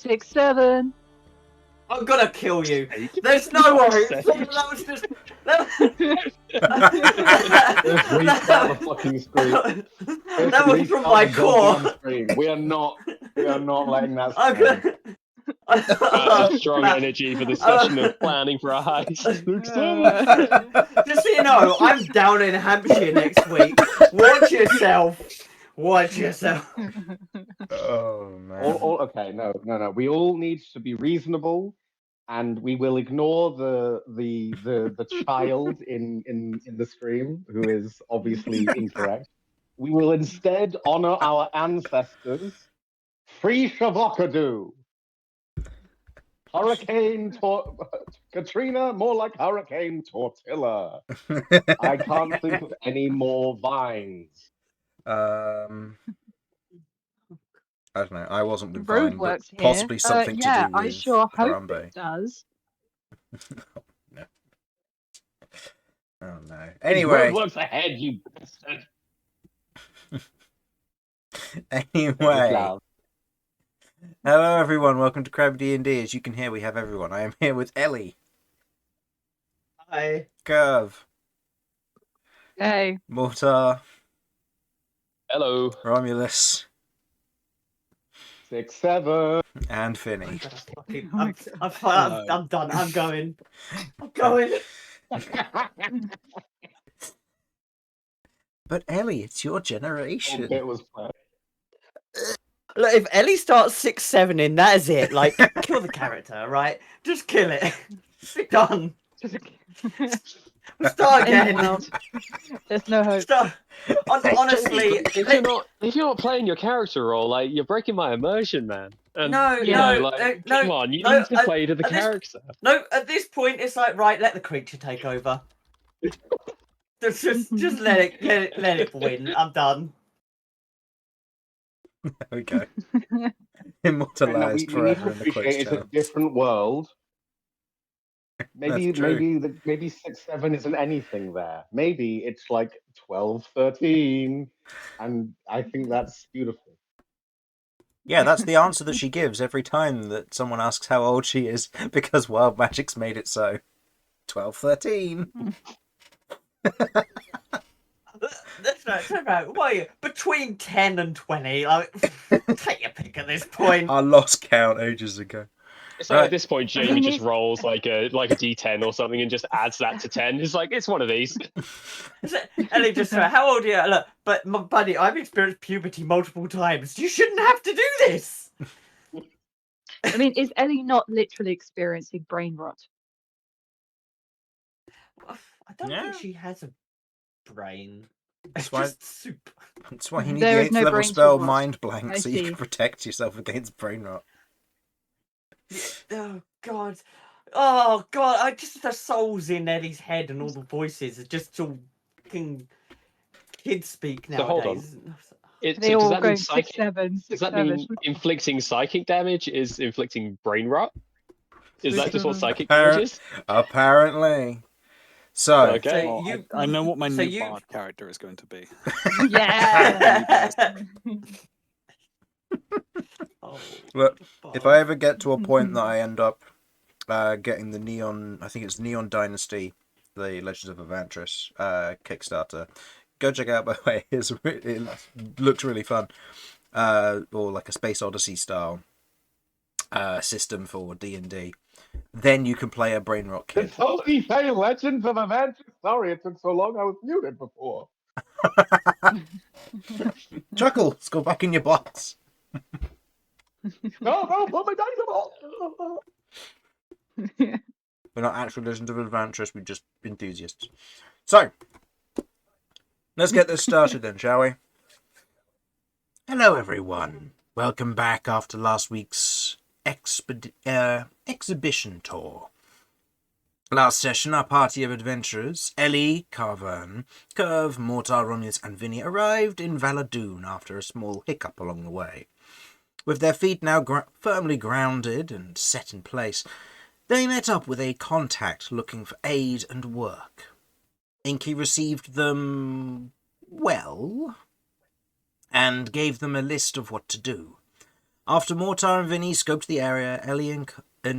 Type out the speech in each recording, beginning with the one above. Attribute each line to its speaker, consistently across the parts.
Speaker 1: 6-7.
Speaker 2: I'm gonna kill you. There's no way. That was just.
Speaker 3: Let's restart the fucking screen.
Speaker 2: That was from my core.
Speaker 3: We are not letting that
Speaker 2: I'm
Speaker 3: stand.
Speaker 2: gonna.
Speaker 4: Strong energy for this session of planning for a heist.
Speaker 2: Just so you know, I'm down in Hampshire next week. Watch yourself. Watch yourself.
Speaker 5: Oh man.
Speaker 3: Okay, no. We all need to be reasonable, and we will ignore the child in the stream who is obviously incorrect. We will instead honor our ancestors. Free Shavokadu. Katrina, more like Hurricane Tortilla. I can't think of any more vines.
Speaker 5: I don't know. I wasn't with
Speaker 1: Road
Speaker 5: Vine,
Speaker 1: works
Speaker 5: but possibly
Speaker 1: here.
Speaker 5: something
Speaker 1: Yeah,
Speaker 5: to do with
Speaker 1: I sure hope
Speaker 5: Harambe.
Speaker 1: it does.
Speaker 5: No. Oh no. Anyway.
Speaker 3: Roadworks ahead, you bastard.
Speaker 5: Anyway. Hello everyone, welcome to Crabby D&D. As you can hear, we have everyone. I am here with Ellie.
Speaker 2: Hi.
Speaker 5: Kirv.
Speaker 1: Hey.
Speaker 5: Mortar.
Speaker 4: Hello.
Speaker 5: Romulus.
Speaker 3: 6-7.
Speaker 5: And Vinny.
Speaker 2: I'm done. I'm going. I'm going.
Speaker 5: But Ellie, it's your generation.
Speaker 3: It was planned.
Speaker 2: Look, if Ellie starts 6-7 in, that is it. Like, kill the character, right? Just kill it. Be done. Start again.
Speaker 1: There's no hope.
Speaker 2: Honestly,
Speaker 4: if you're not playing your character role, like you're breaking my immersion, man. And,
Speaker 2: no.
Speaker 4: Come on, you need to play to the character.
Speaker 2: At this point, it's like, right, let the creature take over. just let it win. I'm done.
Speaker 5: There we go. Immortalized forever in the quiz
Speaker 3: It's
Speaker 5: channel.
Speaker 3: a different world. Maybe 6-7 isn't anything there. Maybe it's like 12-13, and I think that's beautiful.
Speaker 5: Yeah, that's the answer that she gives every time that someone asks how old she is, because Wild Magic's made it so. 12-13.
Speaker 2: That's right. What are you? Between 10 and 20. Like, take your pick at this point.
Speaker 5: I lost count ages ago.
Speaker 4: It's like at this point, Jamie just rolls like a D10 or something and just adds that to 10. It's like, it's one of these.
Speaker 2: Ellie just said, how old are you? Look, but my buddy, I've experienced puberty multiple times. You shouldn't have to do this.
Speaker 1: I mean, is Ellie not literally experiencing brain rot?
Speaker 2: I don't think she has a brain.
Speaker 5: That's
Speaker 2: It's
Speaker 5: why-
Speaker 2: just soup.
Speaker 5: That's why you need
Speaker 1: There
Speaker 5: the
Speaker 1: is
Speaker 5: 8th
Speaker 1: no
Speaker 5: level
Speaker 1: brain
Speaker 5: spell
Speaker 1: rot.
Speaker 5: Mind Blank,
Speaker 1: I
Speaker 5: so you
Speaker 1: see.
Speaker 5: can protect yourself against brain rot.
Speaker 2: Oh god. Oh god. I just the souls in Ellie's head and all the voices are just all fucking kids speak nowadays.
Speaker 4: So hold on.
Speaker 1: They
Speaker 4: Does
Speaker 1: all
Speaker 4: that
Speaker 1: going
Speaker 4: mean psychic?
Speaker 1: 6-7.
Speaker 4: Does that mean inflicting psychic damage is inflicting brain rot? Is that just what psychic damage is?
Speaker 5: Apparently. So,
Speaker 4: Okay.
Speaker 2: So
Speaker 6: I know what my
Speaker 2: so
Speaker 6: new
Speaker 2: you-
Speaker 6: bard character is going to be.
Speaker 1: Yeah.
Speaker 2: Oh,
Speaker 5: look, if I ever get to a point that I end up getting the Neon, I think it's Neon Dynasty, the Legends of Evantris Kickstarter, go check out, by the way. It looks really fun. Or like a Space Odyssey style system for D&D. Then you can play a brain rot kid.
Speaker 3: It's totally say Legends of Evantris. Sorry, it took so long. I was muted before.
Speaker 5: Chuckle, let's go back in your box.
Speaker 3: No, put my dice
Speaker 1: Yeah.
Speaker 5: We're not actual Legends of Evantris, we're just enthusiasts. So, let's get this started then, shall we? Hello everyone. Welcome back after last week's exhibition tour. Last session, our party of adventurers, Ellie, Carvern, Kirv, Mortar, Romulus and Vinny arrived in Valadoon after a small hiccup along the way. With their feet now firmly grounded and set in place, they met up with a contact looking for aid and work. Inky received them well, and gave them a list of what to do. After Mortar and Vinny scoped the area, Ellie and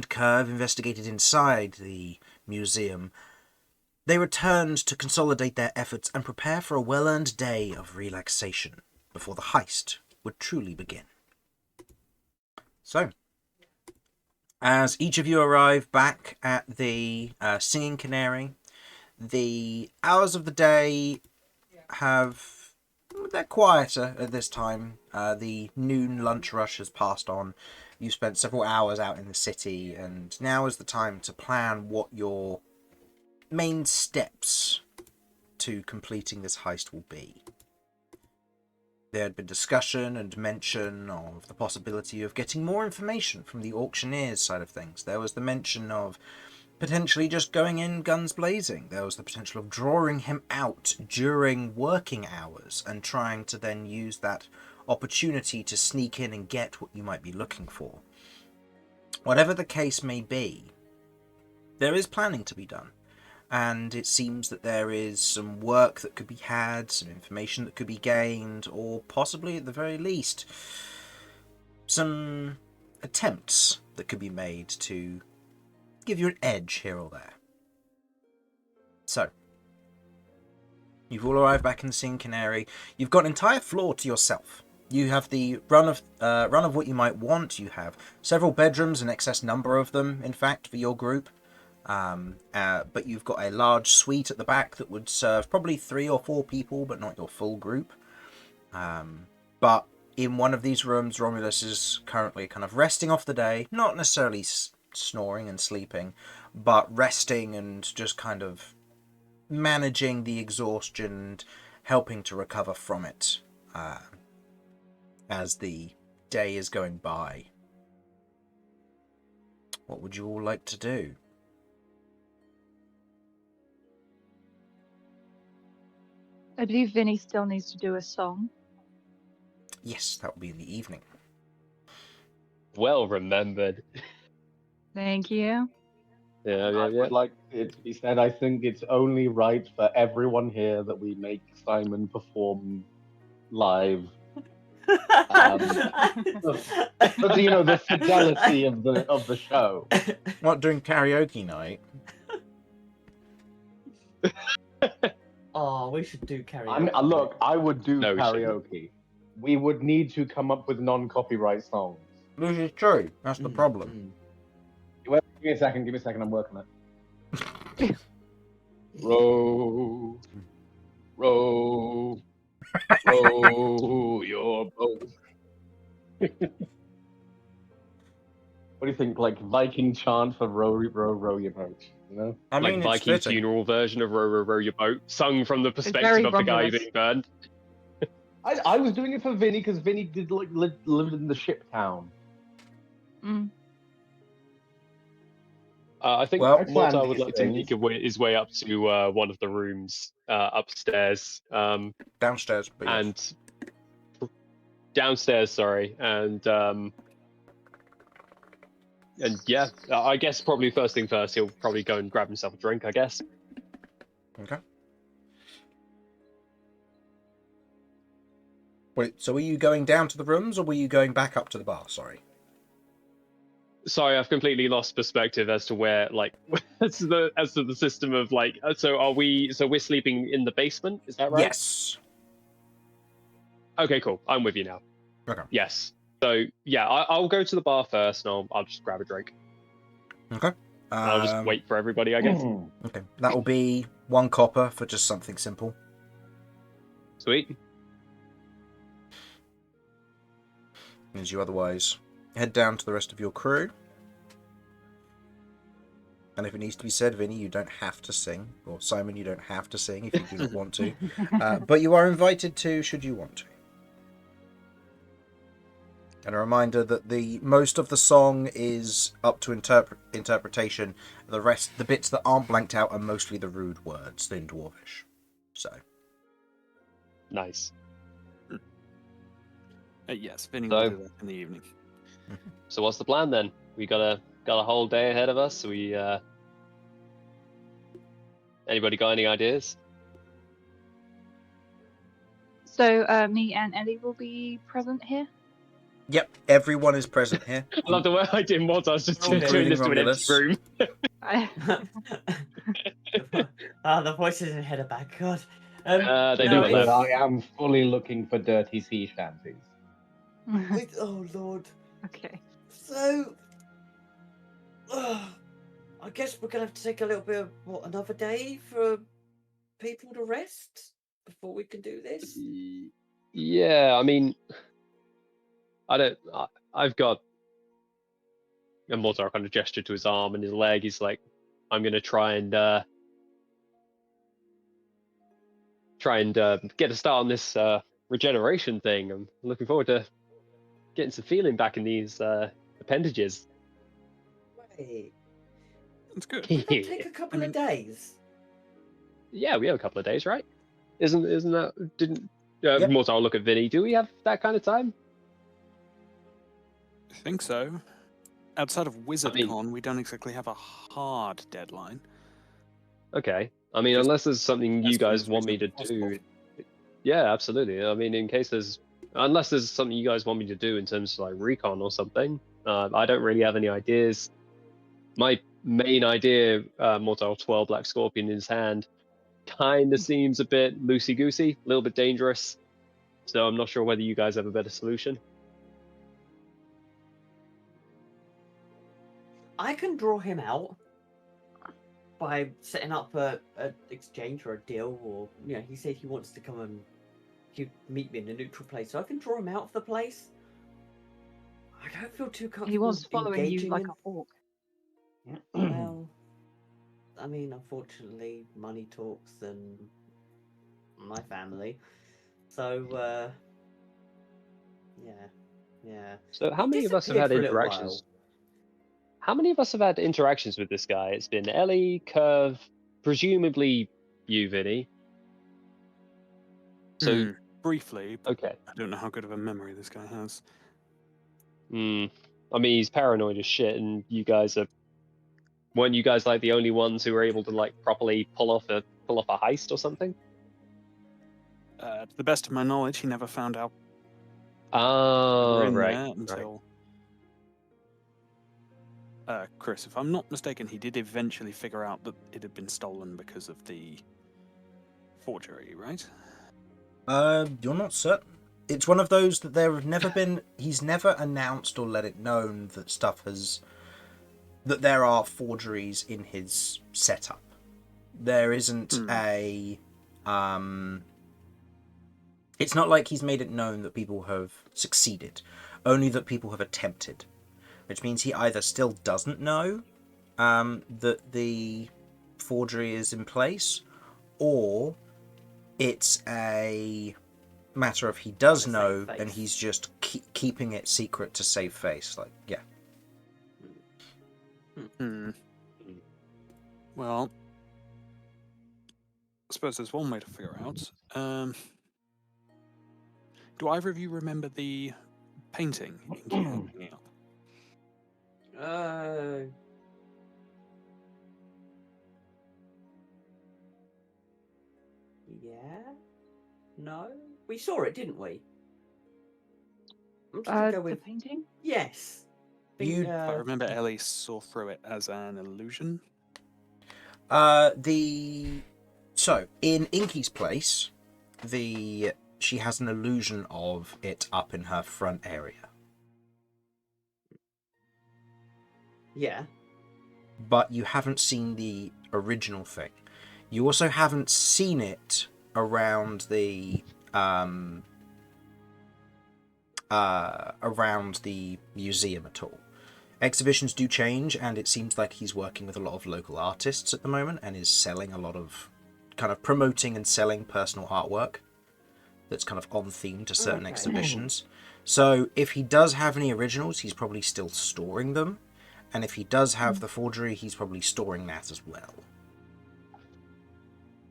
Speaker 5: Kirv investigated inside the museum. They returned to consolidate their efforts and prepare for a well-earned day of relaxation before the heist would truly begin. So, as each of you arrive back at the Singing Canary, the hours of the day they're quieter at this time. The noon lunch rush has passed on. You've spent several hours out in the city, and now is the time to plan what your main steps to completing this heist will be. There had been discussion and mention of the possibility of getting more information from the auctioneer's side of things. There was the mention of potentially just going in guns blazing. There was the potential of drawing him out during working hours and trying to then use that opportunity to sneak in and get what you might be looking for. Whatever the case may be, there is planning to be done. And it seems that there is some work that could be had, some information that could be gained, or possibly, at the very least, some attempts that could be made to give you an edge here or there. So, you've all arrived back in the Singing Canary. You've got an entire floor to yourself. You have the run of what you might want. You have several bedrooms, an excess number of them, in fact, for your group. But you've got a large suite at the back that would serve probably 3 or 4 people, but not your full group. But in one of these rooms, Romulus is currently kind of resting off the day, not necessarily snoring and sleeping, but resting and just kind of managing the exhaustion and helping to recover from it as the day is going by. What would you all like to do?
Speaker 1: I believe Vinny still needs to do a song.
Speaker 5: Yes, that will be in the evening.
Speaker 4: Well remembered.
Speaker 1: Thank you.
Speaker 4: Yeah.
Speaker 3: I would like it to be said, I think it's only right for everyone here that we make Simon perform live. But the fidelity of the show.
Speaker 5: What, doing karaoke night?
Speaker 2: Oh, we should do karaoke.
Speaker 3: Look, I would do
Speaker 4: No, we shouldn't.
Speaker 3: karaoke. We would need to come up with non-copyright songs.
Speaker 5: This is true. That's the problem.
Speaker 3: Wait, give me a second. I'm working it. Row, row, row your boat. What do you think? Like Viking chant for row, row, row your boat. You know?
Speaker 5: I
Speaker 4: Like
Speaker 5: mean,
Speaker 4: Viking
Speaker 5: it's fitting.
Speaker 4: funeral version of Row, Row, Row Your Boat, sung from the
Speaker 1: very
Speaker 4: perspective of the guy
Speaker 1: Romulus.
Speaker 4: being burned.
Speaker 3: I was doing it for Vinny because Vinny did lived in the ship town.
Speaker 1: Mm.
Speaker 4: I think
Speaker 5: Well,
Speaker 4: Mortar would like to
Speaker 3: things.
Speaker 4: make his way up to one of the rooms upstairs.
Speaker 5: Downstairs, but yes.
Speaker 4: And downstairs, sorry, and yeah, I guess probably first thing first, he'll probably go and grab himself a drink, I guess.
Speaker 5: Okay. Wait, so were you going down to the rooms, or were you going back up to the bar? Sorry.
Speaker 4: Sorry, I've completely lost perspective as to where, like, as to the system of like. So we're sleeping in the basement? Is that right?
Speaker 5: Yes.
Speaker 4: Okay, cool. I'm with you now.
Speaker 5: Okay.
Speaker 4: Yes. So yeah, I'll go to the bar first, and I'll just grab a drink.
Speaker 5: Okay.
Speaker 4: I'll just wait for everybody, I guess.
Speaker 5: Okay. That will be 1 copper for just something simple.
Speaker 4: Sweet.
Speaker 5: As you otherwise head down to the rest of your crew. And if it needs to be said, Vinny, you don't have to sing. Or Simon, you don't have to sing if you do not want to. But you are invited to, should you want to. And a reminder that most of the song is up to interpretation. The bits that aren't blanked out are mostly the rude words in Dwarvish. So.
Speaker 4: Nice.
Speaker 6: Yes, Vinny will do that in the evening.
Speaker 4: So what's the plan then? We got a whole day ahead of us. Anybody got any ideas?
Speaker 1: So me and Ellie will be present here.
Speaker 5: Yep, everyone is present here.
Speaker 4: I love the way I did Mortar. I was just doing
Speaker 5: Including
Speaker 4: this to an empty
Speaker 5: Romulus.
Speaker 4: room.
Speaker 2: The voices in head are back. God.
Speaker 4: They
Speaker 2: no,
Speaker 4: never
Speaker 3: But
Speaker 4: left.
Speaker 3: I am fully looking for dirty sea shanties.
Speaker 2: Oh Lord.
Speaker 1: Okay.
Speaker 2: So, I guess we're gonna have to take a little bit of another day for people to rest before we can do this.
Speaker 4: Yeah, I mean, I've got. And Mortar kind of gestured to his arm and his leg. He's like, I'm gonna try and get a start on this regeneration thing. I'm looking forward to getting some feeling back in these appendages.
Speaker 2: Wait,
Speaker 6: That's good.
Speaker 2: would that take a couple of days?
Speaker 4: Yeah, we have a couple of days, right? Isn't that didn't
Speaker 5: Yep.
Speaker 4: Mortar will look at Vinny. Do we have that kind of time?
Speaker 6: I think so. Outside of WizardCon,
Speaker 4: mean-
Speaker 6: we don't exactly have a hard deadline.
Speaker 4: Okay. I mean,
Speaker 6: Just
Speaker 4: unless there's something
Speaker 6: as
Speaker 4: you
Speaker 6: soon
Speaker 4: guys
Speaker 6: as
Speaker 4: want me to
Speaker 6: reasonably
Speaker 4: do. Yeah, absolutely. I mean, unless there's something you guys want me to do in terms of like recon or something, I don't really have any ideas. My main idea, Mortal 12 Black Scorpion in his hand, kind of seems a bit loosey-goosey, a little bit dangerous. So I'm not sure whether you guys have a better solution.
Speaker 2: I can draw him out by setting up a exchange or a deal, or he said he wants to come and meet me in a neutral place, so I can draw him out of the place. I don't feel too comfortable.
Speaker 1: He was following you
Speaker 2: engaging
Speaker 1: like
Speaker 2: him.
Speaker 1: a hawk.
Speaker 2: Well, I mean, unfortunately, money talks and my family. So, yeah.
Speaker 4: So how
Speaker 2: He
Speaker 4: many of us have
Speaker 2: disappeared
Speaker 4: had
Speaker 2: for a little
Speaker 4: interactions?
Speaker 2: while.
Speaker 4: How many of us have had interactions with this guy? It's been Ellie, Kirv, presumably you, Vinny. So
Speaker 6: briefly, but
Speaker 4: okay.
Speaker 6: I don't know how good of a memory this guy has.
Speaker 4: I mean, he's paranoid as shit, and weren't you guys like the only ones who were able to like properly pull off a heist or something?
Speaker 6: To the best of my knowledge, he never found out we
Speaker 4: Oh,
Speaker 6: were in
Speaker 4: right.
Speaker 6: there until. Chris, if I'm not mistaken, he did eventually figure out that it had been stolen because of the forgery, right?
Speaker 5: You're not certain. It's one of those that there have never been. He's never announced or let it known that that there are forgeries in his setup. There isn't a. It's not like he's made it known that people have succeeded, only that people have attempted, which means he either still doesn't know that the forgery is in place, or it's a matter of he does know and he's just keeping it secret to save face. Like, yeah.
Speaker 6: Well, I suppose there's one way to figure out. Do either of you remember the painting Inky had hanging up?
Speaker 2: Yeah. No, we saw it, didn't we? I'm just gonna go with
Speaker 1: The painting?
Speaker 2: yes.
Speaker 5: You-
Speaker 6: I remember Ellie saw through it as an illusion.
Speaker 5: So in Inky's place, she has an illusion of it up in her front area.
Speaker 2: Yeah.
Speaker 5: But you haven't seen the original thing. You also haven't seen it around the museum at all. Exhibitions do change, and it seems like he's working with a lot of local artists at the moment and is selling a lot of kind of promoting and selling personal artwork that's kind of on theme to certain exhibitions. So if he does have any originals, he's probably still storing them. And if he does have the forgery, he's probably storing that as well.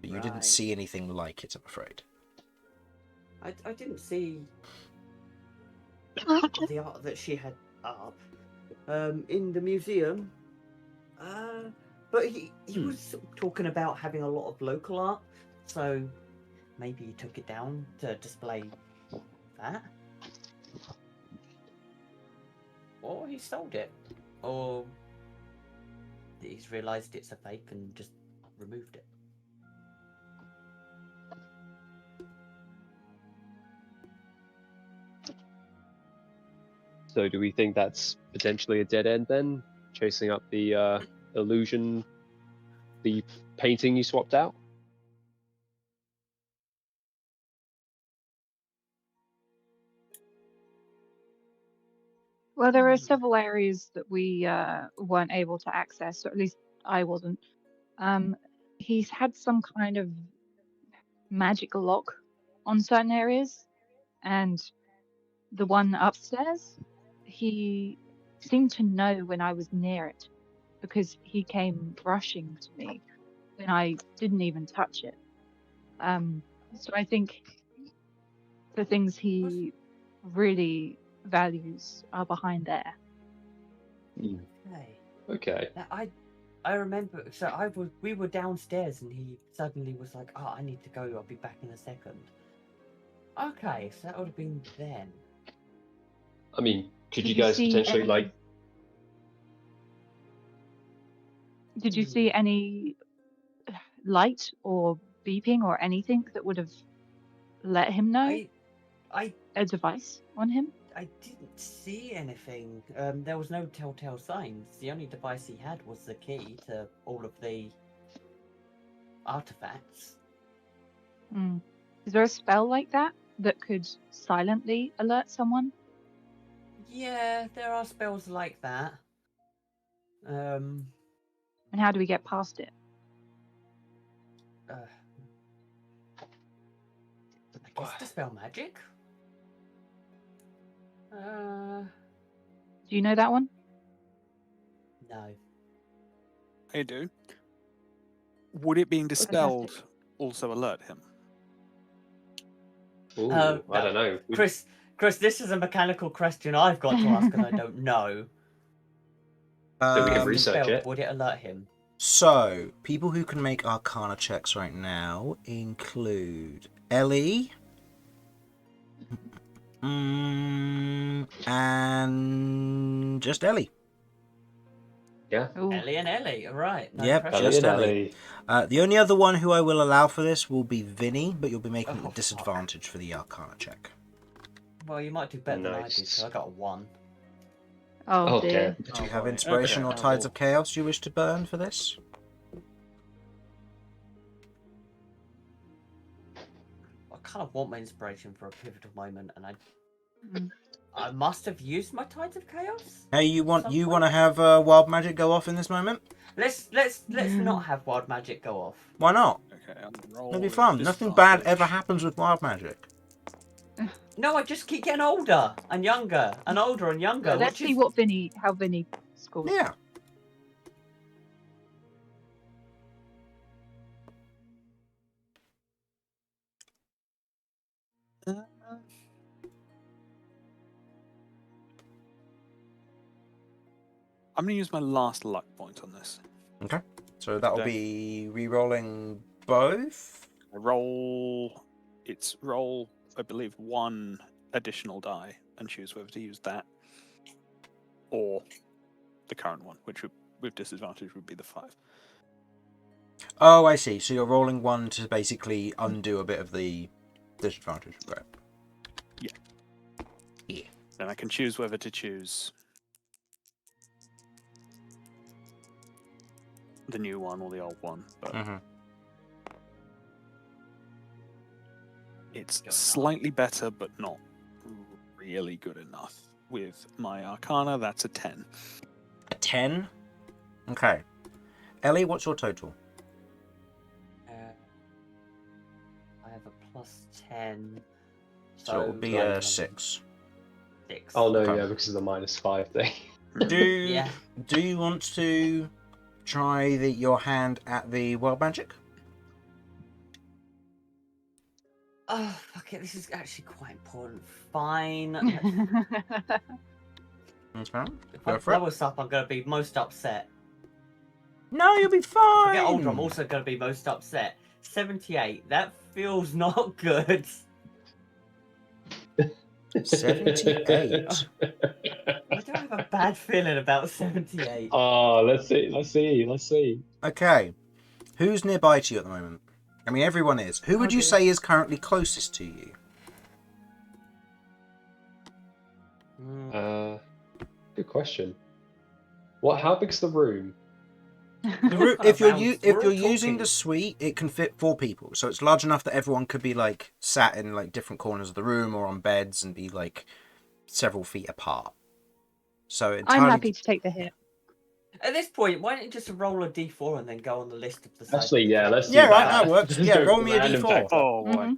Speaker 5: But you didn't see anything like it, I'm afraid.
Speaker 2: I didn't see the art that she had up in the museum. But he was talking about having a lot of local art, so maybe he took it down to display that. or he sold it, or he's realised it's a fake and just removed it.
Speaker 4: So do we think that's potentially a dead end then? Chasing up the illusion, the painting you swapped out?
Speaker 1: Well, there are several areas that we weren't able to access, or at least I wasn't. He's had some kind of magic lock on certain areas, and the one upstairs, he seemed to know when I was near it because he came rushing to me when I didn't even touch it. So I think the things he really values are behind there.
Speaker 2: Okay.
Speaker 4: Okay.
Speaker 2: Now, I remember. So we were downstairs, and he suddenly was like, "Oh, I need to go. I'll be back in a second." Okay, so that would have been then.
Speaker 4: I mean, could
Speaker 1: Did
Speaker 4: you
Speaker 1: you
Speaker 4: guys
Speaker 1: see
Speaker 4: potentially
Speaker 1: any-
Speaker 4: like?
Speaker 1: Did you see any light or beeping or anything that would have let him know
Speaker 2: I
Speaker 1: a device on him?
Speaker 2: I didn't see anything. There was no telltale signs. The only device he had was the key to all of the artifacts.
Speaker 1: Mm. Is there a spell like that that could silently alert someone?
Speaker 2: Yeah, there are spells like that.
Speaker 1: And how do we get past it?
Speaker 2: I guess dispel magic.
Speaker 1: Do you know that one?
Speaker 2: No.
Speaker 6: I do. Would it being
Speaker 1: Fantastic.
Speaker 6: dispelled also alert him?
Speaker 4: Ooh,
Speaker 2: no.
Speaker 4: I don't know.
Speaker 2: Chris, this is a mechanical question I've got to ask because I don't know.
Speaker 4: So we can
Speaker 2: If
Speaker 4: research
Speaker 2: dispelled,
Speaker 4: it.
Speaker 2: would it alert him?
Speaker 5: So, people who can make Arcana checks right now include Ellie, and just Ellie.
Speaker 4: Yeah.
Speaker 1: Ooh.
Speaker 2: Ellie and Ellie, alright. No
Speaker 5: Yep,
Speaker 2: pressure.
Speaker 4: Ellie
Speaker 5: just
Speaker 4: and
Speaker 5: Ellie.
Speaker 4: Ellie.
Speaker 5: The only other one who I will allow for this will be Vinny, but you'll be making
Speaker 2: Oh,
Speaker 5: a disadvantage for the Arcana check.
Speaker 2: Well, you might do better than I did,
Speaker 4: Nice.
Speaker 2: because I got a 1.
Speaker 1: Oh
Speaker 4: Okay.
Speaker 1: dear.
Speaker 5: Do you
Speaker 6: Oh,
Speaker 5: have
Speaker 6: boy.
Speaker 5: inspiration
Speaker 6: Okay.
Speaker 5: or Tides of Chaos you wish to burn for this?
Speaker 2: I kind of want my inspiration for a pivotal moment, and
Speaker 1: Mm.
Speaker 2: I must have used my Tides of Chaos.
Speaker 5: Hey, you want
Speaker 2: Some
Speaker 5: to
Speaker 2: point.
Speaker 5: have wild magic go off in this moment?
Speaker 2: Let's not have wild magic go off.
Speaker 5: Why not?
Speaker 6: Okay, I'll roll
Speaker 5: It'll be
Speaker 6: with
Speaker 5: fun. Nothing bad ever
Speaker 6: disadvantage.
Speaker 5: happens with wild magic.
Speaker 2: No, I just keep getting older and younger and older and younger.
Speaker 1: Let's
Speaker 2: which
Speaker 1: see
Speaker 2: is...
Speaker 1: how Vinny scores.
Speaker 5: Yeah.
Speaker 6: I'm going to use my last luck point on this.
Speaker 5: Okay. So that'll
Speaker 6: Okay.
Speaker 5: be re-rolling both.
Speaker 6: I roll, I believe, one additional die and choose whether to use that or the current one, which would, with disadvantage would be the 5.
Speaker 5: Oh, I see. So you're rolling one to basically undo a bit of the disadvantage. Right.
Speaker 6: Then I can choose whether to choose the new one or the old one, but
Speaker 5: Mm-hmm.
Speaker 6: it's slightly better, but not really good enough. With my Arcana, that's a 10.
Speaker 5: A 10? Okay. Ellie, what's your total?
Speaker 2: I have a plus 10.
Speaker 5: So it'll be a 6.
Speaker 2: 6.
Speaker 4: Oh no,
Speaker 5: Okay.
Speaker 4: yeah, because of the -5 thing.
Speaker 5: Do
Speaker 2: Yeah.
Speaker 5: Do you want to try your hand at the wild magic?
Speaker 2: Oh, fuck it. This is actually quite important. Fine.
Speaker 5: That's fine.
Speaker 2: If
Speaker 5: Go
Speaker 2: I
Speaker 5: for it.
Speaker 2: blow us up, I'm going to be most upset.
Speaker 5: No, you'll be
Speaker 2: If I
Speaker 5: fine.
Speaker 2: get older, I'm also going to be most upset. 78. That feels not good.
Speaker 5: 78.
Speaker 2: I don't have have a bad feeling about 78.
Speaker 4: Oh, let's see.
Speaker 5: Okay. Who's nearby to you at the moment? I mean, everyone is. Who would you
Speaker 1: Okay.
Speaker 5: say is currently closest to you?
Speaker 4: Good question. How big's the room?
Speaker 5: The room,
Speaker 2: Kind
Speaker 5: if
Speaker 2: of
Speaker 5: you're
Speaker 2: round-
Speaker 5: if
Speaker 2: we're
Speaker 5: you're
Speaker 2: all
Speaker 5: using
Speaker 2: talking.
Speaker 5: the suite, it can fit 4 people, so it's large enough that everyone could be like sat in like different corners of the room or on beds and be like several feet apart. So
Speaker 1: I'm
Speaker 5: entirely
Speaker 1: happy to take the hit.
Speaker 2: At this point, why don't you just roll a d4 and then go on the list of the side?
Speaker 4: Actually, yeah, let's
Speaker 5: Yeah,
Speaker 4: do
Speaker 5: right,
Speaker 4: that.
Speaker 5: that works.
Speaker 4: Let's
Speaker 5: Yeah,
Speaker 4: do
Speaker 5: roll me a
Speaker 4: random
Speaker 5: d4.
Speaker 4: factor.
Speaker 6: Oh boy.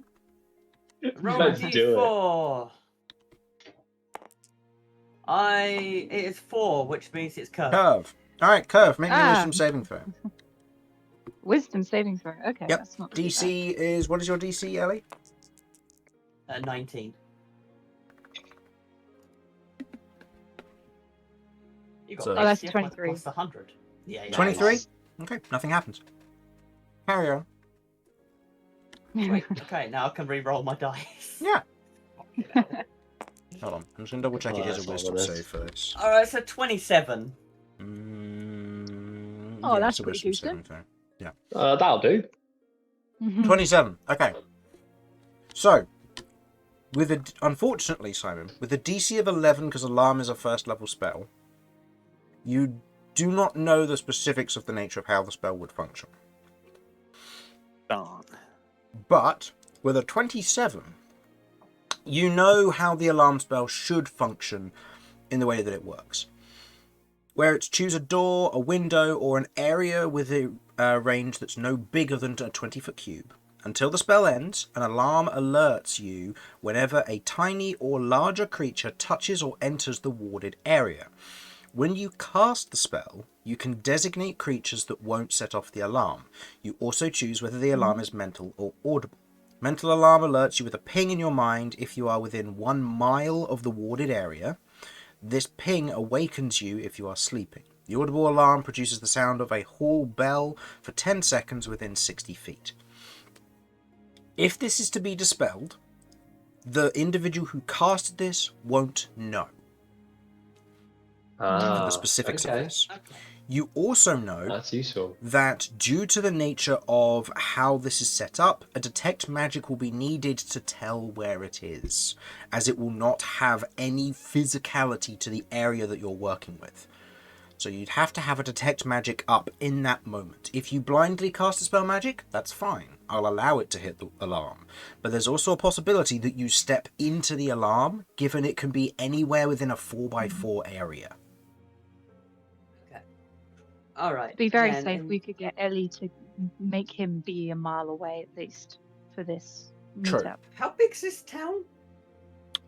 Speaker 1: Mhm.
Speaker 2: Roll
Speaker 4: Let's
Speaker 2: a
Speaker 4: do it.
Speaker 2: d4. It is 4, which means it's curved.
Speaker 5: Curve. All right, Curve. Make me a
Speaker 1: Ah.
Speaker 5: wisdom saving throw.
Speaker 1: Wisdom saving throw. Okay,
Speaker 5: Yep.
Speaker 1: that's not too
Speaker 5: DC is what is your DC, Ellie?
Speaker 2: 19. You got
Speaker 5: So-
Speaker 1: Oh, that's
Speaker 2: XP
Speaker 1: 23.
Speaker 2: plus 100. Yeah.
Speaker 5: 23?
Speaker 4: Nice.
Speaker 5: Okay, nothing happens. Carry on.
Speaker 1: bad.
Speaker 2: Sweet. Okay, now I can re-roll my dice.
Speaker 5: Yeah.
Speaker 2: Fucking hell.
Speaker 5: Hold on. I'm just gonna double check
Speaker 4: Oh,
Speaker 5: it is
Speaker 4: that's
Speaker 5: a wisdom
Speaker 4: ominous.
Speaker 5: save first.
Speaker 2: All right, so 27.
Speaker 1: Oh,
Speaker 5: Yeah,
Speaker 1: that's
Speaker 5: it's a
Speaker 1: pretty
Speaker 5: wisdom
Speaker 1: decent.
Speaker 5: saving throw.
Speaker 4: That'll do.
Speaker 5: 27. Okay. So, unfortunately, Simon, with a DC of 11, because Alarm is a first level spell, you do not know the specifics of the nature of how the spell would function.
Speaker 6: Darn.
Speaker 5: But with a 27, you know how the alarm spell should function in the way that it works. Where it's choose a door, a window, or an area with a range that's no bigger than a 20-foot cube. Until the spell ends, an alarm alerts you whenever a tiny or larger creature touches or enters the warded area. When you cast the spell, you can designate creatures that won't set off the alarm. You also choose whether the alarm is mental or audible. Mental alarm alerts you with a ping in your mind if you are within 1 mile of the warded area. This ping awakens you if you are sleeping. The audible alarm produces the sound of a hall bell for 10 seconds within 60 feet. If this is to be dispelled, the individual who casted this won't know the specifics of this. You also know
Speaker 4: That's useful.
Speaker 5: that due to the nature of how this is set up, a detect magic will be needed to tell where it is, as it will not have any physicality to the area that you're working with. So you'd have to have a detect magic up in that moment. If you blindly cast a spell magic, that's fine. I'll allow it to hit the alarm. But there's also a possibility that you step into the alarm, given it can be anywhere within a 4x4 area.
Speaker 2: All right.
Speaker 1: Be very
Speaker 2: then
Speaker 1: safe.
Speaker 2: in-
Speaker 1: We could get Ellie to make him be a mile away at least for this
Speaker 5: True.
Speaker 1: meetup.
Speaker 2: How big's this town?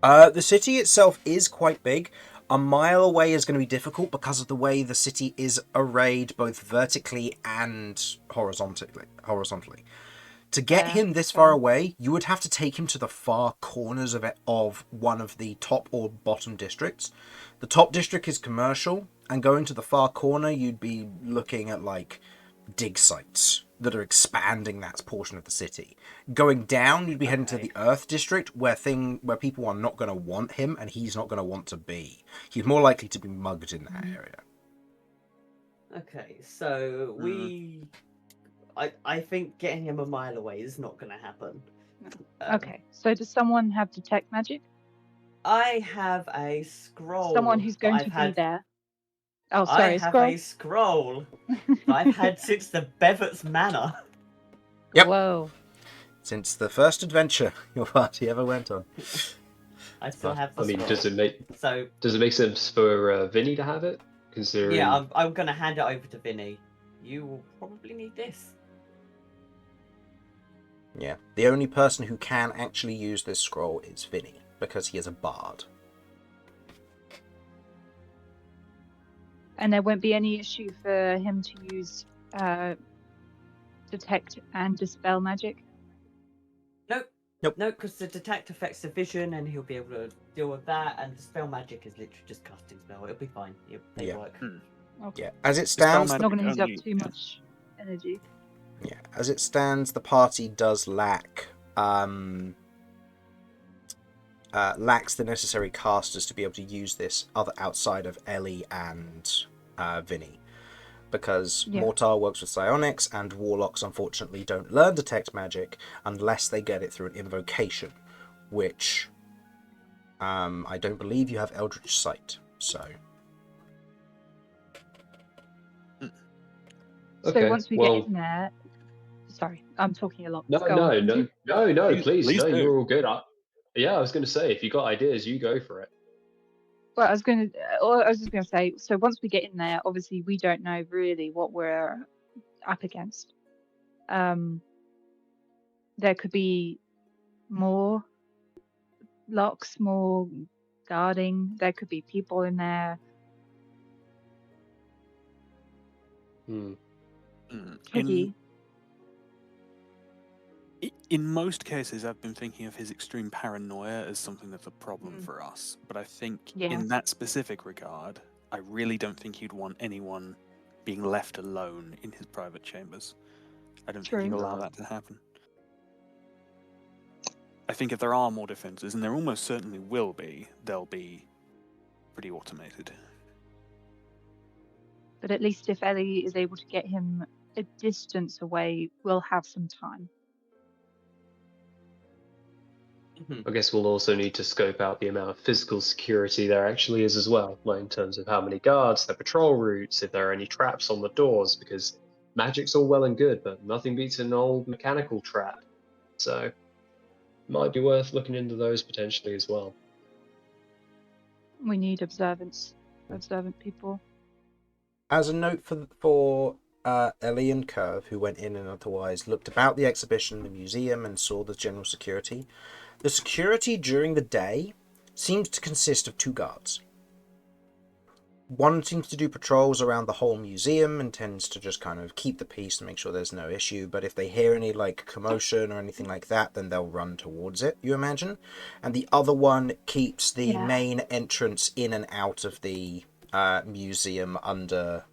Speaker 5: The city itself is quite big. A mile away is going to be difficult because of the way the city is arrayed both vertically and horizontally. To get
Speaker 1: Yeah,
Speaker 5: him this far away, you would have to take him to the far corners of one of the top or bottom districts. The top district is commercial, and going to the far corner, you'd be looking at like dig sites that are expanding that portion of the city. Going down, you'd be heading to the Earth district, where people are not going to want him, and he's not going to want to be. He's more likely to be mugged in that area.
Speaker 2: Okay, so I think getting him a mile away is not going to happen.
Speaker 1: Okay, so does someone have detect magic?
Speaker 2: I have a scroll.
Speaker 1: Someone who's
Speaker 2: that
Speaker 1: going
Speaker 2: I've
Speaker 1: to be
Speaker 2: had-
Speaker 1: there. Oh,
Speaker 2: I
Speaker 1: sorry,
Speaker 2: have
Speaker 1: scroll.
Speaker 2: a scroll that I've had since the Bevert's Manor.
Speaker 5: Yep.
Speaker 1: Whoa.
Speaker 5: Since the first adventure your party ever went on.
Speaker 2: I still have the
Speaker 4: I mean,
Speaker 2: scroll.
Speaker 4: does it
Speaker 2: So
Speaker 4: make sense for Vinny to have it? Considering
Speaker 2: yeah, I'm going to hand it over to Vinny. You will probably need this.
Speaker 5: Yeah. The only person who can actually use this scroll is Vinny, because he is a bard.
Speaker 1: And there won't be any issue for him to use detect and dispel magic?
Speaker 5: Nope.
Speaker 2: No, because the detect affects the vision, and he'll be able to deal with that. And the spell magic is literally just casting spell. It'll be fine. They
Speaker 5: Yeah.
Speaker 2: work.
Speaker 1: Okay.
Speaker 5: Yeah. As it
Speaker 6: Dispel
Speaker 5: stands,
Speaker 6: magic
Speaker 1: Not going to use up
Speaker 6: only-
Speaker 1: too much energy.
Speaker 5: yeah, as it stands, the party does lack lacks the necessary casters to be able to use this other outside of Ellie and Vinny. Because
Speaker 1: Yeah.
Speaker 5: Mortar works with psionics, and Warlocks unfortunately don't learn Detect Magic unless they get it through an invocation, which I don't believe you have Eldritch Sight, so...
Speaker 1: So
Speaker 4: Okay,
Speaker 1: once we
Speaker 4: well,
Speaker 1: get in there, sorry, I'm talking a lot.
Speaker 4: no,
Speaker 1: Go on,
Speaker 4: no,
Speaker 1: continue.
Speaker 4: please,
Speaker 6: Please
Speaker 4: no,
Speaker 6: do.
Speaker 4: you're all good. Yeah, I was going to say, if you got ideas, you go for it.
Speaker 1: Well, I was just going to say, so once we get in there, obviously we don't know really what we're up against. There could be more locks, more guarding. There could be people in there. Tricky.
Speaker 6: In most cases, I've been thinking of his extreme paranoia as something that's a problem for us. But I think
Speaker 1: Yeah.
Speaker 6: in that specific regard, I really don't think he'd want anyone being left alone in his private chambers. I don't think he'd
Speaker 1: True.
Speaker 6: allow that to happen. I think if there are more defenses, and there almost certainly will be, they'll be pretty automated.
Speaker 1: But at least if Ellie is able to get him a distance away, we'll have some time.
Speaker 4: I guess we'll also need to scope out the amount of physical security there actually is as well, like in terms of how many guards, their patrol routes, if there are any traps on the doors, because magic's all well and good, but nothing beats an old mechanical trap. So, might be worth looking into those potentially as well.
Speaker 1: We need observant people.
Speaker 5: As a note for Ellie and Kirv, who went in and otherwise looked about the exhibition, the museum, and saw the general security, the security during the day seems to consist of 2 guards. One seems to do patrols around the whole museum and tends to just kind of keep the peace and make sure there's no issue, but if they hear any like commotion or anything like that, then they'll run towards it, you imagine. And the other one keeps the main entrance in and out of the museum under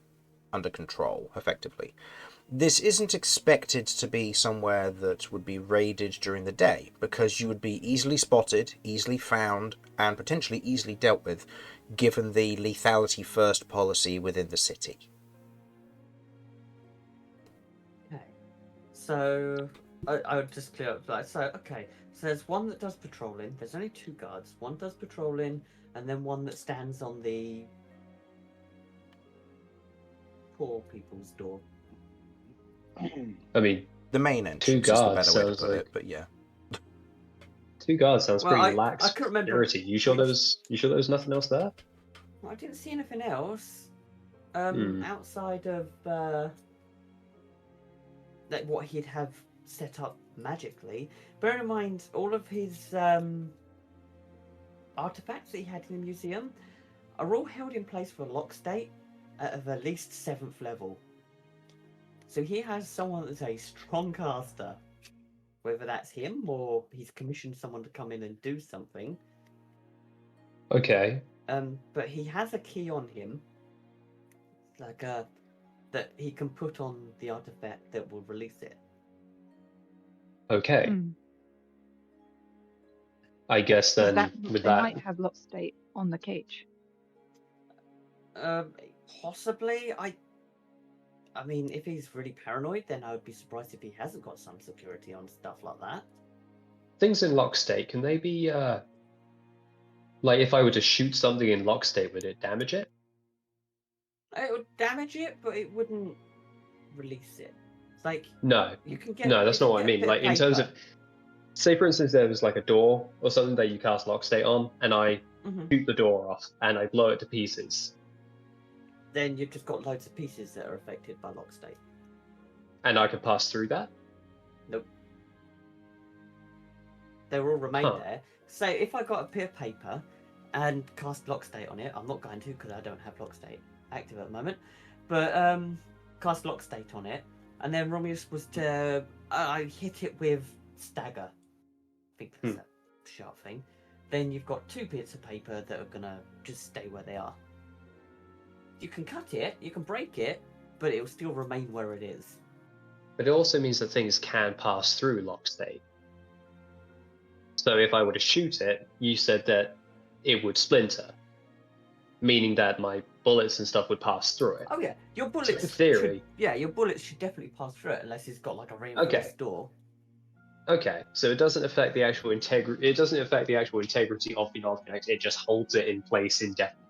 Speaker 5: control, effectively. This isn't expected to be somewhere that would be raided during the day, because you would be easily spotted, easily found, and potentially easily dealt with, given the lethality first policy within the city.
Speaker 2: Okay. So, I would just clear up that. So, okay. So there's one that does patrolling. There's only 2 guards. One does patrolling, and then one that stands on the poor people's door.
Speaker 4: I mean,
Speaker 5: The main entrance is the
Speaker 4: guards
Speaker 5: better way to
Speaker 4: sounds
Speaker 5: put
Speaker 4: like-
Speaker 5: it, but yeah.
Speaker 4: 2 guards sounds
Speaker 2: Well,
Speaker 4: pretty
Speaker 2: I
Speaker 4: lax
Speaker 2: couldn't remember
Speaker 4: security. You sure
Speaker 2: which-
Speaker 4: there was nothing else there?
Speaker 2: Well, I didn't see anything else. Outside of like what he'd have set up magically. Bear in mind, all of his artifacts that he had in the museum are all held in place for a lock state of at least 7th level. So he has someone that's a strong caster. Whether that's him or he's commissioned someone to come in and do something.
Speaker 4: Okay.
Speaker 2: But he has a key on him, like that he can put on the artifact that will release it.
Speaker 4: Okay. I guess then with
Speaker 1: they
Speaker 4: that,
Speaker 1: might have lock state on the cage.
Speaker 2: Possibly. I mean, if he's really paranoid, then I would be surprised if he hasn't got some security on stuff like that.
Speaker 4: things in lock state, can they be like if I were to shoot something in lock state, would it damage it?
Speaker 2: It would damage it, but it wouldn't release it. It's like
Speaker 4: No.
Speaker 2: you can get.
Speaker 4: No, that's
Speaker 2: you
Speaker 4: not
Speaker 2: can
Speaker 4: what I
Speaker 2: get a
Speaker 4: mean.
Speaker 2: bit
Speaker 4: Like in terms of,
Speaker 2: paper.
Speaker 4: say for instance, there was like a door or something that you cast lock state on, and I
Speaker 2: Mhm.
Speaker 4: shoot the door off and I blow it to pieces,
Speaker 2: Then you've just got loads of pieces that are affected by lock state.
Speaker 4: and I could pass through that.
Speaker 2: Nope. They will all remain
Speaker 4: Huh.
Speaker 2: there. So if I got a bit of paper and cast lock state on it, I'm not going to because I don't have lock state active at the moment. But cast lock state on it, and then Romulus was to I hit it with stagger. I think that's a sharp thing. Then you've got 2 bits of paper that are gonna just stay where they are. You can cut it, you can break it, but it will still remain where it is.
Speaker 4: But it also means that things can pass through lock state. So if I were to shoot it, you said that it would splinter, meaning that my bullets and stuff would pass through it.
Speaker 2: Oh yeah, your
Speaker 4: So
Speaker 2: bullets.
Speaker 4: in theory,
Speaker 2: your bullets should definitely pass through it unless it's got like a reinforced door.
Speaker 4: okay, so it doesn't affect the actual integrity. It doesn't affect the actual integrity of the object. It just holds it in place indefinitely.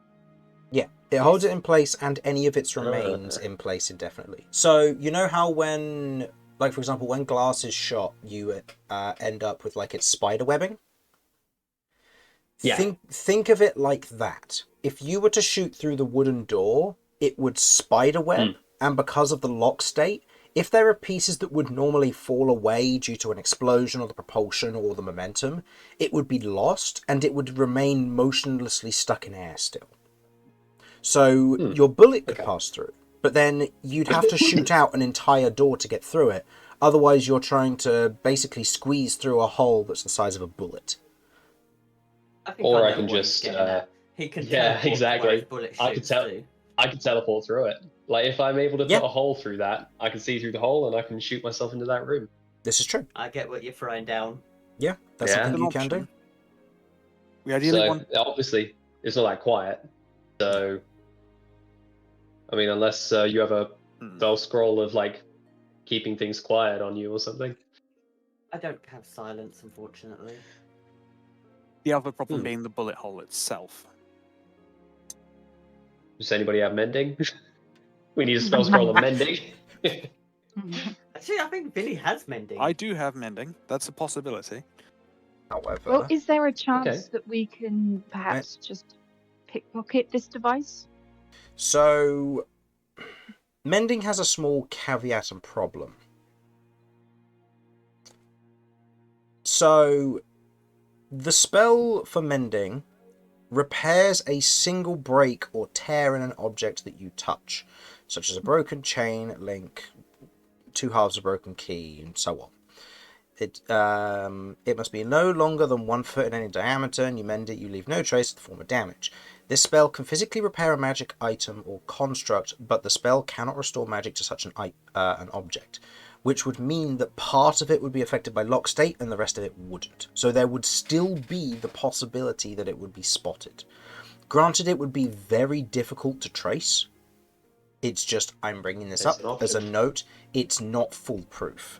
Speaker 5: Yeah, it holds it in place and any of its remains in place indefinitely. So you know how when, like for example, when glass is shot, you end up with like its spider webbing?
Speaker 4: Yeah.
Speaker 5: Think of it like that. If you were to shoot through the wooden door, it would spider web, and because of the lock state, if there are pieces that would normally fall away due to an explosion or the propulsion or the momentum, it would be lost and it would remain motionlessly stuck in air still. So your bullet could pass through, but then you'd have to shoot out an entire door to get through it. Otherwise, you're trying to basically squeeze through a hole that's the size of a bullet.
Speaker 4: Or I can just
Speaker 2: he can
Speaker 4: yeah, exactly. I can teleport through it. Like if I'm able to put a hole through that, I can see through the hole and I can shoot myself into that room.
Speaker 5: This is true.
Speaker 2: I get what you're throwing down.
Speaker 5: Yeah, that's something you can do.
Speaker 6: We ideally want.
Speaker 4: Obviously, it's not that quiet. So, I mean, unless you have a spell scroll of like keeping things quiet on you or something.
Speaker 2: I don't have silence, unfortunately.
Speaker 6: The other problem being the bullet hole itself.
Speaker 4: Does anybody have mending? We need a spell scroll of mending.
Speaker 2: Actually, I think Vinny has mending.
Speaker 6: I do have mending. That's a possibility.
Speaker 5: However,
Speaker 1: well, is there a chance that we can perhaps just pickpocket this device?
Speaker 5: So, mending has a small caveat and problem. So, the spell for mending repairs a single break or tear in an object that you touch, such as a broken chain, link, 2 halves of a broken key, and so on. It must be no longer than 1 foot in any diameter, and you mend it, you leave no trace of the form of damage. This spell can physically repair a magic item or construct, but the spell cannot restore magic to such an object, which would mean that part of it would be affected by lock state and the rest of it wouldn't. So there would still be the possibility that it would be spotted. Granted, it would be very difficult to trace. It's just, I'm bringing this up as a note, it's not foolproof.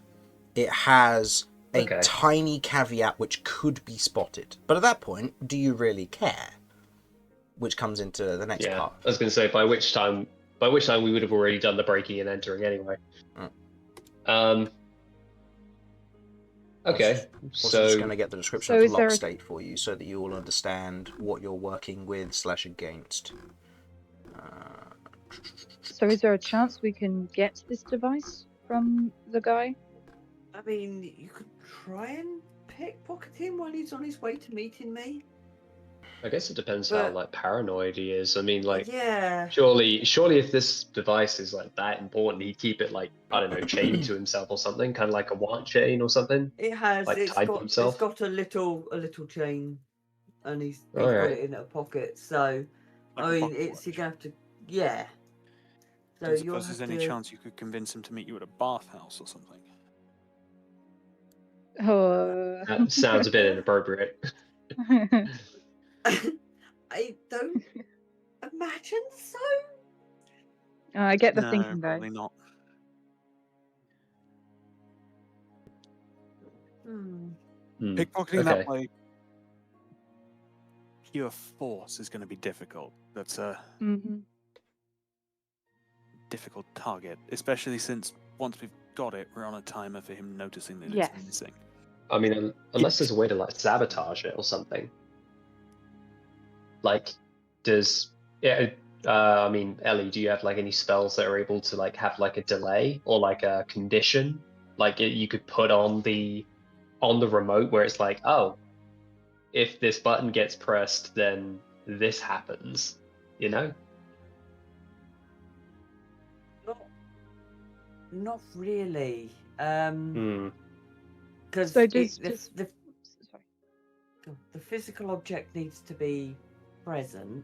Speaker 5: It has a tiny caveat which could be spotted. But at that point, do you really care? Which comes into the next part.
Speaker 4: I was going to say, by which time we would have already done the breaking and entering anyway. Okay,
Speaker 5: so just going to get the description of lock state for you so that you all understand what you're working with / against.
Speaker 1: So is there a chance we can get this device from the guy?
Speaker 2: I mean, you could try and pickpocket him while he's on his way to meeting me.
Speaker 4: I guess it depends how like paranoid he is. I mean, like,
Speaker 2: yeah.
Speaker 4: Surely, if this device is like that important, he'd keep it like, I don't know, chained to himself or something, kind of like a watch chain or something.
Speaker 2: It has.
Speaker 4: Like
Speaker 2: it's
Speaker 4: tied to himself.
Speaker 2: It's got a little chain, and he's got it in a pocket. So,
Speaker 6: Like
Speaker 2: I mean, you're gonna have to, So
Speaker 6: I don't suppose there's any chance you could convince him to meet you at a bathhouse or something.
Speaker 4: That sounds a bit inappropriate.
Speaker 2: I don't imagine so.
Speaker 1: I get the thinking though.
Speaker 6: Probably not. Pickpocketing that way, pure force is going to be difficult. That's a difficult target, especially since once we've got it, we're on a timer for him noticing that it's missing.
Speaker 4: I mean, unless there's a way to like sabotage it or something. Like, I mean, Ellie, do you have like any spells that are able to like have like a delay or like a condition, like you could put on the remote where it's like, oh, if this button gets pressed, then this happens, you know?
Speaker 2: Not really. Because the physical object needs to be present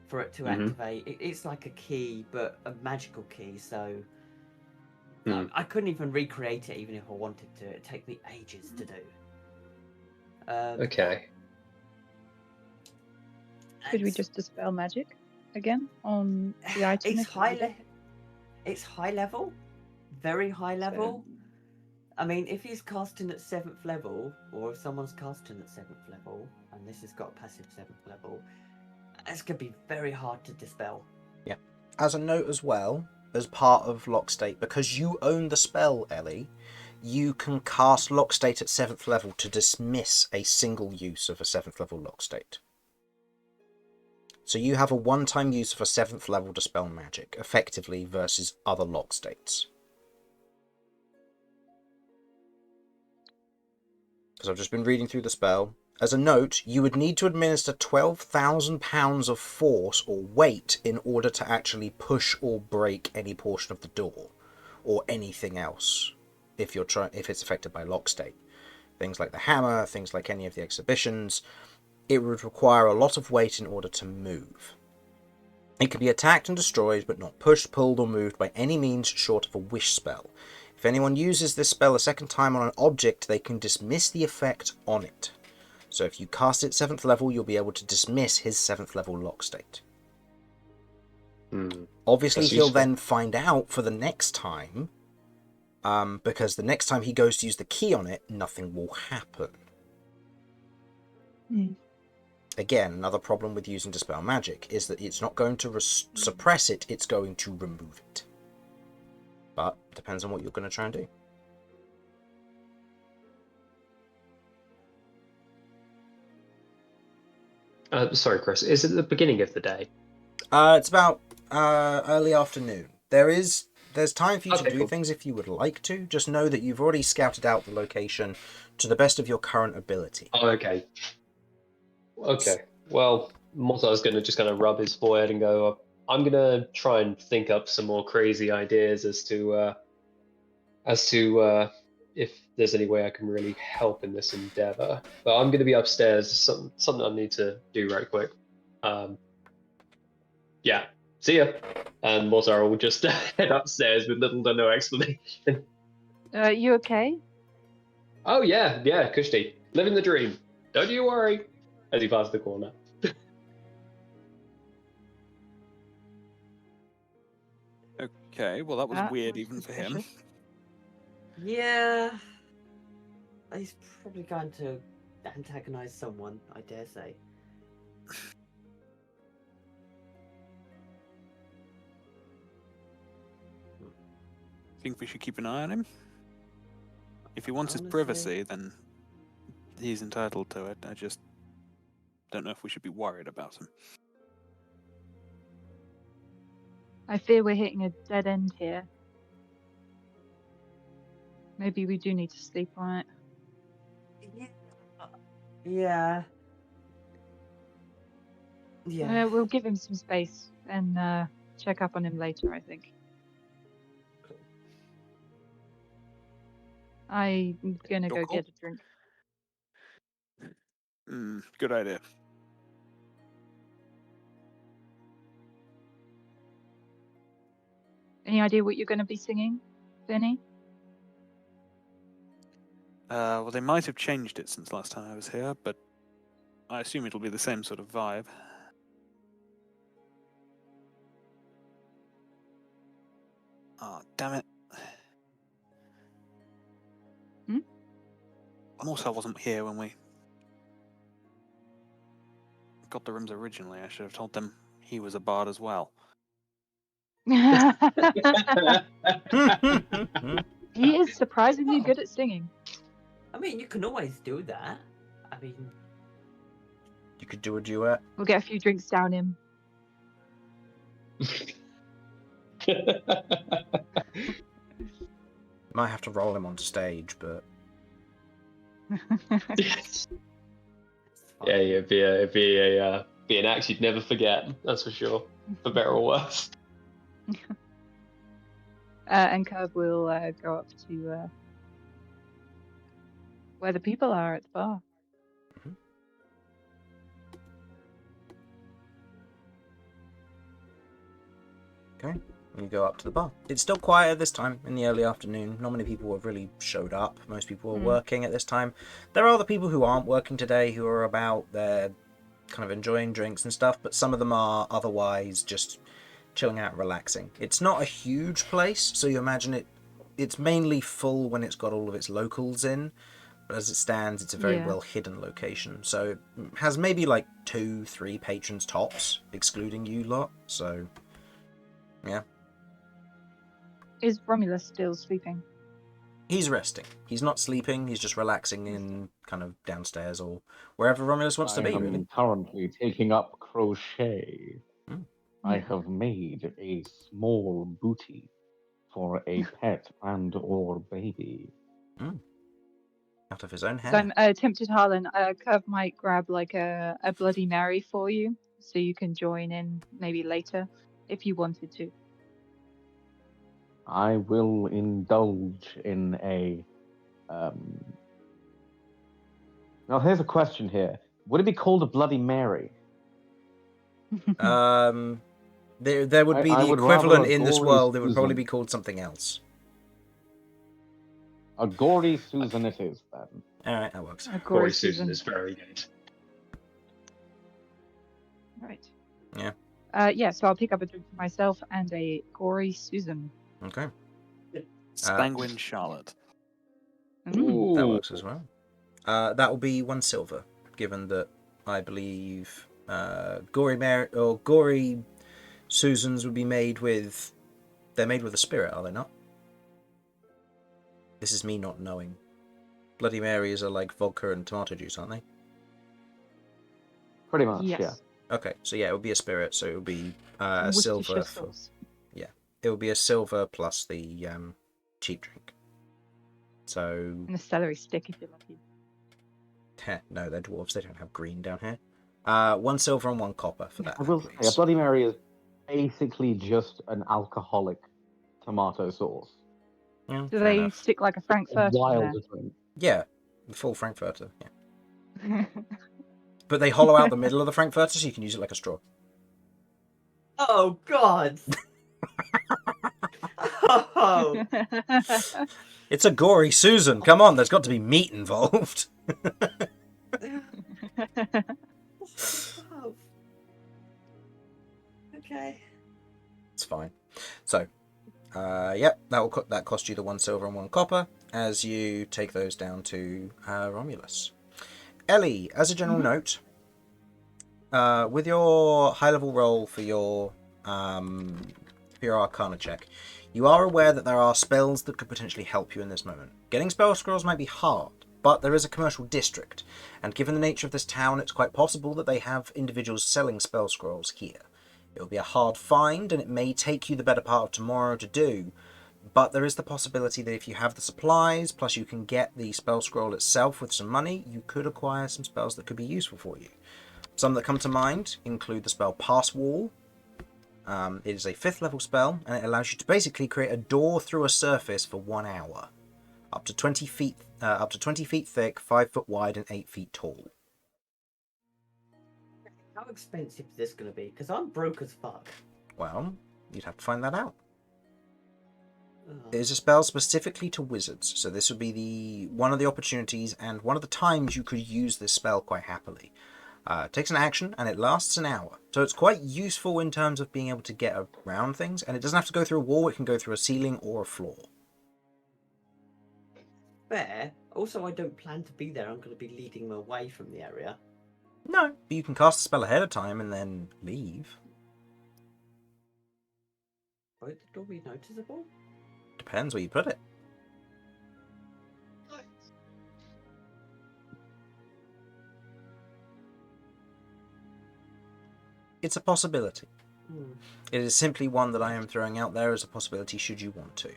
Speaker 2: for it to activate. It's like a key, but a magical key. So I couldn't even recreate it, even if I wanted to. It'd take me ages to do.
Speaker 4: Okay.
Speaker 1: Could we
Speaker 2: It's-
Speaker 1: just dispel magic again on the item?
Speaker 2: It's
Speaker 1: if we need it?
Speaker 2: It's high level, very high level.
Speaker 1: So,
Speaker 2: I mean, if he's casting at 7th level, or if someone's casting at 7th level, and this has got a passive 7th level, it's going to be very hard to dispel.
Speaker 5: As a note as well, as part of Lock State, because you own the spell, Ellie, you can cast Lock State at 7th level to dismiss a single use of a 7th level Lock State. So you have a one-time use of a 7th level Dispel Magic, effectively, versus other Lock States. Because I've just been reading through the spell. As a note, you would need to administer £12,000 of force or weight in order to actually push or break any portion of the door, or anything else, if it's affected by Lock State. Things like the hammer, things like any of the exhibitions, it would require a lot of weight in order to move. It can be attacked and destroyed, but not pushed, pulled, or moved by any means short of a wish spell. If anyone uses this spell a second time on an object, they can dismiss the effect on it. So if you cast it 7th level, you'll be able to dismiss his 7th level Lock State. Obviously,
Speaker 4: That's
Speaker 5: he'll
Speaker 4: useful.
Speaker 5: then find out for the next time, because the next time he goes to use the key on it, nothing will happen. Again, another problem with using Dispel Magic is that it's not going to suppress it, it's going to remove it. But it depends on what you're going to try and do.
Speaker 4: Sorry, Chris. Is it the beginning of the day?
Speaker 5: It's about early afternoon. There's time for you to
Speaker 4: Okay,
Speaker 5: do
Speaker 4: cool.
Speaker 5: things if you would like to. Just know that you've already scouted out the location to the best of your current ability.
Speaker 4: Oh, okay. Okay. Well, Mortar's going to just kind of rub his forehead and go, I'm going to try and think up some more crazy ideas as to if there's any way I can really help in this endeavor. But I'm going to be upstairs. Something I need to do right quick. Yeah. See ya. And Mortar will just head upstairs with little to no explanation.
Speaker 1: You okay?
Speaker 4: Oh yeah, Kushti, living the dream. Don't you worry. As he passes the corner.
Speaker 6: Okay, well that was
Speaker 1: That
Speaker 6: weird
Speaker 1: was
Speaker 6: even for him.
Speaker 1: suspicious.
Speaker 2: Yeah. He's probably going to antagonize someone, I dare say.
Speaker 6: Think we should keep an eye on him? If he wants his
Speaker 2: Honestly-
Speaker 6: privacy, then he's entitled to it. I just don't know if we should be worried about him.
Speaker 1: I fear we're hitting a dead end here. Maybe we do need to sleep on it.
Speaker 2: Yeah. Yeah.
Speaker 1: We'll give him some space and check up on him later, I think. I'm gonna go
Speaker 6: Your call.
Speaker 1: get a drink.
Speaker 6: Good idea.
Speaker 1: Any idea what you're going to be singing, Vinny?
Speaker 6: Well, they might have changed it since last time I was here, but I assume it'll be the same sort of vibe. Oh, damn it. Mortar wasn't here when we got the rooms originally. I should have told them he was a bard as well.
Speaker 1: He is surprisingly good at singing.
Speaker 2: I mean, you can always do that. I mean,
Speaker 5: You could do a duet.
Speaker 1: We'll get a few drinks down him.
Speaker 5: Might have to roll him onto stage, but
Speaker 2: it's fine.
Speaker 4: Yeah, it'd be an act you'd never forget. That's for sure, for better or worse.
Speaker 1: And Kirv will go up to where the people are at the bar.
Speaker 5: okay. You go up to the bar. It's still quiet this time in the early afternoon. Not many people have really showed up. Most people are working at this time. There are the people who aren't working today who are about. They're kind of enjoying drinks and stuff, but some of them are otherwise just chilling out and relaxing. It's not a huge place, so you imagine it's mainly full when it's got all of its locals in, but as it stands, it's a very well hidden location. So it has maybe like 2-3 patrons tops, excluding you lot. So, yeah.
Speaker 1: Is Romulus still sleeping?
Speaker 5: He's resting. He's not sleeping. He's just relaxing in kind of downstairs or wherever Romulus wants to be,
Speaker 3: I am
Speaker 5: really.
Speaker 3: currently taking up crochet.
Speaker 5: Mm.
Speaker 3: I have made a small booty for a pet and or baby.
Speaker 5: Out of his own
Speaker 1: So
Speaker 5: hair.
Speaker 1: I'm tempted, Harlan. Kirv might grab like a Bloody Mary for you, so you can join in maybe later if you wanted to.
Speaker 3: I will indulge in a. Now, here's a question here. Would it be called a Bloody Mary?
Speaker 5: There would be
Speaker 3: I
Speaker 5: the
Speaker 3: would rather
Speaker 5: equivalent
Speaker 3: a
Speaker 5: in this
Speaker 3: gory
Speaker 5: world. It would probably
Speaker 3: Susan.
Speaker 5: be called something else.
Speaker 3: A gory Susan it is, then.
Speaker 5: Alright, that works.
Speaker 1: A
Speaker 4: Corey
Speaker 1: gory
Speaker 4: Susan is very good.
Speaker 1: Right.
Speaker 5: Yeah.
Speaker 1: So I'll pick up a drink for myself and a gory Susan.
Speaker 5: Okay.
Speaker 6: Sanguine Charlotte.
Speaker 1: Mm.
Speaker 5: That works as well. That will be 1 silver, given that I believe gory Mary or gory Susans would be made with. They're made with a spirit, are they not? This is me not knowing. Bloody Marys are like vodka and tomato juice, aren't they?
Speaker 3: Pretty much,
Speaker 1: Yes.
Speaker 3: yeah.
Speaker 5: Okay, so yeah, it would be a spirit, so it would be a
Speaker 1: Worcestershire
Speaker 5: silver. For,
Speaker 1: sauce.
Speaker 5: it would be a silver plus the cheap drink. So
Speaker 1: And a celery stick if you're lucky.
Speaker 5: no, they're dwarves. They don't have green down here. 1 silver and 1 copper for that.
Speaker 3: I will say, a Bloody Mary is basically just an alcoholic tomato sauce.
Speaker 5: Yeah,
Speaker 1: Do
Speaker 5: fair
Speaker 1: they
Speaker 5: enough.
Speaker 1: stick like a
Speaker 3: A
Speaker 1: Frankfurter in
Speaker 3: wild drink.
Speaker 5: Yeah, the full Frankfurter. Yeah,
Speaker 1: there?
Speaker 5: but they hollow out the middle of the Frankfurter, so you can use it like a straw.
Speaker 2: Oh God! Oh,
Speaker 5: It's a gory Susan. Come on, there's got to be meat involved.
Speaker 2: oh. Okay.
Speaker 5: It's fine. So, yep, that cost you the 1 silver and 1 copper as you take those down to Romulus. Ellie, as a general note, with your high-level roll for your Arcana check, you are aware that there are spells that could potentially help you in this moment. Getting spell scrolls might be hard, but there is a commercial district, and given the nature of this town, it's quite possible that they have individuals selling spell scrolls here. It will be a hard find, and it may take you the better part of tomorrow to do, but there is the possibility that if you have the supplies, plus you can get the spell scroll itself with some money, you could acquire some spells that could be useful for you. Some that come to mind include the spell Pass Wall. It is a 5th level spell, and it allows you to basically create a door through a surface for 1 hour. Up to 20 feet thick, 5 foot wide, and 8 feet tall.
Speaker 2: How expensive is this going to be? Because I'm broke as fuck.
Speaker 5: Well, you'd have to find that out.
Speaker 2: Oh.
Speaker 5: It is a spell specifically to wizards, so this would be one of the opportunities and one of the times you could use this spell quite happily. It takes an action and it lasts an hour, so it's quite useful in terms of being able to get around things, and it doesn't have to go through a wall, it can go through a ceiling or a floor.
Speaker 2: Fair. Also, I don't plan to be there. I'm going to be leading them away from the area.
Speaker 5: No, but you can cast a spell ahead of time and then leave.
Speaker 2: Won't the door be noticeable?
Speaker 5: Depends where you put it. It's a possibility. It is simply one that I am throwing out there as a possibility should you want to.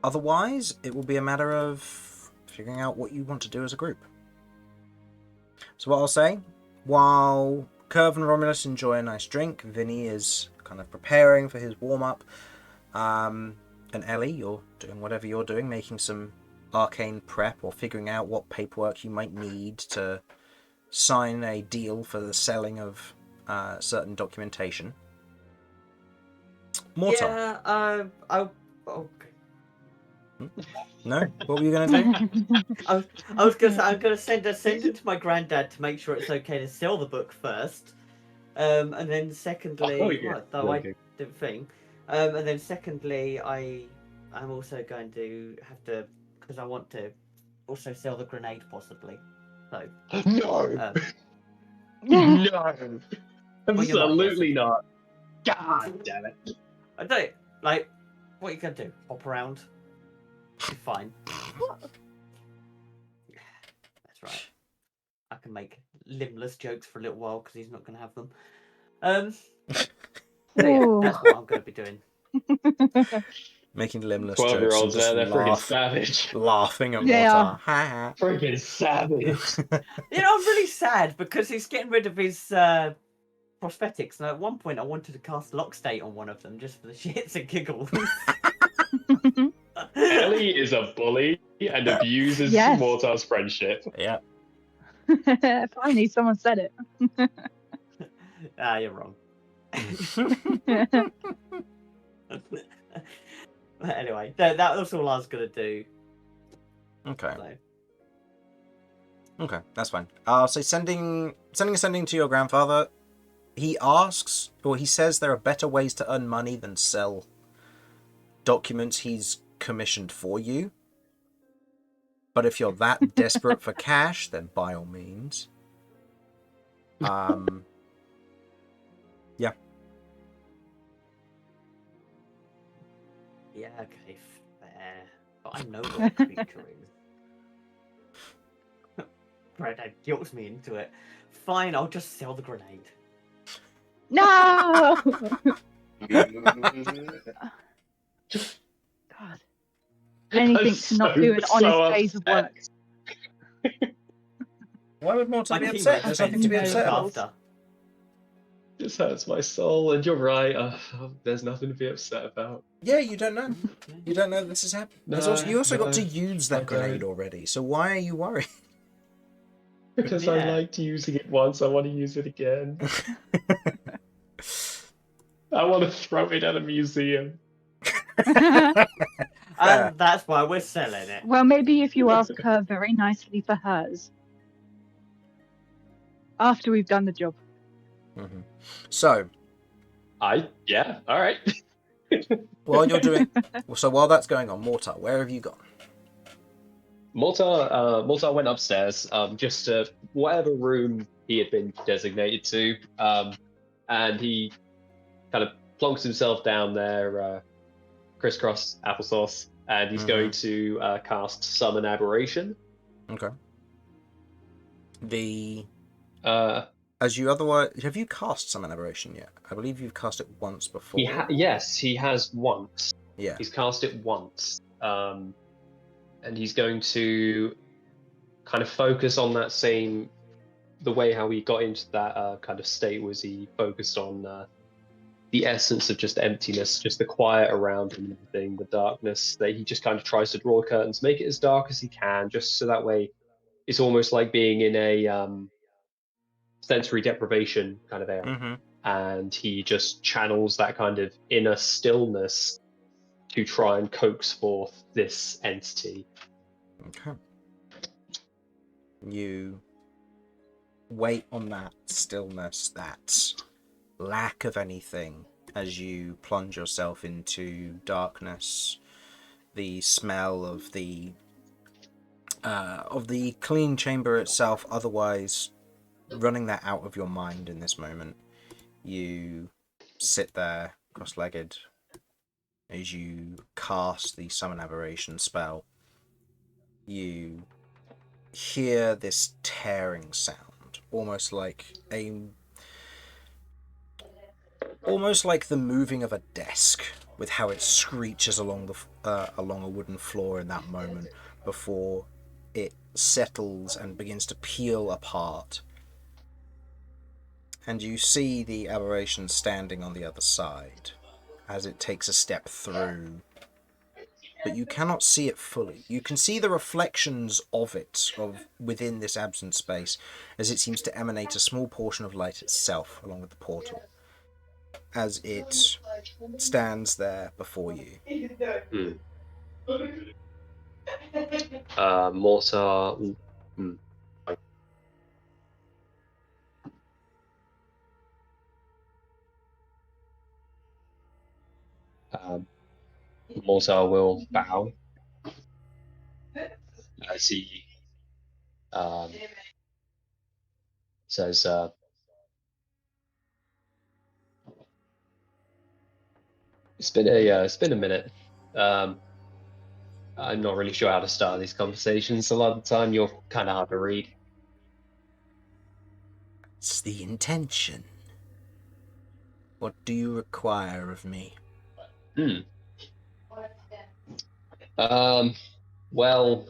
Speaker 5: Otherwise, it will be a matter of figuring out what you want to do as a group. So what I'll say, while Kirv and Romulus enjoy a nice drink, Vinny is kind of preparing for his warm-up, and Ellie, you're doing whatever you're doing, making some arcane prep or figuring out what paperwork you might need to sign a deal for the selling of certain documentation. Mortar.
Speaker 2: Yeah, okay.
Speaker 5: No? What were you going to do?
Speaker 2: I was gonna say I'm gonna send it to my granddad to make sure it's okay to sell the book first, and then secondly, I didn't think, and then secondly, I'm also going to have to, because I want to also sell the grenade possibly. So
Speaker 4: No,
Speaker 2: well,
Speaker 4: no,
Speaker 2: you're
Speaker 4: absolutely
Speaker 2: not.
Speaker 4: not. God damn it!
Speaker 2: I don't like. What are you gonna do? Hop around? You're fine. That's right. I can make limbless jokes for a little while because he's not going to have them. So yeah, that's what I'm going to be doing.
Speaker 5: Making limbless jokes.
Speaker 4: 12-year-olds,
Speaker 5: and just
Speaker 4: they're freaking savage.
Speaker 5: laughing at
Speaker 1: They
Speaker 5: Mortar.
Speaker 1: are.
Speaker 4: Freaking savage.
Speaker 2: You know, I'm really sad because he's getting rid of his prosthetics, and at one point I wanted to cast Lock State on one of them just for the shits and giggles.
Speaker 4: Ellie is a bully and abuses
Speaker 1: Yes.
Speaker 4: Mortar's friendship.
Speaker 5: Yeah.
Speaker 1: Finally, someone said it.
Speaker 2: You're wrong. Anyway, that's all I was going to do.
Speaker 5: Okay.
Speaker 2: So.
Speaker 5: Okay, that's fine. I'll say sending to your grandfather. He asks, or he says there are better ways to earn money than sell documents he's commissioned for you. But if you're that desperate for cash, then by all means. Yeah.
Speaker 2: Yeah, okay, fair. But I know what a creature is. That guilts me into it. Fine, I'll just sell the grenade.
Speaker 1: No! God. Anything to not do an honest day's of work.
Speaker 5: Why would Mortar be
Speaker 2: My
Speaker 5: upset?
Speaker 2: teammates
Speaker 5: There's
Speaker 2: are
Speaker 5: nothing to be
Speaker 2: looked
Speaker 5: upset about.
Speaker 2: after.
Speaker 4: This hurts my soul, and you're right. There's nothing to be upset about.
Speaker 5: Yeah, you don't know. You don't know this is happening. You also got to use that grenade already, so why are you worried?
Speaker 4: Because I liked using it once, I want to use it again. I want to throw it at a museum.
Speaker 2: And that's why we're selling it.
Speaker 1: Well, maybe if you ask her very nicely for hers. After we've done the job.
Speaker 5: Mm-hmm. So.
Speaker 4: Yeah, alright.
Speaker 5: While that's going on, Mortar, where have you gone?
Speaker 4: Mortar went upstairs, just to whatever room he had been designated to, and he kind of plonks himself down there, crisscross applesauce, and he's going to cast Summon Aberration.
Speaker 5: Okay. Have you cast Summon Aberration yet? I believe you've cast it once before.
Speaker 4: Yes, he has once.
Speaker 5: Yeah.
Speaker 4: He's cast it once. And he's going to kind of focus on that the way how he got into that kind of state was he focused on the essence of just emptiness, just the quiet around him and everything, the darkness, that he just kind of tries to draw curtains, make it as dark as he can, just so that way it's almost like being in a sensory deprivation kind of area.
Speaker 5: Mm-hmm.
Speaker 4: And he just channels that kind of inner stillness to try and coax forth this entity.
Speaker 5: Okay. You wait on that stillness, that lack of anything, as you plunge yourself into darkness. The smell of the clean chamber itself, otherwise running that out of your mind in this moment. You sit there cross-legged as you cast the Summon Aberration spell. You hear this tearing sound, almost like the moving of a desk, with how it screeches along a wooden floor in that moment before it settles and begins to peel apart. And you see the aberration standing on the other side as it takes a step through, but you cannot see it fully. You can see the reflections of it within this absent space, as it seems to emanate a small portion of light itself along with the portal, as it stands there before you.
Speaker 4: Mortar. Mortar will bow as he says, it's been a minute. I'm not really sure how to start these conversations. A lot of the time, you're kind of hard to read.
Speaker 5: It's the intention. What do you require of me?
Speaker 4: Well,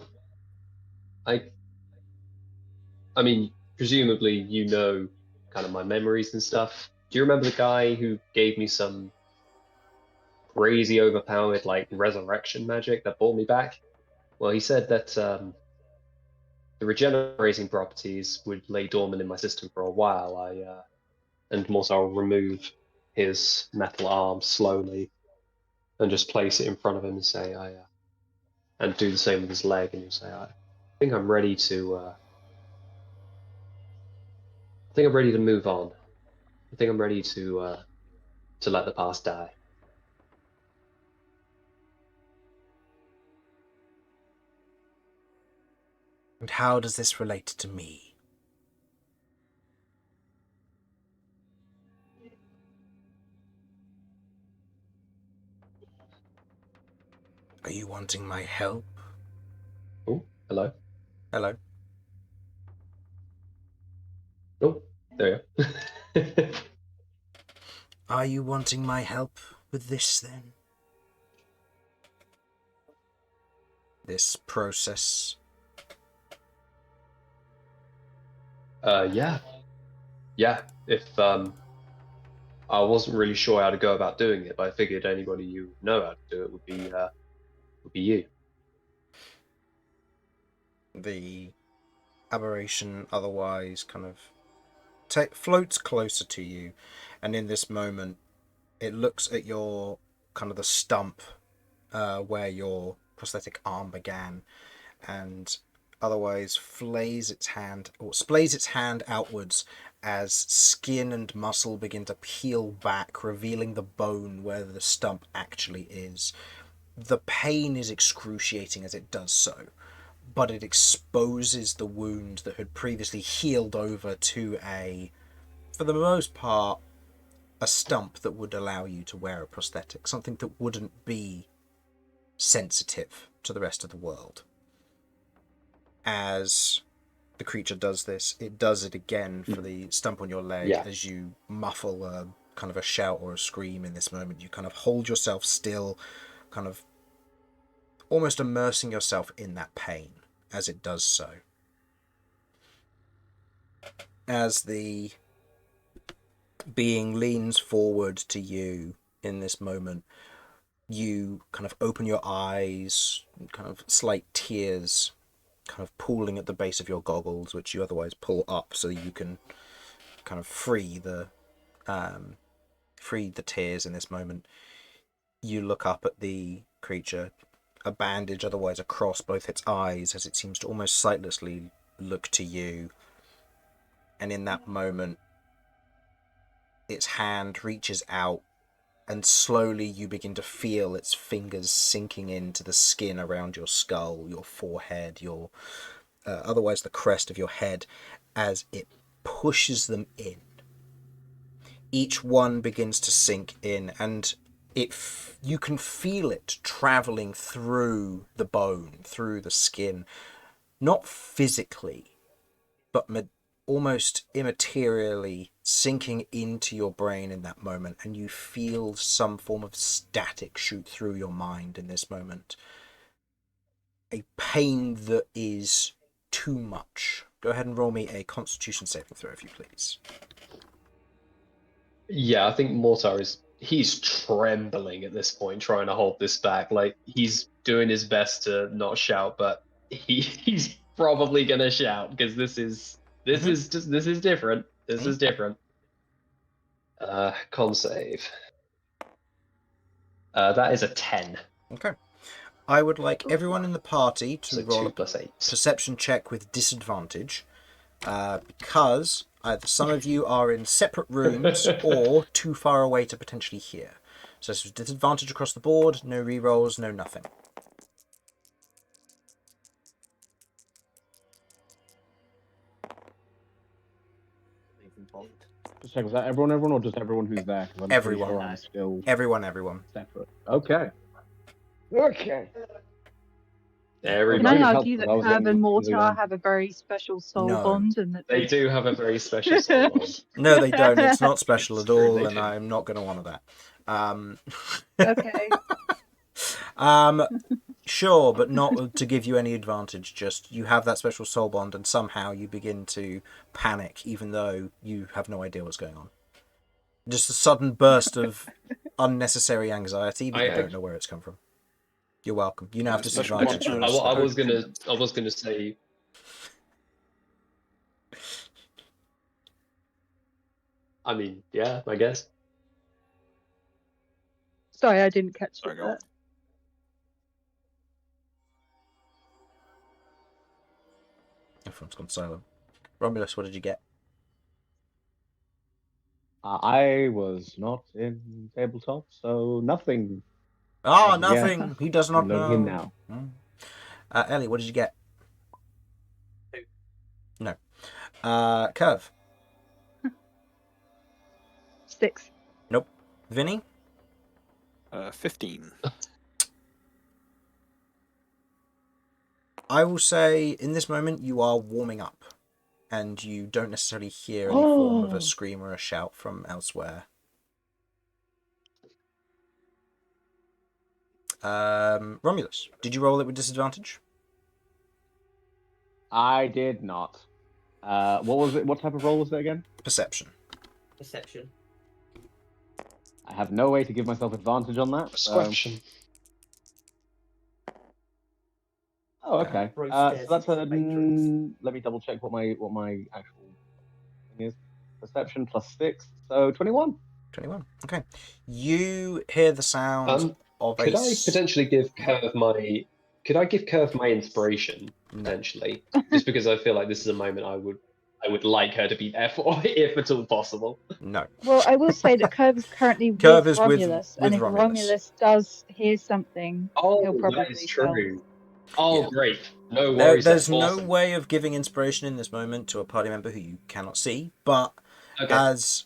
Speaker 4: I mean, presumably you know kind of my memories and stuff. Do you remember the guy who gave me some crazy overpowered like resurrection magic that brought me back? Well, he said that the regenerating properties would lay dormant in my system for a while. And Mortar will remove his metal arm slowly and just place it in front of him and say, and do the same with his leg, and he'll say, I think I'm ready to. I think I'm ready to move on. I think I'm ready to let the past die.
Speaker 5: And how does this relate to me? Are you wanting my help?
Speaker 4: Oh, hello.
Speaker 5: Hello.
Speaker 4: Oh, there you go.
Speaker 5: Are you wanting my help with this, then? This process?
Speaker 4: Yeah. If I wasn't really sure how to go about doing it, but I figured anybody you know how to do it would be you.
Speaker 5: The aberration otherwise kind of floats closer to you, and in this moment it looks at your kind of the stump where your prosthetic arm began, and otherwise splays its hand outwards as skin and muscle begin to peel back, revealing the bone where the stump actually is. The pain is excruciating as it does so, but it exposes the wound that had previously healed over to for the most part, a stump that would allow you to wear a prosthetic, something that wouldn't be sensitive to the rest of the world. As the creature does this, it does it again for the stump on your leg. As you muffle a kind of a shout or a scream in this moment. You kind of hold yourself still, kind of almost immersing yourself in that pain as it does so. As the being leans forward to you in this moment, you kind of open your eyes, kind of slight tears kind of pooling at the base of your goggles, which you otherwise pull up so you can kind of free the tears in this moment. You look up at the creature, a bandage otherwise across both its eyes as it seems to almost sightlessly look to you. And in that moment, its hand reaches out, and slowly you begin to feel its fingers sinking into the skin around your skull, your forehead, your otherwise the crest of your head, as it pushes them in. Each one begins to sink in, and you can feel it traveling through the bone, through the skin, not physically, but almost immaterially sinking into your brain in that moment, and you feel some form of static shoot through your mind in this moment. A pain that is too much. Go ahead and roll me a Constitution saving throw, if you please.
Speaker 4: Yeah, I think Mortar he's trembling at this point, trying to hold this back. Like, he's doing his best to not shout, but he's probably gonna shout because this is different. This is different. Con save. That is a 10.
Speaker 5: Okay. I would like everyone in the party to
Speaker 4: So
Speaker 5: roll
Speaker 4: 2
Speaker 5: a
Speaker 4: plus 8.
Speaker 5: perception check with disadvantage, because either some of you are in separate rooms or too far away to potentially hear. So this is disadvantage across the board, no rerolls, no nothing.
Speaker 3: Just check, was that everyone, or just everyone who's there? 'Cause I'm pretty
Speaker 5: Everyone.
Speaker 3: sure I'm still
Speaker 5: Everyone.
Speaker 3: separate. Okay. Okay.
Speaker 4: Everybody.
Speaker 1: Can I
Speaker 3: It helps
Speaker 1: argue
Speaker 3: because
Speaker 1: that
Speaker 3: I was
Speaker 1: Kirv
Speaker 3: getting
Speaker 1: and
Speaker 3: really
Speaker 1: Mortar
Speaker 3: young.
Speaker 1: have a very special soul
Speaker 5: No.
Speaker 1: bond, and that
Speaker 4: They do have a very special soul bond.
Speaker 5: No, they don't. It's not special
Speaker 4: It's
Speaker 5: at
Speaker 4: true,
Speaker 5: all,
Speaker 4: they
Speaker 5: and
Speaker 4: do.
Speaker 5: I'm not going to honour that.
Speaker 1: Okay.
Speaker 5: Sure, but not to give you any advantage. Just you have that special soul bond, and somehow you begin to panic, even though you have no idea what's going on. Just a sudden burst of unnecessary anxiety, but you don't know where it's come from. You're welcome. You now have
Speaker 6: Special
Speaker 5: disadvantage.
Speaker 6: bond
Speaker 5: For
Speaker 6: has
Speaker 4: I was
Speaker 6: codependence.
Speaker 4: gonna say. I mean, yeah, I guess.
Speaker 1: Sorry, I didn't catch
Speaker 6: Sorry,
Speaker 1: it.
Speaker 6: go on.
Speaker 5: Everyone's gone silent. Romulus, what did you get?
Speaker 3: I was not in tabletop, so nothing.
Speaker 5: Ah,
Speaker 3: As of yet.
Speaker 5: nothing. He does not
Speaker 3: I'm learning
Speaker 5: know.
Speaker 3: now.
Speaker 5: Ellie, what did you get?
Speaker 2: 2.
Speaker 5: No. Kirv.
Speaker 1: 6.
Speaker 5: Nope. Vinny.
Speaker 6: 15.
Speaker 5: I will say in this moment you are warming up, and you don't necessarily hear any form of a scream or a shout from elsewhere. Romulus, did you roll it with disadvantage?
Speaker 3: I did not. What was it? What type of roll was it again?
Speaker 5: Perception.
Speaker 2: Perception.
Speaker 3: I have no way to give myself advantage on that.
Speaker 4: Perception.
Speaker 3: Oh, okay.
Speaker 2: Road
Speaker 3: So
Speaker 2: stairs
Speaker 3: that's a.
Speaker 2: into the Matrix.
Speaker 3: Let me double check what my actual thing is. Perception plus 6, so 21.
Speaker 5: 21. Okay. You hear the sound of
Speaker 4: Could I
Speaker 5: a...
Speaker 4: potentially give Kirv my? Could I give Kirv my inspiration potentially? Just because I feel like this is a moment I would like her to be there for, if at all possible.
Speaker 5: No.
Speaker 1: Well, I will say that Kirv is currently
Speaker 5: Kirv
Speaker 1: with
Speaker 5: is with
Speaker 1: Romulus, and if
Speaker 5: Romulus.
Speaker 1: Romulus does hear something,
Speaker 4: Oh,
Speaker 1: he'll probably
Speaker 4: that is
Speaker 1: tell.
Speaker 4: true. Oh,
Speaker 5: Yeah.
Speaker 4: great. No worries.
Speaker 5: There's
Speaker 4: then.
Speaker 5: no
Speaker 4: Awesome.
Speaker 5: way of giving inspiration in this moment to a party member who you cannot see, but
Speaker 4: Okay.
Speaker 5: as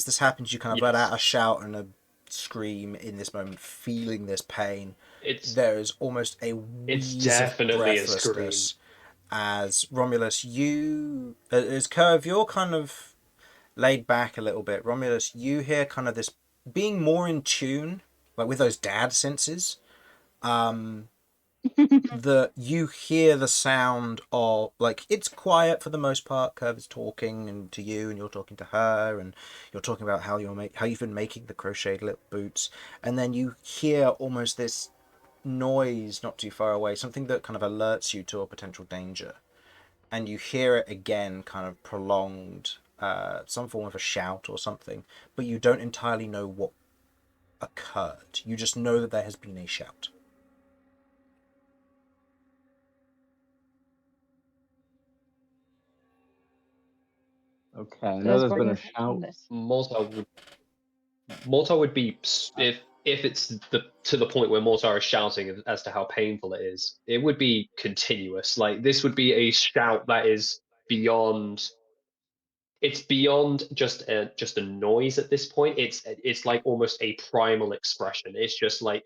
Speaker 5: this happens, you kind of let
Speaker 4: Yes.
Speaker 5: out a shout and a scream in this moment, feeling this pain.
Speaker 4: It's
Speaker 5: There is almost a wheeze
Speaker 4: definitely
Speaker 5: of
Speaker 4: a scream.
Speaker 5: breathlessness. As Romulus, as Kirv, you're kind of laid back a little bit. Romulus, you hear kind of this being more in tune, like with those dad senses. That you hear the sound of, like, it's quiet for the most part. Kirv is talking and to you, and you're talking to her, and you're talking about how you've been making the crocheted little boots, and then you hear almost this noise not too far away, something that kind of alerts you to a potential danger, and you hear it again, kind of prolonged, some form of a shout or something, but you don't entirely know what occurred. You just know that there has been a shout.
Speaker 3: Okay, I know
Speaker 1: Does
Speaker 3: there's been a
Speaker 1: Romulus act on
Speaker 3: shout.
Speaker 1: this?
Speaker 4: Mortar would be if it's to the point where Mortar is shouting as to how painful it is. It would be continuous. Like this would be a shout that is beyond. It's beyond just a noise at this point. It's like almost a primal expression. It's just like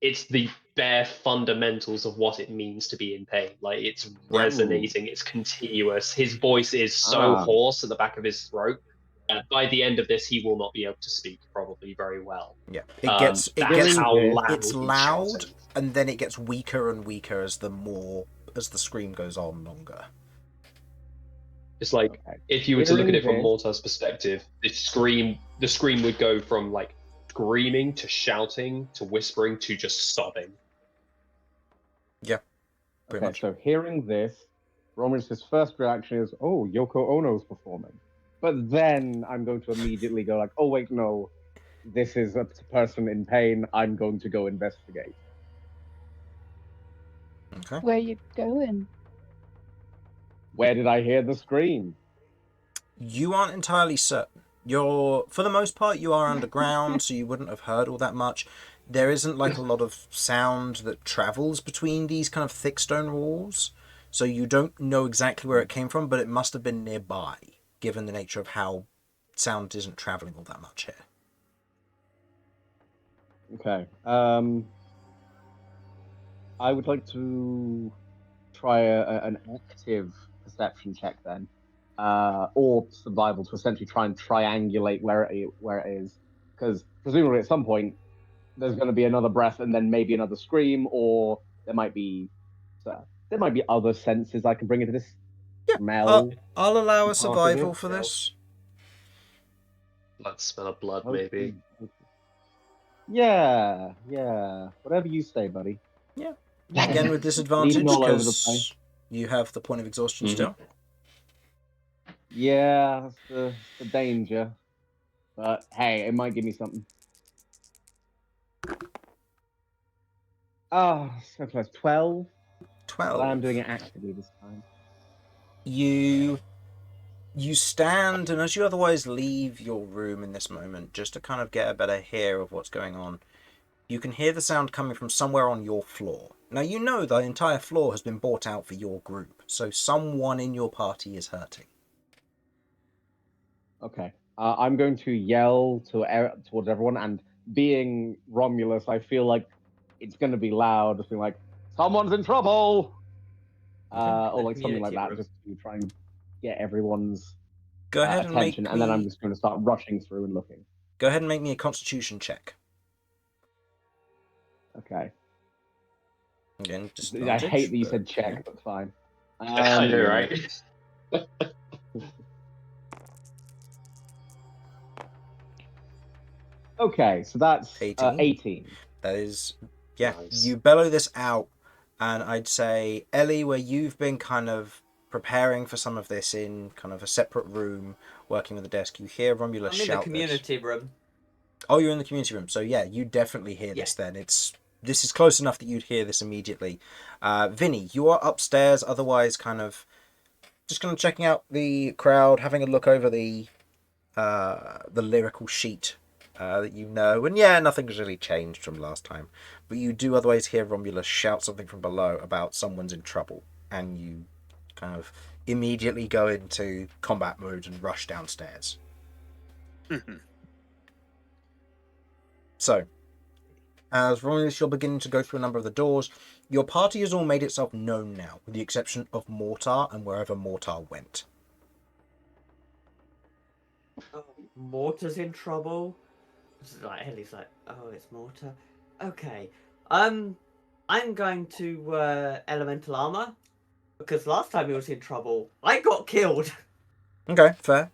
Speaker 4: it's the bare fundamentals of what it means to be in pain. Like it's
Speaker 5: Yeah.
Speaker 4: resonating, it's continuous. His voice is so
Speaker 3: Ah.
Speaker 4: hoarse at the back of his throat. By the end of this, he will not be able to speak probably very well.
Speaker 5: Yeah,
Speaker 4: That's how loud
Speaker 5: it's
Speaker 4: he's
Speaker 5: loud,
Speaker 4: shouting.
Speaker 5: and then it gets weaker and weaker as the scream goes on longer.
Speaker 4: It's like
Speaker 3: Okay.
Speaker 4: if you were to look at it from
Speaker 3: Hearing
Speaker 4: Mortar's perspective, the scream would go from like screaming to shouting to whispering to just sobbing.
Speaker 5: Yeah, pretty
Speaker 3: Okay,
Speaker 5: much.
Speaker 3: so hearing this, Romulus's first reaction is, "Oh, Yoko Ono's performing," but then I'm going to immediately go like, "Oh wait, no, this is a person in pain. I'm going to go investigate.
Speaker 5: Okay.
Speaker 1: Where you going?
Speaker 3: Where did I hear the scream?
Speaker 5: You aren't entirely certain. For the most part, you are underground, so you wouldn't have heard all that much. There isn't like a lot of sound that travels between these kind of thick stone walls, so you don't know exactly where it came from, but it must have been nearby, given the nature of how sound isn't traveling all that much here.
Speaker 3: Okay. I would like to try an active perception check then, or survival to essentially try and triangulate where it is, because presumably at some point there's going to be another breath and then maybe another scream, or there might be other senses I can bring into this. Smell.
Speaker 5: I'll allow a
Speaker 3: part of
Speaker 5: survival
Speaker 3: it.
Speaker 5: for this.
Speaker 4: Like smell of blood,
Speaker 3: Okay.
Speaker 4: maybe.
Speaker 3: Yeah. Whatever you say, buddy.
Speaker 5: Yeah. Again with disadvantage
Speaker 3: Leaping all over the
Speaker 5: because
Speaker 3: place.
Speaker 5: you have the point of exhaustion still.
Speaker 3: Yeah, that's the danger. But hey, it might give me something. Oh, so close. 12.
Speaker 5: 12.
Speaker 3: But I'm doing it actively this time.
Speaker 5: You stand, and as you otherwise leave your room in this moment, just to kind of get a better hear of what's going on, you can hear the sound coming from somewhere on your floor. Now, you know the entire floor has been bought out for your group, so someone in your party is hurting.
Speaker 3: Okay. I'm going to yell towards everyone, and being Romulus, I feel like it's going to be loud, just being like, someone's in trouble! Or like something like that, just to try and get everyone's
Speaker 5: Go ahead and
Speaker 3: attention, and then I'm just going to start rushing through and looking.
Speaker 5: Go ahead and make me a Constitution check.
Speaker 3: Okay.
Speaker 5: Again,
Speaker 3: I hate that you said check, but fine.
Speaker 4: I know, right?
Speaker 3: Okay, so that's 18.
Speaker 5: That is, yeah,
Speaker 4: Nice.
Speaker 5: You bellow this out, and I'd say, Ellie, where you've been kind of preparing for some of this in kind of a separate room, working with the desk, you hear Romulus shout
Speaker 2: I'm in the community room.
Speaker 5: Oh, you're in the community room, so yeah, you definitely hear this then. This is close enough that you'd hear this immediately. Vinny, you are upstairs, otherwise kind of just kind of checking out the crowd, having a look over the lyrical sheet that you know, and yeah, nothing's really changed from last time, but you do otherwise hear Romulus shout something from below about someone's in trouble, and you kind of immediately go into combat mode and rush downstairs. So, as Romulus, you're beginning to go through a number of the doors. Your party has all made itself known now, with the exception of Mortar and wherever Mortar went.
Speaker 2: Oh, Mortar's in trouble. Like Ellie's like, oh, it's Mortar. Okay. I'm going to elemental armor because last time he was in trouble, I got killed.
Speaker 5: Okay, fair.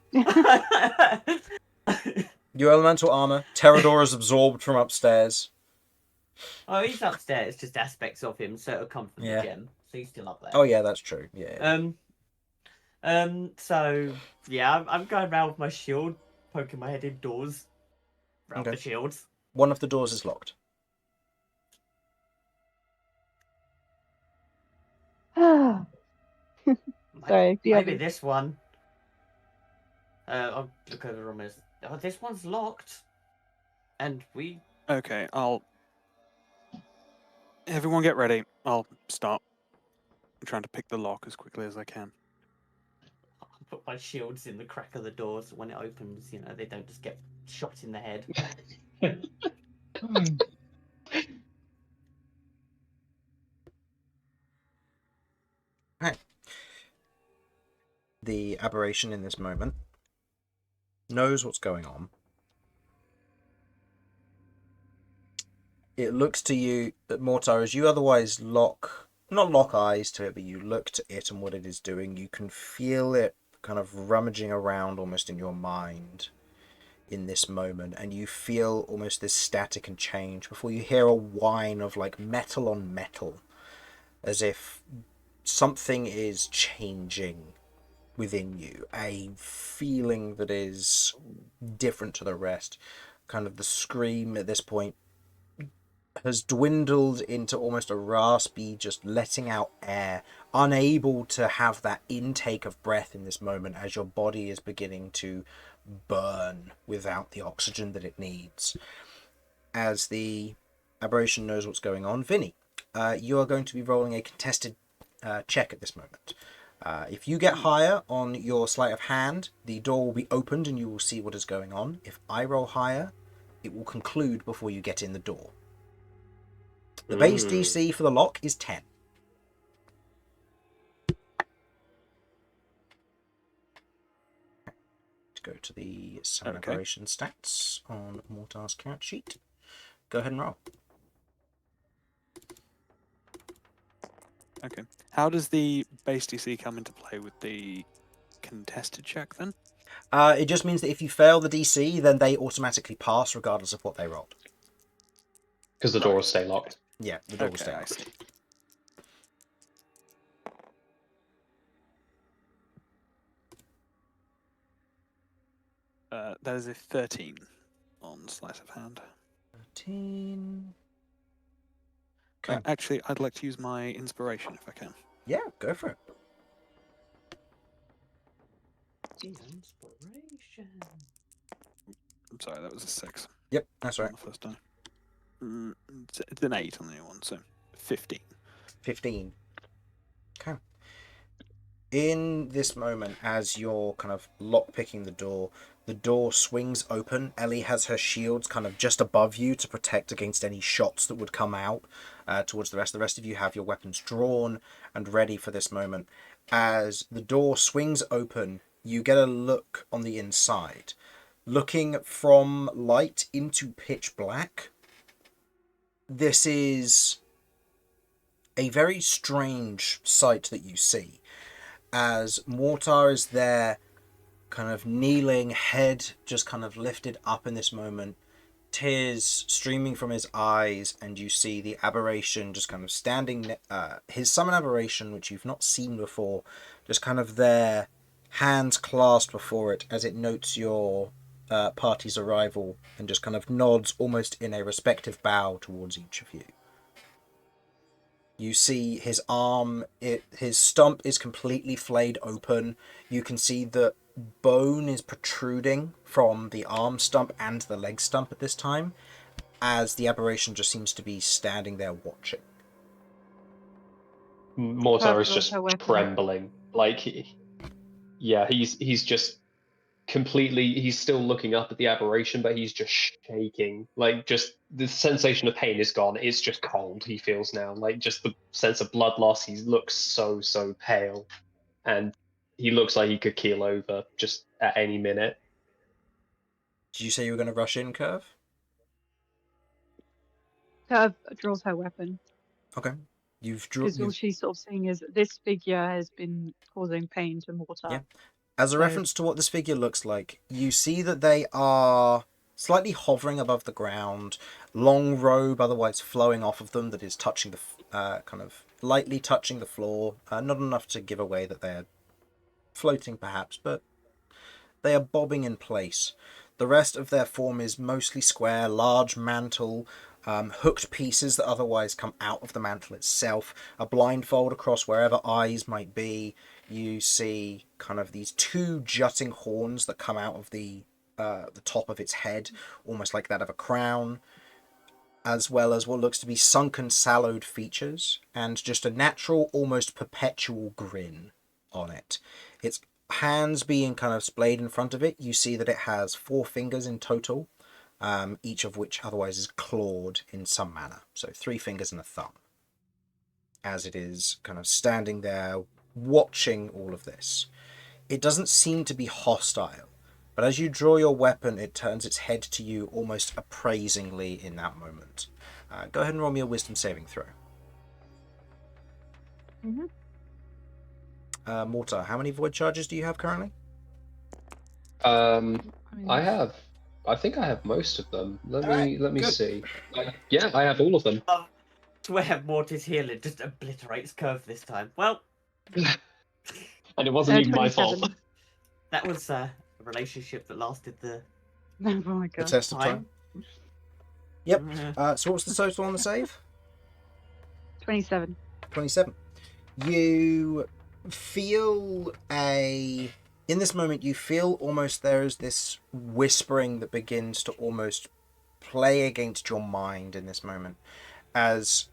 Speaker 5: Your elemental armor, Terrador is absorbed from upstairs.
Speaker 2: Oh, he's upstairs. Just aspects of him, so it'll come from the gem. So he's still up there.
Speaker 5: Oh yeah, that's true. Yeah.
Speaker 2: So yeah, I'm going around with my shield, poking my head indoors, around the shields.
Speaker 5: One of the doors is locked.
Speaker 1: Sorry,
Speaker 2: maybe this one. I'll look over the room. Oh, this one's locked, and we.
Speaker 6: Okay, Everyone get ready. I'll start. I'm trying to pick the lock as quickly as I can.
Speaker 2: I'll put my shields in the crack of the door so when it opens, you know, they don't just get shot in the head.
Speaker 5: Right. The aberration in this moment knows what's going on. It looks to you, Mortar, as you otherwise not lock eyes to it, but you look to it and what it is doing, you can feel it kind of rummaging around almost in your mind in this moment, and you feel almost this static and change before you hear a whine of like metal on metal, as if something is changing within you, a feeling that is different to the rest. kind of the scream at this point has dwindled into almost a raspy, just letting out air, unable to have that intake of breath in this moment as your body is beginning to burn without the oxygen that it needs. As the aberration knows what's going on, Vinny, you are going to be rolling a contested check at this moment. If you get higher on your sleight of hand, the door will be opened and you will see what is going on. If I roll higher, it will conclude before you get in the door. The base DC for the lock is 10. To go to the summon aberration stats on Mortar's character sheet. Go ahead and roll.
Speaker 6: Okay. How does the base DC come into play with the contested check then?
Speaker 5: It just means that if you fail the DC, then they automatically pass regardless of what they rolled.
Speaker 4: Because the door will stay locked.
Speaker 5: Yeah, the door will stay
Speaker 6: I
Speaker 5: locked.
Speaker 6: see. That is a 13 on sleight of hand.
Speaker 5: 13. Okay.
Speaker 6: Actually, I'd like to use my inspiration if I can.
Speaker 5: Yeah, go for it.
Speaker 2: Inspiration.
Speaker 6: I'm sorry, that was a 6
Speaker 5: Yep, that's
Speaker 6: on
Speaker 5: right.
Speaker 6: the first die. It's an 8 on the new one, so 15.
Speaker 5: 15. Okay. In this moment, as you're kind of lockpicking the door swings open. Ellie has her shields kind of just above you to protect against any shots that would come out towards the rest. The rest of you have your weapons drawn and ready for this moment. As the door swings open, you get a look on the inside. Looking from light into pitch black, this is a very strange sight that you see. As Mortar is there, kind of kneeling, head just kind of lifted up in this moment, tears streaming from his eyes, and you see the aberration just kind of standing, his summon aberration, which you've not seen before, just kind of there, hands clasped before it as it notes your party's arrival and just kind of nods almost in a respective bow towards each of you. You see his arm, his stump is completely flayed open. You can see that bone is protruding from the arm stump and the leg stump at this time, as the aberration just seems to be standing there watching.
Speaker 4: Mortar is
Speaker 1: Kirv
Speaker 4: just
Speaker 1: draws her weapon.
Speaker 4: trembling. Like, he's just completely, he's still looking up at the aberration, but he's just shaking. Like, just the sensation of pain is gone. It's just cold he feels now. Like, just the sense of blood loss. He looks so pale, and he looks like he could keel over just at any minute.
Speaker 5: Did you say you were going to rush in, Kirv?
Speaker 1: Kirv draws her weapon.
Speaker 5: Okay.
Speaker 1: Because all she's sort of seeing is that this figure has been causing pain to Mortar.
Speaker 5: Yeah. As a reference to what this figure looks like, you see that they are slightly hovering above the ground, long robe otherwise flowing off of them that is touching the kind of lightly touching the floor, not enough to give away that they're floating perhaps, but they are bobbing in place. The rest of their form is mostly square, large mantle, hooked pieces that otherwise come out of the mantle itself, a blindfold across wherever eyes might be. You see kind of these two jutting horns that come out of the top of its head, almost like that of a crown, as well as what looks to be sunken, sallowed features, and just a natural, almost perpetual grin on it. Its hands being kind of splayed in front of it, you see that it has 4 fingers in total, each of which otherwise is clawed in some manner. So 3 fingers and a thumb, as it is kind of standing there watching all of this. It doesn't seem to be hostile, but as you draw your weapon, it turns its head to you almost appraisingly in that moment. Go ahead and roll me a wisdom saving throw.
Speaker 1: Mm-hmm.
Speaker 5: Mortar, how many void charges do you have currently?
Speaker 4: I think I have most of them. Let me
Speaker 5: good.
Speaker 4: see. I have all of them.
Speaker 2: Swear Mortar's healing just obliterates Kirv this time. Well,
Speaker 4: And it wasn't even my fault.
Speaker 1: 27.
Speaker 2: that was a relationship that lasted the
Speaker 1: Oh my
Speaker 5: The
Speaker 1: god.
Speaker 5: test of time. Yep. So what's the total on the save?
Speaker 1: 27.
Speaker 5: 27. You feel in this moment, you feel almost there is this whispering that begins to almost play against your mind in this moment, as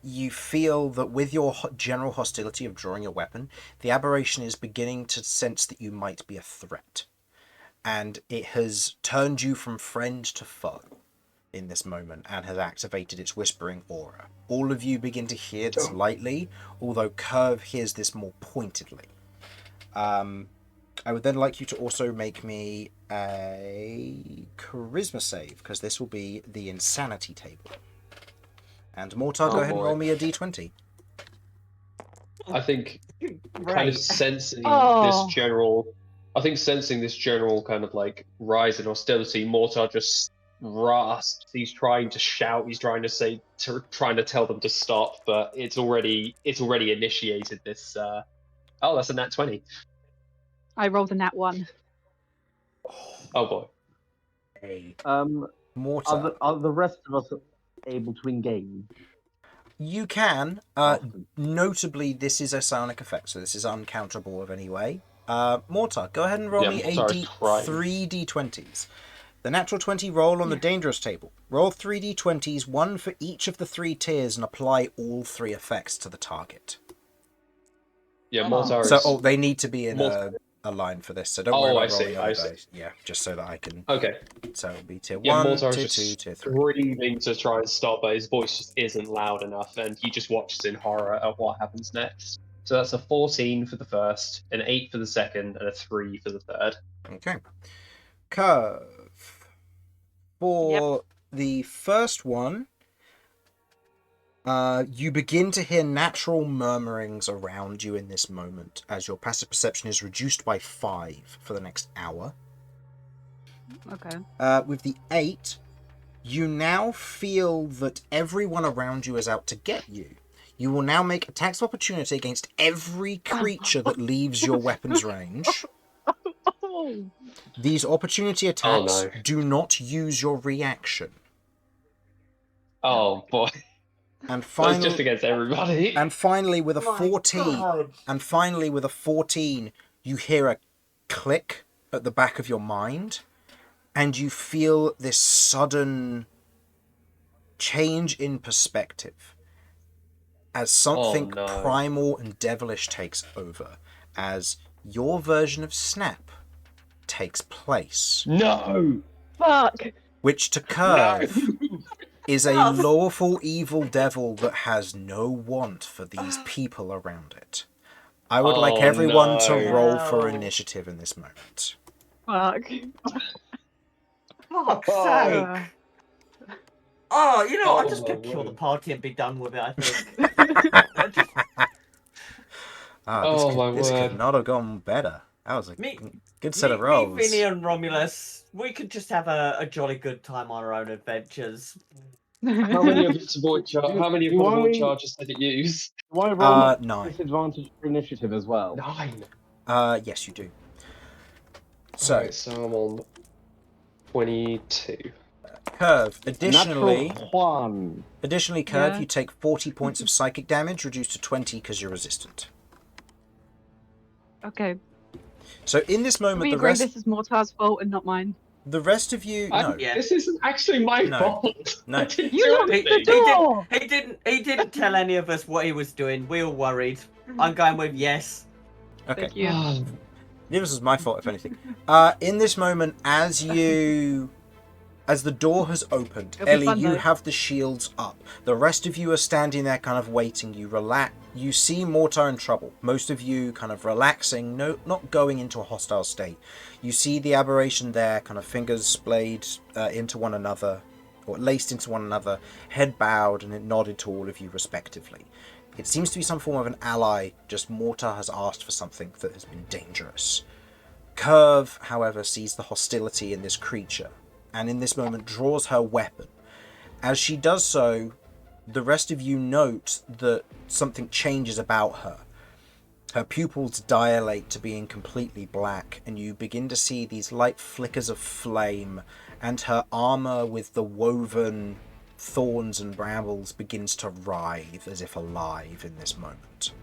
Speaker 5: you feel that with your general hostility of drawing your weapon, the aberration is beginning to sense that you might be a threat. And it has turned you from friend to foe in this moment and has activated its whispering aura. All of you begin to hear this lightly, although Kirv hears this more pointedly. I would then like you to also make me a charisma save, because this will be the insanity table. And Mortar, go ahead and roll me a d20.
Speaker 4: I think kind
Speaker 2: Right.
Speaker 4: of sensing
Speaker 1: Oh.
Speaker 4: this general, kind of like rise in hostility, Mortar just rasps. He's trying to shout. He's trying to trying to tell them to stop, but it's already initiated this. Oh, that's a nat 20.
Speaker 1: I rolled a nat 1.
Speaker 4: Oh boy.
Speaker 5: Hey,
Speaker 3: Are
Speaker 5: Mortar.
Speaker 3: the rest of us able to engage?
Speaker 5: You can.
Speaker 3: Often?
Speaker 5: Notably, this is a psionic effect, so this is uncounterable of any way. Mortar, go ahead and roll
Speaker 4: Yeah,
Speaker 5: me
Speaker 4: Mortar is trying.
Speaker 5: 3 d20s. The natural 20 roll on the dangerous table. Roll 3 d20s, one for each of the 3 tiers, and apply all 3 effects to the target.
Speaker 4: Yeah,
Speaker 2: Oh.
Speaker 4: Mortar is.
Speaker 5: So, they need to be in
Speaker 4: Mortar-
Speaker 5: a line for this, so don't worry
Speaker 4: Oh,
Speaker 5: about
Speaker 4: I see,
Speaker 5: rolling other
Speaker 4: I see.
Speaker 5: dice. Yeah, just so that I can...
Speaker 4: Okay.
Speaker 5: So it'll be tier
Speaker 4: Yeah,
Speaker 5: 1,
Speaker 4: Mortar
Speaker 5: tier
Speaker 4: is
Speaker 5: 2,
Speaker 4: just
Speaker 5: tier 3.
Speaker 4: screaming to try and stop, but his voice just isn't loud enough, and he just watches in horror at what happens next. So that's a 14 for the first, an 8 for the second, and a 3 for the third.
Speaker 5: Okay. Curve. For the first one, you begin to hear natural murmurings around you in this moment, as your passive perception is reduced by 5 for the next hour.
Speaker 1: Okay.
Speaker 5: With the 8, you now feel that everyone around you is out to get you. You will now make attacks of opportunity against every creature that leaves your weapon's range.
Speaker 1: Oh.
Speaker 5: These opportunity attacks
Speaker 4: no.
Speaker 5: do not use your reaction.
Speaker 4: Oh boy.
Speaker 5: And
Speaker 4: So it's just
Speaker 5: finally,
Speaker 4: against everybody.
Speaker 5: and finally with a
Speaker 2: My
Speaker 5: 14,
Speaker 2: God.
Speaker 5: and finally with a 14, you hear a click at the back of your mind, and you feel this sudden change in perspective as something
Speaker 4: Oh, no.
Speaker 5: primal and devilish takes over, as your version of Snap takes place,
Speaker 3: No!
Speaker 1: Fuck.
Speaker 5: which to Kirv is a lawful evil devil that has no want for these people around it. I would like
Speaker 4: Oh,
Speaker 5: everyone to
Speaker 4: no.
Speaker 5: roll for
Speaker 2: No.
Speaker 5: initiative in this moment.
Speaker 1: Fuck.
Speaker 2: Fuck's
Speaker 3: Oh.
Speaker 2: sake.
Speaker 1: Uh,
Speaker 2: Oh, you know,
Speaker 4: Oh,
Speaker 2: I'm just
Speaker 4: my
Speaker 2: gonna kill the
Speaker 4: word.
Speaker 2: party and be done with it, I think. Just
Speaker 5: This
Speaker 4: my
Speaker 5: could
Speaker 4: word.
Speaker 5: not have gone better. That was a
Speaker 2: Me-
Speaker 5: good set of
Speaker 2: me,
Speaker 5: rolls.
Speaker 2: Vinny and Romulus, we could just have a jolly good time on our own adventures.
Speaker 4: How many of its void
Speaker 3: I-
Speaker 4: charges did it use?
Speaker 3: Do I roll
Speaker 5: 9.
Speaker 3: disadvantage for initiative as well?
Speaker 4: 9.
Speaker 5: Yes, you do. So,
Speaker 4: Alright, so I'm on 22.
Speaker 5: Curve.
Speaker 3: Natural 1.
Speaker 5: Additionally, Curve,
Speaker 1: Yeah.
Speaker 5: you take 40 points of psychic damage, reduced to 20 because you're resistant.
Speaker 1: okay.
Speaker 5: So in this moment,
Speaker 1: We
Speaker 5: the
Speaker 1: agree
Speaker 5: rest
Speaker 1: this is Mortar's fault and not mine.
Speaker 5: of you, no,
Speaker 2: Yeah.
Speaker 4: This isn't actually my
Speaker 5: No.
Speaker 4: fault.
Speaker 5: No.
Speaker 4: I didn't
Speaker 1: You
Speaker 4: do
Speaker 1: locked the
Speaker 4: anything.
Speaker 1: door.
Speaker 2: He didn't tell any of us what he was doing. We all worried. I'm going with yes.
Speaker 5: okay.
Speaker 1: Thank you.
Speaker 5: This is my fault, if anything. In this moment, as the door has opened,
Speaker 1: It'll be
Speaker 5: Ellie,
Speaker 1: fun,
Speaker 5: you
Speaker 1: though.
Speaker 5: have the shields up. The rest of you are standing there kind of waiting. You relax. You see Mortar in trouble. Most of you kind of relaxing, not going into a hostile state. You see the aberration there, kind of fingers splayed into one another, or laced into one another, head bowed, and it nodded to all of you respectively. It seems to be some form of an ally, just Mortar has asked for something that has been dangerous. Kirv, however, sees the hostility in this creature, and in this moment draws her weapon. As she does so, the rest of you note that something changes about her. Her pupils dilate to being completely black, and you begin to see these light flickers of flame, and her armor with the woven thorns and brambles begins to writhe as if alive in this moment.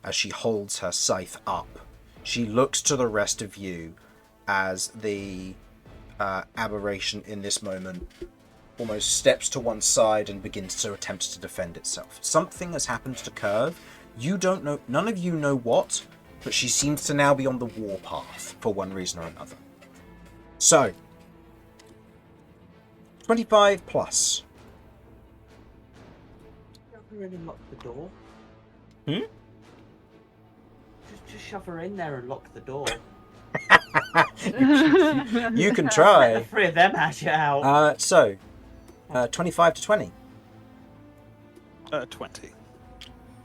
Speaker 5: As she holds her scythe up, she looks to the rest of you as the aberration in this moment almost steps to one side and begins to attempt to defend itself. Something has happened to Kirv. You don't know, none of you know what, but she seems to now be on the warpath for one reason or another. So, 25 plus.
Speaker 2: Shove her in and lock the door.
Speaker 5: Hmm?
Speaker 2: Just shove her in there and lock the door.
Speaker 5: You can
Speaker 2: Let
Speaker 5: try.
Speaker 2: the three of them hash it out.
Speaker 5: 25 to 20.
Speaker 6: 20.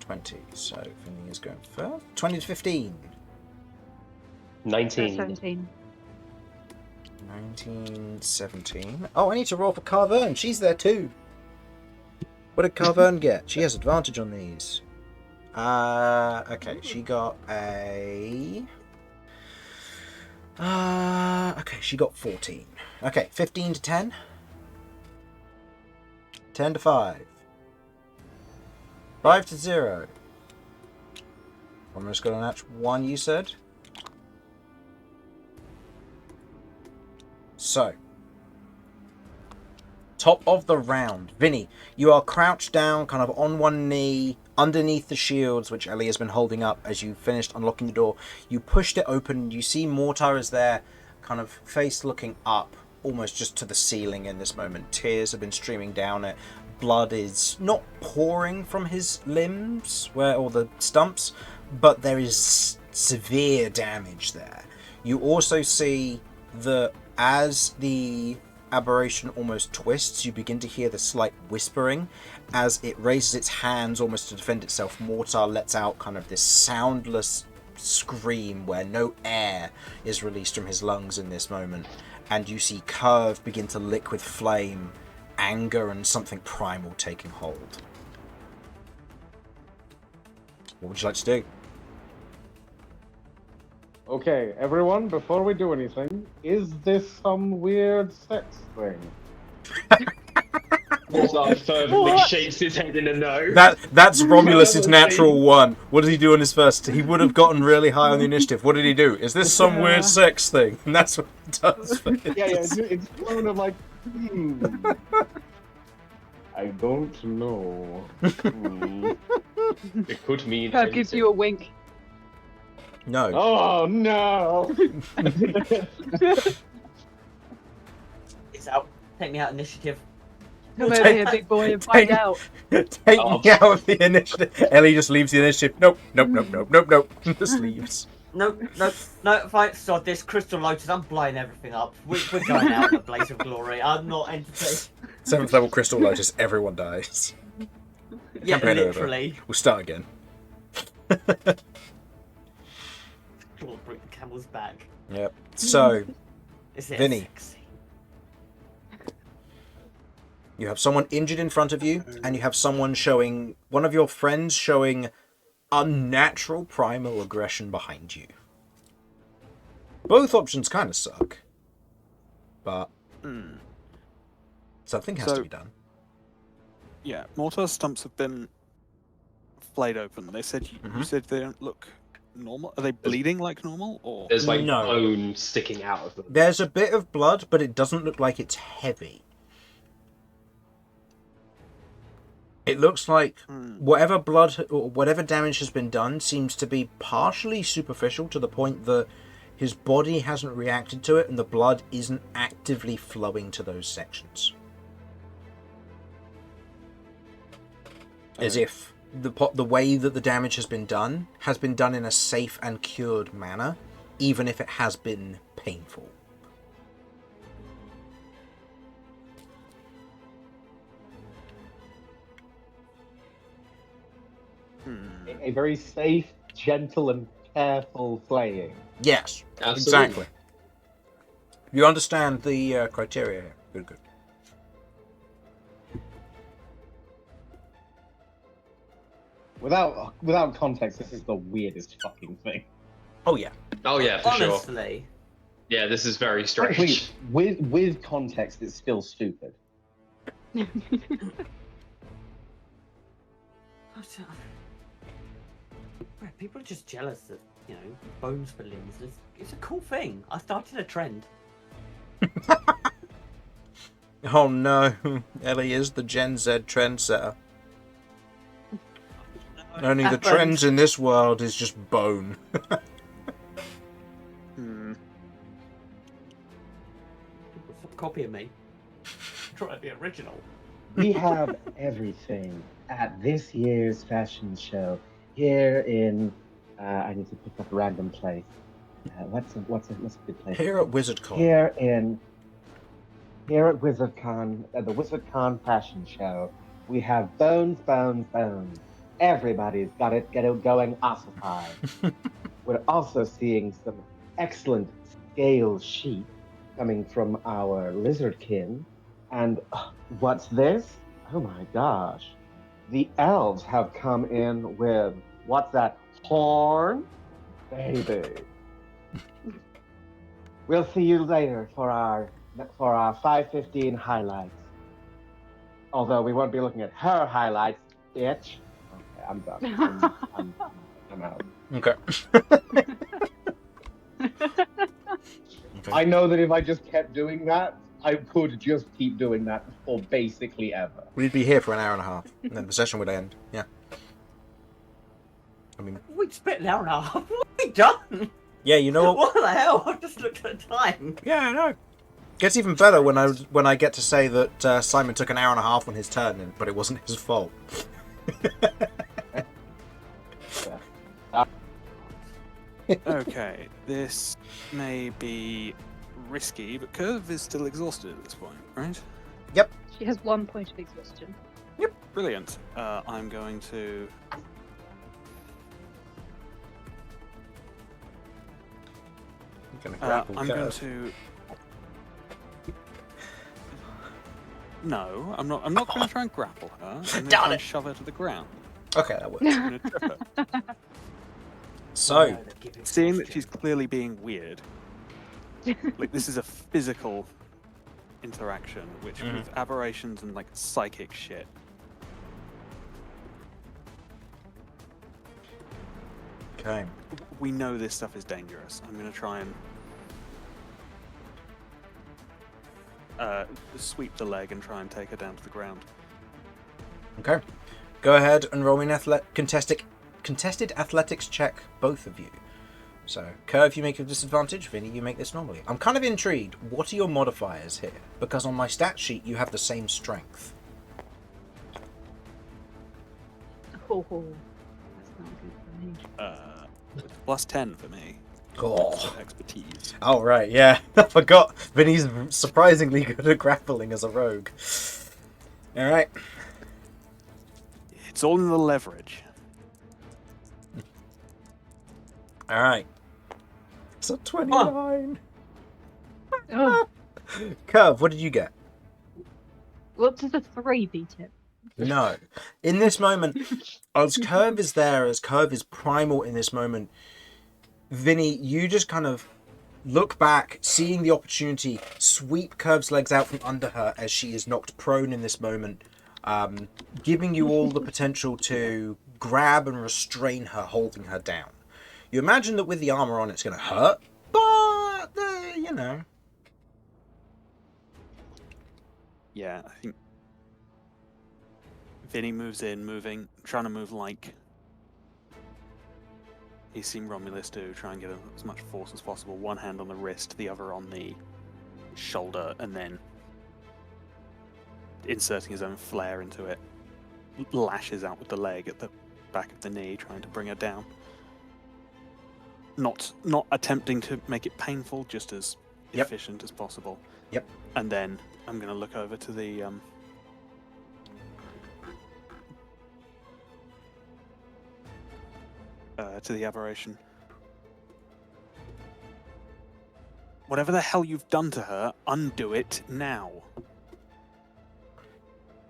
Speaker 5: 20. So, Vinny is going first. 20 to 15.
Speaker 4: 19.
Speaker 1: 17.
Speaker 5: 19, 17. Oh, I need to roll for Carvern. She's there too. What did Carvern get? She has advantage on these. Okay, she got a... okay, she got 14. Okay, 15 to 10. 10 to 5. 5 to 0. Almost got an natural 1, you said? So, top of the round. Vinny, you are crouched down, kind of on one knee, underneath the shields, which Ellie has been holding up as you finished unlocking the door. You pushed it open. You see Mortar is there, kind of face looking up, almost just to the ceiling in this moment. Tears have been streaming down it. Blood is not pouring from his limbs, or the stumps, but there is severe damage there. You also see that as the aberration almost twists, you begin to hear the slight whispering. As it raises its hands almost to defend itself, Mortar lets out kind of this soundless scream where no air is released from his lungs in this moment. And you see Kirv begin to lick with flame, anger and something primal taking hold. What would you like to do?
Speaker 3: Okay, everyone, before we do anything, is this some weird sex thing?
Speaker 4: Mortar fervently shakes his head in a no.
Speaker 5: That's Romulus's natural 1. What did he do on his first? He would have gotten really high on the initiative. What did he do? Is this some weird sex thing? And that's what he does.
Speaker 3: Yeah, it's kind of like, I don't know.
Speaker 4: It could mean
Speaker 1: Kirv gives you a wink.
Speaker 5: No.
Speaker 3: Oh no!
Speaker 2: It's out. Take me out initiative.
Speaker 1: Come over here, big boy, and find out.
Speaker 5: Take me out of the initiative. Ellie just leaves the initiative. Nope. Just leaves.
Speaker 2: No, fine. So this Crystal Lotus, I'm blowing everything up. We're going out in a blaze of glory. I'm not entertained.
Speaker 5: 7th level Crystal Lotus, everyone dies.
Speaker 2: Yeah,
Speaker 5: Campaign over.
Speaker 2: literally.
Speaker 5: We'll start again.
Speaker 2: We'll bring the camels back.
Speaker 5: Yep. So,
Speaker 2: Is it
Speaker 5: Vinny.
Speaker 2: sexy?
Speaker 5: you have someone injured in front of you, and you have someone showing, one of your friends showing unnatural primal aggression behind you. Both options kind of suck. But something has to be done.
Speaker 6: Yeah, Mortar's stumps have been flayed open. They said you said they don't look normal. Are they bleeding like normal, or
Speaker 4: There's like
Speaker 5: No.
Speaker 4: bone sticking out of them.
Speaker 5: There's a bit of blood, but it doesn't look like it's heavy. It looks like whatever blood or whatever damage has been done seems to be partially superficial to the point that his body hasn't reacted to it and the blood isn't actively flowing to those sections. As if the way that the damage has been done in a safe and cured manner, even if it has been painful.
Speaker 3: A very safe, gentle, and careful playing.
Speaker 5: Yes,
Speaker 4: Absolutely.
Speaker 5: exactly. You understand the criteria here. Good.
Speaker 3: Without context, this is the weirdest fucking thing.
Speaker 5: Oh yeah.
Speaker 4: Oh yeah, for sure.
Speaker 2: Honestly.
Speaker 4: Yeah, this is very strange.
Speaker 3: Actually, with context, it's still stupid.
Speaker 2: People are just jealous that, bones for limbs. It's a cool thing. I started a trend.
Speaker 5: Oh no, Ellie is the Gen Z trendsetter. Only the
Speaker 2: Happens.
Speaker 5: trends in this world is just bone.
Speaker 6: Hmm.
Speaker 2: People stop copying me. Try to be original.
Speaker 3: We have everything at this year's fashion show here in. I need to pick up a random place. What's a good place?
Speaker 5: Here at WizardCon.
Speaker 3: Here at WizardCon, at the WizardCon fashion show, we have bones. Everybody's got it going ossified. We're also seeing some excellent scale sheep coming from our lizardkin. And what's this? Oh my gosh. The elves have come in with, what's that? Horn? Baby. We'll see you later for our 5:15 highlights. Although we won't be looking at her highlights, bitch. Okay, I'm done. I'm out.
Speaker 5: Okay.
Speaker 3: I know that if I just kept doing that, I could just keep doing that for basically ever.
Speaker 5: We'd be here for an hour and a half, and then the session would end. Yeah. I mean,
Speaker 2: We'd spent an hour and a half. What have we done?
Speaker 5: yeah, you know what?
Speaker 2: What the hell? I've just looked at the time.
Speaker 5: Yeah, I know. Gets even better when I get to say that Simon took an hour and a half on his turn, but it wasn't his fault.
Speaker 6: Okay, this may be risky, but Kirv is still exhausted at this point, right?
Speaker 5: Yep.
Speaker 1: She has 1 point of exhaustion.
Speaker 6: Yep. Brilliant. I'm going to. I'm going to. No, I'm not. I'm not going to try and grapple her. I'm going to try and shove her to the ground.
Speaker 5: Okay, that works.
Speaker 6: I'm going to trip her.
Speaker 5: So,
Speaker 6: Seeing that she's clearly being weird, like this is a physical interaction, which with aberrations and like psychic shit.
Speaker 5: okay.
Speaker 6: We know this stuff is dangerous. I'm going to try and sweep the leg and try and take her down to the ground.
Speaker 5: Okay. Go ahead and roll me an contested athletics check, both of you. So, Kirv, you make a disadvantage. Vinny, you make this normally. I'm kind of intrigued. What are your modifiers here? Because on my stat sheet, you have the same strength.
Speaker 1: Oh, that's not good for me.
Speaker 6: It's plus 10 for me.
Speaker 5: Oh.
Speaker 6: So expertise.
Speaker 5: Oh, right, yeah. I forgot. Vinny's surprisingly good at grappling as a rogue. Alright.
Speaker 6: It's all in the leverage.
Speaker 5: Alright. It's a 29.
Speaker 1: Oh,
Speaker 5: Kirv, what did you get?
Speaker 1: what does the 3 beat it?
Speaker 5: No. In this moment, as Kirv is there, as Kirv is primal in this moment, Vinny, you just kind of look back, seeing the opportunity, sweep Kirv's legs out from under her as she is knocked prone in this moment, giving you all the potential to grab and restrain her, holding her down. You imagine that with the armor on, it's going to hurt, but, you know.
Speaker 6: Yeah, I think Vinny moves in, trying to move like he's seen Romulus do, try and get as much force as possible. One hand on the wrist, the other on the shoulder, and then inserting his own flair into it, lashes out with the leg at the back of the knee, trying to bring her down. Not attempting to make it painful, just as efficient as possible.
Speaker 5: Yep.
Speaker 6: And then I'm going to look over to the aberration. Whatever the hell you've done to her, undo it now.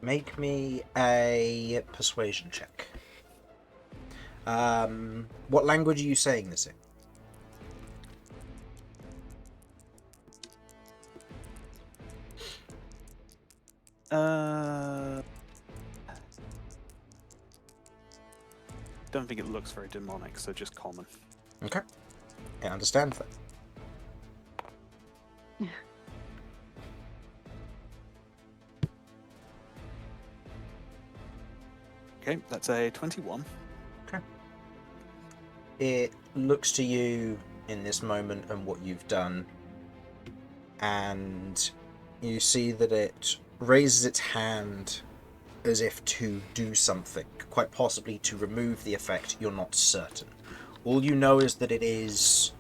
Speaker 5: Make me a persuasion check. What language are you saying this in?
Speaker 6: don't think it looks very demonic, so just common.
Speaker 5: Okay. I understand that.
Speaker 6: Okay, that's a 21.
Speaker 5: It looks to you in this moment and what you've done, and you see that it raises its hand as if to do something, quite possibly to remove the effect. You're not certain. All you know is that it's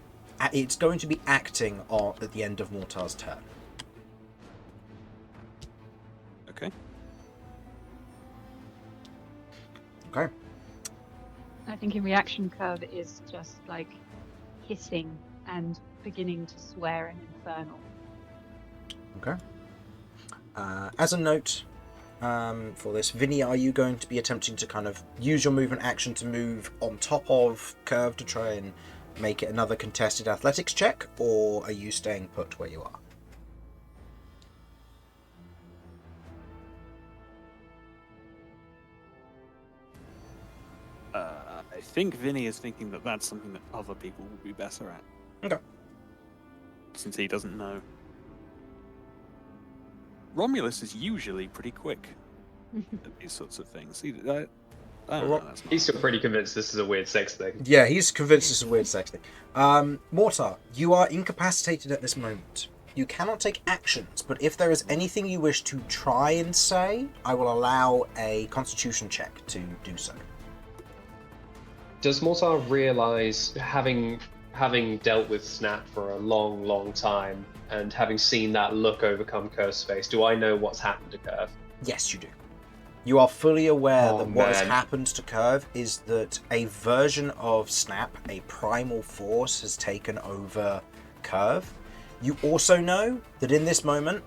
Speaker 5: going to be acting at the end of Mortar's turn.
Speaker 6: Okay.
Speaker 5: Okay.
Speaker 1: I think in reaction, Kirv is just like hissing and beginning to swear in Infernal.
Speaker 5: Okay. As a note for this, Vinny, are you going to be attempting to kind of use your movement action to move on top of Kirv to try and make it another contested athletics check, or are you staying put where you are?
Speaker 6: I think Vinny is thinking that that's something that other people will be better at.
Speaker 5: Okay.
Speaker 6: Since he doesn't know. Romulus is usually pretty quick at these sorts of things. I don't know, that's not...
Speaker 4: He's still pretty convinced this is a weird sex thing.
Speaker 5: Yeah, he's convinced it's a weird sex thing. Mortar, you are incapacitated at this moment. You cannot take actions, but if there is anything you wish to try and say, I will allow a Constitution check to do so.
Speaker 4: Does Mortar realise, having dealt with Snap for a long, long time, and having seen that look overcome Kirv's face, do I know what's happened to Kirv?
Speaker 5: Yes, you do. You are fully aware
Speaker 4: Oh,
Speaker 5: that what has
Speaker 4: man.
Speaker 5: happened to Kirv is that a version of Snap, a primal force, has taken over Kirv. You also know that in this moment,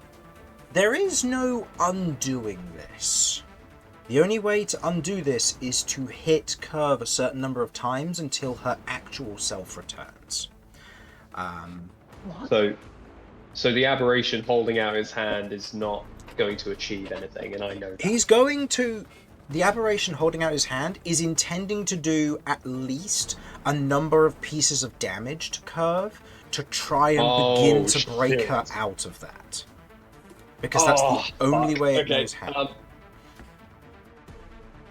Speaker 5: there is no undoing this. The only way to undo this is to hit Kirv a certain number of times until her actual self returns.
Speaker 1: What?
Speaker 4: So the aberration holding out his hand is not going to achieve anything, and I know that.
Speaker 5: He's going to... The aberration holding out his hand is intending to do at least a number of pieces of damage to Kirv to try and begin to break her out of that. Because that's the only way it knows how.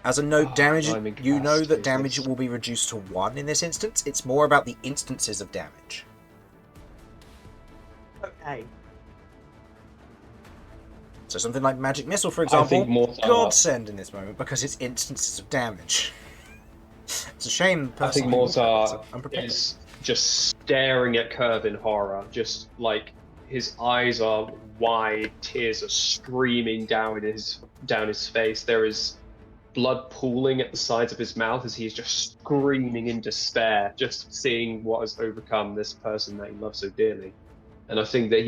Speaker 5: As a note, damage, you know that damage will be reduced to 1 in this instance. It's more about the instances of damage.
Speaker 2: Okay.
Speaker 5: So something like Magic Missile, for example,
Speaker 4: Mortar...
Speaker 5: godsend in this moment because it's instances of damage. It's a shame.
Speaker 4: I think Mortar
Speaker 5: unprepared.
Speaker 4: is just staring at Kirv in horror, just like his eyes are wide, tears are streaming down his face. There is blood pooling at the sides of his mouth as he is just screaming in despair, just seeing what has overcome this person that he loves so dearly. And I think that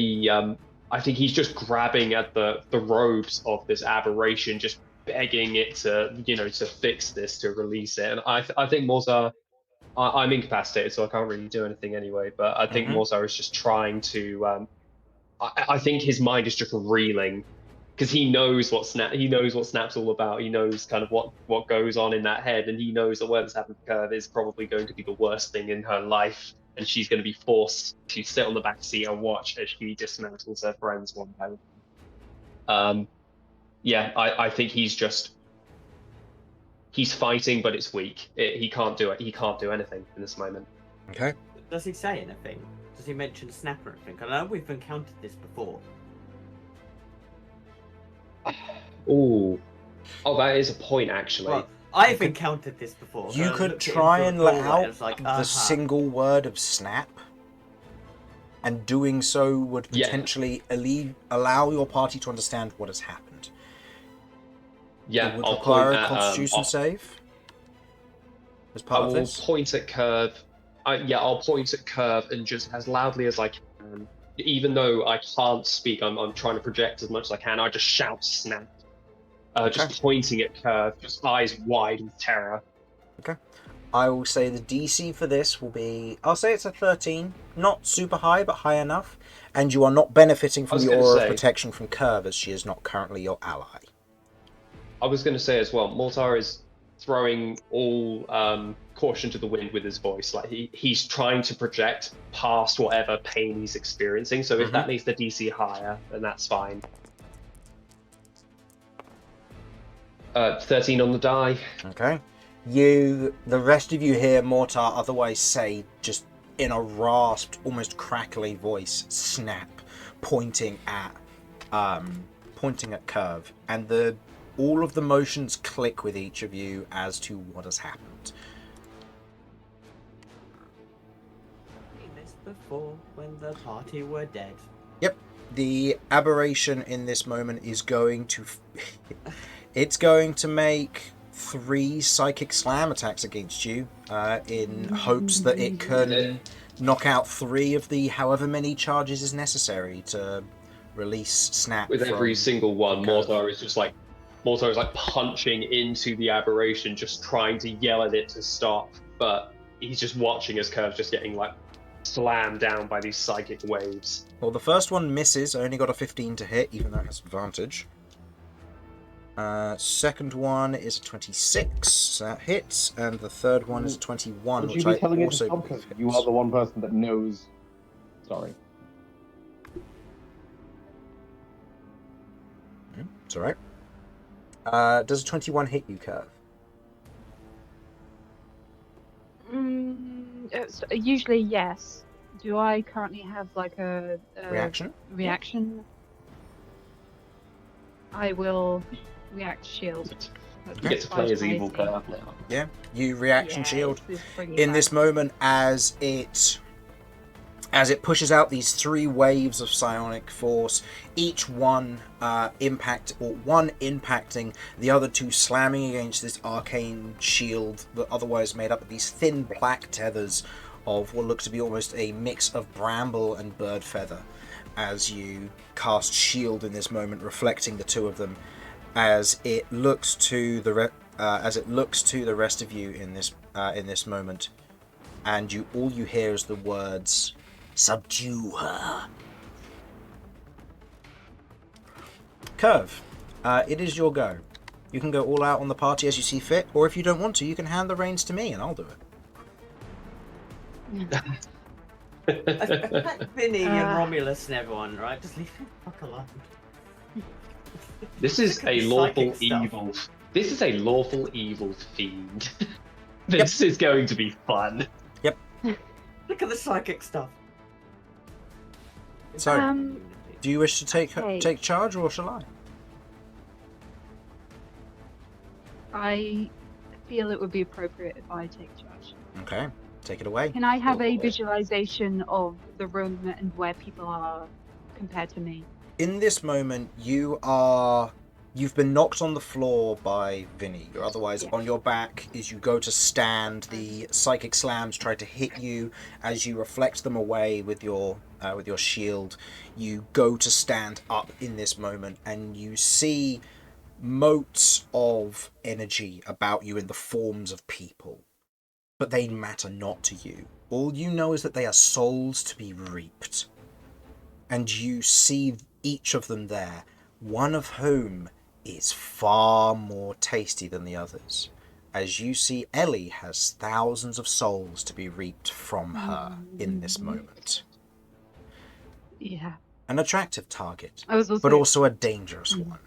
Speaker 4: he's just grabbing at the robes of this aberration, just begging it to, to fix this, to release it. And I think Mortar, I'm incapacitated, so I can't really do anything anyway. But I think Mortar is just trying to. I think his mind is just reeling because he knows what Snap's all about. He knows kind of what goes on in that head, and he knows that whatever's happened to Kirv is probably going to be the worst thing in her life. And she's going to be forced to sit on the back seat and watch as she dismantles her friends one by one. I think he's fighting, but it's weak. He can't do it. He can't do anything in this moment.
Speaker 5: Okay.
Speaker 2: Does he say anything? Does he mention Snap or anything? I know we've encountered this before.
Speaker 4: Oh, that is a point, actually.
Speaker 2: Well, I've encountered this before.
Speaker 5: You
Speaker 2: so I
Speaker 5: could
Speaker 2: looked at him
Speaker 5: try
Speaker 2: for a
Speaker 5: and let
Speaker 2: doorway, I
Speaker 5: out
Speaker 2: was like,
Speaker 5: the single word of Snap, and doing so would potentially allow your party to understand what has happened.
Speaker 4: Yeah,
Speaker 5: it would
Speaker 4: I'll
Speaker 5: require
Speaker 4: point
Speaker 5: a Constitution save as part of this.
Speaker 4: Point at Kirv. I'll point at Kirv and just as loudly as I can. Even though I can't speak, I'm trying to project as much as I can. I just shout Snap. Just pointing at Kirv, just eyes wide with terror.
Speaker 5: Okay. I will say the DC for this will be... I'll say it's a 13. Not super high, but high enough. And you are not benefiting from the aura of protection from Kirv, as she is not currently your ally.
Speaker 4: I was going to say as well, Mortar is throwing all caution to the wind with his voice. Like he's trying to project past whatever pain he's experiencing. So if that makes the DC higher, then that's fine. 13 on the die.
Speaker 5: Okay. The rest of you hear Mortar otherwise say, just in a rasped, almost crackly voice, snap, pointing at Kirv, and all of the motions click with each of you as to what has happened.
Speaker 2: Seen this before when the party were dead.
Speaker 5: Yep. The aberration in this moment is going to it's going to make 3 psychic slam attacks against you in hopes that it can knock out 3 of the however many charges is necessary to release snap.
Speaker 4: With every single one,
Speaker 5: Kirv.
Speaker 4: Mortar is like punching into the aberration, just trying to yell at it to stop, but he's just watching as Kirv's just getting like slammed down by these psychic waves.
Speaker 5: Well, the first one misses. I only got a 15 to hit, even though it has advantage. Second one is a 26, so that hits, and the third one is a 21,
Speaker 3: Would
Speaker 5: which
Speaker 3: you be
Speaker 5: I
Speaker 3: telling it
Speaker 5: also
Speaker 3: to stop?
Speaker 5: believe
Speaker 3: Because you
Speaker 5: hits.
Speaker 3: are the one person that knows. Sorry.
Speaker 5: It's alright. Does a 21 hit you, Kirv?
Speaker 1: Usually, yes. Do I currently have like a
Speaker 5: Reaction?
Speaker 1: reaction? I will react shield.
Speaker 4: You get to play as evil Kirv now.
Speaker 5: Yeah, you reaction shield.
Speaker 1: This is pretty
Speaker 5: In
Speaker 1: bad.
Speaker 5: this moment, as it pushes out these 3 waves of psionic force, each one impacting the other 2, slamming against this arcane shield that otherwise made up of these thin black tethers of what looks to be almost a mix of bramble and bird feather, as you cast shield in this moment, reflecting the 2 of them, as it looks to the rest of you in this moment, and all you hear is the words, "Subdue her." Kirv, it is your go. You can go all out on the party as you see fit, or if you don't want to, you can hand the reins to me and I'll do it.
Speaker 2: Vinny and Romulus and everyone, right? Just leave the fuck alone.
Speaker 4: This is
Speaker 2: Look at
Speaker 4: a
Speaker 2: the
Speaker 4: lawful
Speaker 2: psychic stuff.
Speaker 4: evil. This is a lawful evil fiend. This is going to be fun.
Speaker 2: Look at the psychic stuff.
Speaker 5: So, do you wish to
Speaker 1: okay.
Speaker 5: take charge, or shall I?
Speaker 1: I feel it would be appropriate if I take charge.
Speaker 5: Okay, take it away.
Speaker 1: Can I have a
Speaker 4: Go for it.
Speaker 1: visualization of the room and where people are compared to me?
Speaker 5: In this moment, you've been knocked on the floor by Vinny. You're otherwise on your back as you go to stand. The psychic slams try to hit you as you reflect them away with your shield. You go to stand up in this moment, and you see motes of energy about you in the forms of people, but they matter not to you. All you know is that they are souls to be reaped, and you see each of them there, one of whom is far more tasty than the others, as you see Ellie has thousands of souls to be reaped from her in this moment.
Speaker 1: Yeah.
Speaker 5: An attractive target,
Speaker 1: I was also.
Speaker 5: but also a dangerous one.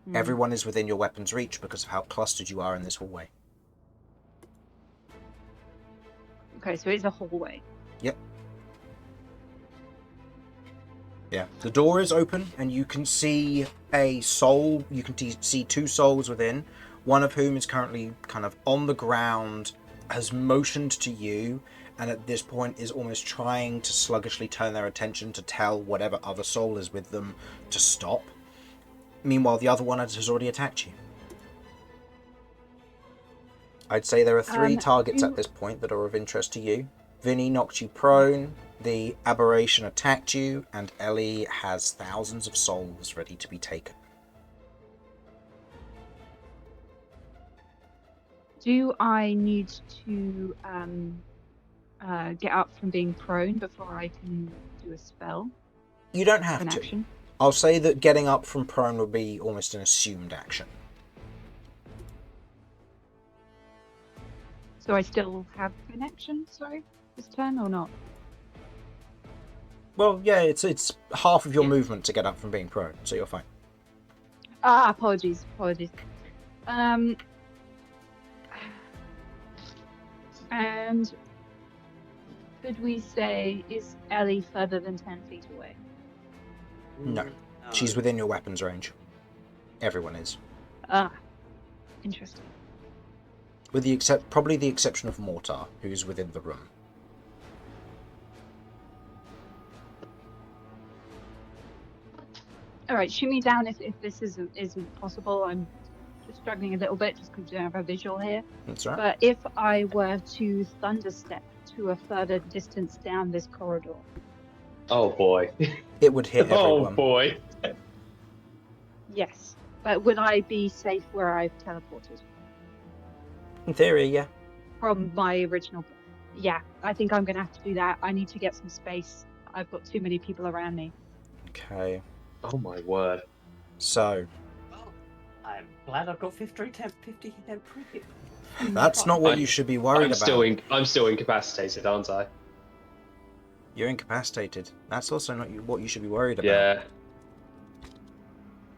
Speaker 1: Mm.
Speaker 5: Everyone is within your weapon's reach because of how clustered you are in this hallway.
Speaker 1: Okay, so it's a hallway.
Speaker 5: Yep. Yeah, the door is open and you can see a soul. You can see 2 souls within, one of whom is currently kind of on the ground, has motioned to you, and at this point is almost trying to sluggishly turn their attention to tell whatever other soul is with them to stop. Meanwhile, the other one has already attacked you. I'd say there are 3 targets at this point that are of interest to you. Vinny knocked you prone, the aberration attacked you, and Ellie has thousands of souls ready to be taken.
Speaker 1: Do I need to get up from being prone before I can do a spell?
Speaker 5: You don't have
Speaker 1: An
Speaker 5: to.
Speaker 1: action?
Speaker 5: I'll say that getting up from prone would be almost an assumed action.
Speaker 1: So I still have connection, sorry, this turn or not?
Speaker 5: Well, yeah, it's half of your
Speaker 2: Yeah.
Speaker 5: movement to get up from being prone, so you're fine.
Speaker 1: Ah, apologies. And could we say, is Ellie further than 10 feet away?
Speaker 5: No.
Speaker 2: Mm,
Speaker 5: She's
Speaker 2: no.
Speaker 5: within your weapons range. Everyone is.
Speaker 1: Ah, interesting.
Speaker 5: With probably the exception of Mortar, who's within the room.
Speaker 1: All right, shoot me down if this isn't possible. I'm just struggling a little bit just because we don't have a visual here.
Speaker 5: That's right.
Speaker 1: But if I were to thunderstep to a further distance down this corridor,
Speaker 4: Oh boy.
Speaker 5: It would hit
Speaker 4: Oh
Speaker 5: everyone.
Speaker 4: boy.
Speaker 1: yes. But would I be safe where I've teleported
Speaker 5: In theory, yeah.
Speaker 1: from my original? Yeah, I think I'm going to have to do that. I need to get some space. I've got too many people around me.
Speaker 5: Okay.
Speaker 4: Oh my word.
Speaker 5: So,
Speaker 2: Well, I'm glad I've got 50 temporary.
Speaker 5: that's not what you should be worried about.
Speaker 4: I'm still incapacitated, aren't I?
Speaker 5: You're incapacitated. That's also not what you should be worried about.
Speaker 4: Yeah.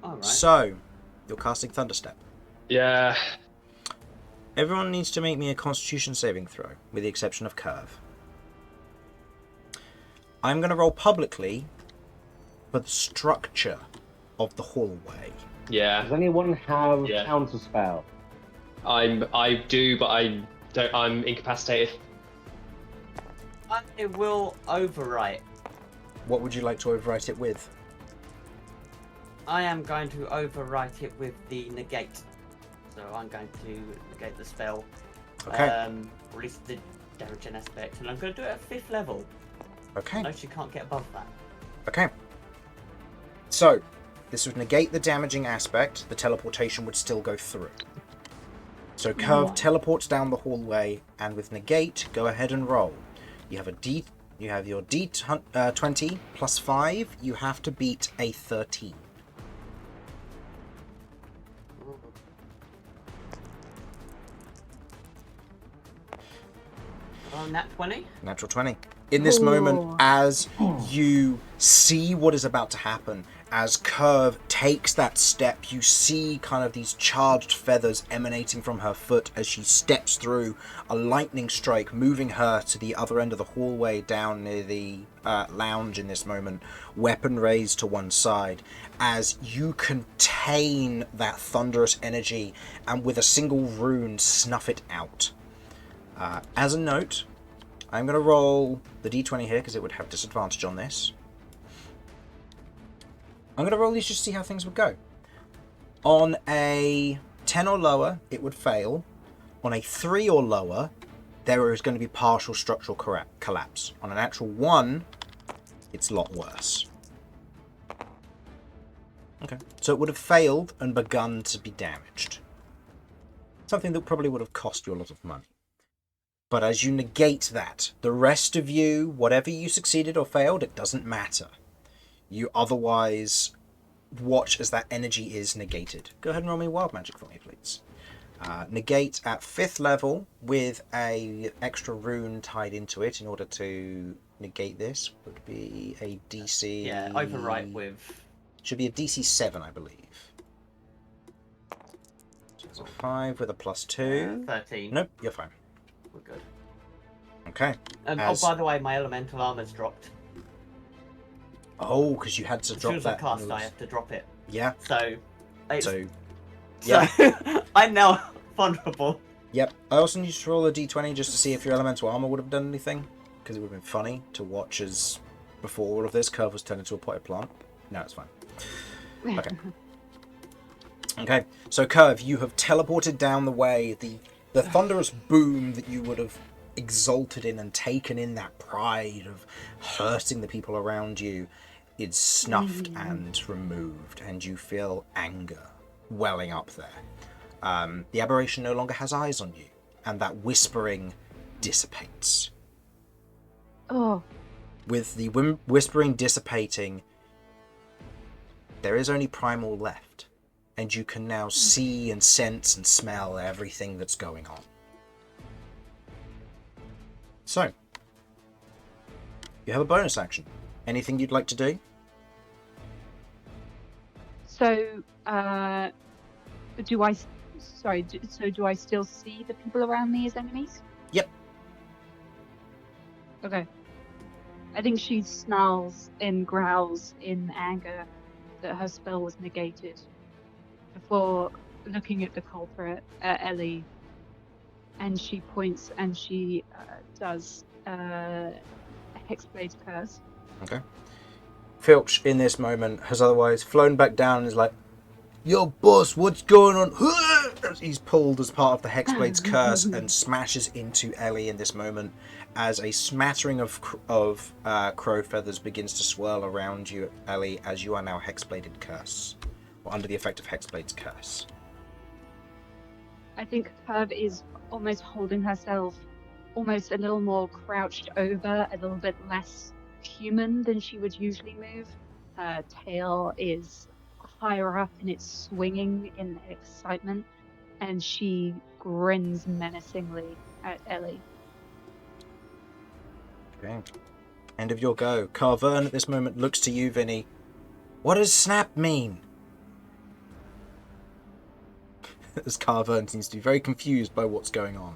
Speaker 2: All right.
Speaker 5: So, you're casting Thunderstep.
Speaker 4: Yeah.
Speaker 5: Everyone needs to make me a Constitution saving throw, with the exception of Kirv. I'm going to roll publicly for the structure of the hallway.
Speaker 4: Yeah.
Speaker 3: Does anyone have
Speaker 4: Yeah.
Speaker 3: counterspell?
Speaker 4: I do, but I'm incapacitated.
Speaker 2: I will overwrite.
Speaker 5: What would you like to overwrite it with?
Speaker 2: I am going to overwrite it with the negate. So I'm going to negate the spell.
Speaker 5: Okay.
Speaker 2: Release the damaging aspect, and I'm going to do it at 5th level.
Speaker 5: Okay.
Speaker 2: No, she can't get above that.
Speaker 5: Okay. So, this would negate the damaging aspect. The teleportation would still go through. So Kirv
Speaker 1: Right.
Speaker 5: teleports down the hallway, and with negate, go ahead and roll. You have your D20 plus 5. You have to beat a 13.
Speaker 2: Nat 20.
Speaker 5: Natural 20. In this moment,
Speaker 1: Ooh.
Speaker 5: as you see what is about to happen, as Kirv takes that step, you see kind of these charged feathers emanating from her foot as she steps through, a lightning strike moving her to the other end of the hallway down near the lounge in this moment, weapon raised to one side, as you contain that thunderous energy and with a single rune snuff it out. As a note, I'm going to roll the d20 here because it would have disadvantage on this. I'm going to roll these just to see how things would go. On a 10 or lower, it would fail. On a 3 or lower, there is going to be partial structural collapse. On a natural 1, it's a lot worse. Okay, so it would have failed and begun to be damaged. Something that probably would have cost you a lot of money. But as you negate that, the rest of you, whatever you succeeded or failed, it doesn't matter. You otherwise watch as that energy is negated. Go ahead and roll me wild magic for me, please. Negate at 5th level with a extra rune tied into it in order to negate this would be a DC...
Speaker 2: Yeah, overwrite with...
Speaker 5: Should be a DC 7, I believe. So it's a 5 with a plus 2.
Speaker 2: 13.
Speaker 5: Nope, you're fine.
Speaker 2: We're good.
Speaker 5: Okay.
Speaker 2: Oh, by the way, my elemental armor's dropped.
Speaker 5: Oh, because you had to
Speaker 2: As soon
Speaker 5: drop
Speaker 2: as I
Speaker 5: that.
Speaker 2: cast, I have to drop it.
Speaker 5: Yeah.
Speaker 2: So...
Speaker 5: So,
Speaker 2: So, I'm now vulnerable.
Speaker 5: yep. I also need to roll a d20 just to see if your elemental armor would have done anything, because it would have been funny to watch as before all of this, Kirv was turned into a potted plant. No, it's fine. Okay. Okay. So, Kirv, you have teleported down the way. The thunderous boom that you would have exulted in and taken in, that pride of hurting the people around you, is snuffed and removed, and you feel anger welling up there. The aberration no longer has eyes on you, and that whispering dissipates.
Speaker 1: Oh,
Speaker 5: With the whispering dissipating, there is only primal left, and you can now see and sense and smell everything that's going on. So, you have a bonus action. Anything you'd like to do?
Speaker 1: So, do I? Sorry. So, do I still see the people around me as enemies?
Speaker 5: Yep.
Speaker 1: Okay. I think she snarls and growls in anger that her spell was negated before looking at the culprit, Ellie, and she points and she does a Hexblade curse.
Speaker 5: Okay. Filch, in this moment, has otherwise flown back down and is like, "Yo, boss, what's going on?" He's pulled as part of the Hexblade's curse and smashes into Ellie in this moment as a smattering of crow feathers begins to swirl around you, Ellie, as you are now Hexbladed curse, or under the effect of Hexblade's curse.
Speaker 1: I think Kirv is almost holding herself almost a little more crouched over, a little bit less human than she would usually move. Her tail is higher up and it's swinging in excitement, and she grins menacingly at Ellie.
Speaker 5: Okay. End of your go. Carvern at this moment looks to you, Vinny. What does snap mean? As Carvern seems to be very confused by what's going on.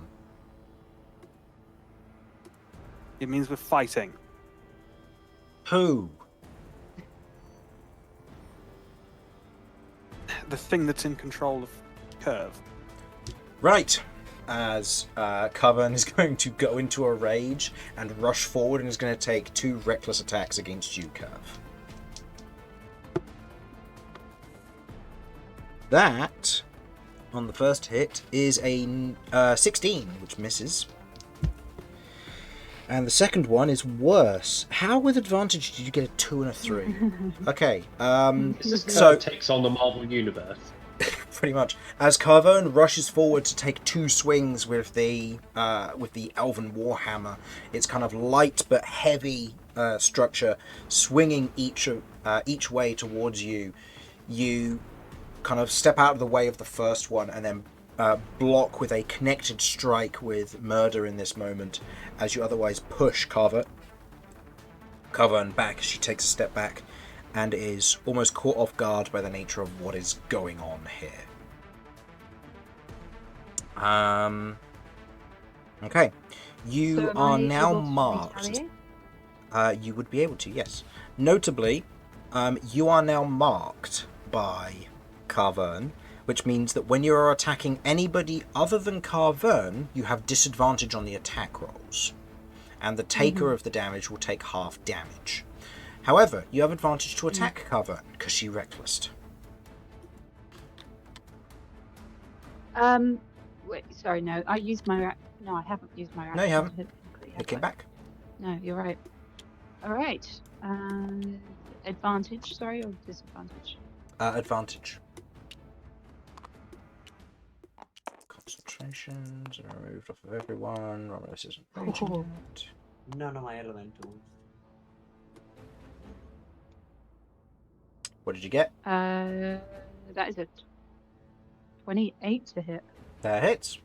Speaker 6: It means we're fighting.
Speaker 5: Who?
Speaker 6: The thing that's in control of Kirv.
Speaker 5: Right. As Carvern is going to go into a rage and rush forward and is going to take 2 reckless attacks against you, Kirv. That, on the first hit, is a 16, which misses. And the second one is worse. How with advantage did you get a 2 and a 3? Okay.
Speaker 4: This is
Speaker 5: So
Speaker 4: takes on the Marvel Universe.
Speaker 5: pretty much, as Carvern rushes forward to take 2 swings with the Elven Warhammer, its kind of light but heavy structure swinging each way towards you. You kind of step out of the way of the first one and then block with a connected strike with Murder in this moment, as you otherwise push Carvern back as she takes a step back and is almost caught off guard by the nature of what is going on here. Okay. You
Speaker 1: So am
Speaker 5: are
Speaker 1: I
Speaker 5: now
Speaker 1: able to
Speaker 5: marked.
Speaker 1: retaliate?
Speaker 5: You would be able to, yes. Notably, you are now marked by Carvern, which means that when you are attacking anybody other than Carvern, you have disadvantage on the attack rolls. And the taker of the damage will take half damage. However, you have advantage to attack Carvern because she reckless.
Speaker 1: Wait, sorry, no. I used my... No, I haven't used my...
Speaker 5: No, you haven't.
Speaker 1: technically, have
Speaker 5: It came
Speaker 1: I?
Speaker 5: back.
Speaker 1: No, you're right. Alright. Advantage, sorry, or disadvantage?
Speaker 5: Advantage. Concentrations are removed off of everyone. Romulus isn't raging
Speaker 1: Oh.
Speaker 5: yet.
Speaker 2: None of my elementals.
Speaker 5: What did you get?
Speaker 1: That is a 28 to hit.
Speaker 5: That hits.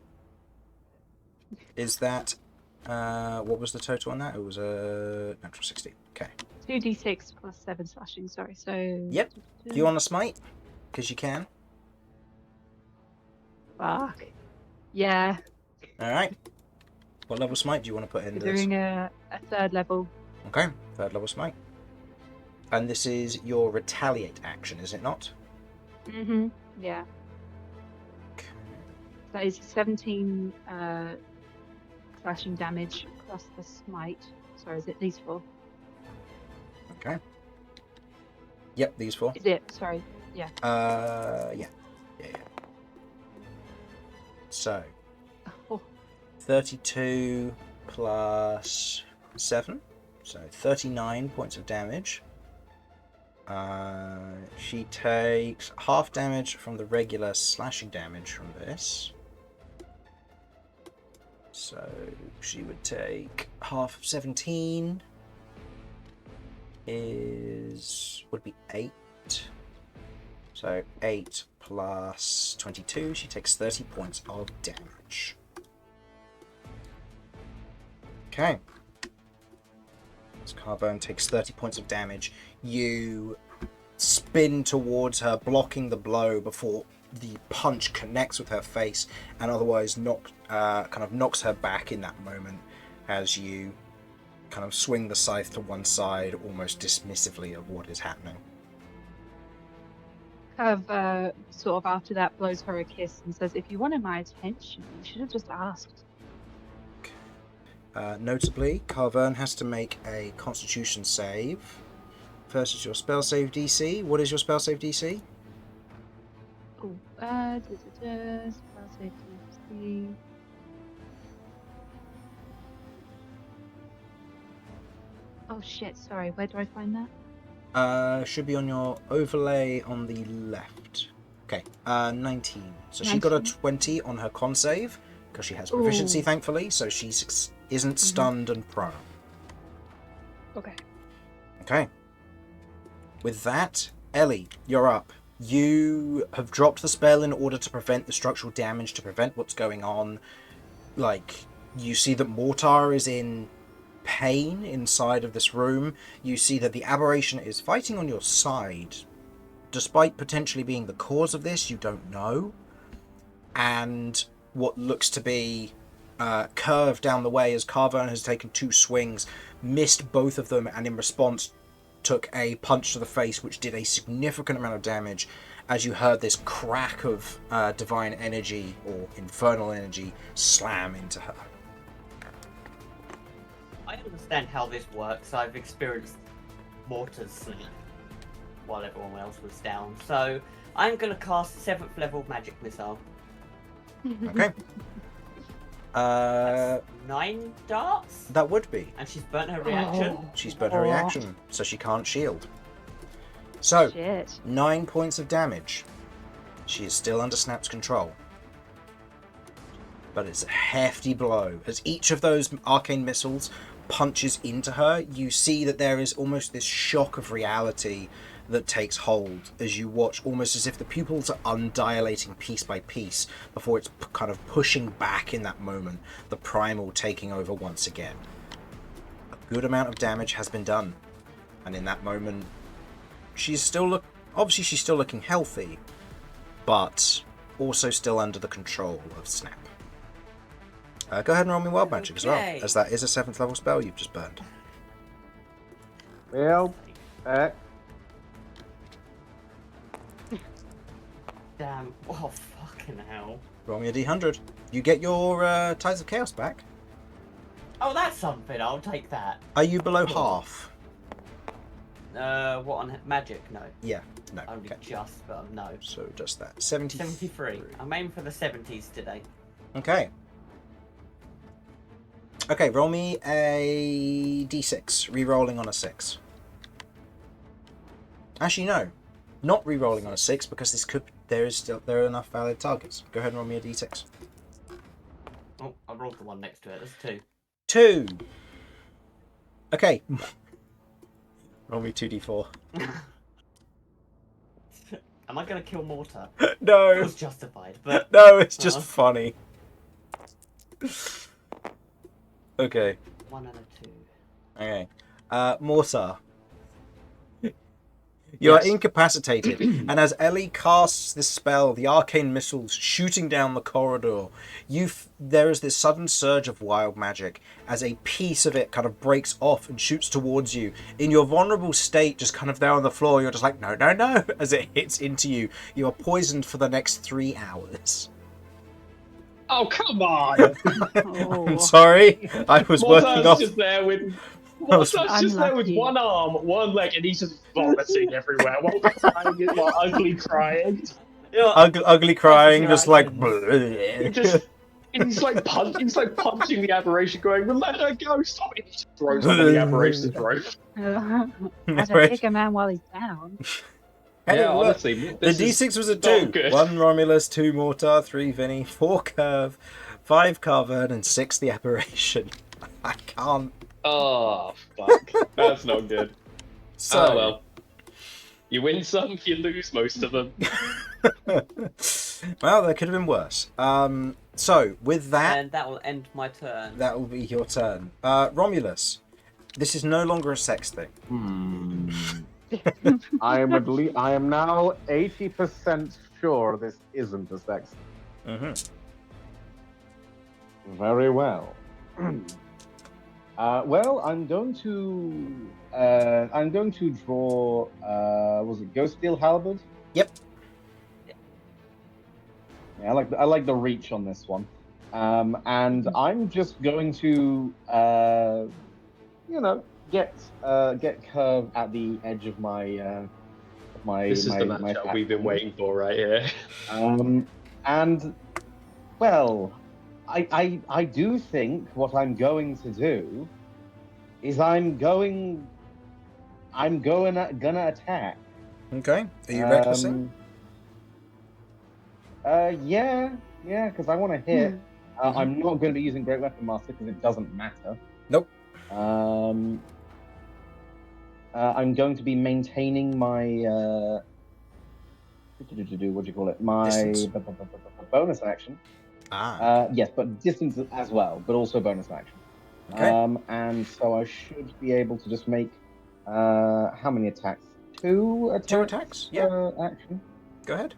Speaker 5: Is that... what was the total on that? It was a natural 60. Okay.
Speaker 1: 2d6 plus 7 slashing, sorry, so...
Speaker 5: Yep. Do you want to smite? Because you can.
Speaker 1: Fuck. Yeah,
Speaker 5: Alright. What level smite do you want to put in
Speaker 1: we're
Speaker 5: this?
Speaker 1: doing a 3rd level.
Speaker 5: Okay, 3rd level smite. And this is your retaliate action, is it not?
Speaker 1: Mm-hmm, yeah.
Speaker 5: Okay.
Speaker 1: That is 17 slashing damage plus the smite. Sorry, is it these 4?
Speaker 5: Okay. Yep, these 4.
Speaker 1: Is it? Sorry, yeah.
Speaker 5: Yeah. So,
Speaker 1: Oh,
Speaker 5: 32 plus 7. So 39 points of damage. She takes half damage from the regular slashing damage from this. So she would take half of 17 would be 8. So 8 plus 22, she takes 30 points of damage. Okay. As Carbone takes 30 points of damage, you spin towards her, blocking the blow before the punch connects with her face and otherwise kind of knocks her back in that moment as you kind of swing the scythe to one side, almost dismissively of what is happening.
Speaker 1: Kirv, sort of after that, blows her a kiss and says, "If you wanted my attention, you should have just asked."
Speaker 5: Notably, Carvern has to make a Constitution save. First is your spell save DC. What is your spell save DC?
Speaker 1: Oh, spell save DC. Oh shit! Sorry, where do I find that?
Speaker 5: Should be on your overlay on the left. Okay, 19. So she got a 20 on her con save because she has proficiency, thankfully. So she isn't stunned and prone.
Speaker 1: Okay.
Speaker 5: Okay. With that, Ellie, you're up. You have dropped the spell in order to prevent the structural damage, to prevent what's going on. Like, you see that Mortar is in pain inside of this room. You see that the aberration is fighting on your side. Despite potentially being the cause of this, you don't know. And what looks to be Kirv down the way as Carvern has taken 2 swings, missed both of them, and in response took a punch to the face which did a significant amount of damage as you heard this crack of divine energy or infernal energy slam into her.
Speaker 2: I understand how this works. I've experienced Mortar's sleep while everyone else was down. So I'm going to cast 7th level magic missile.
Speaker 5: Okay.
Speaker 2: That's 9 darts?
Speaker 5: That would be.
Speaker 2: And she's burnt her reaction.
Speaker 5: She's burnt her reaction, so she can't shield. So,
Speaker 1: Shit.
Speaker 5: 9 points of damage. She is still under Snap's control. But it's a hefty blow. As each of those arcane missiles punches into her, you see that there is almost this shock of reality that takes hold as you watch, almost as if the pupils are undilating piece by piece before it's kind of pushing back in that moment, the primal taking over once again. A good amount of damage has been done, and in that moment she's still obviously she's still looking healthy, but also still under the control of Snap. Go ahead and roll me Wild Magic as well, as that is a 7th level spell you've just burned.
Speaker 3: Well,
Speaker 2: Damn. Oh, fucking hell.
Speaker 5: Roll me a d100. You get your Tides of Chaos back.
Speaker 2: Oh, that's something. I'll take that.
Speaker 5: Are you below half?
Speaker 2: What on magic? No.
Speaker 5: Yeah, no.
Speaker 2: Only
Speaker 5: Okay.
Speaker 2: just, but no.
Speaker 5: So just that.
Speaker 2: 73. I'm aiming for the 70s today.
Speaker 5: Okay. Okay, roll me a d6. Re-rolling on a 6. Actually, no. Not re-rolling on a 6 because there are enough valid targets. Go ahead and roll me a d6.
Speaker 2: Oh, I rolled the one next to it. That's 2.
Speaker 5: 2. Okay. Roll me 2d4.
Speaker 2: Am I going to kill Mortar?
Speaker 5: No.
Speaker 2: It was justified, but...
Speaker 5: No, it's just funny. Okay.
Speaker 2: 1 and a 2.
Speaker 5: Okay. Mortar. You are incapacitated, and as Ellie casts this spell, the arcane missiles shooting down the corridor, there is this sudden surge of wild magic as a piece of it kind of breaks off and shoots towards you. In your vulnerable state, just kind of there on the floor, you're just like, no, no, no, as it hits into you. You are poisoned for the next 3 hours.
Speaker 4: Oh, come on!
Speaker 5: I'm sorry, I was working off...
Speaker 4: just there with... Mortar's just there with one arm, one leg, and he's just vomiting everywhere while crying, like, ugly crying.
Speaker 5: Ugly crying, just like...
Speaker 4: He's like punching the aberration, going, "Let her go! Stop it!" He just throws her in the aberration's throat.
Speaker 1: How to kick a man while he's down.
Speaker 5: Hey,
Speaker 4: Yeah,
Speaker 5: look,
Speaker 4: honestly,
Speaker 5: the D6 was a 2.
Speaker 4: good.
Speaker 5: 1 Romulus, 2 Mortar, 3 Vinny, 4 Kirv, 5 Carvern, and 6 the aberration. I can't.
Speaker 4: Oh, fuck. That's not good.
Speaker 5: So,
Speaker 4: Oh, well. You win some, you lose most of them.
Speaker 5: well, there could have been worse. So, with that,
Speaker 2: And that will end my turn.
Speaker 5: that will be your turn. Romulus, this is no longer a sex thing.
Speaker 3: I am now 80% sure this isn't a sex.
Speaker 5: Mm-hmm.
Speaker 3: Very well. Well, I'm going to draw. Was it Ghost Steel Halberd?
Speaker 5: Yep.
Speaker 3: Yeah, I like the reach on this one. And I'm just going to get Kirv at the edge of my
Speaker 4: This is the
Speaker 3: my
Speaker 4: matchup
Speaker 3: attack
Speaker 4: we've been
Speaker 3: range.
Speaker 4: waiting for right here.
Speaker 3: And well, I do think what I'm going to do is gonna attack.
Speaker 5: Okay. Are you recklessing?
Speaker 3: Yeah, because I want to hit. I'm not going to be using Great Weapon Master because it doesn't matter.
Speaker 5: Nope.
Speaker 3: I'm going to be maintaining my what do you call it? My
Speaker 5: Distance.
Speaker 3: bonus action. Yes, but distance as well, but also bonus action.
Speaker 5: Okay.
Speaker 3: And so I should be able to just make how many attacks? Two attacks.
Speaker 5: Two attacks? Yeah.
Speaker 3: Action.
Speaker 5: Go ahead.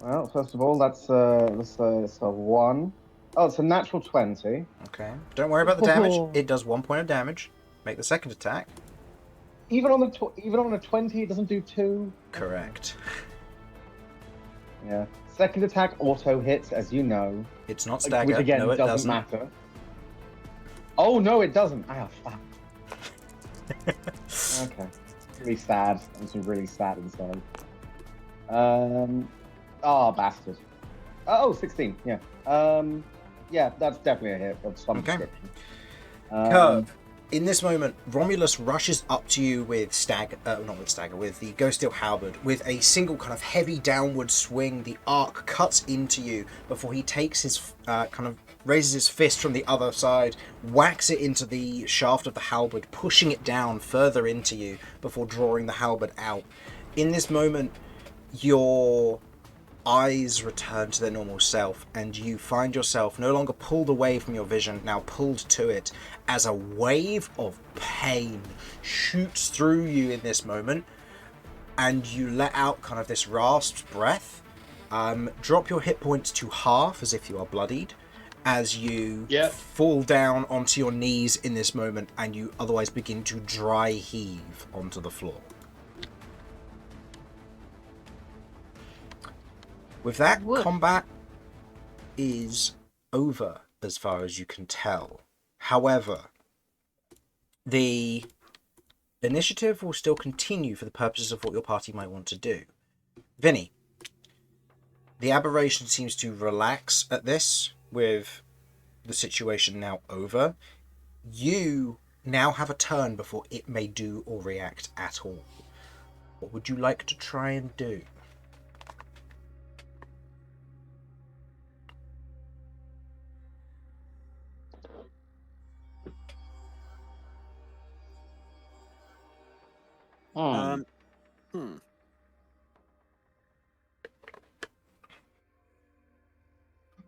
Speaker 3: Well, first of all, that's a 1. Oh, it's a natural 20.
Speaker 5: Okay. Don't worry about the damage. It does 1 point of damage. Make the second attack.
Speaker 3: Even on a 20, it doesn't do 2.
Speaker 5: Correct.
Speaker 3: Yeah. Second attack auto hits, as you know.
Speaker 5: It's not stagger.
Speaker 3: Which again
Speaker 5: No, it
Speaker 3: doesn't matter. Oh no, it doesn't. Ah, fuck. Okay. Really sad. I'm really sad inside. Oh, bastard. Oh, 16. Yeah. Yeah, that's definitely a hit of some description.
Speaker 5: Kirv, in this moment, Romulus rushes up to you with with the Ghost Steel Halberd. With a single kind of heavy downward swing, the arc cuts into you before he takes his raises his fist from the other side, whacks it into the shaft of the halberd, pushing it down further into you before drawing the halberd out. In this moment, your eyes return to their normal self, and you find yourself no longer pulled away from your vision, now pulled to it, as a wave of pain shoots through you in this moment, and you let out kind of this rasped breath. Drop your hit points to half as if you are bloodied, as you fall down onto your knees in this moment, and you otherwise begin to dry heave onto the floor. With that, combat is over as far as you can tell. However, the initiative will still continue for the purposes of what your party might want to do. Vinny, the aberration seems to relax at this, with the situation now over. You now have a turn before it may do or react at all. What would you like to try and do?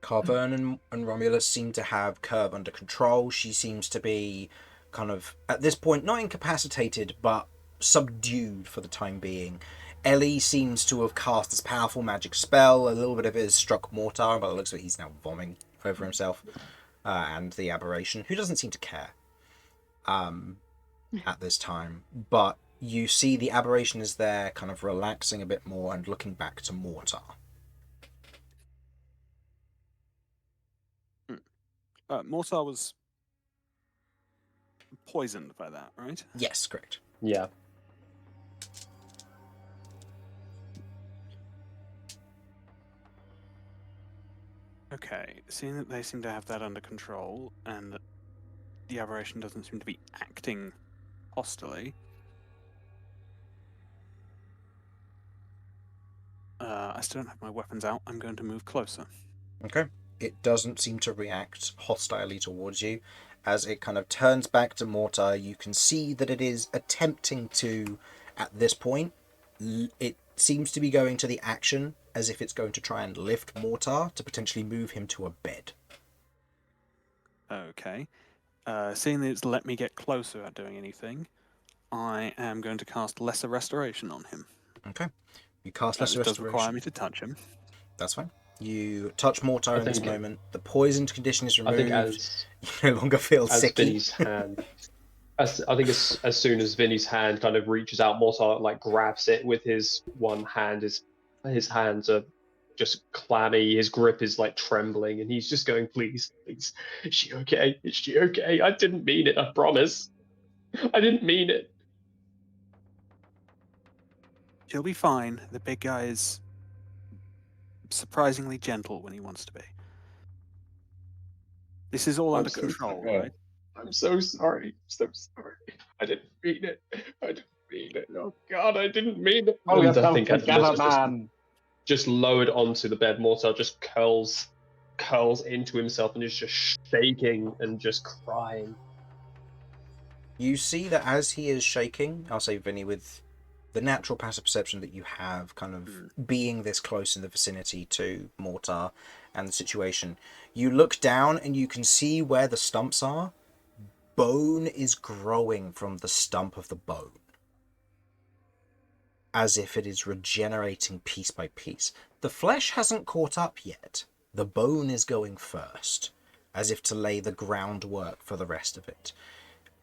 Speaker 5: Carvern and Romulus seem to have Kirv under control. She seems to be kind of, at this point, not incapacitated, but subdued for the time being. Ellie seems to have cast this powerful magic spell. A little bit of it has struck Mortar, but it looks like he's now vomiting over himself. And the aberration, who doesn't seem to care at this time. But you see the aberration is there, kind of relaxing a bit more and looking back to Mortar.
Speaker 6: Mortar was poisoned by that, right?
Speaker 5: Yes, correct.
Speaker 4: Yeah.
Speaker 6: Okay, seeing that they seem to have that under control, and the aberration doesn't seem to be acting hostilely, I still don't have my weapons out. I'm going to move closer.
Speaker 5: Okay. It doesn't seem to react hostilely towards you. As it kind of turns back to Mortar, you can see that it is attempting to, at this point, it seems to be going to the action as if it's going to try and lift Mortar to potentially move him to a bed.
Speaker 6: Okay. Seeing that it's let me get closer without doing anything, I am going to cast Lesser Restoration on him.
Speaker 5: Okay. You cast Lesser
Speaker 6: It does
Speaker 5: Restoration.
Speaker 6: require me to touch him.
Speaker 5: That's fine. You touch Mortar in this
Speaker 4: think-
Speaker 5: moment. The poisoned condition is
Speaker 4: I
Speaker 5: removed.
Speaker 4: think as
Speaker 5: You no longer feel sicky.
Speaker 4: Vinny's hand, as soon as Vinny's hand kind of reaches out, Mortar like grabs it with his one hand. His hands are just clammy. His grip is like trembling, and he's just going, "Please, please, is she okay? Is she okay? I didn't mean it. I promise. I didn't mean it."
Speaker 6: She'll be fine. The big guy is surprisingly gentle when he wants to be. This is all
Speaker 4: I'm
Speaker 6: under
Speaker 4: so
Speaker 6: control,
Speaker 3: sorry.
Speaker 6: right?
Speaker 4: I'm so sorry. So sorry. I didn't mean it. I didn't mean it. Oh God, I didn't mean it.
Speaker 3: Oh,
Speaker 4: And
Speaker 3: yes,
Speaker 4: I think as
Speaker 3: together,
Speaker 4: Mortar's
Speaker 3: man.
Speaker 4: just lowered onto the bed, Mortar just curls into himself and is just shaking and just crying.
Speaker 5: You see that as he is shaking, I'll say, Vinny, with the natural passive perception that you have, kind of being this close in the vicinity to Mortar and the situation, you look down and you can see where the stumps are. Bone is growing from the stump of the bone, as if it is regenerating piece by piece. The flesh hasn't caught up yet. The bone is going first, as if to lay the groundwork for the rest of it.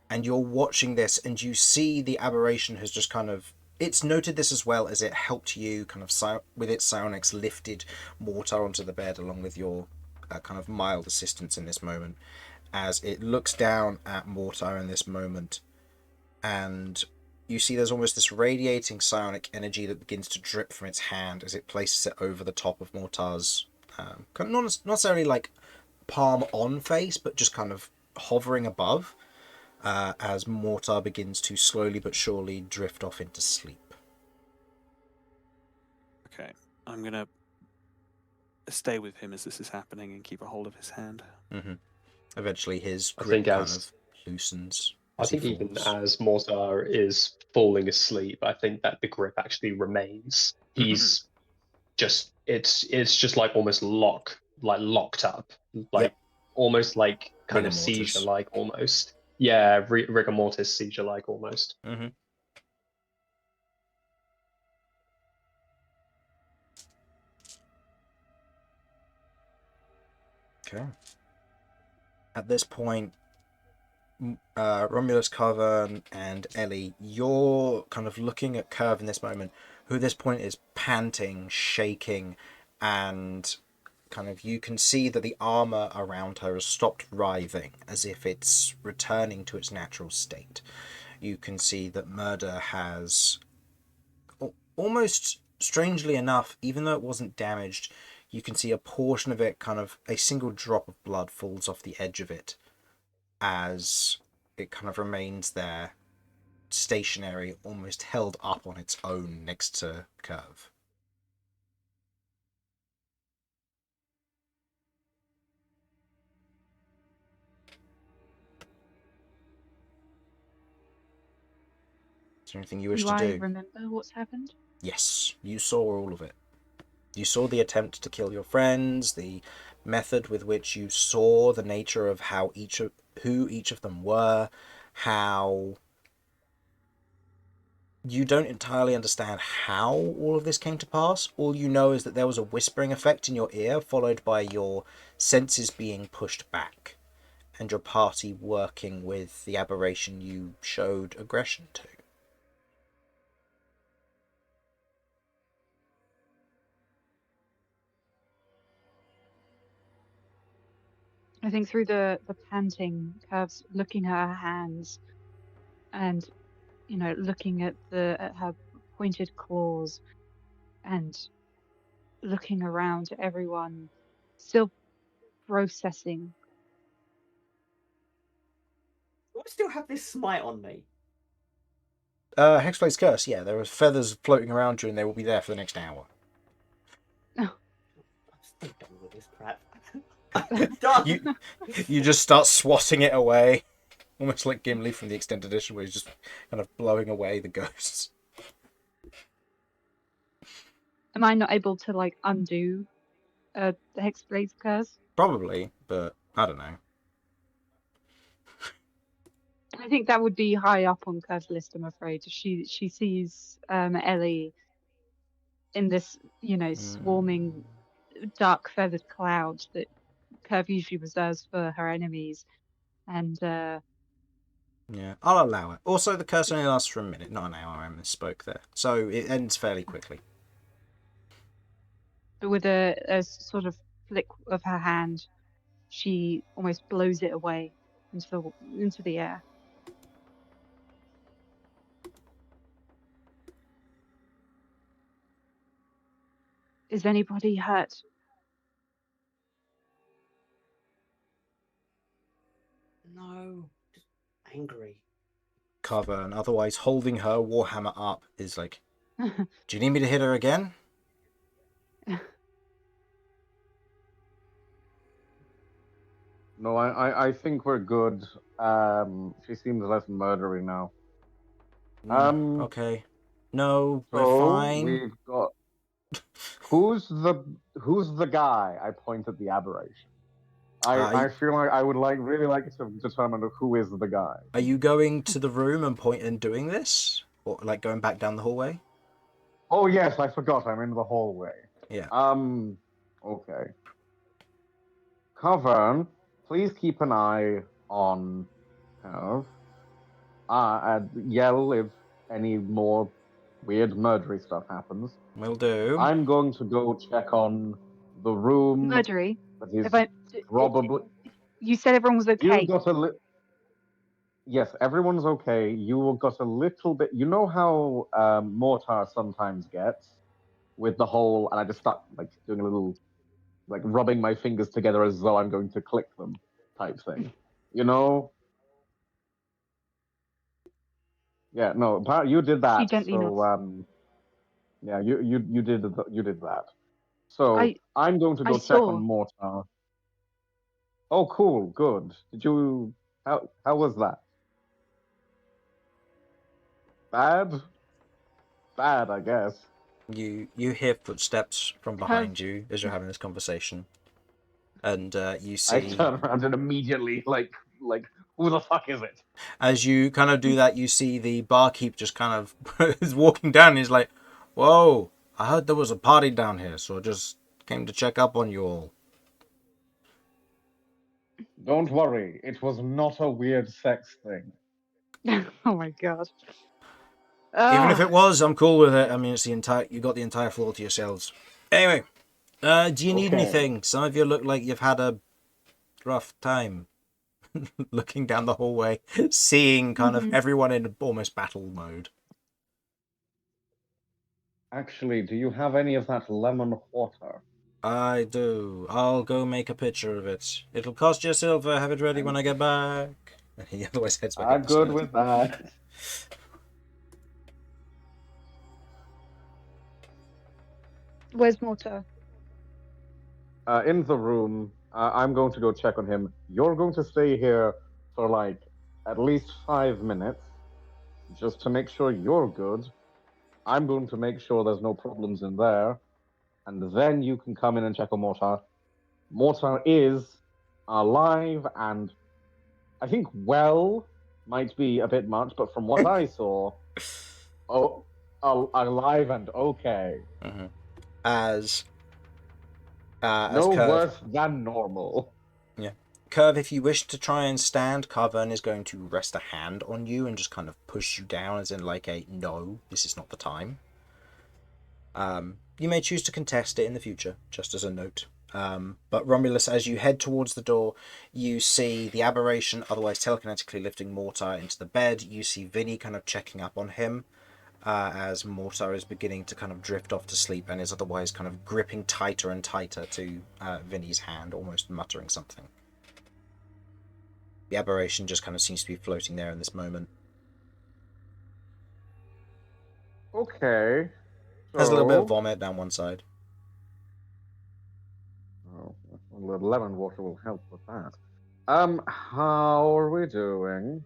Speaker 5: And you're watching this and you see the aberration has just kind of, it's noted this as well as it helped you kind of with its psionics lifted Mortar onto the bed along with your kind of mild assistance in this moment, as it looks down at Mortar in this moment, and you see there's almost this radiating psionic energy that begins to drip from its hand as it places it over the top of Mortar's not necessarily like palm on face, but just kind of hovering above, as Mortar begins to slowly but surely drift off into sleep.
Speaker 6: Okay. I'm going to stay with him as this is happening and keep a hold of his hand.
Speaker 5: Mm-hmm. Eventually his
Speaker 4: I
Speaker 5: grip
Speaker 4: think
Speaker 5: kind
Speaker 4: as-
Speaker 5: of loosens.
Speaker 4: I
Speaker 5: as he
Speaker 4: think even
Speaker 5: falls.
Speaker 4: as Mortar is falling asleep, I think that the grip actually remains. He's just it's just like almost locked up, like
Speaker 5: Yep.
Speaker 4: almost like kind
Speaker 5: Rigor
Speaker 4: of
Speaker 5: mortis.
Speaker 4: seizure like almost. Yeah, rigor mortis seizure like almost.
Speaker 5: Mm-hmm. Okay. At this point, Romulus, Carvern, and Ellie, you're kind of looking at Kirv in this moment, who at this point is panting, shaking, and kind of you can see that the armor around her has stopped writhing, as if it's returning to its natural state. You can see that Murder has, almost strangely enough, even though it wasn't damaged, you can see a portion of it, kind of a single drop of blood falls off the edge of it as it kind of remains there, stationary, almost held up on its own next to Kirv. Is there anything you wish
Speaker 1: Do
Speaker 5: to
Speaker 1: I
Speaker 5: do?
Speaker 1: remember what's happened?
Speaker 5: Yes, you saw all of it. You saw the attempt to kill your friends, the method with which you saw the nature of who each of them were, how you don't entirely understand how all of this came to pass. All you know is that there was a whispering effect in your ear, followed by your senses being pushed back, and your party working with the aberration you showed aggression to.
Speaker 1: I think through the panting, Curves looking at her hands and, looking at her pointed claws and looking around at everyone, still processing.
Speaker 2: Do I still have this smite on me?
Speaker 5: Hexblade's Curse, yeah, there are feathers floating around you and they will be there for the next hour.
Speaker 2: I'm still done with this crap. I'm done.
Speaker 5: You just start swatting it away, almost like Gimli from the extended edition, where he's just kind of blowing away the ghosts.
Speaker 1: Am I not able to like undo the Hexblade's curse?
Speaker 5: Probably, but I don't know.
Speaker 1: I think that would be high up on Curve's list, I'm afraid. She sees Ellie in this, swarming dark feathered cloud that Curve usually reserves for her enemies. And
Speaker 5: Yeah, I'll allow it. Also, the curse only lasts for a minute, not an hour. I misspoke there. So it ends fairly quickly.
Speaker 1: with a sort of flick of her hand, she almost blows it away into the air. Is anybody hurt?
Speaker 2: No, just angry.
Speaker 5: Carvern, otherwise holding her warhammer up, is like, do you need me to hit her again?
Speaker 3: No, I think we're good. She seems less murdery now.
Speaker 5: Okay. No, we're
Speaker 3: So
Speaker 5: fine.
Speaker 3: we've got who's the guy? I point at the aberration. I feel like I would really like to determine who is the guy.
Speaker 5: Are you going to the room and point and doing this? Or like going back down the hallway?
Speaker 3: Oh yes, I forgot. I'm in the hallway.
Speaker 5: Yeah.
Speaker 3: Okay. Cavern, please keep an eye on Kirv. And yell if any more weird murdery stuff happens.
Speaker 5: Will do.
Speaker 3: I'm going to go check on the room.
Speaker 1: Murdery.
Speaker 3: That is
Speaker 1: If I
Speaker 3: probably.
Speaker 1: you said everyone was okay.
Speaker 3: You got a Yes, everyone's okay. You got a little bit. You know how Mortar sometimes gets with the whole, and I just start like doing a little, like rubbing my fingers together as though I'm going to click them, type thing. You know? Yeah, no, you did that.
Speaker 1: She gently
Speaker 3: So
Speaker 1: nods.
Speaker 3: yeah, you did that. So I'm going to
Speaker 1: I
Speaker 3: go check
Speaker 1: saw.
Speaker 3: on Mortar. Oh, cool, good. Did you? How was that? Bad, bad, I guess.
Speaker 5: You hear footsteps from
Speaker 1: Curve.
Speaker 5: behind you as you're having this conversation, and you
Speaker 3: I
Speaker 5: see.
Speaker 3: turn around and immediately like who the fuck is it?
Speaker 5: As you kind of do that, you see the barkeep just kind of is walking down. And he's like, "Whoa! I heard there was a party down here, so I just came to check up on you all."
Speaker 3: Don't worry, it was not a weird sex thing.
Speaker 1: Oh my god.
Speaker 5: Even if it was, I'm cool with it. I mean, it's you got the entire floor to yourselves. Anyway, do you need
Speaker 3: Okay.
Speaker 5: anything? Some of you look like you've had a rough time. Looking down the hallway, seeing kind of everyone in almost battle mode.
Speaker 3: Actually, do you have any of that lemon water?
Speaker 5: I do. I'll go make a picture of it. It'll cost you a silver. Have it ready when I get back. He otherwise heads back
Speaker 3: I'm
Speaker 5: up.
Speaker 3: good with that.
Speaker 1: Where's Mortar?
Speaker 3: In the room. I'm going to go check on him. You're going to stay here for like at least 5 minutes, just to make sure you're good. I'm going to make sure there's no problems in there, and then you can come in and check on Mortar. Mortar is alive, and I think well might be a bit much, but from what I saw, alive and okay.
Speaker 5: Mm-hmm. As
Speaker 3: no
Speaker 5: Kirv,
Speaker 3: worse than normal.
Speaker 5: Yeah. Kirv, if you wish to try and stand, Carvern is going to rest a hand on you and just kind of push you down, as in like a no, this is not the time. You may choose to contest it in the future, just as a note. But Romulus, as you head towards the door, you see the aberration, otherwise telekinetically lifting Mortar into the bed. You see Vinny kind of checking up on him, as Mortar is beginning to kind of drift off to sleep and is otherwise kind of gripping tighter and tighter to Vinny's hand, almost muttering something. The aberration just kind of seems to be floating there in this moment.
Speaker 3: Okay.
Speaker 5: Has a little bit of vomit down one side.
Speaker 3: Oh, well, the lemon water will help with that. How are we doing?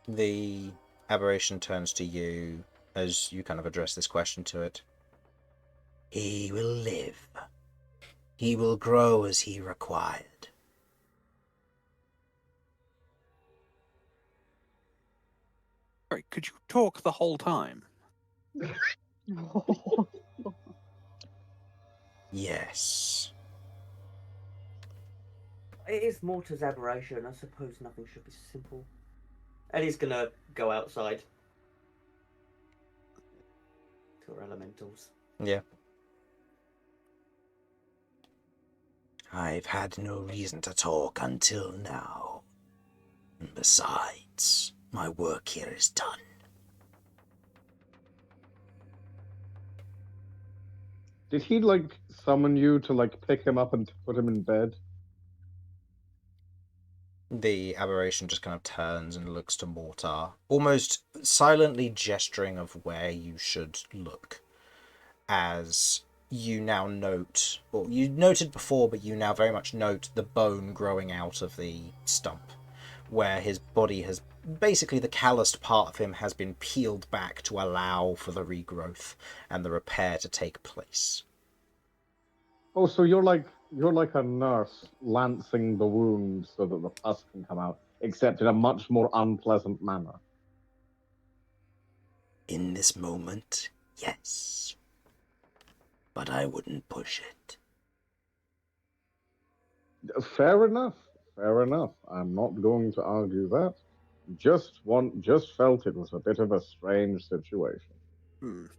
Speaker 5: The aberration turns to you as you kind of address this question to it. He will live. He will grow as he required.
Speaker 6: Sorry, could you talk the whole time?
Speaker 5: Yes.
Speaker 2: It is Mortar's aberration. I suppose nothing should be simple. Eddie's gonna go outside to our elementals.
Speaker 5: Yeah. I've had no reason to talk until now. And besides, my work here is done.
Speaker 3: Did he like summon you to like pick him up and put him in bed?
Speaker 5: The aberration just kind of turns and looks to Mortar, almost silently gesturing of where you should look, as you now note, or you noted before, but you now very much note the bone growing out of the stump, where his body has, basically the calloused part of him has been peeled back to allow for the regrowth and the repair to take place.
Speaker 3: Oh, so you're like a nurse lancing the wound so that the pus can come out, except in a much more unpleasant manner.
Speaker 5: In this moment, yes. But I wouldn't push it.
Speaker 3: Fair enough. Fair enough. I'm not going to argue that. Just felt it was a bit of a strange situation.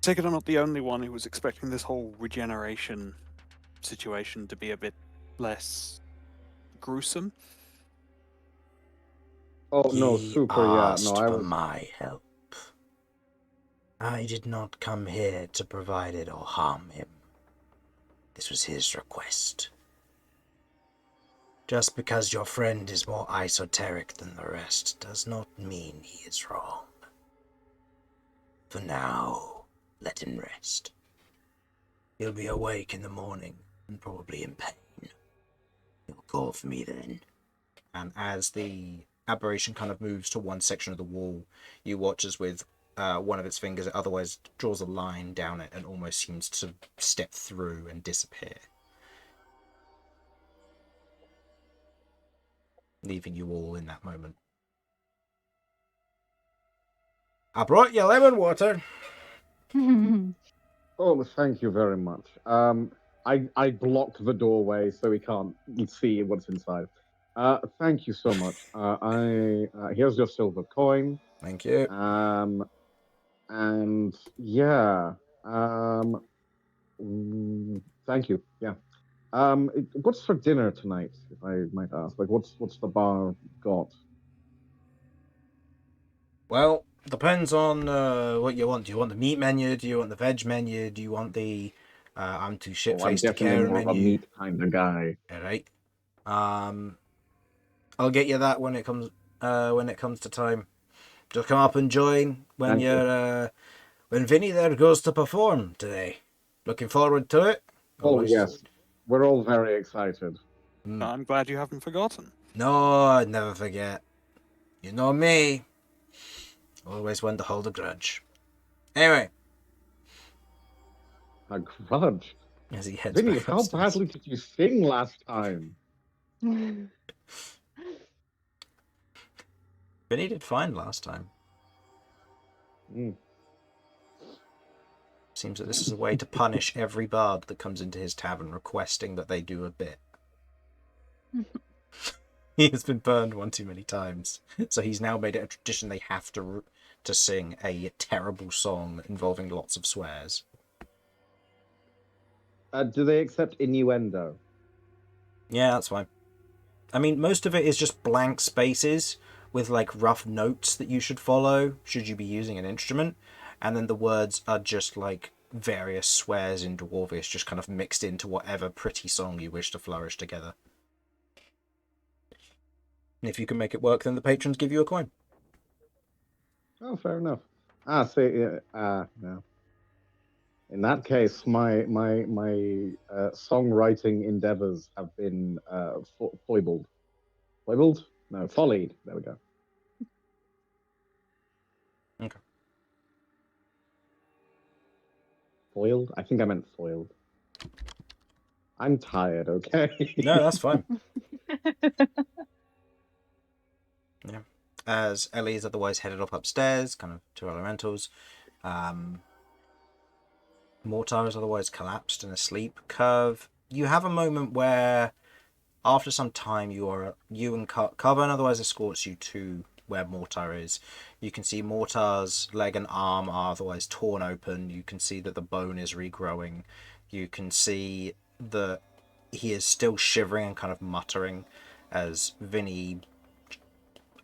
Speaker 6: Take it I'm not the only one who was expecting this whole regeneration situation to be a bit less gruesome.
Speaker 3: Oh no,
Speaker 5: He
Speaker 3: super, yeah.
Speaker 5: asked
Speaker 3: No, I
Speaker 5: for
Speaker 3: was.
Speaker 5: my help. I did not come here to provide it or harm him. This was his request. Just because your friend is more esoteric than the rest does not mean he is wrong. For now, let him rest. He'll be awake in the morning and probably in pain. He'll call for me then. And as the aberration kind of moves to one section of the wall, you watch as with one of its fingers, it otherwise draws a line down it and almost seems to step through and disappear, leaving you all in that moment. I brought you lemon water.
Speaker 3: Oh, thank you very much. I blocked the doorway so we can't see what's inside. Thank you so much. Here's your silver coin.
Speaker 5: Thank you.
Speaker 3: And yeah, thank you. Yeah. What's for dinner tonight, if I might ask? Like, what's the bar got?
Speaker 5: Well, depends on what you want. Do you want the meat menu? Do you want the veg menu? Do you want the I'm too
Speaker 3: I'm
Speaker 5: shit-faced to
Speaker 3: definitely
Speaker 5: care
Speaker 3: more of a
Speaker 5: menu?
Speaker 3: meat kind of guy.
Speaker 5: All right. I'll get you that when it comes to time. Just come up and join when
Speaker 3: Thank
Speaker 5: you're when Vinny there goes to perform today. Looking forward to it.
Speaker 3: Oh
Speaker 5: Always-
Speaker 3: yes, we're all very excited.
Speaker 6: I'm glad you haven't forgotten.
Speaker 5: No, I'd never forget. You know me. Always one to hold a grudge. Anyway,
Speaker 3: A grudge.
Speaker 5: as he heads
Speaker 3: Vinny,
Speaker 5: back
Speaker 3: how
Speaker 5: upstairs.
Speaker 3: badly did you sing last time?
Speaker 5: Vinny did fine last time.
Speaker 3: Mm.
Speaker 5: Seems that this is a way to punish every bard that comes into his tavern requesting that they do a bit. He has been burned one too many times, so he's now made it a tradition they have to sing a terrible song involving lots of swears.
Speaker 3: Do they accept innuendo?
Speaker 5: Yeah, that's fine. I mean, most of it is just blank spaces with like rough notes that you should follow should you be using an instrument, and then the words are just like various swears in Dwarvish just kind of mixed into whatever pretty song you wish to flourish together. And if you can make it work, then the patrons give you a coin.
Speaker 3: Oh, fair enough. No. In that case, my songwriting endeavors have been foibled. Foibled? No, follied. There we go. foiled? I think I meant foiled. I'm tired, okay?
Speaker 5: No, that's fine. Yeah. As Ellie is otherwise headed up upstairs, kind of to elementals. Mortar is otherwise collapsed and asleep. Kirv, you have a moment where, after some time, you and Carvern otherwise escorts you to where Mortar is. You can see Mortar's leg and arm are otherwise torn open. You can see that the bone is regrowing. You can see that he is still shivering and kind of muttering as Vinny,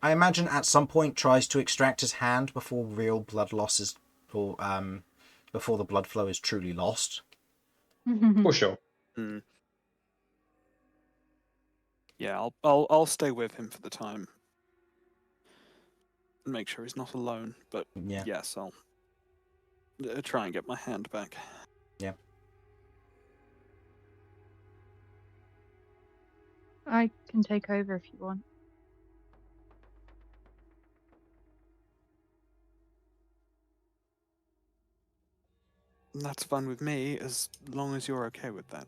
Speaker 5: I imagine, at some point tries to extract his hand before real blood loss is, or before the blood flow is truly lost.
Speaker 4: For sure.
Speaker 6: Hmm. Yeah, I'll stay with him for the time. Make sure he's not alone. But
Speaker 5: Yeah.
Speaker 6: yes, I'll try and get my hand back.
Speaker 5: Yeah.
Speaker 1: I can take over if you want.
Speaker 6: That's fun with me, as long as you're okay with that.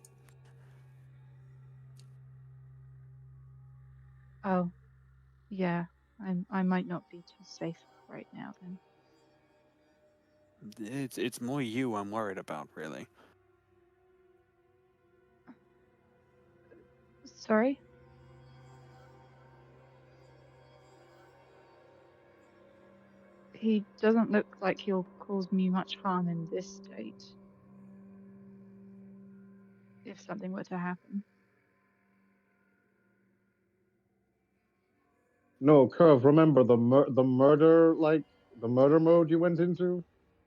Speaker 1: Oh, yeah. I might not be too safe right now then.
Speaker 6: It's more you I'm worried about, really.
Speaker 1: Sorry? He doesn't look like he'll cause me much harm in this state. If something were to happen.
Speaker 3: No, Curve, remember the murder, like, the murder mode you went into?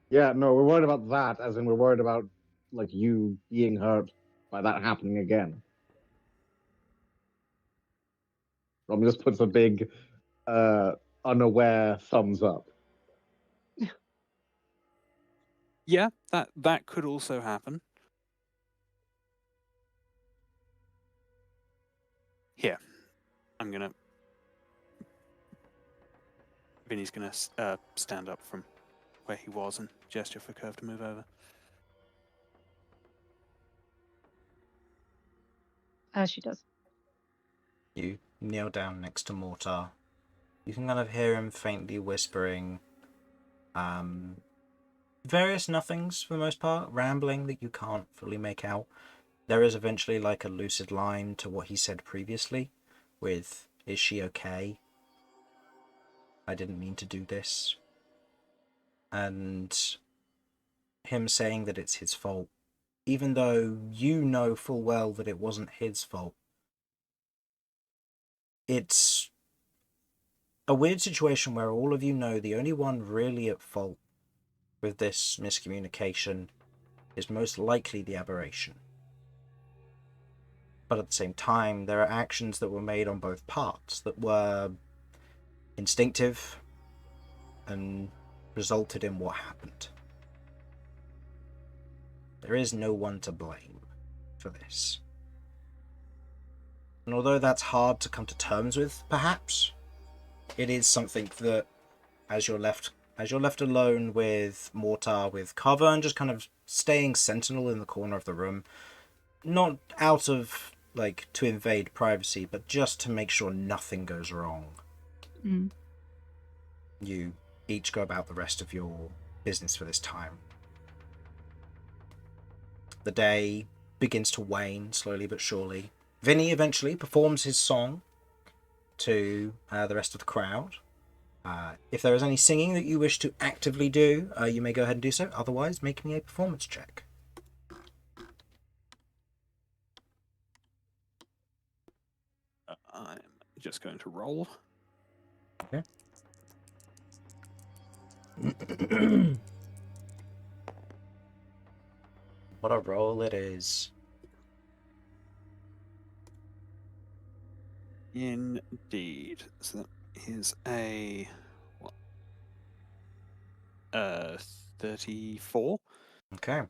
Speaker 3: Yeah, no, we're worried about that, as in we're worried about, like, you being hurt by that happening again. Rom just puts a big, unaware thumbs up.
Speaker 6: Yeah, that could also happen. Here, I'm gonna. Vinny's gonna stand up from where he was and gesture for Kirv to move over.
Speaker 1: She does.
Speaker 5: You kneel down next to Mortar. You can kind of hear him faintly whispering various nothings for the most part, rambling that you can't fully make out. There is eventually like a lucid line to what he said previously with, "Is she okay? I didn't mean to do this." And him saying that it's his fault, even though you know full well that it wasn't his fault. It's a weird situation where all of you know the only one really at fault with this miscommunication is most likely the aberration. But at the same time, there are actions that were made on both parts that were instinctive and resulted in what happened. There is no one to blame for this. And although that's hard to come to terms with, perhaps, it is something that, as you're left alone with Mortar, with Carvern just kind of staying sentinel in the corner of the room, not out of, like, to invade privacy, but just to make sure nothing goes wrong.
Speaker 1: Mm.
Speaker 5: You each go about the rest of your business for this time. The day begins to wane, slowly but surely. Vinny eventually performs his song to the rest of the crowd. If there is any singing that you wish to actively do, you may go ahead and do so. Otherwise, make me a performance check.
Speaker 6: I'm just going to roll.
Speaker 5: Okay. What a roll it is.
Speaker 6: Indeed. So that is a 34.
Speaker 5: Okay.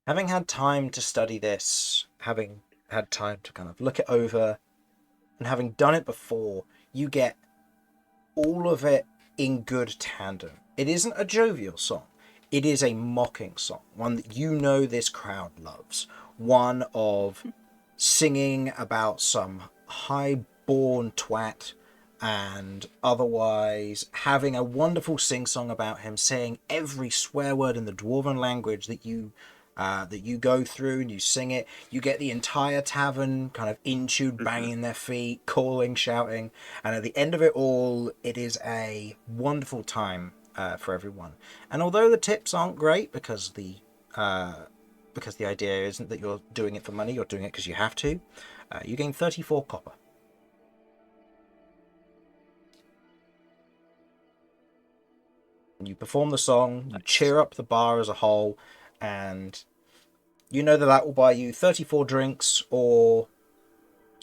Speaker 5: Having had time to study this, having had time to kind of look it over, and having done it before, you get all of it in good tandem. It isn't a jovial song. It is a mocking song, one that you know this crowd loves. One of singing about some high-born twat and otherwise having a wonderful sing-song about him, saying every swear word in the Dwarven language that you go through and you sing it. You get the entire tavern kind of in tune, banging their feet, calling, shouting, and at the end of it all, it is a wonderful time for everyone. And although the tips aren't great because the idea isn't that you're doing it for money, you're doing it because you have to, you gain 34 copper. You perform the song, you cheer up the bar as a whole, and you know that will buy you 34 drinks or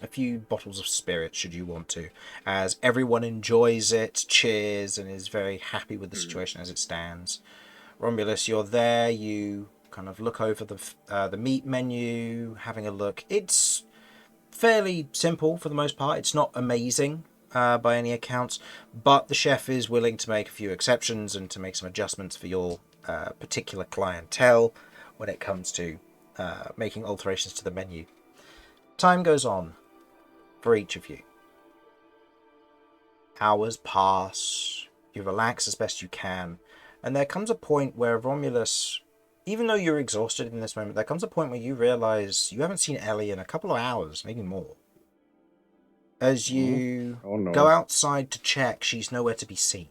Speaker 5: a few bottles of spirit should you want to, as everyone enjoys it, cheers, and is very happy with the situation as it stands. Romulus, you're there, you kind of look over the meat menu, having a look. It's fairly simple for the most part. It's not amazing by any accounts, but the chef is willing to make a few exceptions and to make some adjustments for your particular clientele when it comes to making alterations to the menu. Time goes on for each of you. Hours pass, you relax as best you can, and there comes a point where Romulus, even though you're exhausted in this moment, there comes a point where you realize you haven't seen Ellie in a couple of hours, maybe more. As you go outside to check, she's nowhere to be seen.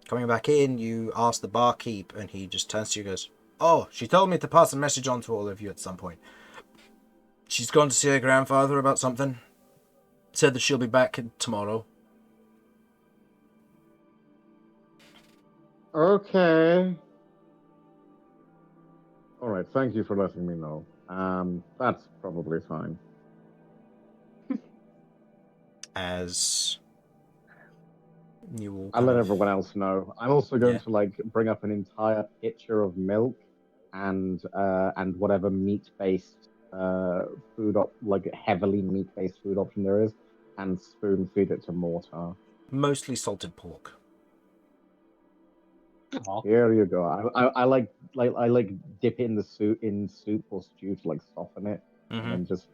Speaker 5: Coming back in, you ask the barkeep, and he just turns to you and goes, "Oh, she told me to pass a message on to all of you at some point. She's gone to see her grandfather about something. Said that she'll be back tomorrow."
Speaker 3: Okay. All right. Thank you for letting me know. That's probably fine.
Speaker 5: As you will,
Speaker 3: I'll let everyone else know. I'm also going to bring up an entire pitcher of milk and whatever meat-based food heavily meat-based food option there is, and spoon feed it to Mortar.
Speaker 5: Mostly salted pork.
Speaker 3: Here you go. I like dip it in the soup or stew to soften it, and then just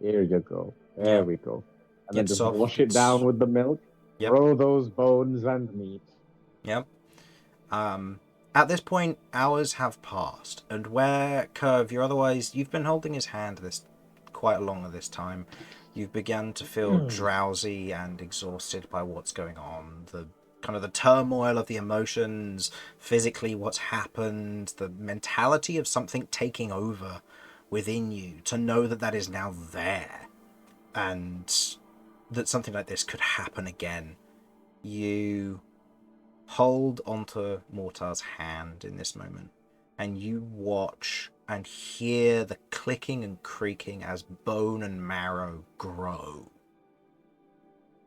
Speaker 3: here you go. There we go. And then just wash it down with the milk.
Speaker 5: Yep.
Speaker 3: Throw those bones and meat.
Speaker 5: Yep. At this point, hours have passed, and where Kirv, you've been holding his hand quite long at this time. You've begun to feel drowsy and exhausted by what's going on. The turmoil of the emotions, physically what's happened, the mentality of something taking over within you, to know that is now there, and that something like this could happen again. You hold onto Mortar's hand in this moment, and you watch and hear the clicking and creaking as bone and marrow grow,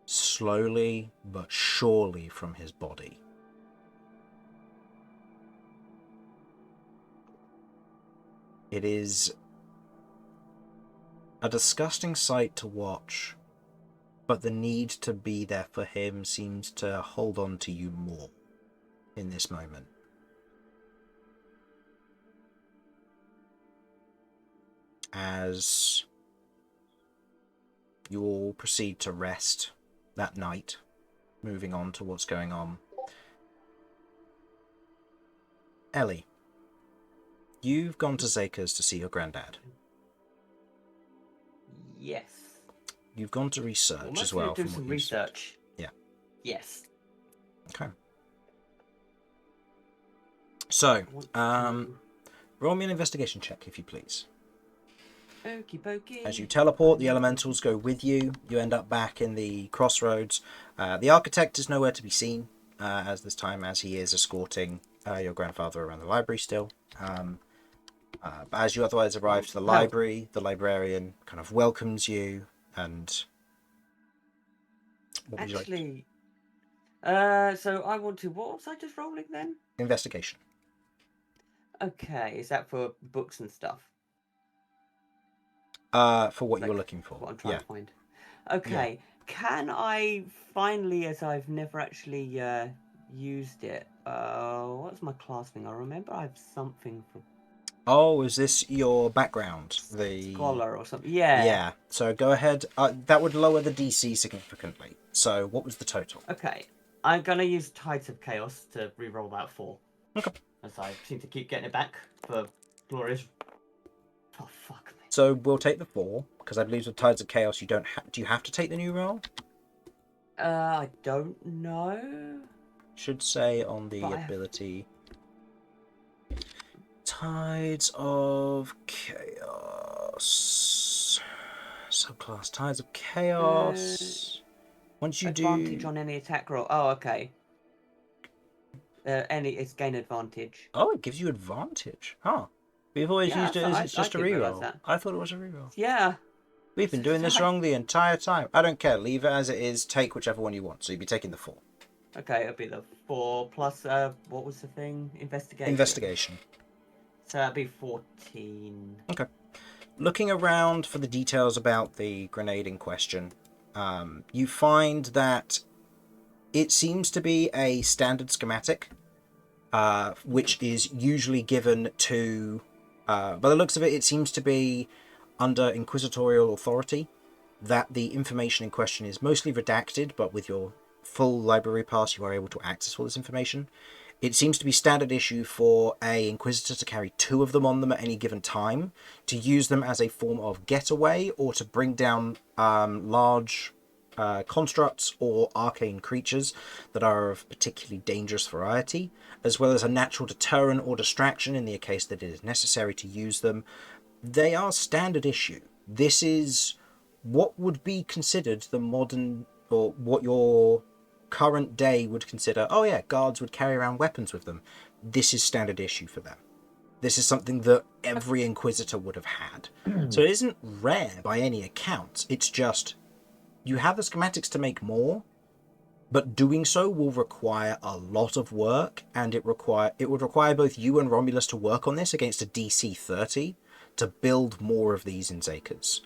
Speaker 5: slowly but surely, from his body. It is a disgusting sight to watch, but the need to be there for him seems to hold on to you more in this moment. As you all proceed to rest that night, moving on to what's going on. Ellie, you've gone to Zaka's to see your granddad.
Speaker 2: Yes.
Speaker 5: You've gone to research as well.
Speaker 2: Do some research.
Speaker 5: Yeah.
Speaker 2: Yes.
Speaker 5: Okay. So, roll me an investigation check, if you please.
Speaker 2: Okie pokey.
Speaker 5: As you teleport, the elementals go with you. You end up back in the crossroads. The architect is nowhere to be seen as he is escorting your grandfather around the library still. But as you otherwise arrive to the library, the librarian kind of welcomes you and... What would you like?
Speaker 2: So I want to... What was I just rolling then?
Speaker 5: Investigation.
Speaker 2: Okay, is that for books and stuff?
Speaker 5: For what you're looking for.
Speaker 2: What I'm trying to find. Okay, can I finally, as I've never actually used it. What's my class thing? I remember I have something for
Speaker 5: Oh, is this your background? The
Speaker 2: scholar or something. Yeah.
Speaker 5: Yeah. So go ahead. That would lower the DC significantly. So what was the total?
Speaker 2: Okay. I'm gonna use Tides of Chaos to re-roll that 4.
Speaker 5: Okay.
Speaker 2: As I seem to keep getting it back for glorious. Oh fuck me.
Speaker 5: So we'll take the 4 because I believe with Tides of Chaos you don't. Do you have to take the new roll?
Speaker 2: I don't know.
Speaker 5: Should say on the
Speaker 2: But I have-
Speaker 5: ability. Tides of Chaos. Subclass Tides of Chaos. Once you
Speaker 2: advantage
Speaker 5: do.
Speaker 2: on any attack roll. Oh, okay. It's gain advantage.
Speaker 5: Oh, it gives you advantage. Huh. We've always
Speaker 2: Yeah,
Speaker 5: used it
Speaker 2: so
Speaker 5: as it's just a
Speaker 2: didn't realise
Speaker 5: reroll.
Speaker 2: that.
Speaker 5: I thought it was a reroll.
Speaker 2: Yeah.
Speaker 5: We've been doing this wrong the entire time. I don't care. Leave it as it is. Take whichever one you want. So you'd be taking the 4.
Speaker 2: Okay, it'll be the 4 plus what was the thing? Investigation.
Speaker 5: Investigation.
Speaker 2: So that'd be 14.
Speaker 5: Okay. Looking around for the details about the grenade in question, you find that it seems to be a standard schematic, which is usually given to... by the looks of it, it seems to be under inquisitorial authority, that the information in question is mostly redacted, but with your full library pass you are able to access all this information. It seems to be standard issue for a Inquisitor to carry 2 of them on them at any given time, to use them as a form of getaway, or to bring down large constructs or arcane creatures that are of particularly dangerous variety, as well as a natural deterrent or distraction in the case that it is necessary to use them. They are standard issue. This is what would be considered the modern, or what your current day would consider, oh yeah, guards would carry around weapons with them. This is standard issue for them. This is something that every Inquisitor would have had. So it isn't rare by any account. It's just, you have the schematics to make more, but doing so will require a lot of work, and it would require both you and Romulus to work on this against a DC 30 to build more of these in Zakers.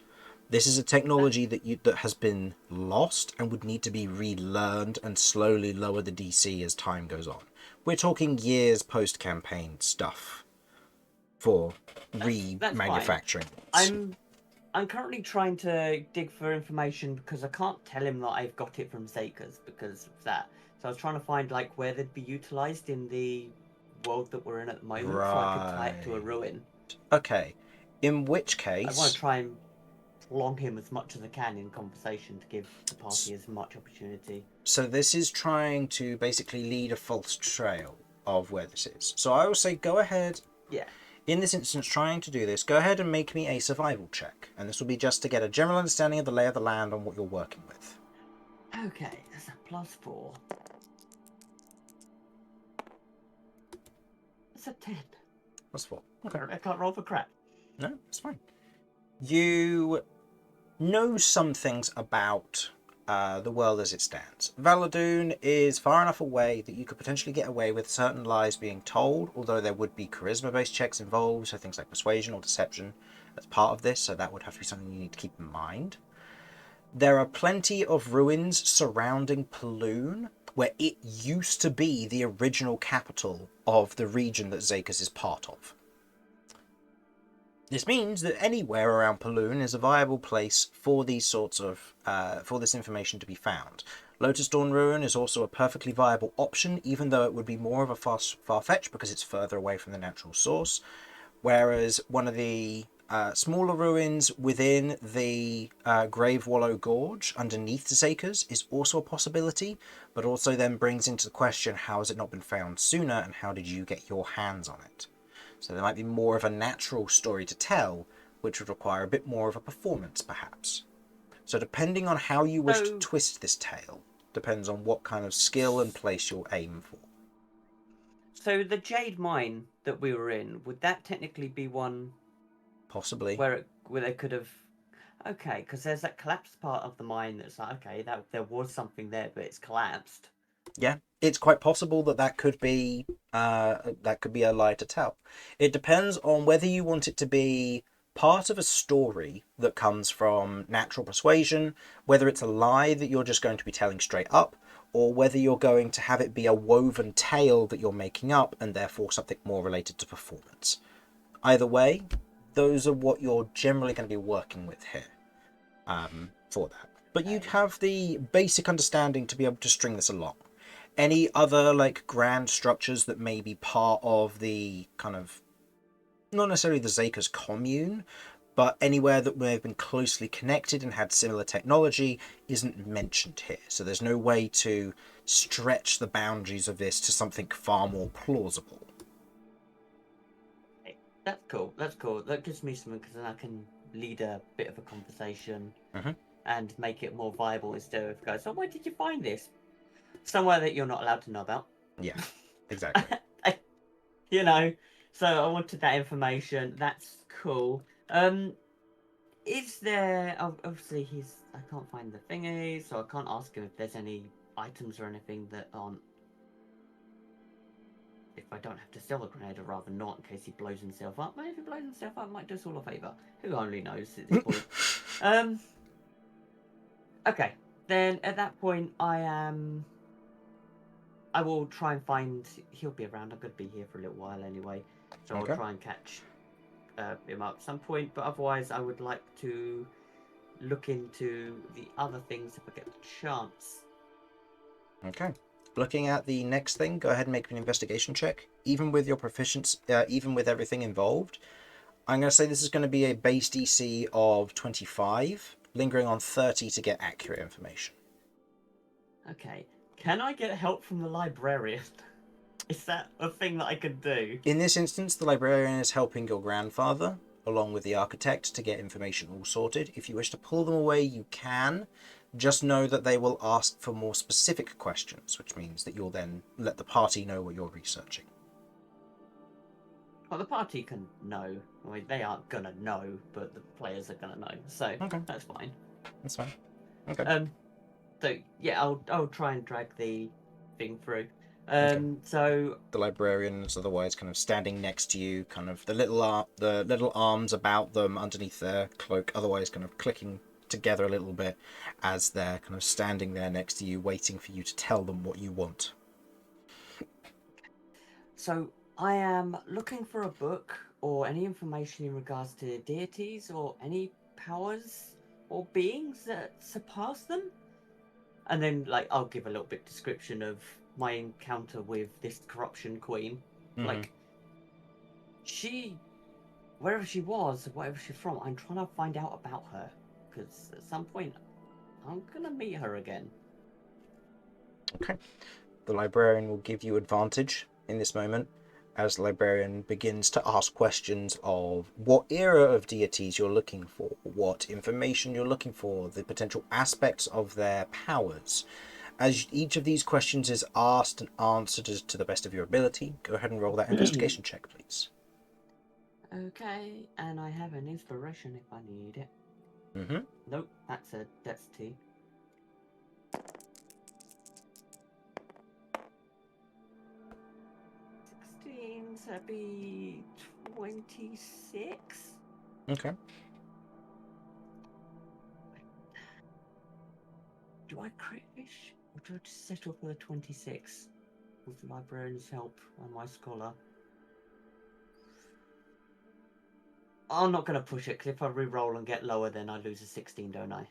Speaker 5: This is a technology that has been lost and would need to be relearned and slowly lower the DC as time goes on. We're talking years post-campaign stuff for remanufacturing.
Speaker 2: I'm currently trying to dig for information because I can't tell him that I've got it from Zakers because of that. So I was trying to find like where they'd be utilized in the world that we're in at the moment, so I could tie it to a ruin.
Speaker 5: Okay, in which case
Speaker 2: I want to try and prolong him as much as I can in conversation to give the party as much opportunity.
Speaker 5: So this is trying to basically lead a false trail of where this is. So I will say go ahead.
Speaker 2: Yeah.
Speaker 5: In this instance, trying to do this, go ahead and make me a survival check. And this will be just to get a general understanding of the lay of the land on what you're working with.
Speaker 2: Okay, that's a +4. That's a 10.
Speaker 5: +4. Okay.
Speaker 2: I can't roll for crap.
Speaker 5: No, it's fine. You know some things about the world as it stands. Valadoon is far enough away that you could potentially get away with certain lies being told, although there would be charisma-based checks involved, so things like persuasion or deception as part of this, so that would have to be something you need to keep in mind. There are plenty of ruins surrounding Paloon, where it used to be the original capital of the region that Zakers is part of. This means that anywhere around Paloon is a viable place for these sorts of for this information to be found. Lotus Dawn Ruin is also a perfectly viable option, even though it would be more of a far-fetched because it's further away from the natural source. Whereas one of the smaller ruins within the Grave Wallow Gorge underneath Zakers is also a possibility, but also then brings into the question, how has it not been found sooner and how did you get your hands on it? So there might be more of a natural story to tell, which would require a bit more of a performance, perhaps. So depending on how you wish to twist this tale, depends on what kind of skill and place you'll aim for.
Speaker 2: So the Jade Mine that we were in, would that technically be one
Speaker 5: Possibly.
Speaker 2: where they could have... Okay, because there's that collapsed part of the mine that's like, okay, that there was something there, but it's collapsed.
Speaker 5: Yeah, it's quite possible that could be a lie to tell. It depends on whether you want it to be part of a story that comes from natural persuasion, whether it's a lie that you're just going to be telling straight up, or whether you're going to have it be a woven tale that you're making up and therefore something more related to performance. Either way, those are what you're generally going to be working with here for that. But you have the basic understanding to be able to string this along. Any other like grand structures that may be part of the kind of, not necessarily the Zaka's commune, but anywhere that may have been closely connected and had similar technology isn't mentioned here. So there's no way to stretch the boundaries of this to something far more plausible.
Speaker 2: Hey, that's cool. That's cool. That gives me something because then I can lead a bit of a conversation and make it more viable instead of go, so where did you find this? Somewhere that you're not allowed to know about.
Speaker 5: Yeah, exactly.
Speaker 2: You know, so I wanted that information. That's cool. Is there obviously I can't find the thingy, so I can't ask him if there's any items or anything that aren't. If I don't have to sell a grenade, or rather not, in case he blows himself up. Maybe if he blows himself up, it might do us all a favour. Who only knows at this point? Okay, then at that point, I will try and find. He'll be around. I'm going to be here for a little while anyway, so
Speaker 5: Okay.
Speaker 2: I'll try and catch him up at some point. But otherwise, I would like to look into the other things if I get the chance.
Speaker 5: Okay. Looking at the next thing, go ahead and make an investigation check. Even with your proficiency, even with everything involved, I'm going to say this is going to be a base DC of 25, lingering on 30 to get accurate information.
Speaker 2: Okay. Can I get help from the librarian? Is that a thing that I could do?
Speaker 5: In this instance, the librarian is helping your grandfather, along with the architect, to get information all sorted. If you wish to pull them away, you can. Just know that they will ask for more specific questions, which means that you'll then let the party know what you're researching.
Speaker 2: Well, the party can know. I mean, they aren't gonna know, but the players are gonna know. So
Speaker 5: Okay.
Speaker 2: that's fine.
Speaker 5: That's fine. Okay.
Speaker 2: So yeah, I'll try and drag the thing through.
Speaker 5: Okay.
Speaker 2: So
Speaker 5: The librarian is otherwise kind of standing next to you, kind of the little arms about them underneath their cloak, otherwise kind of clicking together a little bit as they're kind of standing there next to you, waiting for you to tell them what you want.
Speaker 2: So I am looking for a book or any information in regards to deities or any powers or beings that surpass them. And then, like, I'll give a little bit description of my encounter with this corruption queen.
Speaker 5: Mhm.
Speaker 2: Like, she, wherever she was, wherever she's from, I'm trying to find out about her. Because at some point, I'm going to meet her again.
Speaker 5: Okay. The librarian will give you advantage in this moment as the librarian begins to ask questions of what era of deities you're looking for, what information you're looking for, the potential aspects of their powers. As each of these questions is asked and answered to the best of your ability, go ahead and roll that investigation check, please.
Speaker 2: Okay, and I have an inspiration if I need it.
Speaker 5: Mm-hmm.
Speaker 2: Nope, that's a dexterity. So that'd be 26.
Speaker 5: Okay.
Speaker 2: Do I crit fish or do I just settle for the 26 with the librarian's help and my scholar? I'm not going to push it because if I re-roll and get lower, then I lose a 16, don't I?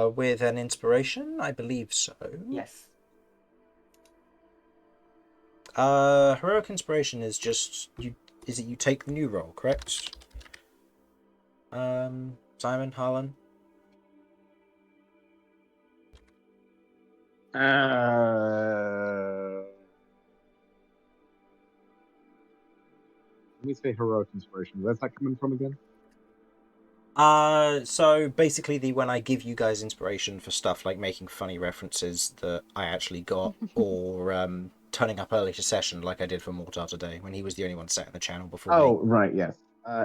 Speaker 5: With an inspiration, I believe so.
Speaker 2: Yes.
Speaker 5: Heroic inspiration is just you. Is it you take the new roll, correct? Simon, Harlan.
Speaker 3: Let me say heroic inspiration. Where's that coming from again?
Speaker 5: So basically when I give you guys inspiration for stuff like making funny references that I actually got, or turning up early to session like I did for Mortar today when he was the only one set in the channel before me.
Speaker 3: Oh, right, yes.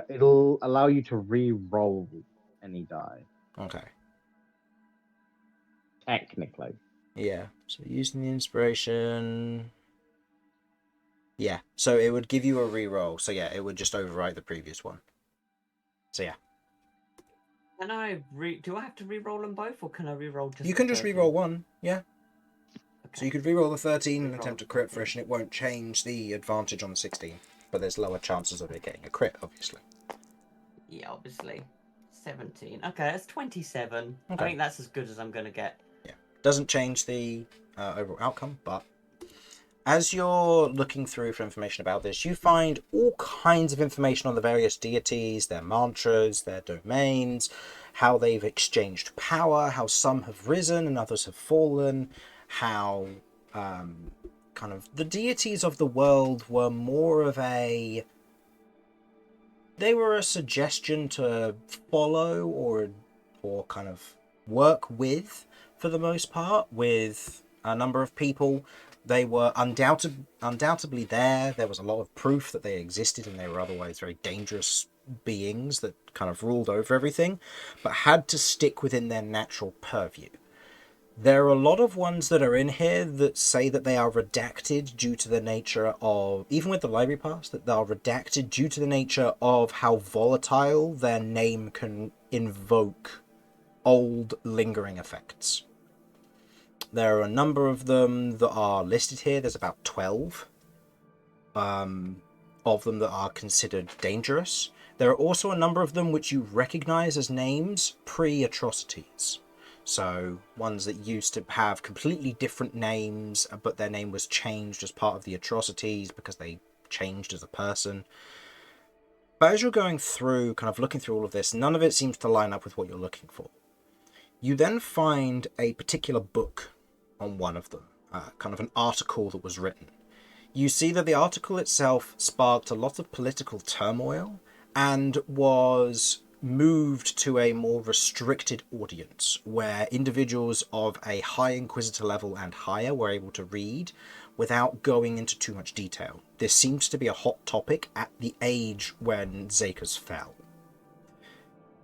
Speaker 3: It'll allow you to re-roll any die,
Speaker 5: Okay.
Speaker 3: technically.
Speaker 5: Yeah. So using the inspiration. Yeah. So it would give you a re-roll. So yeah, it would just overwrite the previous one. So yeah.
Speaker 2: Can I do I have to re-roll them both, or can I re-roll just?
Speaker 5: You can just re-roll one. Yeah. So you could reroll the 13 and attempt a crit fresh, and it won't change the advantage on the 16. But there's lower chances of it getting a crit, obviously.
Speaker 2: Yeah, obviously. 17. Okay, that's 27.
Speaker 5: Okay.
Speaker 2: I think that's as good as I'm going to get.
Speaker 5: Yeah. Doesn't change the overall outcome, but as you're looking through for information about this, you find all kinds of information on the various deities, their mantras, their domains, how they've exchanged power, how some have risen and others have fallen, how kind of the deities of the world were more of a... They were a suggestion to follow or kind of work with, for the most part, with a number of people. They were undoubtedly there. There was a lot of proof that they existed, and they were otherwise very dangerous beings that kind of ruled over everything, but had to stick within their natural purview. There are a lot of ones that are in here that say that they are redacted due to the nature of, even with the library pass, that they are redacted due to the nature of how volatile their name can invoke old lingering effects. There are a number of them that are listed here. There's about 12 of them that are considered dangerous. There are also a number of them which you recognize as names pre-atrocities. So ones that used to have completely different names, but their name was changed as part of the atrocities because they changed as a person. But as you're going through, kind of looking through all of this, none of it seems to line up with what you're looking for. You then find a particular book on one of them, kind of an article that was written. You see that the article itself sparked a lot of political turmoil and was moved to a more restricted audience, where individuals of a high Inquisitor level and higher were able to read without going into too much detail. This seems to be a hot topic at the age when Zakas fell.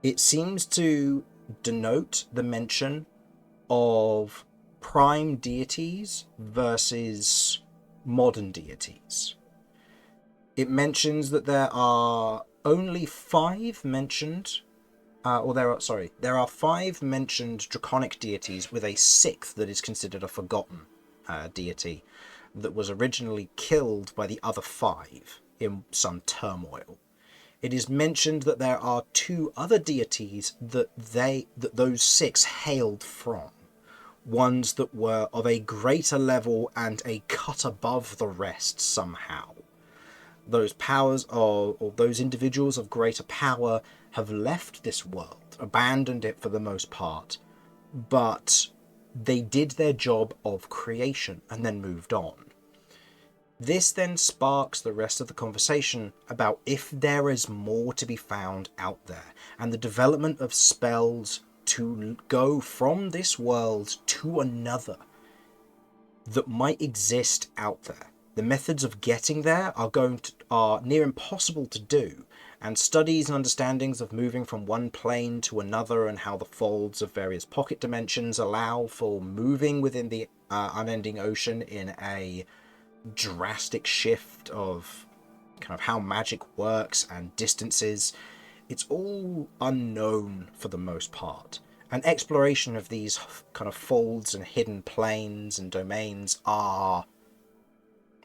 Speaker 5: It seems to denote the mention of prime deities versus modern deities. It mentions that there are only 5 mentioned, there are 5 mentioned draconic deities, with a 6th that is considered a forgotten deity that was originally killed by the other 5 in some turmoil. It is mentioned that there are 2 other deities that those 6 hailed from. Ones that were of a greater level and a cut above the rest somehow. Those powers or those individuals of greater power have left this world, abandoned it for the most part, but they did their job of creation and then moved on. This then sparks the rest of the conversation about if there is more to be found out there, and the development of spells to go from this world to another that might exist out there. The methods of getting there are near impossible to do, and studies and understandings of moving from one plane to another and how the folds of various pocket dimensions allow for moving within the unending ocean in a drastic shift of kind of how magic works and distances. It's all unknown for the most part. And exploration of these kind of folds and hidden planes and domains are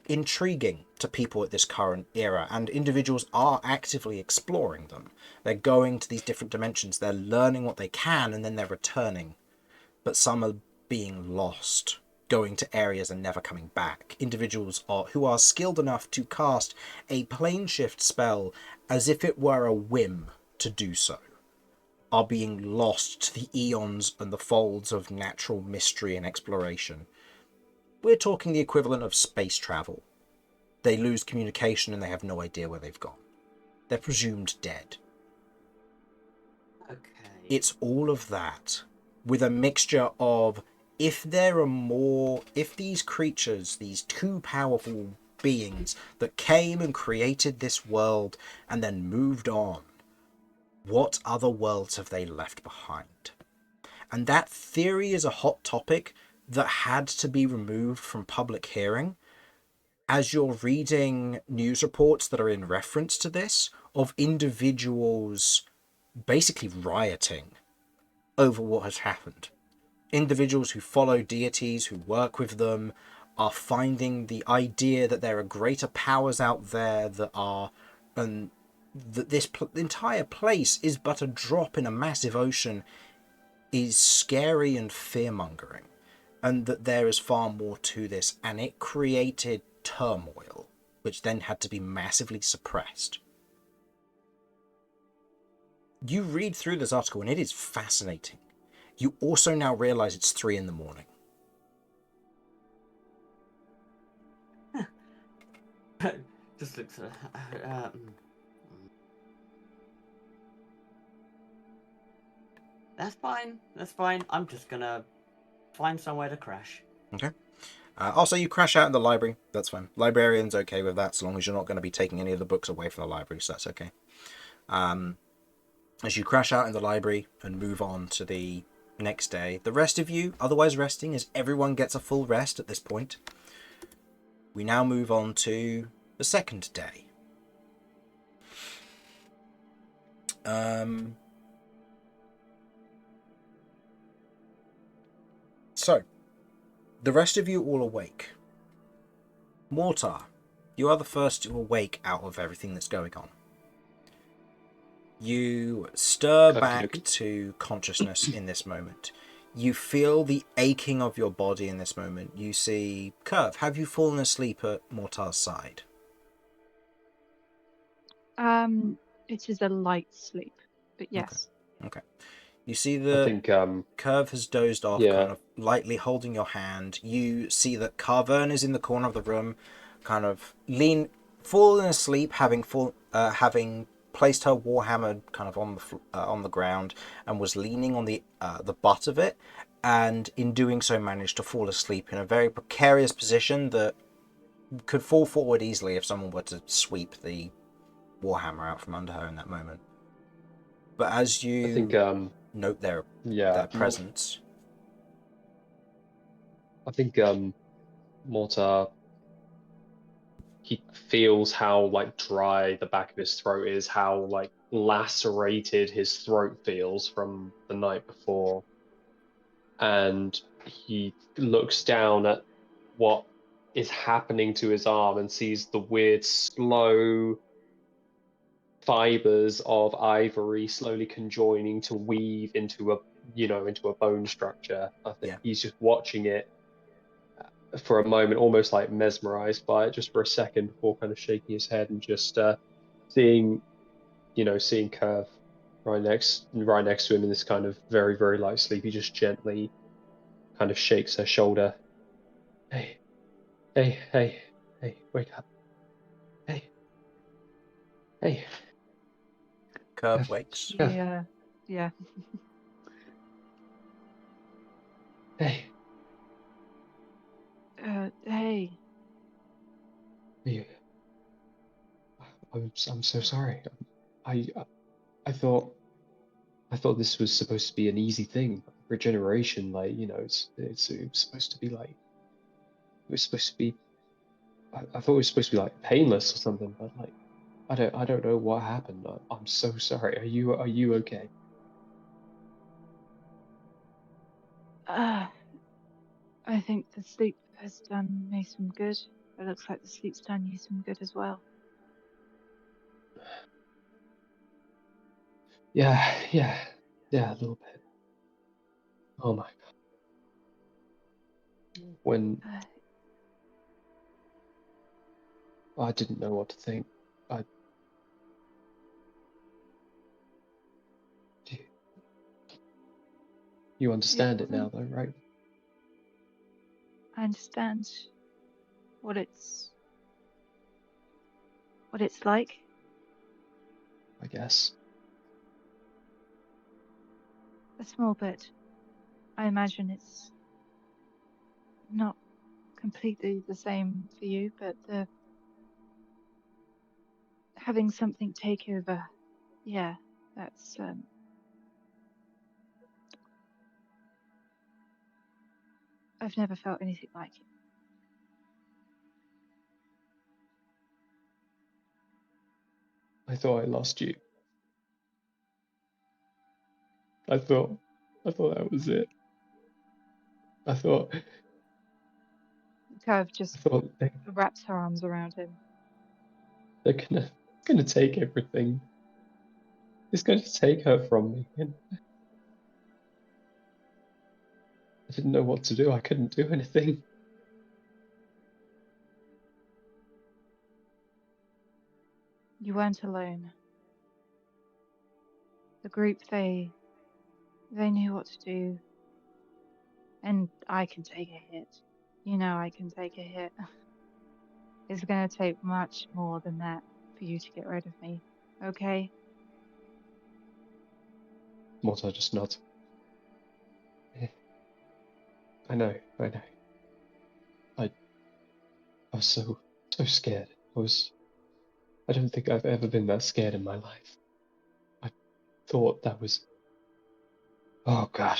Speaker 5: intriguing to people at this current era, and individuals are actively exploring them. They're going to these different dimensions, they're learning what they can, and then they're returning. But some are being lost, going to areas and never coming back. Individuals who are skilled enough to cast a plane shift spell as if it were a whim to do so are being lost to the eons and the folds of natural mystery and exploration. We're talking the equivalent of space travel. They lose communication and they have no idea where they've gone. They're presumed dead.
Speaker 2: Okay.
Speaker 5: It's all of that, with a mixture of, if these creatures, these 2 powerful beings that came and created this world and then moved on, what other worlds have they left behind? And that theory is a hot topic that had to be removed from public hearing, as you're reading news reports that are in reference to this, of individuals basically rioting over what has happened. individuals who follow deities, who work with them, are finding the idea that there are greater powers out there that are, and that this entire place is but a drop in a massive ocean, is scary and fear-mongering, and that there is far more to this, and it created turmoil, which then had to be massively suppressed. You read through this article and it is fascinating. You also now realize it's 3 in the morning.
Speaker 2: Just looks That's fine. That's fine. I'm just gonna find somewhere to crash.
Speaker 5: Okay. Also, you crash out in the library. That's fine. Librarian's okay with that, so long as you're not going to be taking any of the books away from the library, so that's okay. As you crash out in the library and move on to the next day, the rest of you, otherwise resting, as everyone gets a full rest at this point, we now move on to the second day. So, the rest of you all awake. Mortar, you are the first to awake out of everything that's going on. You stir back to consciousness in this moment. You feel the aching of your body in this moment. You see, Kirv, have you fallen asleep at Mortar's side?
Speaker 1: It is a light sleep, but yes.
Speaker 5: Okay. You see
Speaker 4: I
Speaker 5: that
Speaker 4: think
Speaker 5: Kirv has dozed off,
Speaker 4: yeah.
Speaker 5: kind of lightly holding your hand. You see that Carvern is in the corner of the room, kind of fallen asleep, having placed her warhammer kind of on the ground, and was leaning on the butt of it, and in doing so managed to fall asleep in a very precarious position that could fall forward easily if someone were to sweep the warhammer out from under her in that moment. But as you
Speaker 4: I think
Speaker 5: note their presence,
Speaker 4: I think Mortar, he feels how like dry the back of his throat is, how like lacerated his throat feels from the night before, and he looks down at what is happening to his arm and sees the weird slow fibers of ivory slowly conjoining to weave into a bone structure. I think he's just watching it for a moment, almost like mesmerized by it, just for a second before kind of shaking his head and just seeing Kirv right next to him in this kind of very, very light sleep. He just gently kind of shakes her shoulder. Hey, wake up. Hey.
Speaker 5: Kirv wakes.
Speaker 1: Yeah.
Speaker 4: Hey.
Speaker 1: Hey.
Speaker 4: I'm so sorry. I thought this was supposed to be an easy thing. Regeneration, like, it's supposed to be like, it was supposed to be. I thought it was supposed to be like painless or something, but like, I don't know what happened. I'm so sorry. Are you okay?
Speaker 1: I think the sleep has done me some good. It looks like the sleep's done you some good as well.
Speaker 4: Yeah, a little bit. Oh my God. When I didn't know what to think. You understand it now, though, right?
Speaker 1: I understand what it's like.
Speaker 4: I guess.
Speaker 1: A small bit. I imagine it's not completely the same for you, but having something take over, yeah, that's I've never felt anything like it.
Speaker 4: I thought I lost you. I thought that was it.
Speaker 7: I thought
Speaker 1: Kirv just
Speaker 7: they,
Speaker 1: wraps her arms around him.
Speaker 7: they're gonna take everything. It's going to take her from me, and I didn't know what to do. I couldn't do anything.
Speaker 1: You weren't alone. The group, they knew what to do. And I can take a hit. You know I can take a hit. It's gonna take much more than that for you to get rid of me. Okay?
Speaker 7: Mortar just nods. Yeah, I know. I was so scared. I don't think I've ever been that scared in my life. I thought that was, oh god.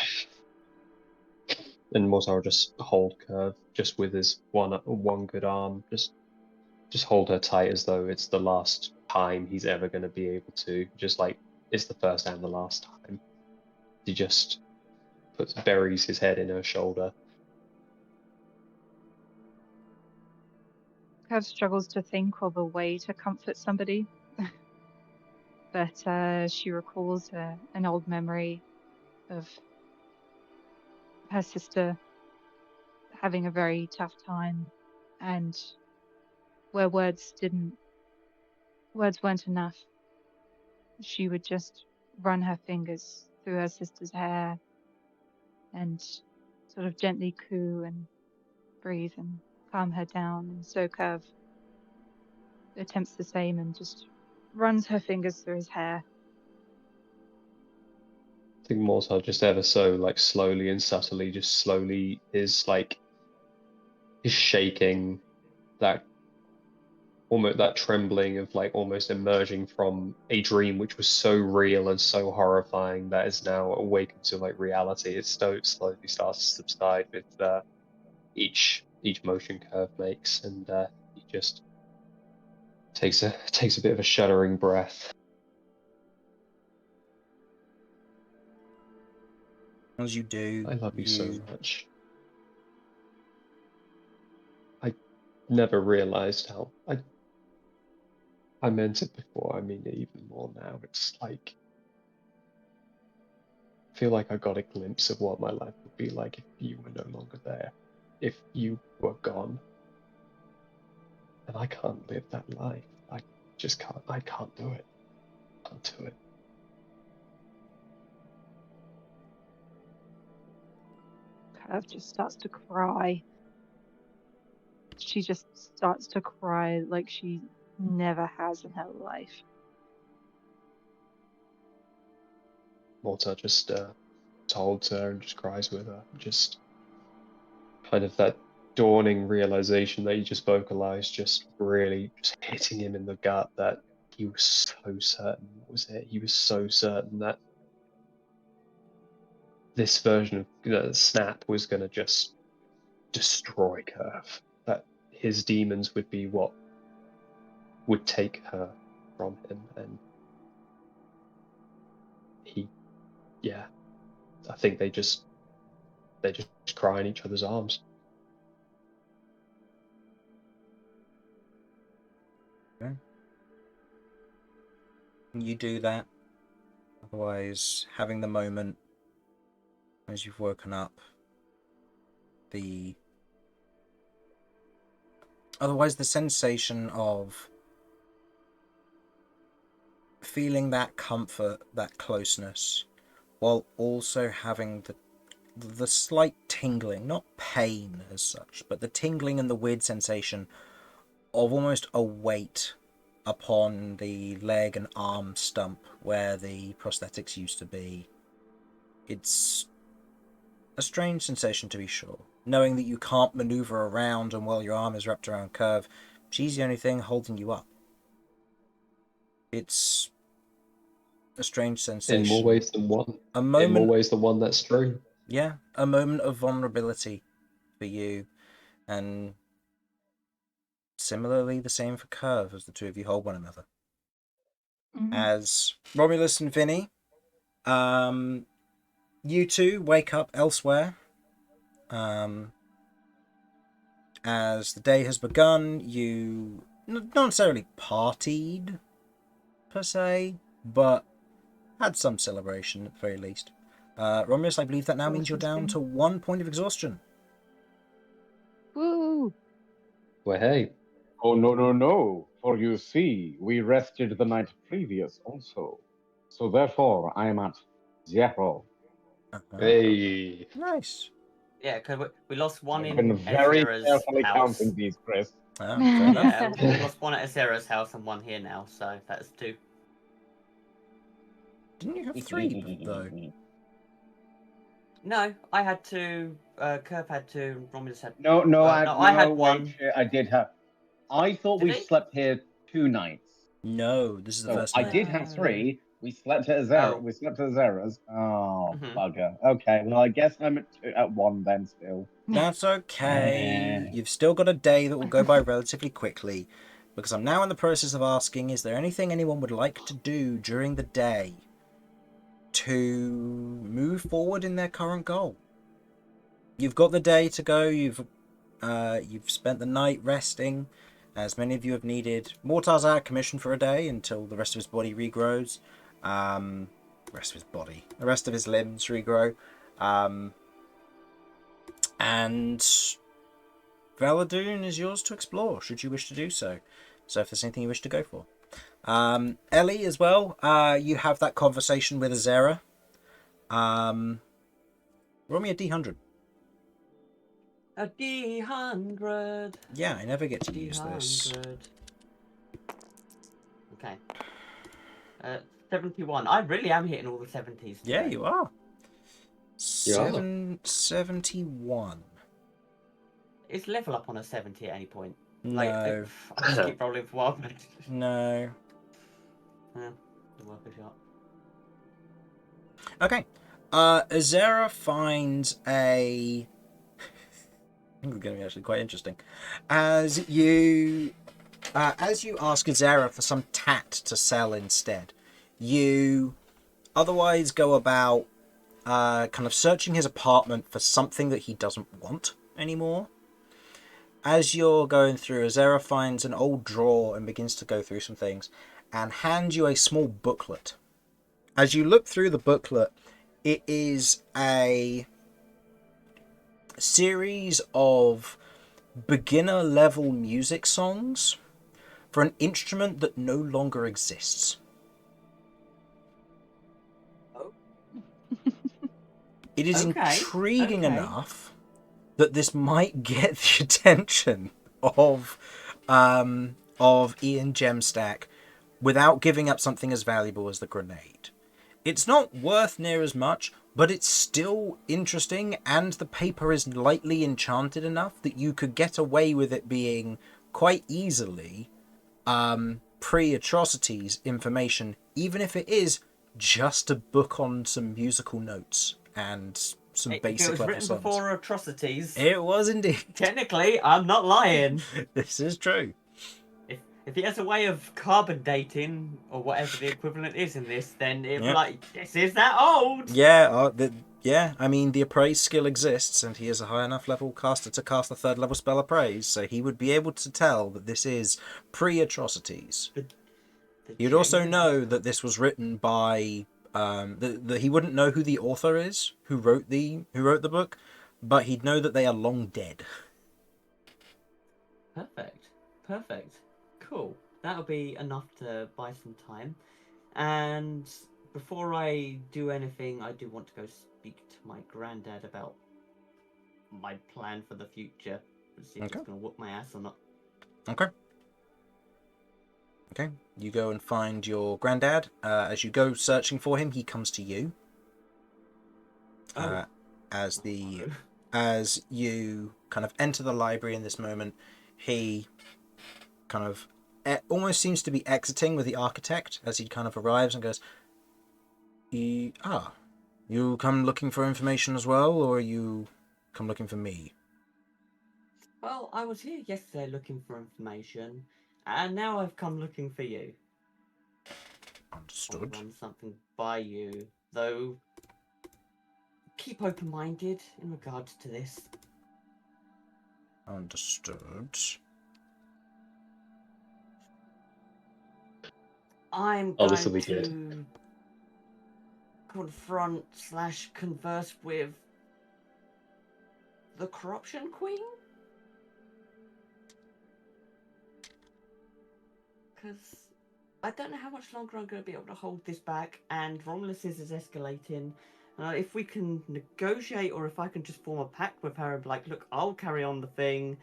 Speaker 7: And Mortar will just hold Kirv, just with his one good arm, just hold her tight as though it's the last time he's ever going to be able to. Just like it's the first and the last time. He just buries his head in her shoulder.
Speaker 1: Kirv struggles to think of a way to comfort somebody. But she recalls an old memory of her sister having a very tough time, and where words weren't enough, she would just run her fingers through her sister's hair and sort of gently coo and breathe and calm her down. And so Kirv attempts the same and just runs her fingers through his hair.
Speaker 7: I think Mortar just ever so like slowly and subtly, just slowly is shaking that almost that trembling of like almost emerging from a dream which was so real and so horrifying that is now awakened to like reality. It slowly starts to subside with each motion Kirv makes, and he just takes a bit of a shuddering breath.
Speaker 5: As you do,
Speaker 7: I love you so much. I never realized how I meant it before. I mean it even more now. It's like I feel like I got a glimpse of what my life would be like if you were no longer there, if you were gone. And I can't live that life. I just can't. I can't do it. I can't do it.
Speaker 1: Kirv just starts to cry. She just starts to cry like she never has in her life.
Speaker 7: Mortar just holds her and just cries with her. Just kind of that dawning realization that he just vocalized, just really just hitting him in the gut that he was so certain that was it. He was so certain that this version of Snap was going to just destroy Kirv. That his demons would be what would take her from him, and yeah, I think they just cry in each other's arms.
Speaker 5: Okay. You do that. Otherwise, having the moment as you've woken up, otherwise the sensation of feeling that comfort, that closeness, while also having the slight tingling, not pain as such, but the tingling and the weird sensation of almost a weight upon the leg and arm stump where the prosthetics used to be. It's a strange sensation, to be sure, knowing that you can't maneuver around, and while your arm is wrapped around Kirv, she's the only thing holding you up. It's a strange sensation.
Speaker 7: In more ways than one.
Speaker 5: A moment,
Speaker 7: in more ways than one, that's true.
Speaker 5: Yeah, a moment of vulnerability for you, and similarly the same for Kirv as the two of you hold one another.
Speaker 1: Mm-hmm.
Speaker 5: As Romulus and Vinny, you two wake up elsewhere As the day has begun, you not necessarily partied per se, but had some celebration at the very least. Romulus, I believe that now means you're down to 1 point of exhaustion.
Speaker 1: Woo!
Speaker 7: Well, hey,
Speaker 3: Oh, no, no, no. For you see, we rested the night previous also. So therefore, I am at 0.
Speaker 7: hey.
Speaker 5: Nice.
Speaker 2: Yeah, because we lost one
Speaker 3: I've been
Speaker 2: in
Speaker 3: very
Speaker 2: Ezra's
Speaker 3: carefully
Speaker 2: house.
Speaker 3: counting these, Chris.
Speaker 5: Oh, fair enough.
Speaker 2: Yeah, we lost one at Ezra's house and one here now, so that's 2.
Speaker 5: Didn't you have 3 though?
Speaker 2: No, I had 2. Kirv had 2. Romulus had.
Speaker 3: No, no,
Speaker 2: I had
Speaker 3: wait,
Speaker 2: 1.
Speaker 3: shit, I did have. I thought
Speaker 2: Did
Speaker 3: we
Speaker 2: he?
Speaker 3: slept here 2 nights.
Speaker 5: No, this is the
Speaker 3: So
Speaker 5: first
Speaker 3: I
Speaker 5: night.
Speaker 3: did have 3. We slept at Azera.
Speaker 2: Oh.
Speaker 3: We slept at Azera's. Oh,
Speaker 2: Mhm.
Speaker 3: bugger. Okay, well, I guess I'm at 1 then still.
Speaker 5: That's okay.
Speaker 3: Eh.
Speaker 5: You've still got a day that will go by relatively quickly, because I'm now in the process of asking, is there anything anyone would like to do during the day to move forward in their current goal? You've got the day to go. You've spent the night resting, as many of you have needed. Mortar's out of commission for a day until the rest of his body regrows. The rest of his limbs regrow. And Valadoon is yours to explore, should you wish to do so. So if there's anything you wish to go for. Ellie as well, you have that conversation with Azera. Roll me a D100.
Speaker 2: A D100.
Speaker 5: Yeah, I never get to use this.
Speaker 2: Okay. 71. I really am hitting all the 70s.
Speaker 5: Yeah,
Speaker 2: today.
Speaker 5: you are.
Speaker 7: You are.
Speaker 5: 71.
Speaker 2: Is level up on a 70 at any point?
Speaker 5: No.
Speaker 2: Like, I just keep rolling for wild.
Speaker 5: No.
Speaker 2: The work a shot.
Speaker 5: Okay. Azera finds a... I think it's going to be actually quite interesting. As you ask Azera for some tat to sell instead, you otherwise go about kind of searching his apartment for something that he doesn't want anymore. As you're going through, Azera finds an old drawer and begins to go through some things and hands you a small booklet. As you look through the booklet, it is a series of beginner level music songs for an instrument that no longer exists.
Speaker 2: Oh.
Speaker 5: It is
Speaker 2: Okay,
Speaker 5: intriguing
Speaker 2: okay.
Speaker 5: enough that this might get the attention of Ian Gemstack without giving up something as valuable as the grenade. It's not worth near as much, but it's still interesting, and the paper is lightly enchanted enough that you could get away with it being quite easily pre-atrocities information, even if it is just a book on some musical notes and some
Speaker 2: If
Speaker 5: basic
Speaker 2: it was
Speaker 5: level
Speaker 2: written
Speaker 5: songs.
Speaker 2: before atrocities,
Speaker 5: It was indeed.
Speaker 2: technically, I'm not lying.
Speaker 5: This is true.
Speaker 2: If he has a way of carbon dating, or whatever the equivalent is in this, then it'd be
Speaker 5: Yep.
Speaker 2: like, this is that old!
Speaker 5: Yeah, I mean, the appraise skill exists, and he is a high enough level caster to cast a 3rd level spell appraise, so he would be able to tell that this is pre-atrocities. You'd also know that this was written by that he wouldn't know who the author is, who wrote the book, but he'd know that they are long dead.
Speaker 2: Perfect. Cool. That'll be enough to buy some time. And before I do anything, I do want to go speak to my granddad about my plan for the future. And see if
Speaker 5: Okay.
Speaker 2: it's going to whoop my ass or not.
Speaker 5: Okay, you go and find your granddad. As you go searching for him, he comes to you.
Speaker 2: Oh.
Speaker 5: As you kind of enter the library in this moment, he kind of almost seems to be exiting with the architect as he kind of arrives and goes, you come looking for information as well, or you come looking for me?
Speaker 2: Well, I was here yesterday looking for information, and now I've come looking for you.
Speaker 5: Understood.
Speaker 2: I'll run something by you, though keep open-minded in regards to this.
Speaker 5: Understood.
Speaker 2: I'm
Speaker 7: Oh, this will
Speaker 2: going
Speaker 7: be good.
Speaker 2: to confront / converse with the Corruption Queen? Because I don't know how much longer I'm going to be able to hold this back, and Romulus is escalating. If we can negotiate, or if I can just form a pact with her and be like, look, I'll carry on the thing,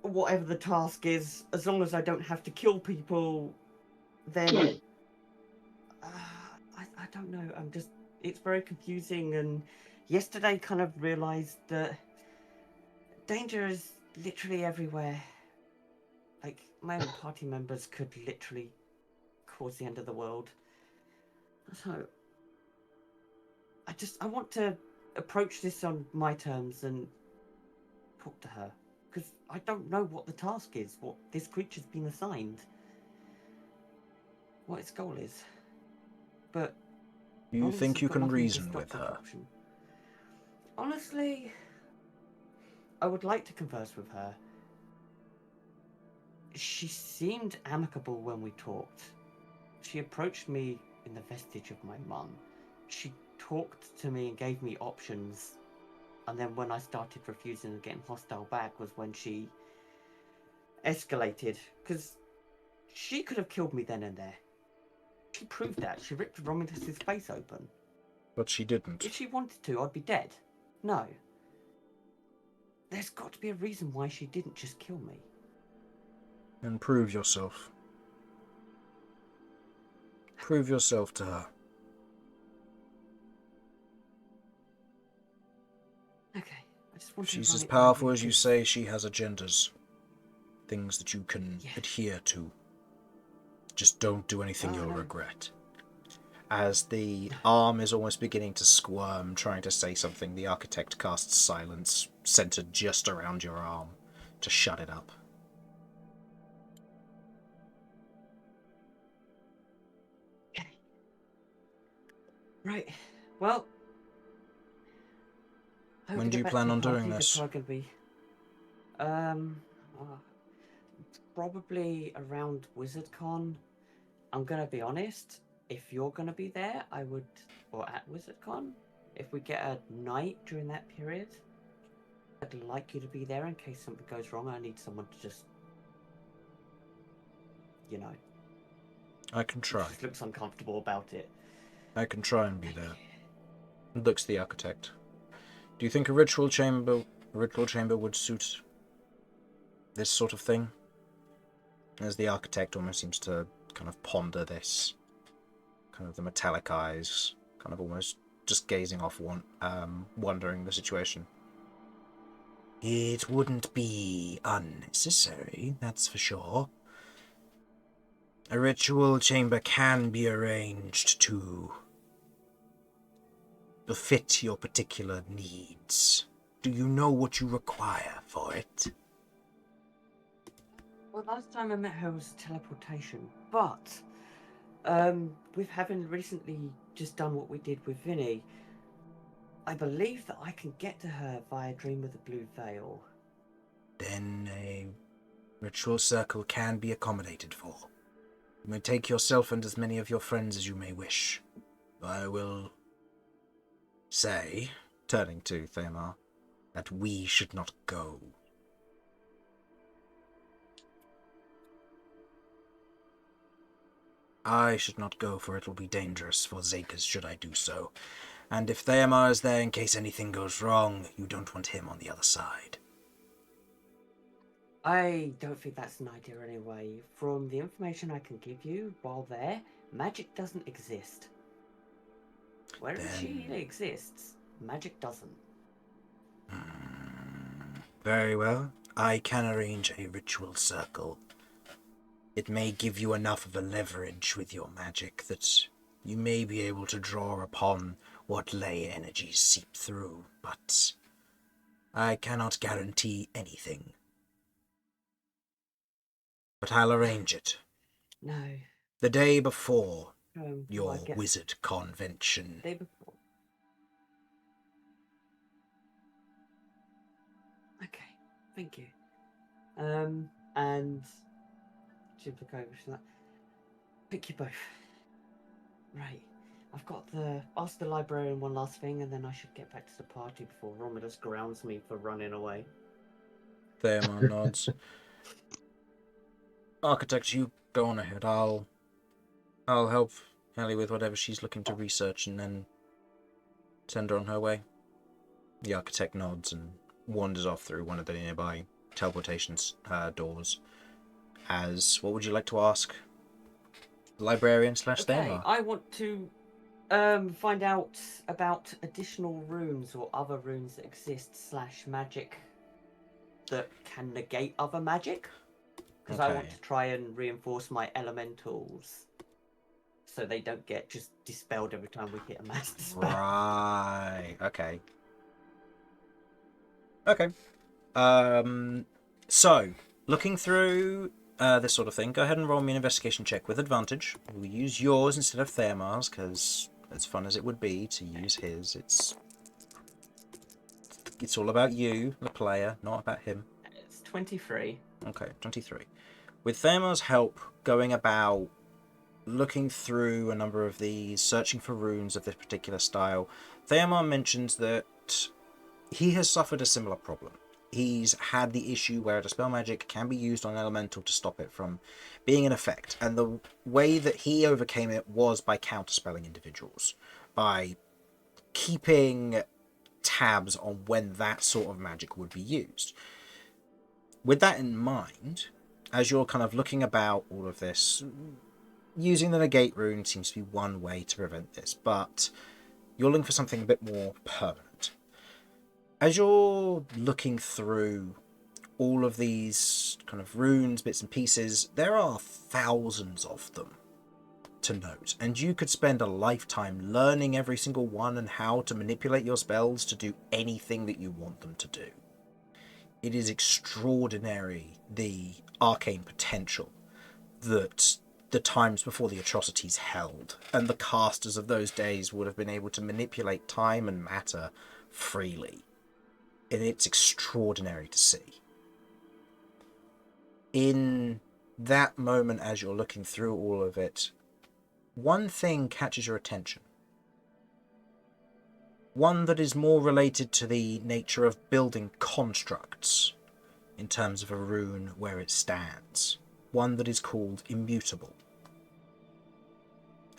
Speaker 2: whatever the task is, as long as I don't have to kill people, then I don't know. It's very confusing, and yesterday kind of realised that danger is literally everywhere. Like, my own party members could literally cause the end of the world. So, I want to approach this on my terms and talk to her. Because I don't know what the task is, what this creature's been assigned, what its goal is. But
Speaker 5: You
Speaker 2: Romulus
Speaker 5: think
Speaker 2: has
Speaker 5: you
Speaker 2: got
Speaker 5: can
Speaker 2: nothing to
Speaker 5: reason
Speaker 2: stop
Speaker 5: with
Speaker 2: the
Speaker 5: her?
Speaker 2: corruption. Honestly, I would like to converse with her. She seemed amicable when we talked. She approached me in the vestige of my mum. She talked to me and gave me options. And then when I started refusing and getting hostile back was when she escalated. Because she could have killed me then and there. She proved that. She ripped Romulus's face open.
Speaker 5: But she didn't.
Speaker 2: If she wanted to, I'd be dead. No. There's got to be a reason why she didn't just kill me.
Speaker 5: And prove yourself. Prove yourself to her.
Speaker 2: Okay. I just want
Speaker 5: If
Speaker 2: to
Speaker 5: she's
Speaker 2: run
Speaker 5: as
Speaker 2: it by
Speaker 5: powerful as you
Speaker 2: 'cause-
Speaker 5: say, she has agendas. Things that you can
Speaker 2: Yeah.
Speaker 5: adhere to. Just don't do anything
Speaker 2: Oh,
Speaker 5: you'll
Speaker 2: no.
Speaker 5: regret. As the arm is almost beginning to squirm, trying to say something, the architect casts silence, centered just around your arm, to shut it up.
Speaker 2: Okay. Right. Well. I hope
Speaker 5: When
Speaker 2: to
Speaker 5: do
Speaker 2: get
Speaker 5: you
Speaker 2: back
Speaker 5: plan
Speaker 2: to the
Speaker 5: on doing
Speaker 2: party. They're
Speaker 5: this?
Speaker 2: probably going to be. Probably around WizardCon. I'm gonna be honest. If you're gonna be there, I would, or at WizardCon, if we get a night during that period, I'd like you to be there in case something goes wrong. I need someone to just, you know,
Speaker 5: I can try.
Speaker 2: just looks uncomfortable about it.
Speaker 5: I can try and be there. Looks at the architect. Do you think a ritual chamber would suit this sort of thing? As the architect almost seems to kind of ponder this, kind of the metallic eyes, kind of almost just gazing off, wondering the situation. It wouldn't be unnecessary, that's for sure. A ritual chamber can be arranged to befit your particular needs. Do you know what you require for it?
Speaker 2: Well, last time I met her was teleportation, but with having recently just done what we did with Vinny, I believe that I can get to her via Dream of the Blue Veil.
Speaker 5: Then a ritual circle can be accommodated for. You may take yourself and as many of your friends as you may wish. I will say, turning to Thamar, that we should not go. I should not go, for it will be dangerous for Zakas should I do so. And if Thamar is there in case anything goes wrong, you don't want him on the other side.
Speaker 2: I don't think that's an idea anyway. From the information I can give you, while there, magic doesn't exist. Wherever she exists, magic doesn't.
Speaker 5: Very well. I can arrange a ritual circle. It may give you enough of a leverage with your magic that you may be able to draw upon what ley energies seep through, but I cannot guarantee anything. But I'll arrange it.
Speaker 2: No.
Speaker 5: The day before
Speaker 2: Well,
Speaker 5: your
Speaker 2: I guess
Speaker 5: wizard convention.
Speaker 2: day before. Thank you. And should look over to that. Pick you both. Right. I've got to ask the librarian one last thing, and then I should get back to the party before Romulus grounds me for running away.
Speaker 5: Thermar nods. Architect, you go on ahead. I'll help Ellie with whatever she's looking to research, and then send her on her way. The architect nods and wanders off through one of the nearby teleportation doors. What would you like to ask? Librarian / Thermar.
Speaker 2: I want to find out about additional runes or other runes that exist / magic that can negate other magic. Because I want to try and reinforce my elementals so they don't get just dispelled every time we hit a mass dispel.
Speaker 5: Right. Okay. So, looking through this sort of thing, go ahead and roll me an investigation check with advantage. We'll use yours instead of Thermar's, because as fun as it would be to use his, it's all about you, the player, not about him.
Speaker 2: It's 23.
Speaker 5: Okay, 23. With Thermar's help going about looking through a number of these, searching for runes of this particular style, Thermar mentions that he has suffered a similar problem. He's had the issue where dispel magic can be used on elemental to stop it from being in effect, and the way that he overcame it was by counterspelling individuals, by keeping tabs on when that sort of magic would be used. With that in mind, as you're kind of looking about all of this, using the negate rune seems to be one way to prevent this, but you're looking for something a bit more permanent. As you're looking through all of these kind of runes, bits and pieces, there are thousands of them to note, and you could spend a lifetime learning every single one and how to manipulate your spells to do anything that you want them to do. It is extraordinary, the arcane potential that the times before the atrocities held, and the casters of those days would have been able to manipulate time and matter freely. And it's extraordinary to see. In that moment, as you're looking through all of it, one thing catches your attention. One that is more related to the nature of building constructs in terms of a rune where it stands. One that is called Immutable.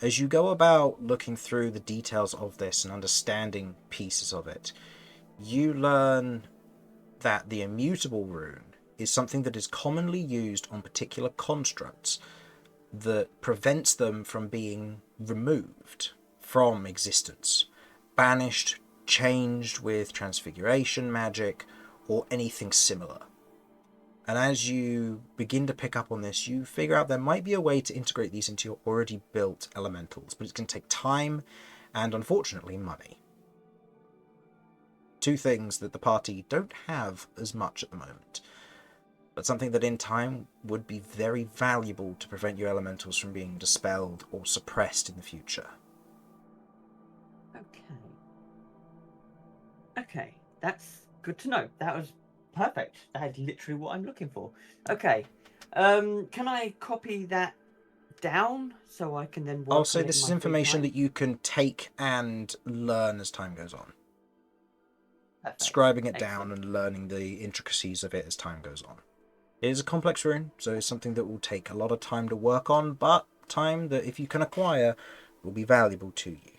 Speaker 5: As you go about looking through the details of this and understanding pieces of it, you learn that the Immutable rune is something that is commonly used on particular constructs that prevents them from being removed from existence, banished, changed with transfiguration magic, or anything similar. And as you begin to pick up on this, you figure out there might be a way to integrate these into your already built elementals, but it's going to take time and, unfortunately, money. Two things that the party don't have as much at the moment, but something that in time would be very valuable to prevent your elementals from being dispelled or suppressed in the future.
Speaker 2: Okay, that's good to know. That was perfect. That is literally what I'm looking for. Okay, can I copy that down so I can then work
Speaker 5: I'll
Speaker 2: on
Speaker 5: say
Speaker 2: it
Speaker 5: this
Speaker 2: in
Speaker 5: is
Speaker 2: my free
Speaker 5: information
Speaker 2: time?
Speaker 5: that you can take and learn as time goes on.
Speaker 2: Perfect.
Speaker 5: Scribing it down
Speaker 2: Excellent.
Speaker 5: and learning the intricacies of it as time goes on. It is a complex rune, so it's something that will take a lot of time to work on, but time that, if you can acquire, will be valuable to you.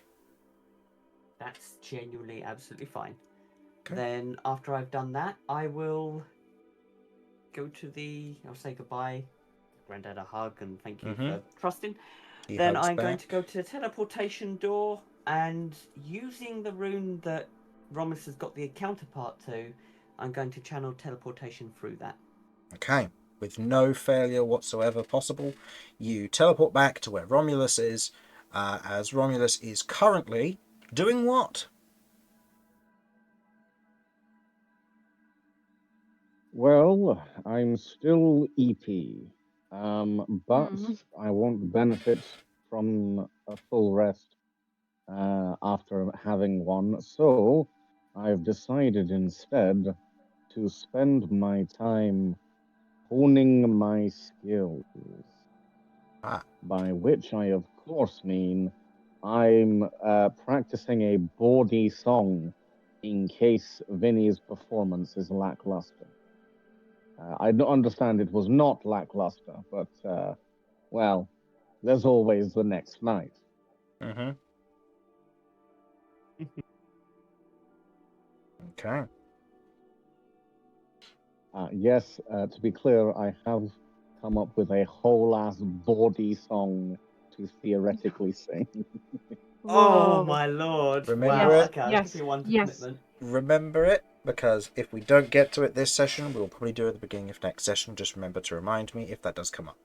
Speaker 2: That's genuinely absolutely fine.
Speaker 5: Okay.
Speaker 2: Then after I've done that, I will go to I'll say goodbye, Granddad a hug, and thank you for trusting.
Speaker 5: He
Speaker 2: Then
Speaker 5: hugs
Speaker 2: I'm going
Speaker 5: back.
Speaker 2: to go to the teleportation door, and using the rune that Romulus has got the counterpart to, I'm going to channel teleportation through that.
Speaker 5: Okay. With no failure whatsoever possible, you teleport back to where Romulus is, as Romulus is currently doing what?
Speaker 3: Well, I'm still EP, but I won't benefit from a full rest after having one, so I've decided instead to spend my time honing my skills.
Speaker 5: Ah.
Speaker 3: By which I, of course, mean I'm practicing a bawdy song in case Vinny's performance is lackluster. I don't understand it was not lackluster, but, well, there's always the next night.
Speaker 5: Mm-hmm. Okay.
Speaker 3: Yes, to be clear, I have come up with a whole-ass bawdy song to theoretically sing.
Speaker 2: Oh
Speaker 1: Whoa.
Speaker 2: my lord!
Speaker 5: Remember
Speaker 2: Wow.
Speaker 5: it?
Speaker 2: Okay, I'll
Speaker 1: Yes,
Speaker 2: give you one for
Speaker 1: yes.
Speaker 2: commitment.
Speaker 5: Remember it, because if we don't get to it this session, we'll probably do it at the beginning of next session. Just remember to remind me if that does come up.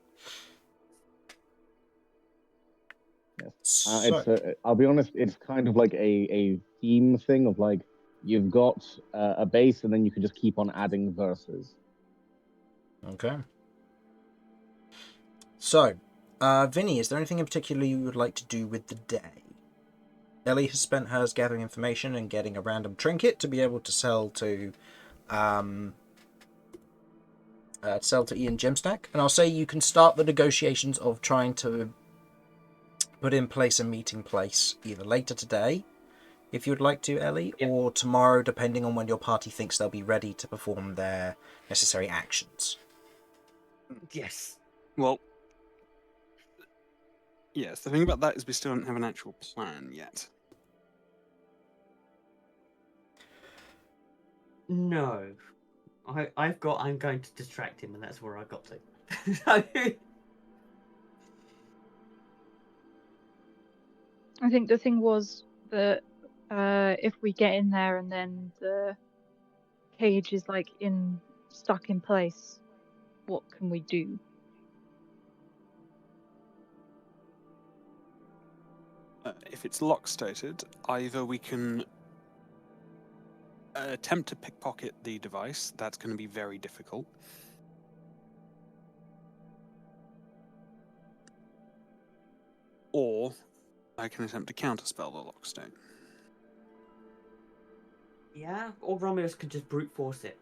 Speaker 3: Yes.
Speaker 5: So,
Speaker 3: I'll be honest, it's kind of like a theme thing of like, you've got a base and then you can just keep on adding verses.
Speaker 5: okay. So, Vinny, is there anything in particular you would like to do with the day? Ellie has spent hers gathering information and getting a random trinket to be able to sell to Ian Gemstack. And I'll say you can start the negotiations of trying to put in place a meeting place either later today, if you would like to, Ellie,
Speaker 2: Yep.
Speaker 5: or tomorrow, depending on when your party thinks they'll be ready to perform their necessary actions.
Speaker 2: Yes.
Speaker 6: Well, yes, the thing about that is we still don't have an actual plan yet.
Speaker 2: No. I'm going to distract him, and that's where I got to. So,
Speaker 1: I think the thing was that if we get in there and then the cage is like stuck in place, what can we do?
Speaker 6: If it's lock-stated, either we can attempt to pickpocket the device. That's going to be very difficult. Or I can attempt to counterspell the lock state.
Speaker 2: yeah, or Romulus could just brute force it.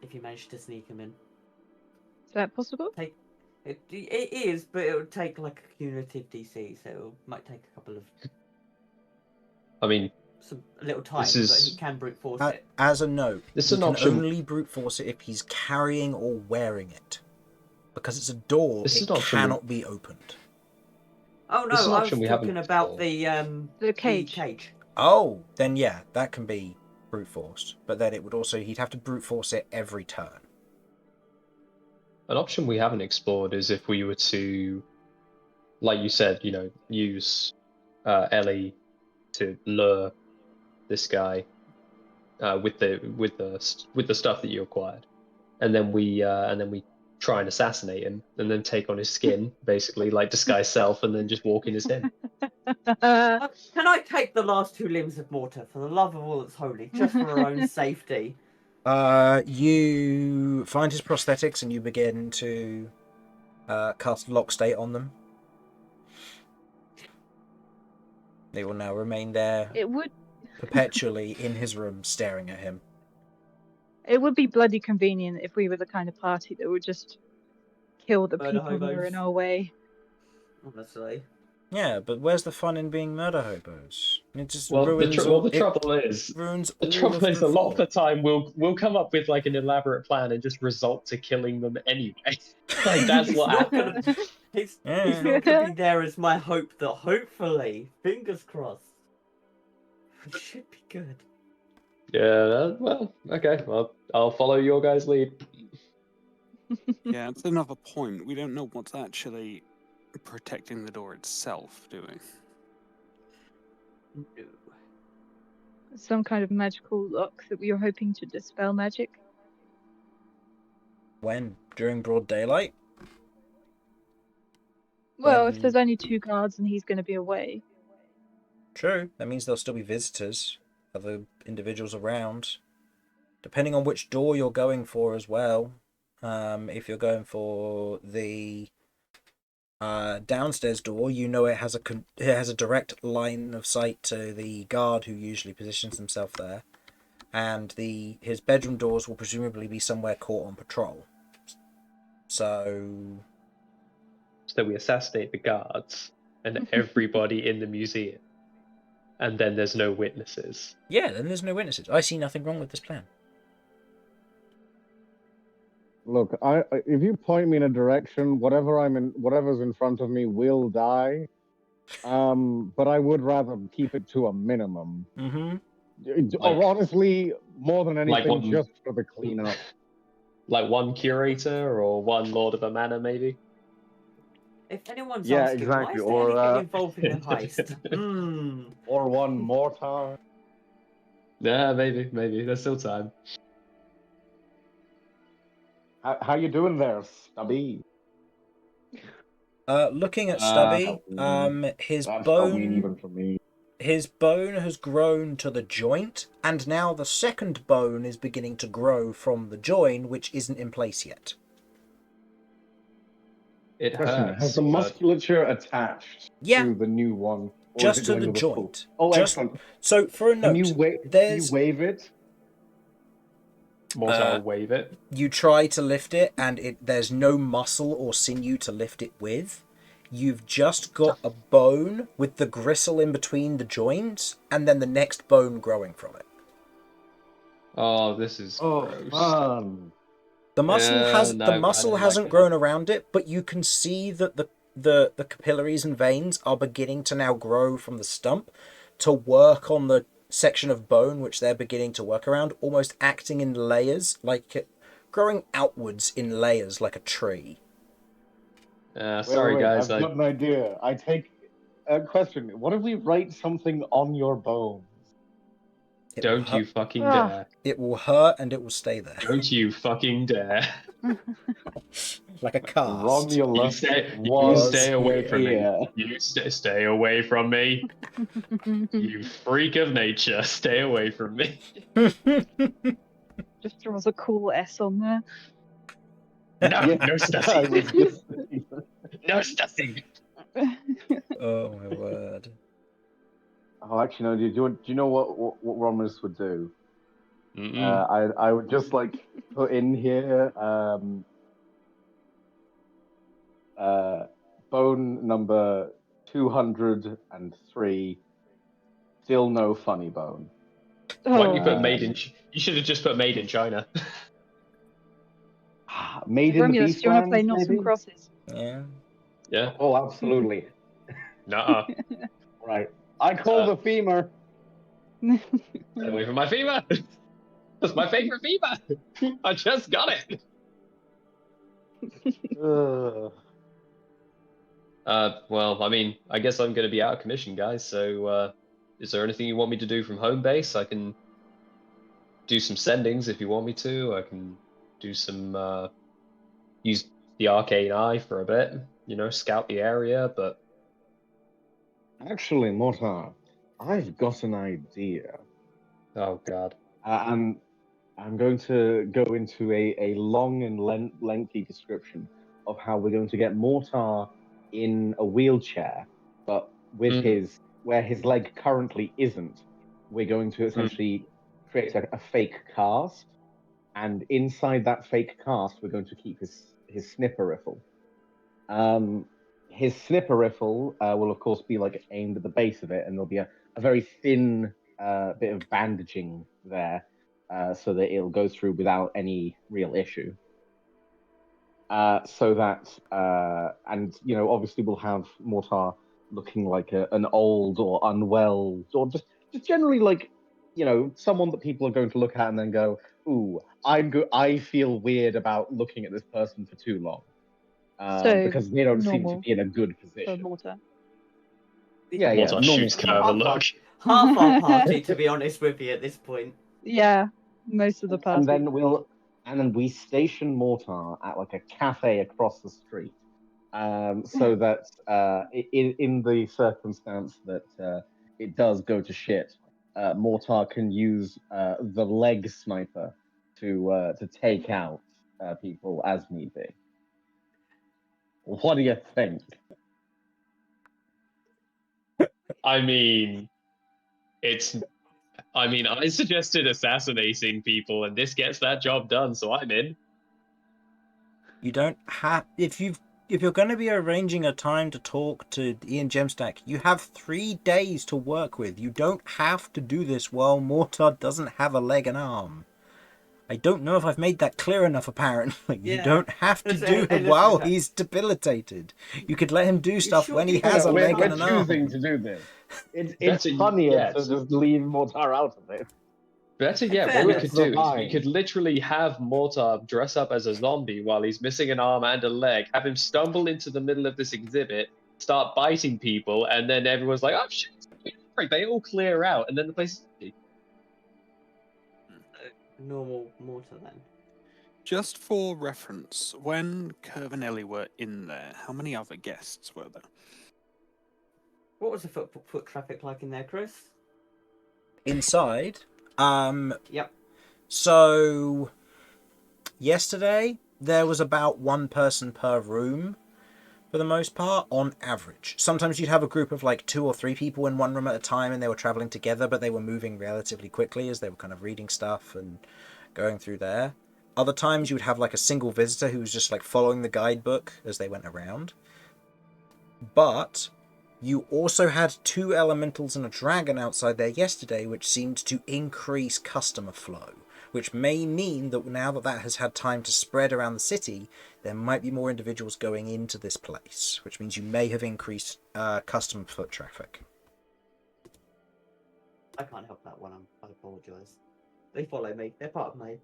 Speaker 2: If you manage to sneak him in.
Speaker 1: Is that possible?
Speaker 2: It is, but it would take like a cumulative DC, so it might take a couple of
Speaker 7: I mean,
Speaker 2: a little time,
Speaker 7: This
Speaker 2: but
Speaker 7: is-
Speaker 2: he can brute force it.
Speaker 5: As a note,
Speaker 7: This
Speaker 5: you
Speaker 7: is an
Speaker 5: can
Speaker 7: option-
Speaker 5: only brute force it if he's carrying or wearing it. Because it's a door,
Speaker 7: This is
Speaker 5: it
Speaker 7: an option we-
Speaker 5: cannot be opened.
Speaker 2: Oh
Speaker 7: This is
Speaker 2: no,
Speaker 7: an
Speaker 2: I was
Speaker 7: option we haven't
Speaker 2: talking about
Speaker 7: explored.
Speaker 2: the
Speaker 1: cage.
Speaker 2: cage.
Speaker 5: Oh, then yeah, that can be brute forced. But then it would also, he'd have to brute force it every turn.
Speaker 7: An option we haven't explored is if we were to, like you said, use Ellie to lure this guy with the stuff that you acquired, and then we try and assassinate him, and then take on his skin, basically like disguise self, and then just walk in as him.
Speaker 2: Can I take the last two limbs of Mortar for the love of all that's holy, just for our own safety?
Speaker 5: You find his prosthetics and you begin to cast lock state on them. They will now remain there
Speaker 1: It would
Speaker 5: perpetually in his room staring at him.
Speaker 1: it would be bloody convenient if we were the kind of party that would just kill the
Speaker 2: Murder
Speaker 1: people who are
Speaker 2: hobos.
Speaker 1: in our way.
Speaker 2: Honestly.
Speaker 5: Yeah, but where's the fun in being murder hobos? It just
Speaker 7: Well,
Speaker 5: ruins
Speaker 7: the
Speaker 5: all,
Speaker 7: trouble is,
Speaker 5: ruins
Speaker 7: the
Speaker 5: all
Speaker 7: trouble
Speaker 5: of
Speaker 7: is,
Speaker 5: the
Speaker 7: a lot of the
Speaker 5: fun.
Speaker 7: time we'll come up with like an elaborate plan and just result to killing them anyway. Like that's
Speaker 2: He's
Speaker 7: what
Speaker 2: not
Speaker 7: happens.
Speaker 2: gonna. He's
Speaker 5: Yeah.
Speaker 2: not gonna be there as my hope that hopefully, fingers crossed, it should be good.
Speaker 7: Yeah, well, okay. Well, I'll follow your guys' lead.
Speaker 6: Yeah, that's another point. We don't know what's actually protecting the door itself, do we?
Speaker 2: No.
Speaker 1: Some kind of magical lock that we were hoping to dispel magic.
Speaker 5: When? During broad daylight?
Speaker 1: Well, if
Speaker 5: When-
Speaker 1: there's only 2 guards and he's going to be away.
Speaker 5: True, that means there'll still be visitors, other individuals around. Depending on which door you're going for as well. If you're going for the downstairs door, you know it has a direct line of sight to the guard who usually positions himself there. and his bedroom doors will presumably be somewhere caught on patrol. So
Speaker 7: we assassinate the guards and everybody in the museum, and then there's no witnesses.
Speaker 5: yeah, then there's no witnesses. I see nothing wrong with this plan.
Speaker 3: Look, if you point me in a direction, whatever's in front of me will die. But I would rather keep it to a minimum.
Speaker 5: Mm-hmm.
Speaker 3: Or honestly, more than
Speaker 7: Like
Speaker 3: anything,
Speaker 7: one-
Speaker 3: just for the cleanup.
Speaker 7: Like one curator or one lord of a manor, maybe.
Speaker 2: If anyone's
Speaker 3: Yeah,
Speaker 2: asking,
Speaker 3: exactly,
Speaker 2: why is there
Speaker 3: or,
Speaker 2: anything involving a heist?
Speaker 3: Or one mortar.
Speaker 7: Yeah, maybe. There's still time.
Speaker 3: How you doing there, Stubby?
Speaker 5: Looking at Stubby, his
Speaker 3: That's not mean
Speaker 5: bone,
Speaker 3: even for me.
Speaker 5: his bone has grown to the joint, and now the second bone is beginning to grow from the join, which isn't in place yet.
Speaker 7: It
Speaker 3: Question:
Speaker 7: hurts.
Speaker 3: has the
Speaker 7: but-
Speaker 3: musculature attached
Speaker 5: Yeah.
Speaker 3: to the new one? Or
Speaker 5: Just
Speaker 3: is it
Speaker 5: to
Speaker 3: going
Speaker 5: the
Speaker 3: the full-
Speaker 5: joint.
Speaker 3: Oh,
Speaker 5: Just-
Speaker 3: excellent.
Speaker 5: So for a
Speaker 3: Can
Speaker 5: note,
Speaker 3: you
Speaker 5: there's
Speaker 3: wave it?
Speaker 7: Mortar will wave it.
Speaker 5: you try to lift it, and there's no muscle or sinew to lift it with. You've just got a bone with the gristle in between the joints, and then the next bone growing from it.
Speaker 7: Oh, this is
Speaker 3: Oh,
Speaker 7: gross.
Speaker 3: fun.
Speaker 5: The muscle
Speaker 7: Yeah,
Speaker 5: has
Speaker 7: no,
Speaker 5: the
Speaker 7: I
Speaker 5: muscle
Speaker 7: don't
Speaker 5: hasn't
Speaker 7: like
Speaker 5: grown around it, but you can see that the capillaries and veins are beginning to now grow from the stump to work on the section of bone which they're beginning to work around, almost acting in layers, like growing outwards in layers like a tree.
Speaker 7: Sorry,
Speaker 3: Wait,
Speaker 7: guys.
Speaker 3: I've got an idea. I take a question. What if we write something on your bones?
Speaker 5: It will
Speaker 7: Don't
Speaker 5: hu-
Speaker 7: you fucking
Speaker 1: Ah.
Speaker 7: dare.
Speaker 5: It will hurt and it will stay there
Speaker 7: Don't you fucking dare.
Speaker 5: like a cast.
Speaker 3: Romulus
Speaker 7: You
Speaker 3: was
Speaker 7: stay away from me.
Speaker 3: here.
Speaker 7: You stay away from me. You freak of nature. Stay away from me.
Speaker 1: Just draws a cool S on there.
Speaker 7: No,
Speaker 3: Yeah,
Speaker 7: no
Speaker 3: I
Speaker 7: stuffing.
Speaker 3: was just
Speaker 7: No stuffing.
Speaker 5: Oh my word.
Speaker 3: Oh, actually, no. Do you know what Romulus would do?
Speaker 7: Mm-mm.
Speaker 3: I would just like put in here bone number 203. Still no funny bone.
Speaker 7: Why don't you put
Speaker 1: Oh.
Speaker 7: made in? You should have just put made in China.
Speaker 3: Made in the
Speaker 1: Romulus, do you want to play
Speaker 3: Beastlands,
Speaker 1: Noughts and
Speaker 3: maybe?
Speaker 1: Crosses?
Speaker 5: Yeah.
Speaker 7: Yeah.
Speaker 3: Oh, absolutely.
Speaker 7: Nuh-uh.
Speaker 3: Right. I call the femur.
Speaker 7: Stay away from my femur. That's my favorite femur. I just got it. Well, I mean, I guess I'm going to be out of commission, guys. So, is there anything you want me to do from home base? I can do some sendings if you want me to. I can do some use the arcane eye for a bit. You know, scout the area. But
Speaker 3: Actually, Mortar, I've got an idea.
Speaker 7: oh god,
Speaker 3: And I'm going to go into a long and lengthy description of how we're going to get Mortar in a wheelchair, but with where his leg currently isn't. We're going to essentially create a fake cast, and inside that fake cast, we're going to keep his snipper riffle. His snipper riffle will, of course, be like aimed at the base of it, and there'll be a very thin bit of bandaging there, so that it'll go through without any real issue. So that, and obviously we'll have Mortar looking like an old or unwell, or just generally like, someone that people are going to look at and then go, "Ooh, I feel weird about looking at this person for too long."
Speaker 1: So,
Speaker 3: Because they don't seem to
Speaker 1: normal
Speaker 3: be in a good
Speaker 1: for
Speaker 3: position.
Speaker 1: Mortar.
Speaker 3: Yeah,
Speaker 7: Mortar
Speaker 3: normal.
Speaker 7: shoots Kirv a look.
Speaker 2: Half our party, to be honest with you, at this point.
Speaker 1: Yeah, most of the party.
Speaker 3: And then we station Mortar at like a cafe across the street, so that in the circumstance that it does go to shit, Mortar can use the leg sniper to take out people as need be. What do you think?
Speaker 7: I mean, it's I mean, I suggested assassinating people, and this gets that job done, so I'm in.
Speaker 5: You don't have if you're going to be arranging a time to talk to Ian Gemstack, you have 3 days to work with. You don't have to do this while Mortar doesn't have a leg and arm. I don't know if I've made that clear enough, apparently. You
Speaker 2: Yeah.
Speaker 5: don't have to do it while he's debilitated. You could let him do stuff when he has a leg and an arm.
Speaker 3: We're choosing to do this. It's
Speaker 7: Better-
Speaker 3: funnier
Speaker 7: yes.
Speaker 3: to just leave Mortar out of it.
Speaker 7: Better yet, what we could do is we could literally have Mortar dress up as a zombie while he's missing an arm and a leg, have him stumble into the middle of this exhibit, start biting people, and then everyone's like, oh shit, they all clear out, and then the place is empty.
Speaker 2: Normal Mortar then.
Speaker 6: Just for reference, when Kirv and Ellie were in there, how many other guests were there?
Speaker 2: What was the foot traffic like in there, Chris?
Speaker 5: Inside,
Speaker 2: Yep.
Speaker 5: so yesterday there was about 1 person per room for the most part, on average. Sometimes you'd have a group of like 2 or 3 people in one room at a time and they were traveling together, but they were moving relatively quickly as they were kind of reading stuff and going through there. Other times you would have like a single visitor who was just like following the guidebook as they went around. But you also had 2 elementals and a dragon outside there yesterday, which seemed to increase customer flow, which may mean that now that has had time to spread around the city, there might be more individuals going into this place, which means you may have increased customer foot traffic.
Speaker 2: I can't help that one. I apologise. They follow me. They're part of me.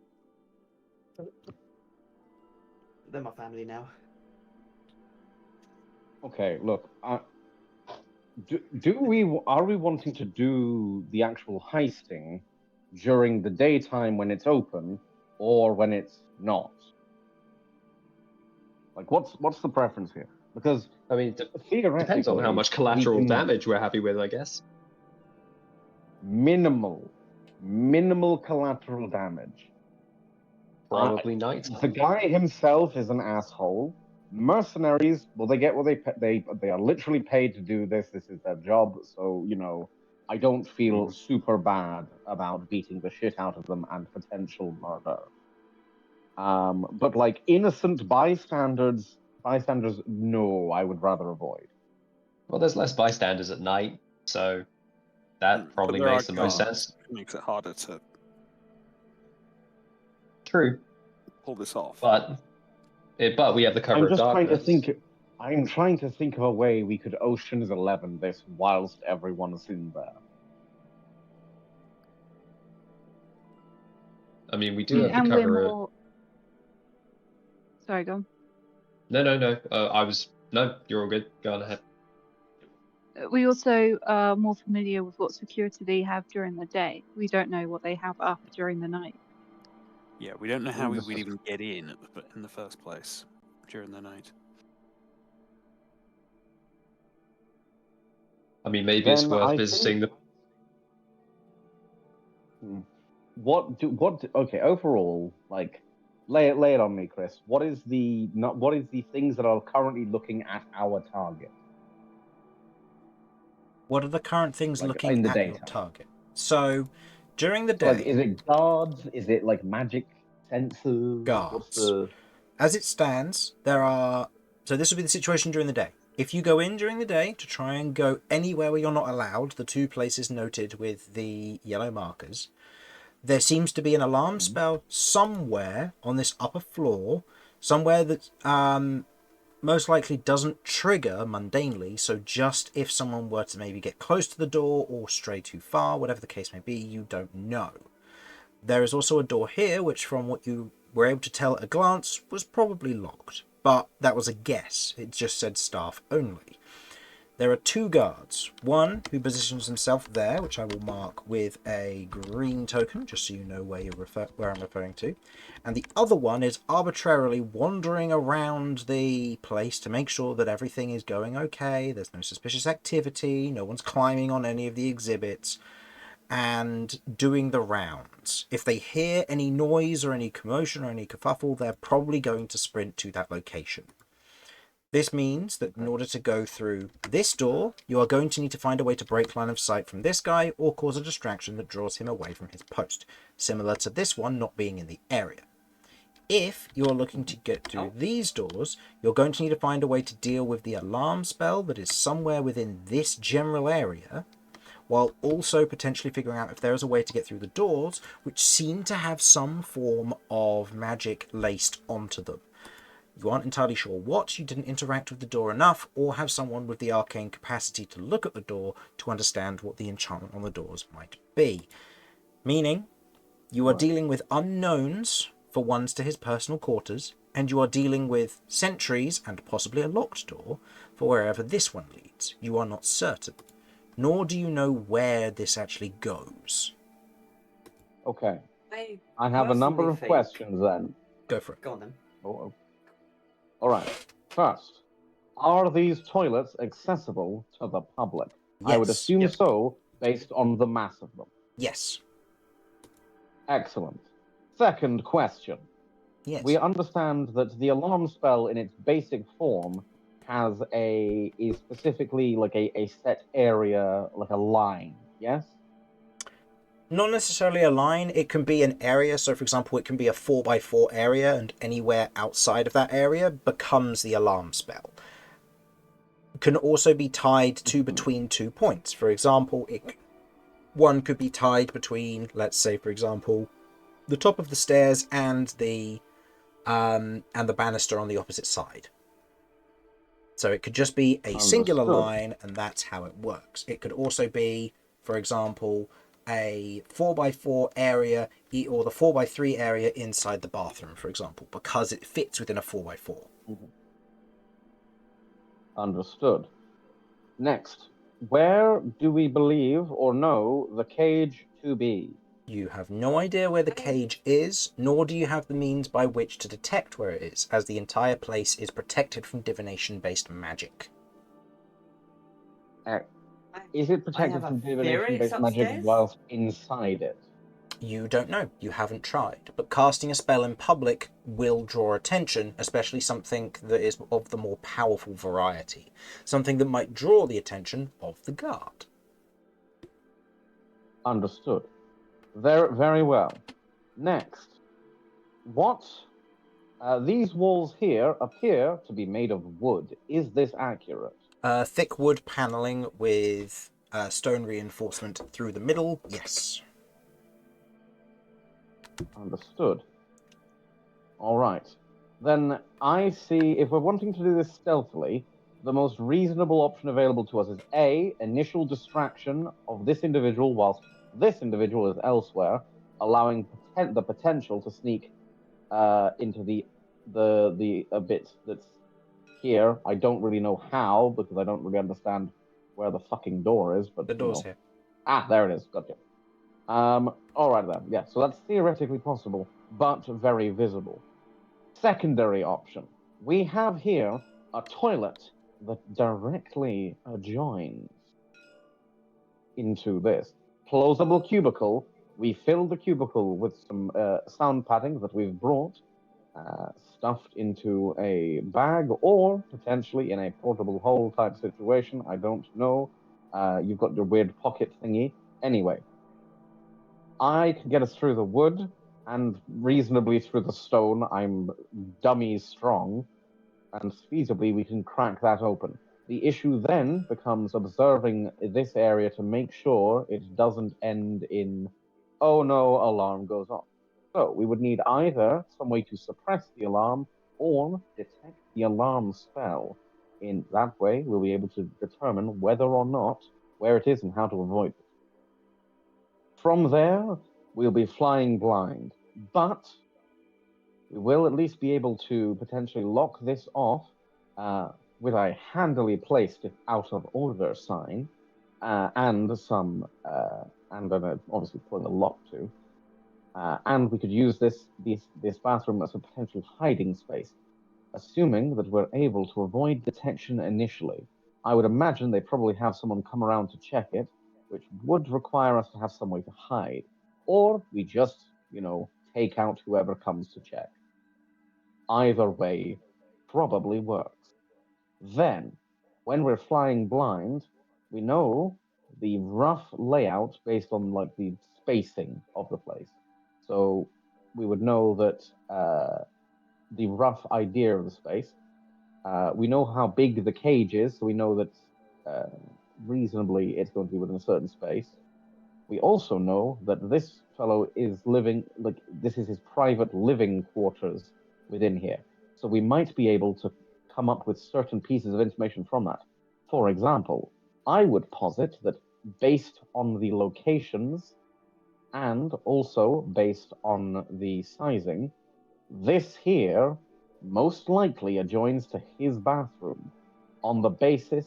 Speaker 2: They're my family now.
Speaker 3: Okay, look. Are we wanting to do the actual heisting during the daytime when it's open, or when it's not? Like, what's the preference here? Because
Speaker 7: I mean,
Speaker 3: theoretically,
Speaker 7: depends on how much collateral damage we're happy with, I guess.
Speaker 3: Minimal collateral damage.
Speaker 7: Probably night.
Speaker 3: The guy himself is an asshole. Mercenaries, well, they get what they are literally paid to do this. This is their job. So, you know, I don't feel super bad about beating the shit out of them and potential murder. But like innocent bystanders, no, I would rather avoid.
Speaker 7: Well, there's less bystanders at night, so that probably
Speaker 6: But there
Speaker 7: makes
Speaker 6: are
Speaker 7: the most
Speaker 6: guards.
Speaker 7: sense.
Speaker 6: It makes it harder to
Speaker 7: True,
Speaker 6: pull this off.
Speaker 7: but we have the cover
Speaker 3: I'm
Speaker 7: of
Speaker 3: just trying
Speaker 7: darkness.
Speaker 3: to think. I'm trying to think of a way we could Ocean's 11 this whilst everyone's in there.
Speaker 7: I mean, we do have
Speaker 1: And
Speaker 7: the
Speaker 1: we're
Speaker 7: cover of...
Speaker 1: more. Sorry, go on.
Speaker 7: No. No, you're all good. Go on ahead.
Speaker 1: We also are more familiar with what security they have during the day. We don't know what they have up during the night.
Speaker 6: Yeah, we don't know how we
Speaker 3: This
Speaker 6: would
Speaker 3: is-
Speaker 6: even get in in the first place during the night.
Speaker 7: I mean, maybe it's
Speaker 3: Then
Speaker 7: worth
Speaker 3: I
Speaker 7: visiting
Speaker 3: think-
Speaker 7: the...
Speaker 3: Okay, overall, like, lay it on me, Chris. What is the things that are currently looking at our target?
Speaker 5: What are the current things
Speaker 3: Like,
Speaker 5: looking
Speaker 3: in the
Speaker 5: at your
Speaker 3: daytime.
Speaker 5: target? So, during the day,
Speaker 3: Like, is it guards? Is it like magic sensors?
Speaker 5: Guards.
Speaker 3: What's the...
Speaker 5: as it stands, there are... So this will be the situation during the day. If you go in during the day to try and go anywhere where you're not allowed, the 2 places noted with the yellow markers, there seems to be an alarm spell somewhere on this upper floor, somewhere that most likely doesn't trigger mundanely, so just if someone were to maybe get close to the door or stray too far, whatever the case may be, you don't know. There is also a door here, which from what you were able to tell at a glance was probably locked, but that was a guess. It just said staff only. There are 2 guards, one who positions himself there, which I will mark with a green token, just so you know where I'm referring to, and the other one is arbitrarily wandering around the place to make sure that everything is going okay, there's no suspicious activity, no one's climbing on any of the exhibits, and doing the rounds. If they hear any noise or any commotion or any kerfuffle, they're probably going to sprint to that location. This means that in order to go through this door, you are going to need to find a way to break line of sight from this guy or cause a distraction that draws him away from his post, similar to this one not being in the area. If you're looking to get through these doors, you're going to need to find a way to deal with the alarm spell that is somewhere within this general area, while also potentially figuring out if there is a way to get through the doors, which seem to have some form of magic laced onto them. You aren't entirely sure what, you didn't interact with the door enough, or have someone with the arcane capacity to look at the door to understand what the enchantment on the doors might be. Meaning, you are dealing with unknowns for ones to his personal quarters, and you are dealing with sentries and possibly a locked door for wherever this one leads. You are not certain, nor do you know where this actually goes.
Speaker 3: Okay. I have a number of questions then.
Speaker 5: Go for it.
Speaker 2: Go on then.
Speaker 3: Oh. All right. First, are these toilets accessible to the public?
Speaker 5: Yes.
Speaker 3: I would assume so, based on the mass of them.
Speaker 5: Yes.
Speaker 3: Excellent. Second question.
Speaker 5: Yes.
Speaker 3: We understand that the alarm spell in its basic form is specifically like a set area, like a line, yes?
Speaker 5: Not necessarily a line, it can be an area. So for example, it can be a 4x4 area, and anywhere outside of that area becomes the alarm spell. It can also be tied to between 2 points. For example, one could be tied between, let's say for example, the top of the stairs and the banister on the opposite side. So it could just be a singular line, and that's how it works. It could also be, for example, a 4x4 area or the 4x3 area inside the bathroom, for example, because it fits within a 4x4.
Speaker 3: Understood. Next, where do we believe or know the cage to be?
Speaker 5: You have no idea where the cage is, nor do you have the means by which to detect where it is, as the entire place is protected from divination-based magic.
Speaker 3: Is it protected from divination-based magic whilst inside it?
Speaker 5: You don't know. You haven't tried. But casting a spell in public will draw attention, especially something that is of the more powerful variety. Something that might draw the attention of the guard.
Speaker 3: Understood. Very well. Next, these walls here appear to be made of wood. Is this accurate?
Speaker 5: Thick wood paneling with stone reinforcement through the middle, yes.
Speaker 3: Understood. All right. Then I see, if we're wanting to do this stealthily, the most reasonable option available to us is A, initial distraction of this individual whilst this individual is elsewhere, allowing the potential to sneak into the bit that's here. I don't really know how, because I don't really understand where the fucking door is, but
Speaker 5: the door's here.
Speaker 3: Ah, there it is. Gotcha. All right then. Yeah, so that's theoretically possible, but very visible. Secondary option. We have here a toilet that directly adjoins into this. Plausible cubicle. We fill the cubicle with some sound padding that we've brought, stuffed into a bag or potentially in a portable hole type situation. I don't know. You've got your weird pocket thingy. Anyway, I can get us through the wood and reasonably through the stone. I'm dummy strong, and feasibly we can crack that open. The issue then becomes observing this area to make sure it doesn't end in, oh no, alarm goes off. So we would need either some way to suppress the alarm or detect the alarm spell. In that way, we'll be able to determine whether or not where it is and how to avoid it. From there, we'll be flying blind, but we will at least be able to potentially lock this off with a handily placed out of order sign and some and then obviously pulling a lock too. And we could use this bathroom as a potential hiding space, assuming that we're able to avoid detection initially. I would imagine they probably have someone come around to check it, which would require us to have some way to hide. Or we just, take out whoever comes to check. Either way probably works. Then, when we're flying blind, we know the rough layout based on like the spacing of the place. So we would know that the rough idea of the space. We know how big the cage is, so we know that reasonably it's going to be within a certain space. We also know that this fellow is living, like, this is his private living quarters within here. So we might be able to come up with certain pieces of information from that. For example, I would posit that based on the locations and also based on the sizing, this here most likely adjoins to his bathroom on the basis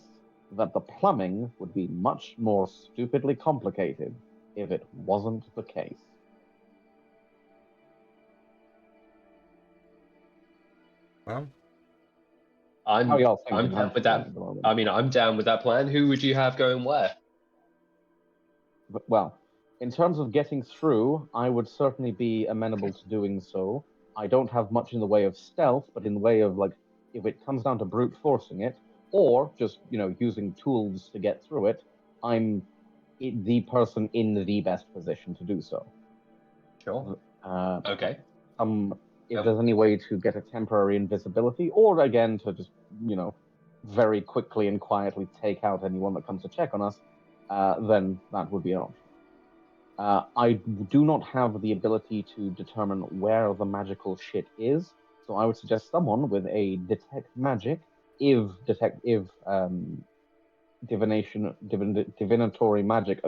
Speaker 3: that the plumbing would be much more stupidly complicated if it wasn't the case.
Speaker 5: Well,
Speaker 3: How
Speaker 7: I'm
Speaker 3: y'all thinking?
Speaker 7: I'm
Speaker 3: How
Speaker 7: down with
Speaker 3: you
Speaker 7: that.
Speaker 3: feeling at the moment?
Speaker 7: I mean, I'm down with that plan. Who would you have going where?
Speaker 3: But, well, in terms of getting through, I would certainly be amenable to doing so. I don't have much in the way of stealth, but in the way of, like, if it comes down to brute forcing it, or just, using tools to get through it, I'm the person in the best position to do so.
Speaker 7: Sure.
Speaker 3: Uh,
Speaker 7: Okay.
Speaker 3: if there's any way to get a temporary invisibility, or again to just, very quickly and quietly take out anyone that comes to check on us, then that would be an option. I do not have the ability to determine where the magical shit is, so I would suggest someone with a detect magic, if divinatory magic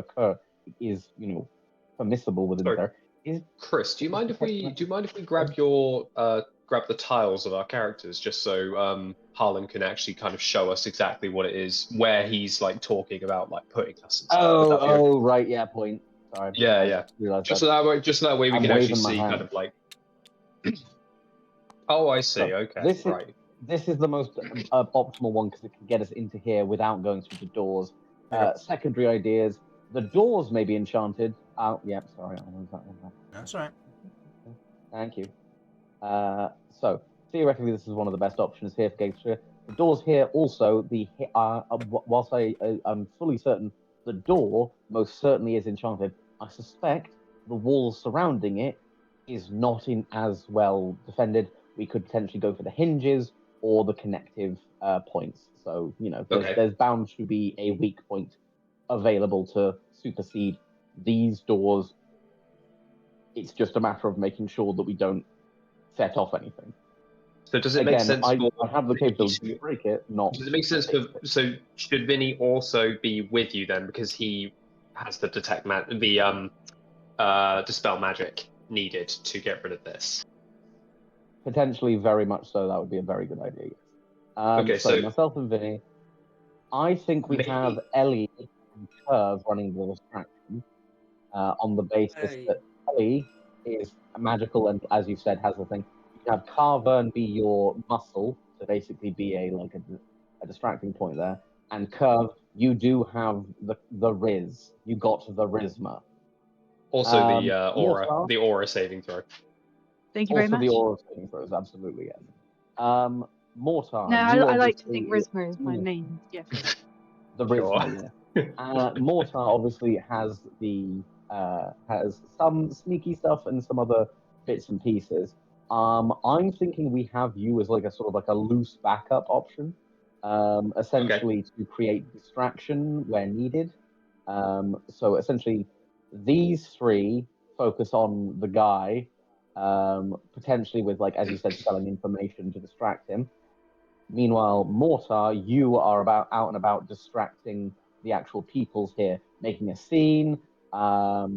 Speaker 3: is permissible within
Speaker 7: Sorry,
Speaker 3: there. Is
Speaker 7: Chris, do you mind if
Speaker 3: detect
Speaker 7: we
Speaker 3: magic-
Speaker 7: grab your grab the tiles of our characters just so Harlan can actually kind of show us exactly what it is, where he's like talking about like putting us and stuff. Would that be okay?
Speaker 3: Oh, right, yeah, point. Sorry.
Speaker 7: Yeah,
Speaker 3: I
Speaker 7: yeah.
Speaker 3: realized
Speaker 7: Just
Speaker 3: that.
Speaker 7: so that way we
Speaker 3: I'm
Speaker 7: can actually
Speaker 3: waving my
Speaker 7: see kind
Speaker 3: hand.
Speaker 7: of like. Oh, I see.
Speaker 3: So,
Speaker 7: Okay, right.
Speaker 3: This is the most optimal one because it can get us into here without going through the doors.
Speaker 7: Okay.
Speaker 3: Secondary ideas. The doors may be enchanted. Oh, yep, sorry, I'll move that one back.
Speaker 5: that's all right.
Speaker 3: Thank you. So theoretically, this is one of the best options here for getting through. The doors here also, whilst I'm fully certain the door most certainly is enchanted, I suspect the walls surrounding it is not in as well defended. We could potentially go for the hinges or the connective points. So there's bound to be a weak point available to supersede these doors. It's just a matter of making sure that we don't set off anything.
Speaker 7: So does it make sense
Speaker 3: I
Speaker 7: for
Speaker 3: have the
Speaker 7: Vinny
Speaker 3: capability to break it, not.
Speaker 7: Does it make sense for so should Vinny also be with you then because he has the dispel magic needed to get rid of this?
Speaker 3: Potentially, very much so. That would be a very good idea. Yes.
Speaker 7: Okay,
Speaker 3: so
Speaker 7: so
Speaker 3: myself and Vinny, I think we have
Speaker 7: maybe
Speaker 3: Ellie and Kirv running the distraction on the basis that Ellie is magical and, as you said, has the thing. You can have Carvern be your muscle to basically be a distracting point there, and Kirv, you do have the Riz. You got the Rizma.
Speaker 7: also
Speaker 3: Mortar,
Speaker 7: the aura saving throw.
Speaker 1: Thank you very
Speaker 3: also
Speaker 1: much.
Speaker 3: the aura saving throws, absolutely, yes. Mortar,
Speaker 1: No,
Speaker 3: you
Speaker 1: I like to
Speaker 3: obviously
Speaker 1: think Risma is my main gift.
Speaker 3: the
Speaker 7: Sure.
Speaker 3: Rizma, yeah. Mortar obviously has has some sneaky stuff and some other bits and pieces. I'm thinking we have you as like a sort of like a loose backup option, essentially to create distraction where needed. So essentially, these three focus on the guy, potentially with, like, as you said, selling information to distract him. Meanwhile, Mortar, you are out and about distracting the actual peoples here, making a scene. I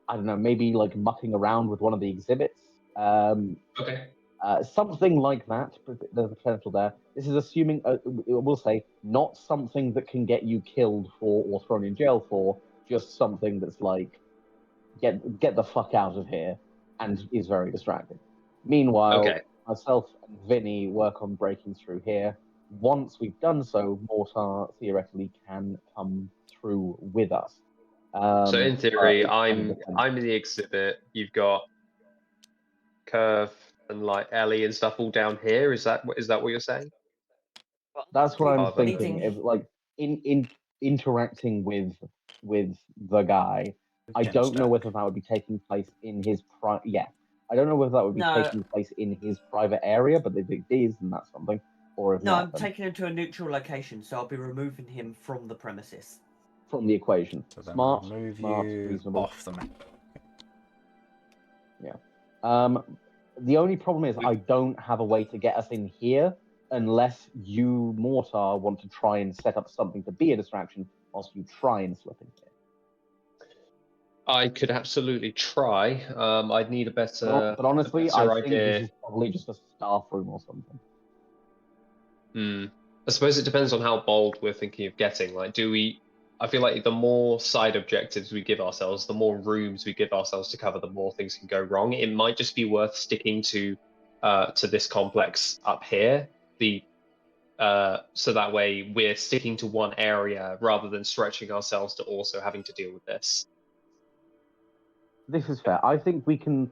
Speaker 3: don't know, maybe like mucking around with one of the exhibits.
Speaker 7: Okay.
Speaker 3: Something like that. There's a potential there. This is assuming, we'll say, not something that can get you killed for or thrown in jail for, just something that's like, get the fuck out of here, and is very distracting. Meanwhile, myself and Vinny work on breaking through here. Once we've done so, Mortar theoretically can come through with us.
Speaker 7: So in theory,
Speaker 3: kind
Speaker 7: I'm in the exhibit. You've got Kirv and like Ellie and stuff all down here. Is that what you're saying?
Speaker 3: That's what I'm
Speaker 2: Anything-
Speaker 3: thinking. If, like in interacting with the guy, I don't know whether that would be taking place in his I don't know whether that would be
Speaker 2: No.
Speaker 3: taking place in his private area, but if it is, then that's something. Or if
Speaker 2: No,
Speaker 3: not,
Speaker 2: I'm
Speaker 3: then
Speaker 2: taking him to a neutral location, so I'll be removing him from the premises.
Speaker 3: from the equation.
Speaker 5: So then
Speaker 3: Smart,
Speaker 5: remove
Speaker 3: smart,
Speaker 5: you
Speaker 3: reasonable.
Speaker 5: off the map.
Speaker 3: The only problem is I don't have a way to get us in here unless you, Mortar, want to try and set up something to be a distraction whilst you try and slip in here.
Speaker 7: I could absolutely try. I'd need a better,
Speaker 3: But honestly,
Speaker 7: a better
Speaker 3: I think
Speaker 7: idea.
Speaker 3: this is probably just a staff room or something.
Speaker 7: I suppose it depends on how bold we're thinking of getting. Like, I feel like the more side objectives we give ourselves, the more rooms we give ourselves to cover, the more things can go wrong. It might just be worth sticking to this complex up here. So that way we're sticking to one area rather than stretching ourselves to also having to deal with this.
Speaker 3: This is fair. I think we can.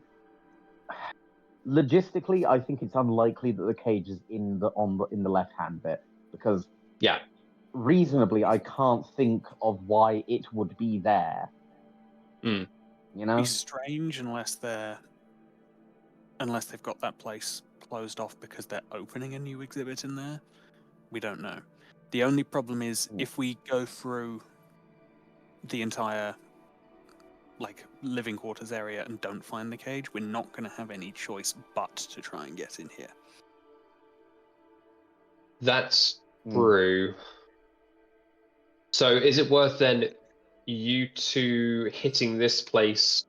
Speaker 3: Logistically, I think it's unlikely that the cage is in the left hand bit because
Speaker 7: Yeah.
Speaker 3: reasonably, I can't think of why it would be there.
Speaker 7: Mm.
Speaker 3: You know,
Speaker 6: Be strange unless they've got that place closed off because they're opening a new exhibit in there. We don't know. The only problem is if we go through the entire living quarters area and don't find the cage, we're not going to have any choice but to try and get in here.
Speaker 7: That's true. So is it worth then you two hitting this place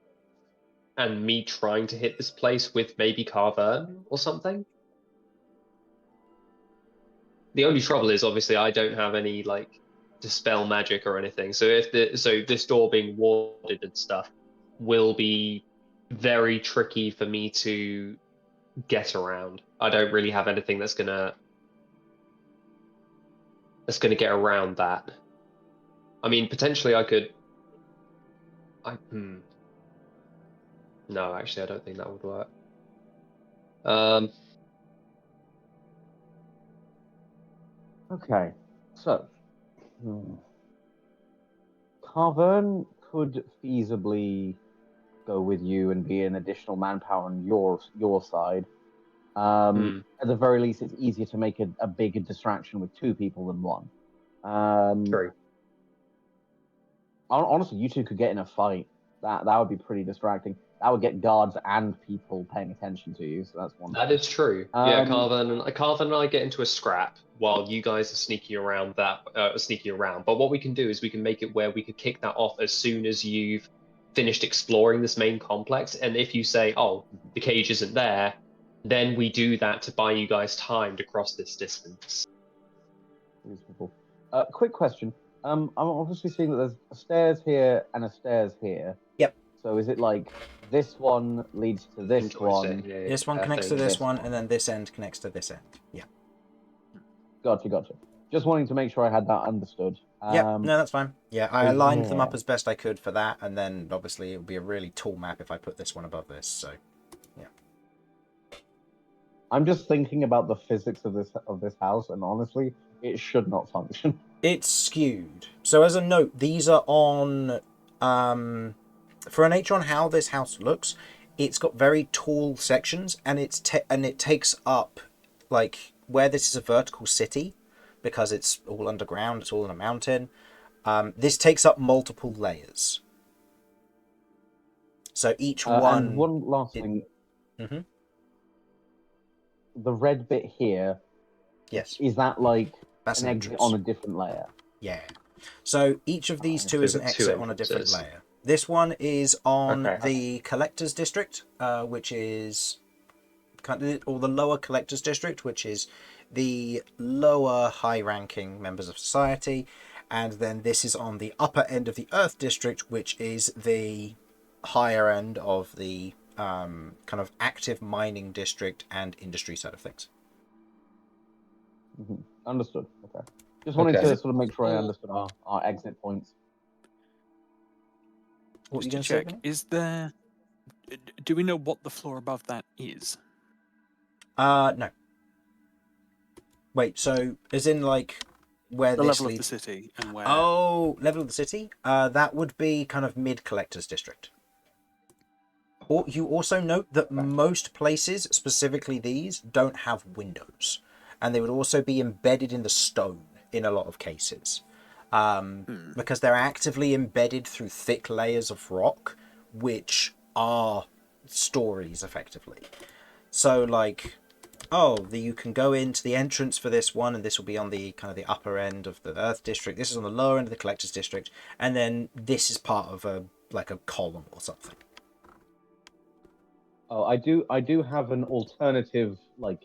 Speaker 7: and me trying to hit this place with maybe Carvern or something? The only trouble is obviously I don't have any dispel magic or anything. So this door being warded and stuff will be very tricky for me to get around. I don't really have anything that's gonna get around that. I mean, potentially I could. No, actually, I don't think that would work.
Speaker 3: Okay, so Carvern could feasibly go with you and be an additional manpower on your side. At the very least, it's easier to make a bigger distraction with two people than one.
Speaker 7: True.
Speaker 3: Honestly, you two could get in a fight. That would be pretty distracting. That would get guards and people paying attention to you. So that's one.
Speaker 7: That is true. Yeah, Carvern and I get into a scrap while you guys are sneaking around. But what we can do is we can make it where we could kick that off as soon as you've finished exploring this main complex. And if you say, "Oh, the cage isn't there," then we do that to buy you guys time to cross this distance.
Speaker 3: Reasonable. Quick question. I'm obviously seeing that there's a stairs here and a stairs here.
Speaker 5: Yep.
Speaker 3: So is it like this one leads to this one?
Speaker 7: Yeah,
Speaker 5: This one connects to this one, and then this end connects to this end. Yeah.
Speaker 3: Gotcha. Just wanting to make sure I had that understood.
Speaker 5: Yeah, no, that's fine. Yeah, I aligned them up
Speaker 3: yeah.
Speaker 5: as best I could for that, and then obviously it would be a really tall map if I put this one above this. So, yeah.
Speaker 3: I'm just thinking about the physics of this house, and honestly, it should not function.
Speaker 5: It's skewed. So as a note, these are on for an H on how this house looks. It's got very tall sections, and it takes up where this is a vertical city because it's all underground. It's all in a mountain. This takes up multiple layers. So each one.
Speaker 3: And one last thing.
Speaker 5: Mm-hmm.
Speaker 3: The red bit here.
Speaker 5: Yes.
Speaker 3: Is that
Speaker 5: That's
Speaker 3: an exit on a different layer?
Speaker 5: Yeah. So each of these two is an exit on a different layer. This one is on the Collector's District, which is or the lower Collector's District, which is the lower high-ranking members of society, and then this is on the upper end of the Earth District, which is the higher end of the kind of active mining district and industry side of things.
Speaker 3: Mm-hmm. Understood. Okay. Just wanted to sort of make sure I understood our exit points.
Speaker 5: What
Speaker 6: Just to check, is there? Do we know what the floor above that is?
Speaker 5: No. Wait, so as in like where
Speaker 6: The
Speaker 5: this
Speaker 6: level of the
Speaker 5: leads?
Speaker 6: city and where.
Speaker 5: Oh, level of the city? That would be kind of mid-collector's district. Or you also note that most places, specifically these, don't have windows. And they would also be embedded in the stone in a lot of cases. Because they're actively embedded through thick layers of rock, which are stories, effectively. So, like, you can go into the entrance for this one, and this will be on the kind of the upper end of the Earth District. This is on the lower end of the Collector's District, and then this is part of a column or something.
Speaker 3: Oh, I do have an alternative like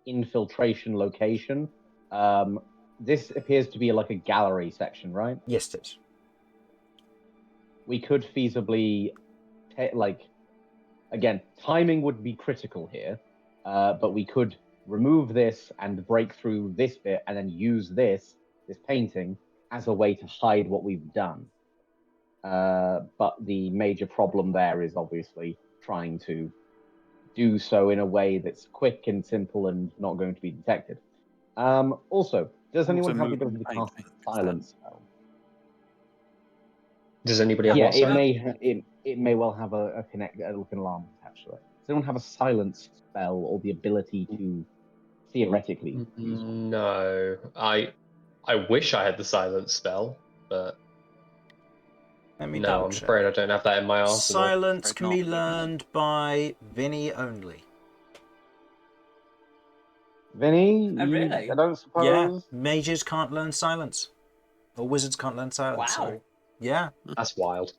Speaker 3: infiltration location. This appears to be like a gallery section, right?
Speaker 5: Yes, it is.
Speaker 3: We could feasibly, again, timing would be critical here, but we could remove this and break through this bit and then use this painting as a way to hide what we've done. But the major problem there is obviously trying to do so in a way that's quick and simple and not going to be detected. Also, does anyone have the ability to cast silence spell?
Speaker 7: Does anybody have
Speaker 3: Yeah,
Speaker 7: what, sorry?
Speaker 3: it may well have a like an alarm attached to it. Does anyone have a silence spell or the ability to theoretically use one?
Speaker 7: No, I wish I had the silence spell, but
Speaker 5: Let me
Speaker 7: no,
Speaker 5: double
Speaker 7: I'm
Speaker 5: check.
Speaker 7: afraid I don't have that in my arsenal.
Speaker 5: Silence can be learned by Vinny only.
Speaker 3: Vinny,
Speaker 2: Oh, really?
Speaker 3: I don't suppose.
Speaker 5: Yeah, mages can't learn silence, or wizards can't learn silence.
Speaker 2: Wow.
Speaker 5: Sorry. Yeah,
Speaker 7: That's wild.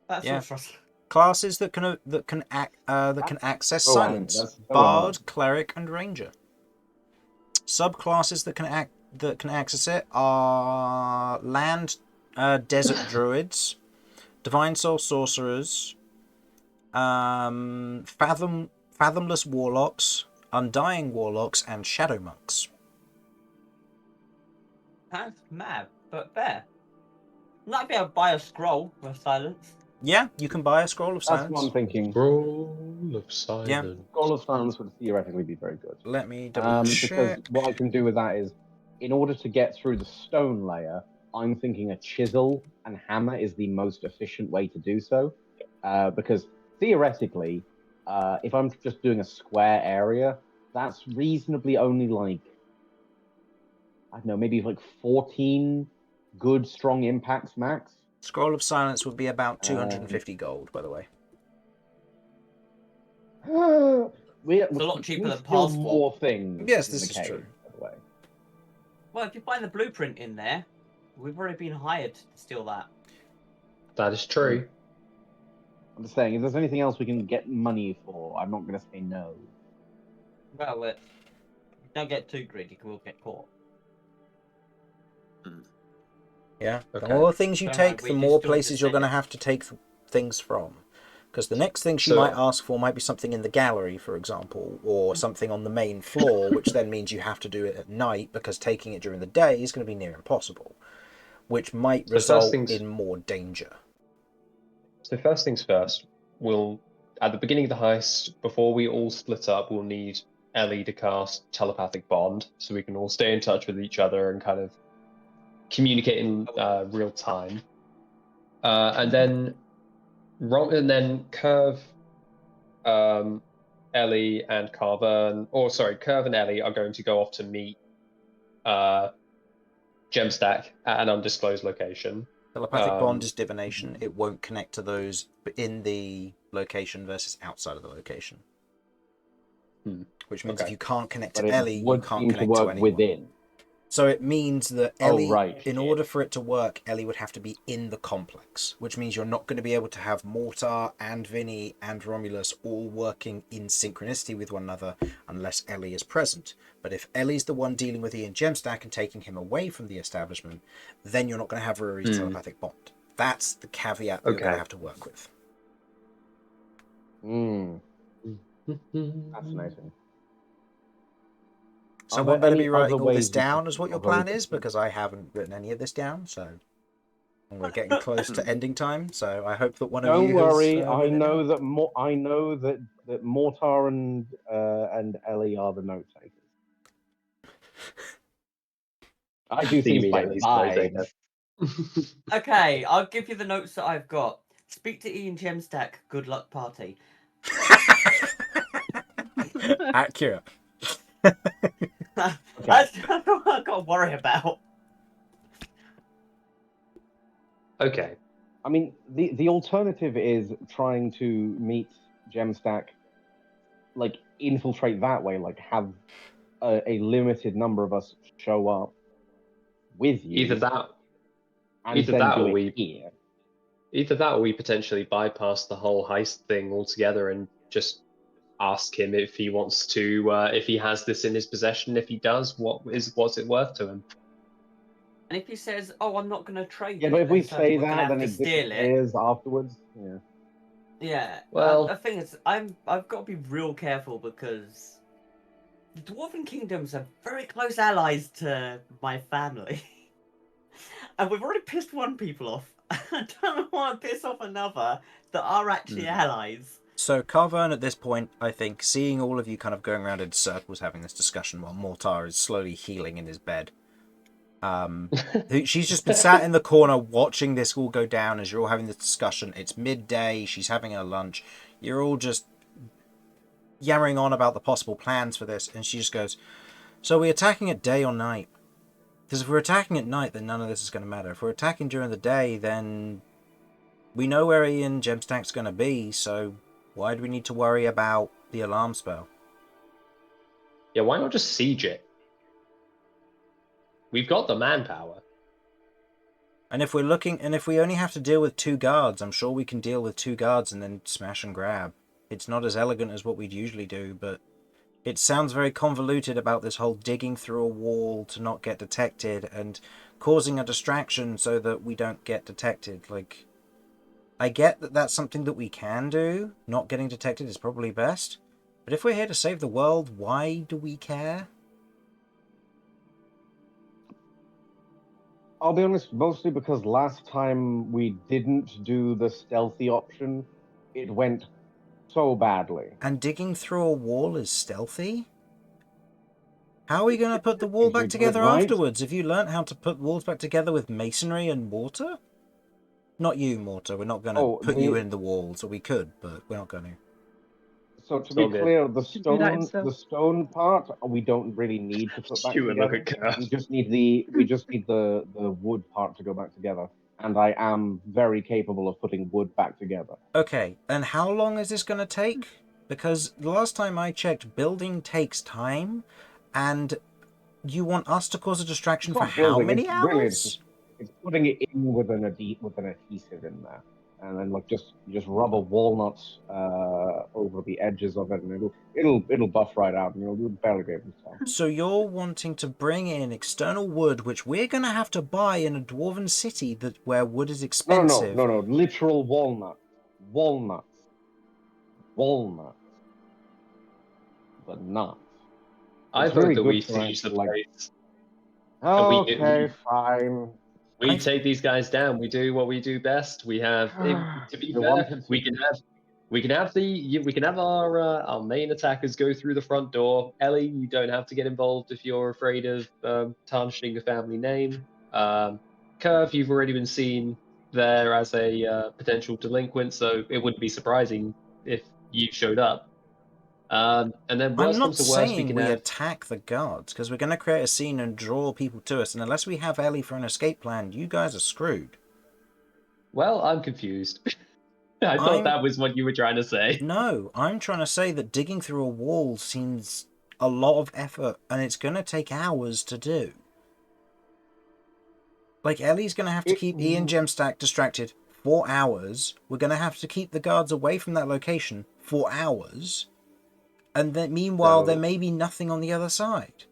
Speaker 2: That's
Speaker 5: Yeah.
Speaker 2: interesting.
Speaker 5: classes that can access
Speaker 3: Go on,
Speaker 5: silence:
Speaker 3: that's so
Speaker 5: bard,
Speaker 3: hard.
Speaker 5: cleric, and ranger. Subclasses that can access it are land, desert druids, divine soul sorcerers, fathomless warlocks, undying warlocks, and shadow monks.
Speaker 2: That's mad, but fair. Might be able to buy a scroll with silence.
Speaker 5: Yeah, you can buy a scroll of
Speaker 3: That's
Speaker 5: silence.
Speaker 3: what I'm thinking.
Speaker 7: Scroll of silence.
Speaker 3: Scroll of silence would theoretically be very good.
Speaker 5: Let me double
Speaker 3: Because
Speaker 5: check.
Speaker 3: what I can do with that is, in order to get through the stone layer, I'm thinking a chisel and hammer is the most efficient way to do so. Because theoretically, if I'm just doing a square area, that's reasonably only like, I don't know, maybe like 14 good strong impacts max.
Speaker 5: Scroll of silence would be about 250 gold, by the way.
Speaker 2: It's a lot cheaper than
Speaker 3: steal
Speaker 2: Passport.
Speaker 3: more things.
Speaker 5: Yes,
Speaker 3: in
Speaker 5: this
Speaker 3: the
Speaker 5: is
Speaker 3: cave,
Speaker 5: true.
Speaker 3: by the way.
Speaker 2: Well, if you find the blueprint in there, we've already been hired to steal that.
Speaker 7: That is true.
Speaker 3: I'm just saying, if there's anything else we can get money for, I'm not going to say no.
Speaker 2: Well, don't get too greedy, we'll get caught.
Speaker 5: Yeah.
Speaker 7: Okay.
Speaker 5: The more things you
Speaker 2: Don't
Speaker 5: take,
Speaker 2: worry,
Speaker 5: the
Speaker 2: we
Speaker 5: more
Speaker 2: just still
Speaker 5: places you're
Speaker 2: just
Speaker 5: going to
Speaker 2: take it.
Speaker 5: have to take things from. Because the next thing she
Speaker 7: So-
Speaker 5: might ask for might be something in the gallery, for example, or something on the main floor, which then means you have to do it at night because taking it during the day is going to be near impossible, which might
Speaker 7: So first
Speaker 5: result
Speaker 7: things-
Speaker 5: in more danger.
Speaker 7: So first things first, we'll at the beginning of the heist, before we all split up, we'll need Ellie to cast telepathic bond, so we can all stay in touch with each other and kind of communicate in real time. And then Kirv, Ellie, and Kirv and Ellie are going to go off to meet Gemstack at an undisclosed location.
Speaker 5: Telepathic bond is divination. It won't connect to those in the location versus outside of the location. Which means if you can't connect to Ellie, you can't connect to anyone.
Speaker 3: Within.
Speaker 5: So it means that Ellie,
Speaker 3: right.
Speaker 5: in order for it to work, Ellie would have to be in the complex, which means you're not going to be able to have Mortar and Vinny and Romulus all working in synchronicity with one another unless Ellie is present. But if Ellie's the one dealing with Ian Gemstack and taking him away from the establishment, then you're not going to have Rory's telepathic bond. That's the caveat that you're going to have to work with.
Speaker 3: Fascinating.
Speaker 5: Someone better be writing all this down as what your plan is, because I haven't written any of this down, so we're getting close to ending time. So I hope that one of you.
Speaker 3: Don't worry, I know that Mortar and Ellie are the note takers. I do
Speaker 7: See
Speaker 3: things
Speaker 7: me
Speaker 3: by
Speaker 7: get these clothes
Speaker 3: vibes.
Speaker 2: Okay, I'll give you the notes that I've got. Speak to Ian Gemstack. Good luck, party.
Speaker 5: Accurate.
Speaker 2: That's what I've got to worry about.
Speaker 7: Okay.
Speaker 3: I mean, the alternative is trying to meet Gemstack, like infiltrate that way, like have a limited number of us show up with you,
Speaker 7: Either that,
Speaker 3: and
Speaker 7: either
Speaker 3: then
Speaker 7: that,
Speaker 3: do
Speaker 7: or
Speaker 3: it
Speaker 7: we,
Speaker 3: here.
Speaker 7: either that, or we potentially bypass the whole heist thing altogether and just ask him if he wants to, if he has this in his possession. If he does, what's it worth to him?
Speaker 2: And if he says, "Oh, I'm not going to trade
Speaker 3: Yeah,
Speaker 2: it,"
Speaker 3: but if we
Speaker 2: then so
Speaker 3: say
Speaker 2: we're going to
Speaker 3: that,
Speaker 2: have
Speaker 3: then
Speaker 2: to
Speaker 3: it
Speaker 2: steal it.
Speaker 3: disappears afterwards. Yeah.
Speaker 2: Yeah.
Speaker 7: Well-
Speaker 2: the thing is, I've got to be real careful because the Dwarven Kingdoms are very close allies to my family, and we've already pissed one people off. I don't want to piss off another that are actually allies.
Speaker 5: So Carvern at this point, I think, seeing all of you kind of going around in circles having this discussion while Mortar is slowly healing in his bed. She's just been sat in the corner watching this all go down as you're all having this discussion. It's midday, she's having her lunch. You're all just yammering on about the possible plans for this, and she just goes, "So are we attacking at day or night? Because if we're attacking at night, then none of this is going to matter. If we're attacking during the day, then we know where Ian Gemstack's going to be, so why do we need to worry about the alarm spell?"
Speaker 7: Yeah, why not just siege it? We've got the manpower.
Speaker 5: And if we only have to deal with 2 guards, I'm sure we can deal with 2 guards and then smash and grab. It's not as elegant as what we'd usually do, but it sounds very convoluted about this whole digging through a wall to not get detected and causing a distraction so that we don't get detected. Like, I get that that's something that we can do. Not getting detected is probably best. But if we're here to save the world, why do we care?
Speaker 3: I'll be honest, mostly because last time we didn't do the stealthy option, it went so badly.
Speaker 5: And digging through a wall is stealthy? How are we going to put the wall
Speaker 3: If we
Speaker 5: back
Speaker 3: do it
Speaker 5: together
Speaker 3: right.
Speaker 5: afterwards? Have you learnt how to put walls back together with masonry and mortar? Not you, Mortar. We're not going to put you in the walls, or we could, but we're not going to.
Speaker 3: So to
Speaker 7: It's
Speaker 3: be
Speaker 7: all good.
Speaker 3: clear, the
Speaker 1: Should do that
Speaker 3: stone,
Speaker 1: himself.
Speaker 3: the stone part, we don't really need to put back
Speaker 7: Stuart, look
Speaker 3: together.
Speaker 7: at Kirv.
Speaker 3: We just need the wood part to go back together. And I am very capable of putting wood back together.
Speaker 5: Okay, and how long is this going to take? Because the last time I checked, building takes time, and you want us to cause a distraction
Speaker 3: It's
Speaker 5: for
Speaker 3: not
Speaker 5: how
Speaker 3: building,
Speaker 5: many
Speaker 3: it's really
Speaker 5: hours?
Speaker 3: it's putting it in with an adhesive in there, and then like just rub a walnut over the edges of it, and it'll buff right out, and you'll barely be able to tell.
Speaker 5: So you're wanting to bring in external wood, which we're going to have to buy in a dwarven city where wood is expensive.
Speaker 3: No, literal walnuts, but nuts.
Speaker 7: I
Speaker 3: It's
Speaker 7: vote
Speaker 3: really
Speaker 7: that
Speaker 3: good
Speaker 7: we
Speaker 3: for
Speaker 7: siege the
Speaker 3: actually, like.
Speaker 7: place. And
Speaker 3: Okay, fine.
Speaker 7: We
Speaker 5: I've-
Speaker 7: take these guys down. We do what we do best. We have, to be
Speaker 3: I
Speaker 7: fair,
Speaker 3: wanted to-
Speaker 7: we can have our main attackers go through the front door. Ellie, you don't have to get involved if you're afraid of tarnishing a family name. Kirv, you've already been seen there as a potential delinquent, so it wouldn't be surprising if you showed up. And then
Speaker 5: I'm
Speaker 7: worst
Speaker 5: not
Speaker 7: comes to worst, we
Speaker 5: saying
Speaker 7: can
Speaker 5: we
Speaker 7: have.
Speaker 5: attack the guards, because we're going to create a scene and draw people to us, and unless we have Ellie for an escape plan, you guys are screwed.
Speaker 7: Well, I'm confused. I thought that was what you were trying to say.
Speaker 5: No, I'm trying to say that digging through a wall seems a lot of effort, and it's going to take hours to do. Like, Ellie's going to have to keep Ian Gemstack distracted for hours. We're going to have to keep the guards away from that location for hours. And then, meanwhile, there may be nothing on the other side.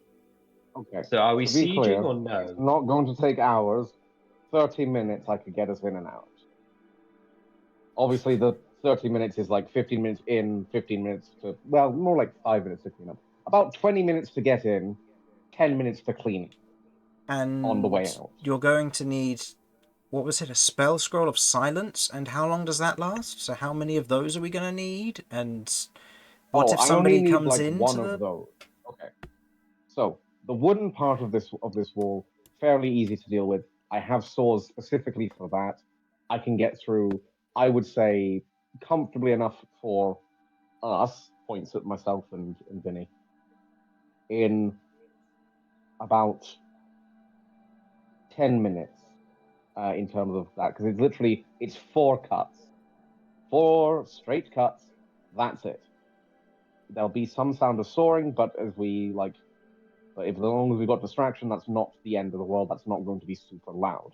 Speaker 3: Okay.
Speaker 7: So are we
Speaker 3: To be
Speaker 7: sieging
Speaker 3: clear,
Speaker 7: or no?
Speaker 3: it's not going to take hours. 30 minutes, I could get us in and out. Obviously, the 30 minutes is like 15 minutes in, 15 minutes to, well, more like 5 minutes to clean up. About 20 minutes to get in, 10 minutes to clean
Speaker 5: And
Speaker 3: on the way out.
Speaker 5: You're going to need, what was it, a spell scroll of silence? And how long does that last? So how many of those are we going to need? And what if
Speaker 3: I only
Speaker 5: somebody
Speaker 3: need
Speaker 5: comes
Speaker 3: like
Speaker 5: into
Speaker 3: one
Speaker 5: the...
Speaker 3: of those. Okay. So the wooden part of this wall, fairly easy to deal with. I have saws specifically for that. I can get through, I would say, comfortably enough for us, points at myself and Vinny, in about 10 minutes in terms of that, because it's 4 cuts. 4 straight cuts, that's it. There'll be some sound of soaring, but as long as we've got distraction, that's not the end of the world. That's not going to be super loud.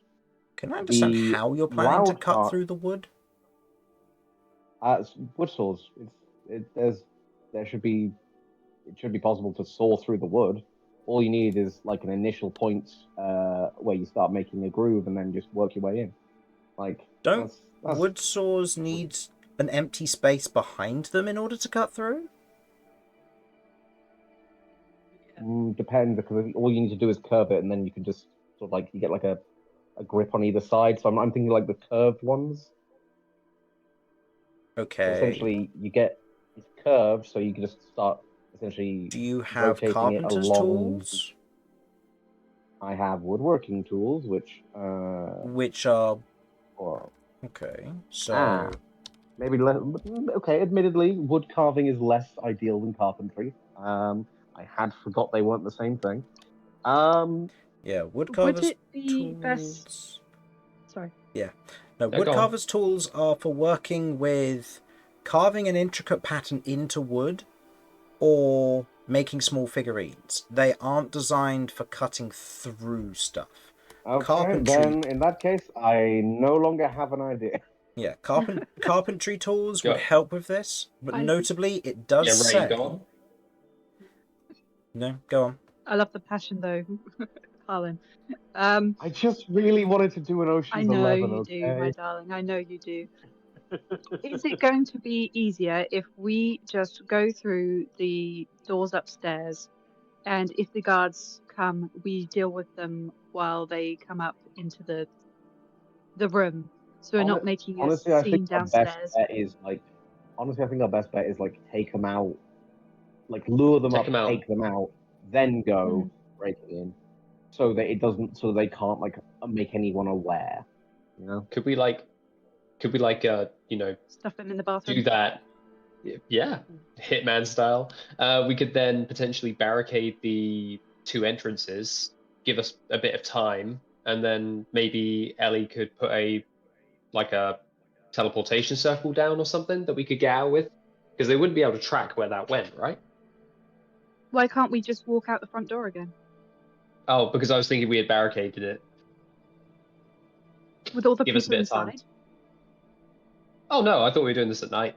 Speaker 5: Can I understand
Speaker 3: The
Speaker 5: how you're planning to
Speaker 3: loud
Speaker 5: cut
Speaker 3: part-
Speaker 5: through the wood?
Speaker 3: It's wood saws. It should be possible to saw through the wood. All you need is like an initial point where you start making a groove and then just work your way in. Like,
Speaker 5: Don't
Speaker 3: that's
Speaker 5: wood saws need an empty space behind them in order to cut through?
Speaker 3: depends, because all you need to do is curve it, and then you can just sort of like you get like a grip on either side. So I'm thinking like the curved ones.
Speaker 5: Okay.
Speaker 3: So essentially, it's curved, so you can just start essentially.
Speaker 5: Do you have
Speaker 3: rotating it
Speaker 5: carpenter's
Speaker 3: along.
Speaker 5: tools?
Speaker 3: I have woodworking tools, which
Speaker 5: Which are...
Speaker 3: or
Speaker 5: Okay, so...
Speaker 3: maybe okay. Admittedly, wood carving is less ideal than carpentry. I had forgot they weren't the same thing.
Speaker 5: Yeah,
Speaker 1: Would
Speaker 5: woodcarver's
Speaker 1: it be
Speaker 5: tools...
Speaker 1: best? Sorry.
Speaker 5: Yeah. No,
Speaker 7: No, go on.
Speaker 5: woodcarver's tools are for working with carving an intricate pattern into wood or making small figurines. They aren't designed for cutting through stuff.
Speaker 3: Okay,
Speaker 5: Carpentry.
Speaker 3: then in that case, I no longer have an idea.
Speaker 5: Yeah, carpentry tools
Speaker 7: Go.
Speaker 5: would help with this, but
Speaker 1: I-
Speaker 5: notably it does
Speaker 7: Yeah,
Speaker 5: say...
Speaker 7: Ray, go on.
Speaker 5: No, go on.
Speaker 1: I love the passion though, Harlan.
Speaker 3: I just really wanted to do an
Speaker 1: I
Speaker 3: Ocean's
Speaker 1: know
Speaker 3: 11.
Speaker 1: you
Speaker 3: Okay.
Speaker 1: do, my darling. I know you do. Is it going to be easier if we just go through the doors upstairs, and if the guards come, we deal with them while they come up into the room, so we're not making a
Speaker 3: Honestly, I
Speaker 1: scene
Speaker 3: think our best
Speaker 1: downstairs?
Speaker 3: bet is like. Honestly, I think our best bet is like take them out, like lure them
Speaker 7: Take
Speaker 3: up,
Speaker 7: them out.
Speaker 3: take them out, then go breaking in, so that it doesn't, so they can't like make anyone aware. You know.
Speaker 7: Could we
Speaker 1: Stuff them in the bathroom.
Speaker 7: do that? Yeah, Hitman style. We could then potentially barricade the 2 entrances, give us a bit of time, and then maybe Ellie could put a teleportation circle down or something that we could get out with, because they wouldn't be able to track where that went, right?
Speaker 1: Why can't we just walk out the front door again?
Speaker 7: Oh, because I was thinking we had barricaded it.
Speaker 1: With all the
Speaker 7: Give us a
Speaker 1: people
Speaker 7: bit of time.
Speaker 1: inside?
Speaker 7: Oh no, I thought we were doing this at night.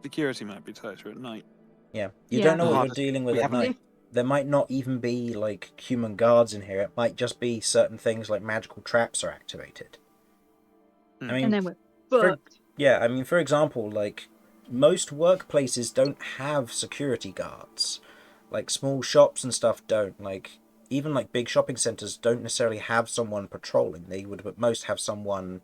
Speaker 6: Security might be tighter at night.
Speaker 5: Yeah, you
Speaker 1: Yeah.
Speaker 5: don't know what
Speaker 6: Hard
Speaker 5: you're
Speaker 6: as-
Speaker 5: dealing with
Speaker 6: we
Speaker 5: at
Speaker 6: haven't-
Speaker 5: night. There might not even be like human guards in here. It might just be certain things like magical traps are activated.
Speaker 6: Hmm.
Speaker 5: I mean,
Speaker 1: And then we're
Speaker 5: for-
Speaker 1: fucked.
Speaker 5: yeah, I mean, for example, like most workplaces don't have security guards. Like small shops and stuff don't. Like even like big shopping centers don't necessarily have someone patrolling. They would at most have someone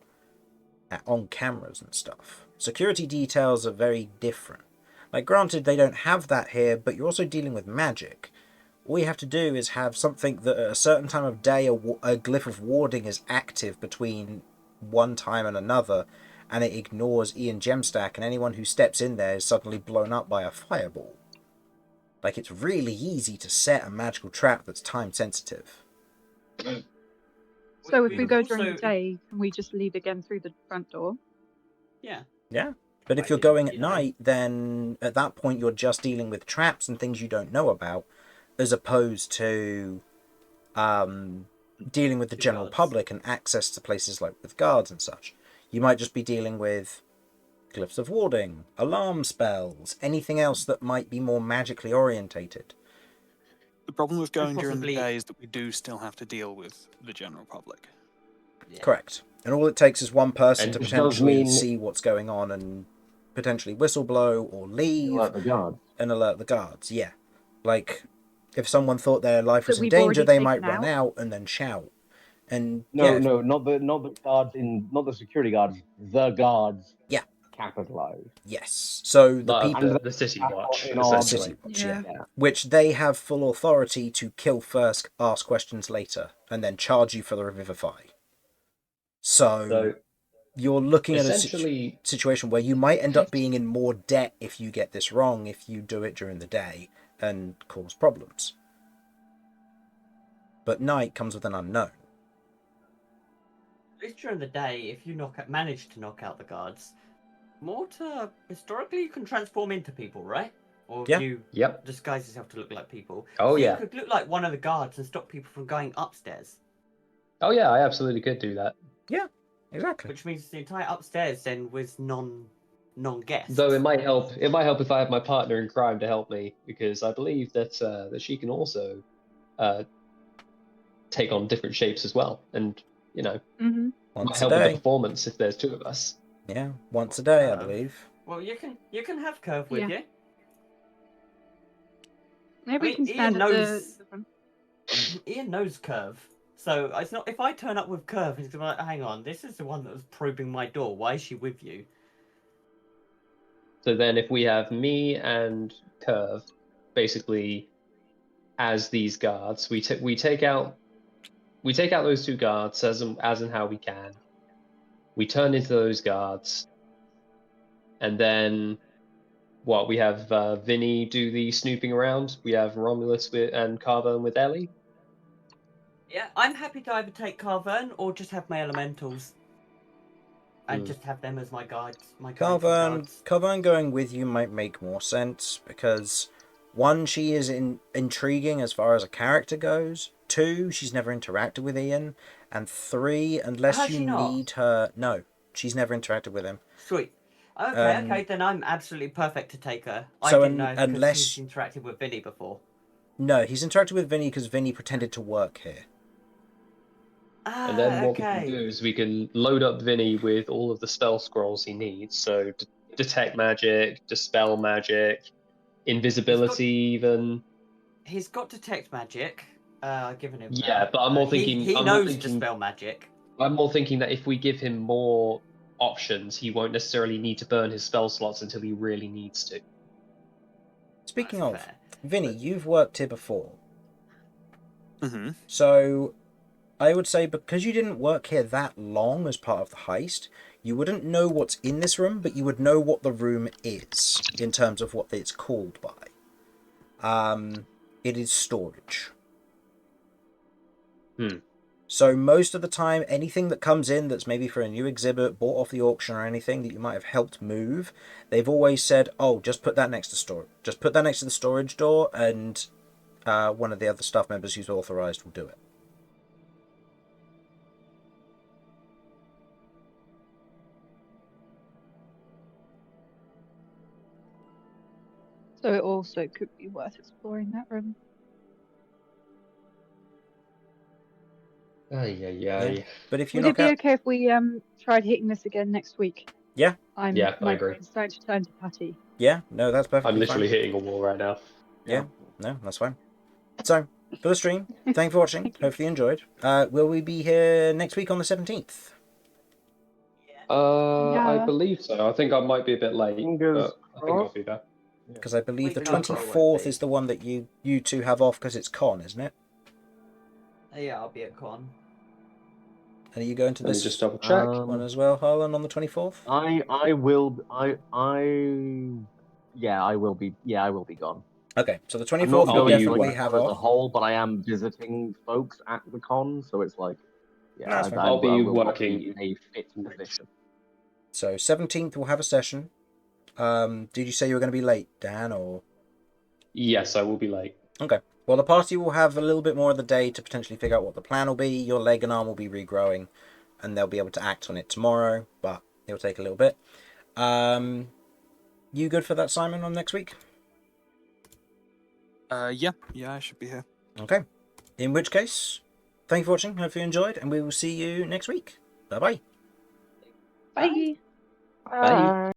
Speaker 5: on cameras and stuff. Security details are very different. Like granted, they don't have that here, but you're also dealing with magic. All you have to do is have something that at a certain time of day a glyph of warding is active between one time and another, and it ignores Ian Gemstack, and anyone who steps in there is suddenly blown up by a fireball. Like, it's really easy to set a magical trap that's time sensitive.
Speaker 1: So if we go
Speaker 2: Also-
Speaker 1: during the day, can we just leave again through the front door?
Speaker 2: Yeah.
Speaker 5: Yeah. But if
Speaker 2: I
Speaker 5: you're
Speaker 2: didn't-
Speaker 5: going at
Speaker 2: you know.
Speaker 5: night, then at that point you're just dealing with traps and things you don't know about, as opposed to dealing with the general
Speaker 2: Guards.
Speaker 5: public and access to places like with guards and such. You might just be dealing with glyphs of warding, alarm spells, anything else that might be more magically orientated.
Speaker 6: The problem with going during the
Speaker 2: possibly-
Speaker 6: day is that we do still have to deal with the general public.
Speaker 2: Yeah.
Speaker 5: Correct. And all it takes is one person
Speaker 7: And
Speaker 5: to
Speaker 7: which
Speaker 3: does
Speaker 5: potentially
Speaker 3: mean-
Speaker 5: see what's going on and potentially whistleblow or leave
Speaker 3: Alert the guard.
Speaker 5: and alert the guards. Yeah. Like, if someone thought their life was
Speaker 1: That
Speaker 5: in
Speaker 1: we've
Speaker 5: danger,
Speaker 1: already
Speaker 5: they might
Speaker 1: taken
Speaker 5: run
Speaker 1: out?
Speaker 5: out and then shout. And
Speaker 3: No,
Speaker 5: yeah,
Speaker 3: no, not the guards not the security guards. The guards.
Speaker 5: Yeah.
Speaker 3: capitalized.
Speaker 5: Yes. So the
Speaker 7: Like
Speaker 5: people,
Speaker 7: the City
Speaker 3: And
Speaker 7: Watch,
Speaker 3: in our-
Speaker 5: the
Speaker 7: essentially.
Speaker 5: City Watch, yeah.
Speaker 3: Yeah.
Speaker 5: Which they have full authority to kill first, ask questions later, and then charge you for the revivify. So you're looking at a
Speaker 7: Essentially,
Speaker 5: situation where you might end up being in more debt if you get this wrong, if you do it during the day and cause problems. But night comes with an unknown.
Speaker 2: At least during the day, if you manage to knock out the guards, Mortar, historically, you can transform into people, right? Or
Speaker 5: Yeah.
Speaker 2: you
Speaker 7: Yep.
Speaker 2: disguise yourself to look like people.
Speaker 7: Oh,
Speaker 2: So
Speaker 7: yeah.
Speaker 2: You could look like one of the guards and stop people from going upstairs.
Speaker 7: Oh yeah, I absolutely could do that.
Speaker 5: Yeah, exactly.
Speaker 2: Which means the entire upstairs then was non-guests.
Speaker 7: Though it might help. It might help if I have my partner in crime to help me, because I believe that that she can also take on different shapes as well, and
Speaker 1: Mm-hmm.
Speaker 7: might
Speaker 5: Once a
Speaker 7: help with the
Speaker 5: day.
Speaker 7: performance if there's two of us.
Speaker 5: Yeah, once a day, I
Speaker 2: Curve.
Speaker 5: believe.
Speaker 2: Well, you can have Kirv with
Speaker 1: Yeah.
Speaker 2: you.
Speaker 1: Maybe we
Speaker 2: mean,
Speaker 1: can stand
Speaker 2: Ian
Speaker 1: at
Speaker 2: knows-
Speaker 1: the front.
Speaker 2: Ian knows Kirv. So it's not if I turn up with Kirv, he's gonna be like, hang on, this is the one that was probing my door. Why is she with you?
Speaker 7: So then, if we have me and Kirv, basically, as these guards, we take out those two guards as and how we can. We turn into those guards, and then what? We have Vinny do the snooping around. We have Romulus and Carvern with Ellie.
Speaker 2: Yeah, I'm happy to either take Carvern or just have my elementals. And just have them as my guides. My guides and guards.
Speaker 5: Carvern going with you might make more sense, because one, she is intriguing as far as a character goes. Two, she's never interacted with Ian. And three, unless
Speaker 2: Has
Speaker 5: you
Speaker 2: she not?
Speaker 5: need her... No, she's never interacted with him.
Speaker 2: Sweet. Okay, then I'm absolutely perfect to take her.
Speaker 5: So
Speaker 2: I didn't know because
Speaker 5: unless...
Speaker 2: he's interacted with Vinny before.
Speaker 5: No, he's interacted with Vinny because Vinny pretended to work here.
Speaker 7: And then what we
Speaker 2: Okay.
Speaker 7: can do is we can load up Vinny with all of the spell scrolls he needs. So detect magic, dispel magic, invisibility, even.
Speaker 2: He's got detect magic. I've given him.
Speaker 7: Yeah,
Speaker 2: that.
Speaker 7: but I'm more thinking.
Speaker 2: He
Speaker 7: I'm
Speaker 2: knows
Speaker 7: more thinking,
Speaker 2: dispel magic.
Speaker 7: I'm more thinking that if we give him more options, he won't necessarily need to burn his spell slots until he really needs to.
Speaker 5: Speaking
Speaker 2: That's
Speaker 5: of,
Speaker 2: fair.
Speaker 5: Vinny, you've worked here before.
Speaker 6: Mm-hmm.
Speaker 5: So I would say because you didn't work here that long as part of the heist, you wouldn't know what's in this room, but you would know what the room is in terms of what it's called by. It is storage. So most of the time, anything that comes in that's maybe for a new exhibit, bought off the auction or anything that you might have helped move, they've always said, oh, just put that next to storage. Just put that next to the storage door, and one of the other staff members who's authorized will do it.
Speaker 1: So it also could be worth exploring that room.
Speaker 7: Yeah.
Speaker 5: But if you
Speaker 1: Would it
Speaker 5: knock
Speaker 1: be
Speaker 5: out...
Speaker 1: okay if we tried hitting this again next week?
Speaker 5: Yeah.
Speaker 7: I
Speaker 1: My
Speaker 7: agree.
Speaker 1: brain's starting to turn to putty.
Speaker 5: Yeah, no, that's perfectly
Speaker 7: I'm literally
Speaker 5: fine.
Speaker 7: hitting a wall right now.
Speaker 5: Yeah, no, that's fine. So, for the stream, thank you for watching.
Speaker 1: Thank you.
Speaker 5: Hopefully you enjoyed. Will we be here next week on the 17th?
Speaker 7: I
Speaker 1: Yeah.
Speaker 7: believe so. I think I might be a bit late,
Speaker 3: Fingers
Speaker 7: but I think I'll
Speaker 3: crossed.
Speaker 7: be there.
Speaker 5: Because I believe the
Speaker 2: Wait, no, I won't
Speaker 5: 24th
Speaker 2: be.
Speaker 5: is the one that you two have off because it's con, isn't it?
Speaker 2: Yeah, I'll be at con.
Speaker 5: And are you going to
Speaker 7: Let me
Speaker 5: this
Speaker 7: just double check.
Speaker 5: one as well, Harlan, on the 24th?
Speaker 3: I will. Yeah, I will be. Yeah, I will be gone.
Speaker 5: Okay, so the
Speaker 3: I'm not
Speaker 5: 24th we
Speaker 3: going to
Speaker 5: definitely
Speaker 3: like
Speaker 5: have
Speaker 3: con as a
Speaker 5: off.
Speaker 3: whole, but I am visiting folks at the con, so it's like, yeah,
Speaker 5: That's fine.
Speaker 7: I'll be
Speaker 3: I will not
Speaker 7: working.
Speaker 3: be in a fit position.
Speaker 5: So 17th we'll have a session. Did you say you were going to be late, Dan, or...?
Speaker 7: Yes, I will be late.
Speaker 5: Okay. Well, the party will have a little bit more of the day to potentially figure out what the plan will be. Your leg and arm will be regrowing, and they'll be able to act on it tomorrow, but it'll take a little bit. You good for that, Simon, on next week?
Speaker 6: Yeah, I should be here.
Speaker 5: Okay. In which case, thank you for watching. Hope you enjoyed, and we will see you next week. Bye-bye.
Speaker 1: Bye.
Speaker 3: Bye.